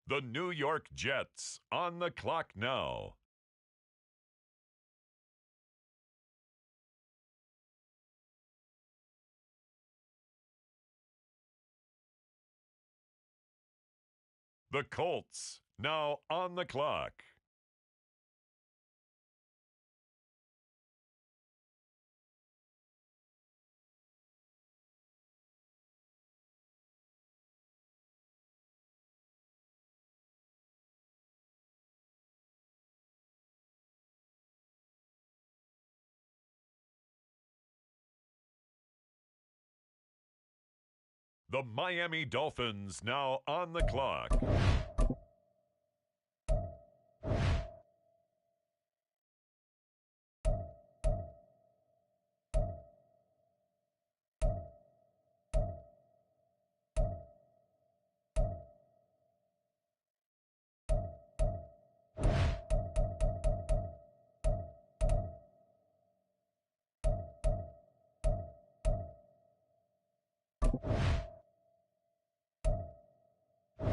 The New York Jets on the clock now. The Colts now on the clock. The Miami Dolphins now on the clock.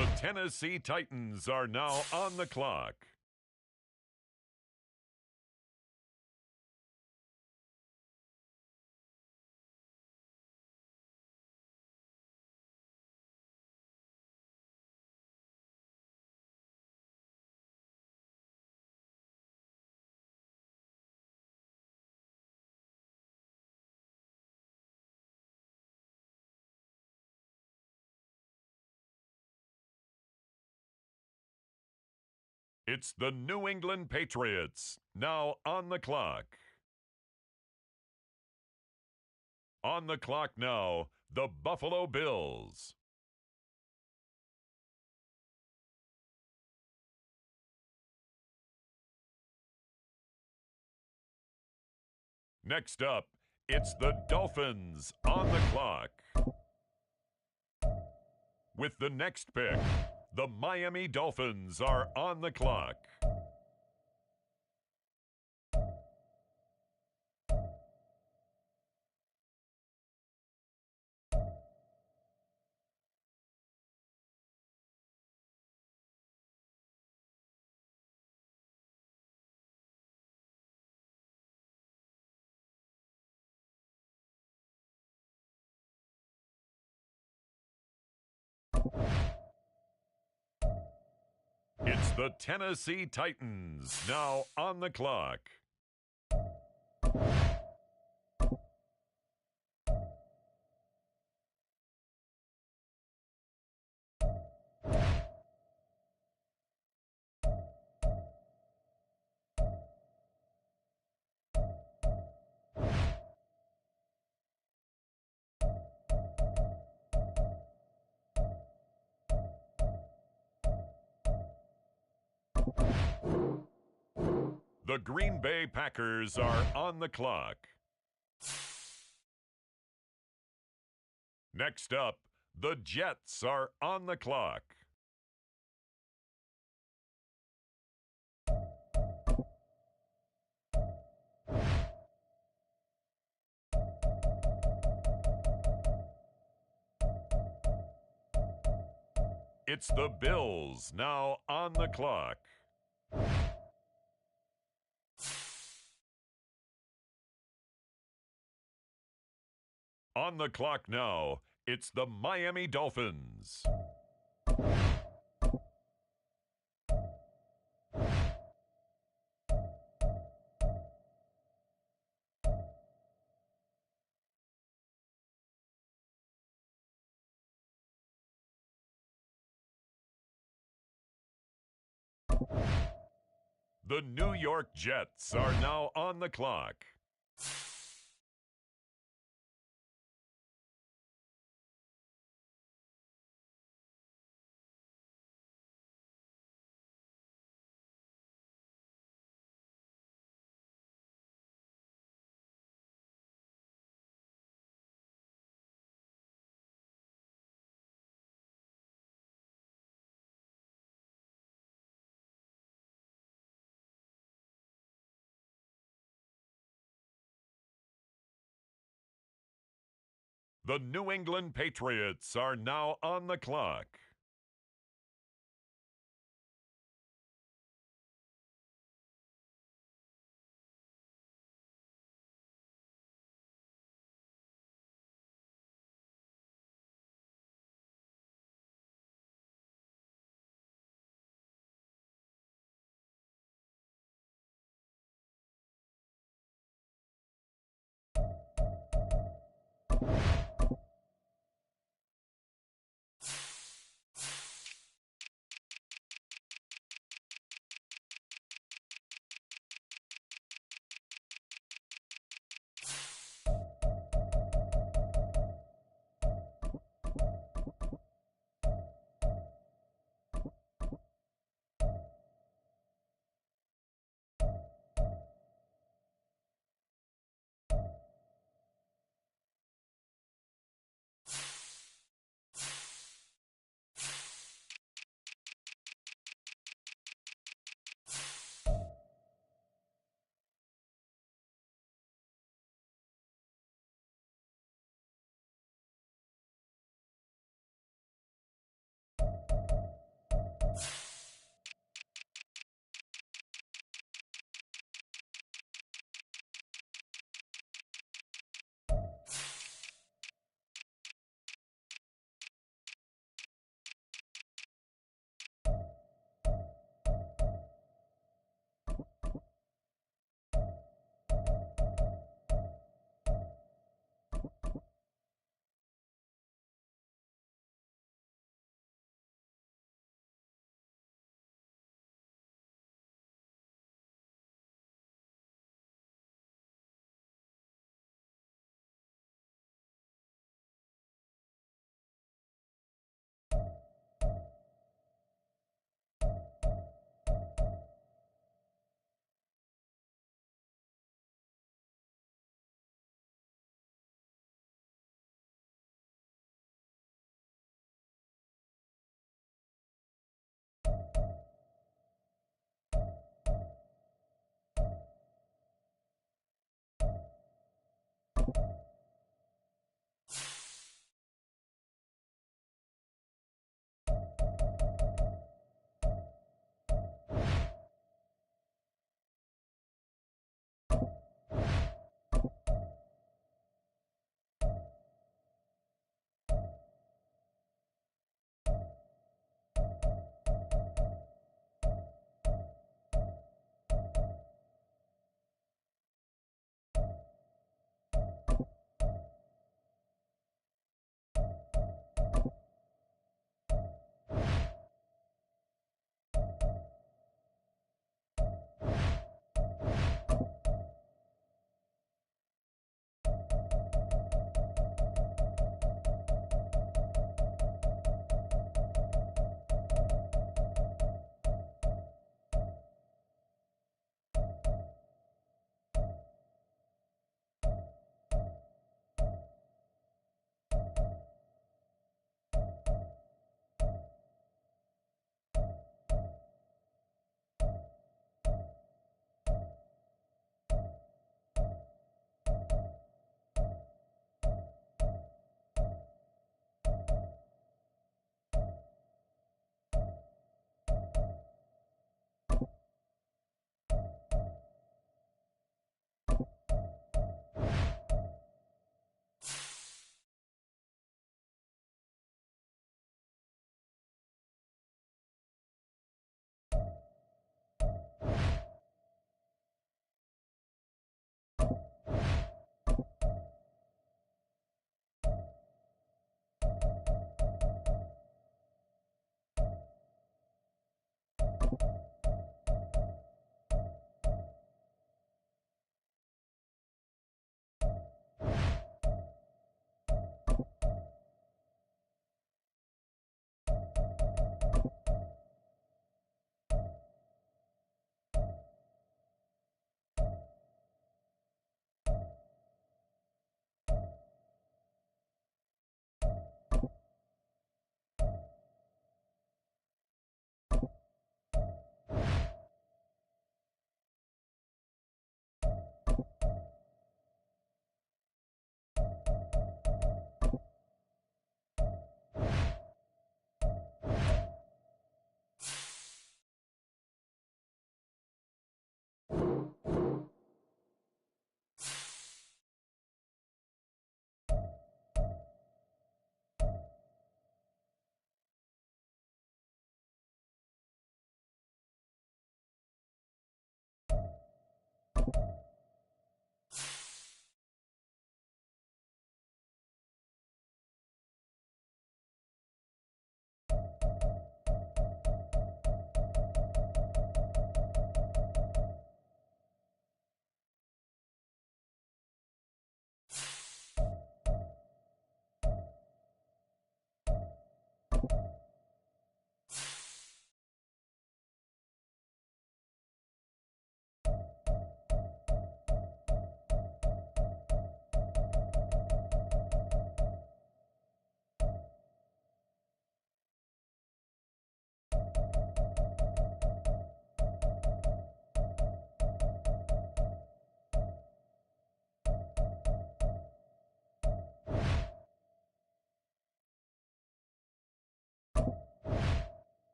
The Tennessee Titans are now on the clock. It's the New England Patriots now on the clock. On the clock now, the Buffalo Bills. Next up, it's the Dolphins on the clock. With the next pick, the Miami Dolphins are on the clock. It's the Tennessee Titans now on the clock. The Green Bay Packers are on the clock. Next up, the Jets are on the clock. It's the Bills now on the clock. On the clock now, it's the Miami Dolphins. The New York Jets are now on the clock. The New England Patriots are now on the clock.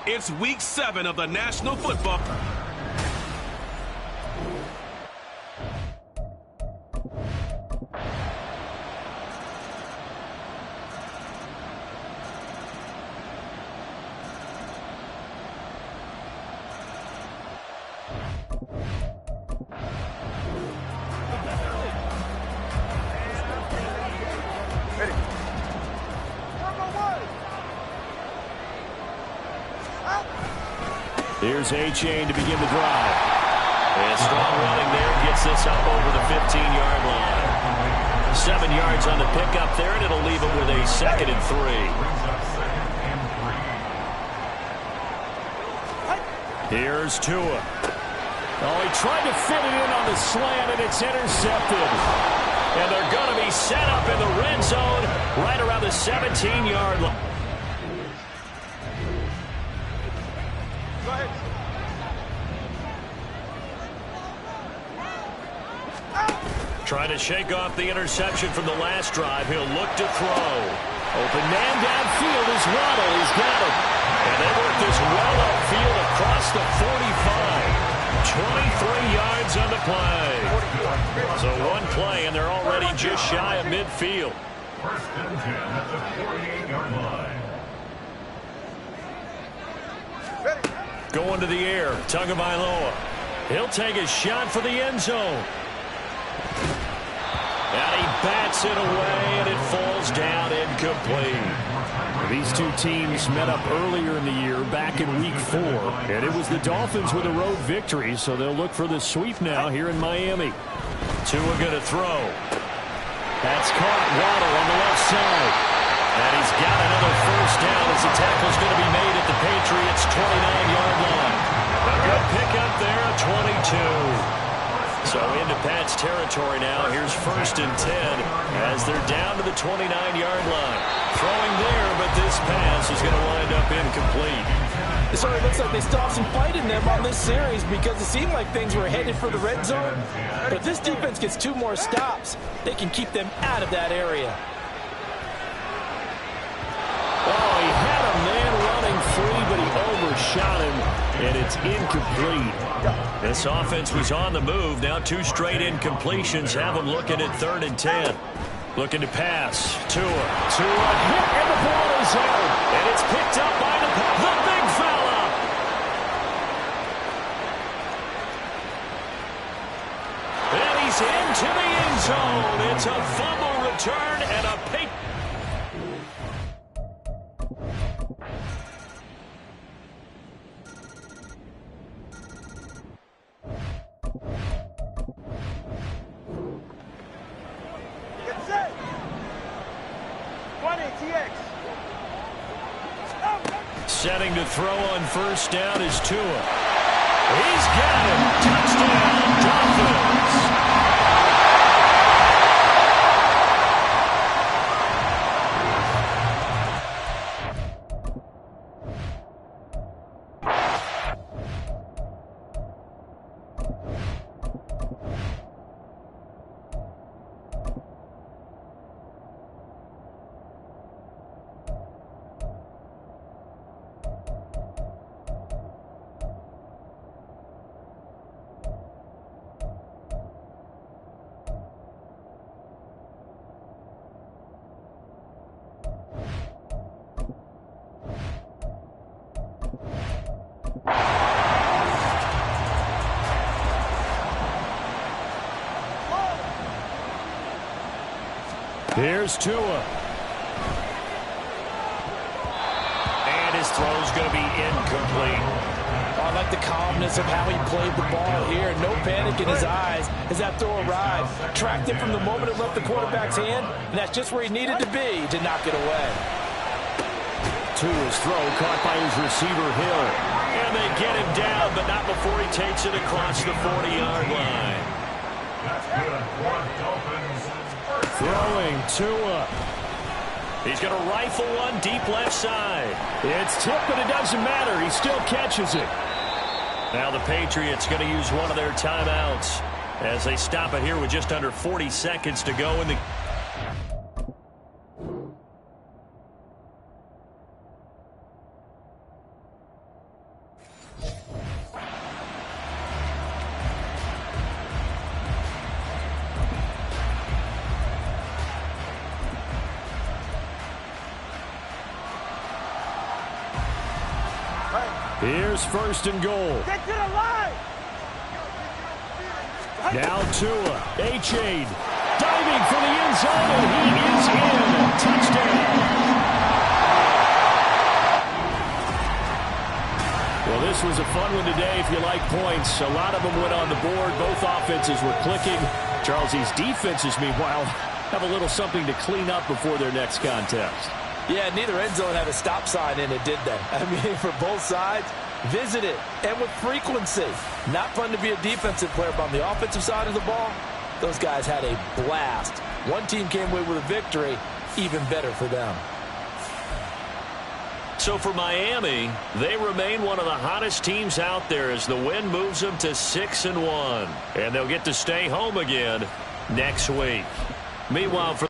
It's week 7 of the National Football. Here's A-Chain to begin the drive. And strong running there gets this up over the 15-yard line. 7 yards on the pickup there, and it'll leave him with a 2nd and 3. Here's Tua. Oh, he tried to fit it in on the slant, and it's intercepted. And they're going to be set up in the red zone right around the 17-yard line. Trying to shake off the interception from the last drive. He'll look to throw. Open man downfield is Waddle. He's got him. And they work this well upfield across the 45. 23 yards on the play. So one play, and they're already just shy of midfield. 1st and 10 at the 48-yard line. Going to the air. Tagovailoa. He'll take a shot for the end zone. And he bats it away, and it falls down incomplete. These two teams met up earlier in the year, back in Week 4, and it was the Dolphins with a road victory, so they'll look for the sweep now here in Miami. Tua going to throw. That's caught. Waddle on the left side. And he's got another first down as the tackle's going to be made at the Patriots' 29-yard line. A good pickup there at 22. So into Pat's territory now. Here's 1st and 10 as they're down to the 29-yard line. Throwing there, but this pass is going to wind up incomplete. So it looks like they still have some fight in them on this series because it seemed like things were headed for the red zone. But if this defense gets 2 more stops, they can keep them out of that area. Oh, he had a man running free, but he overshot him, and it's incomplete. This offense was on the move. Now 2 straight incompletions have them looking at 3rd and 10. Looking to pass. Tua hit, and the ball is out. And it's picked up by the big fella. And he's into the end zone. It's a fumble return and a pick. Setting to throw on 1st down is Tua. He's got him. Touchdown, Dolphins. Here's Tua. And his throw's going to be incomplete. I like the calmness of how he played the ball here. No panic in his eyes as that throw arrived. Tracked it from the moment it left the quarterback's hand, and that's just where he needed to be to knock it away. Tua's throw caught by his receiver, Hill. And they get him down, but not before he takes it across the 40-yard line. That's good. Dolphins. Throwing Tua. He's going to rifle one deep left side. It's tipped, but it doesn't matter. He still catches it. Now the Patriots going to use one of their timeouts as they stop it here with just under 40 seconds to go in the... Here's first and goal. Get to the line! Now Tua, A-Chain, diving for the end zone, and he is in. Touchdown. Well, this was a fun one today if you like points. A lot of them went on the board. Both offenses were clicking. Charles, these defenses, meanwhile, have a little something to clean up before their next contest. Yeah, neither end zone had a stop sign in it, did they? I mean, for both sides, visit it, and with frequency. Not fun to be a defensive player, but on the offensive side of the ball, those guys had a blast. One team came away with a victory, even better for them. So for Miami, they remain one of the hottest teams out there as the win moves them to 6-1. And they'll get to stay home again next week. Meanwhile, for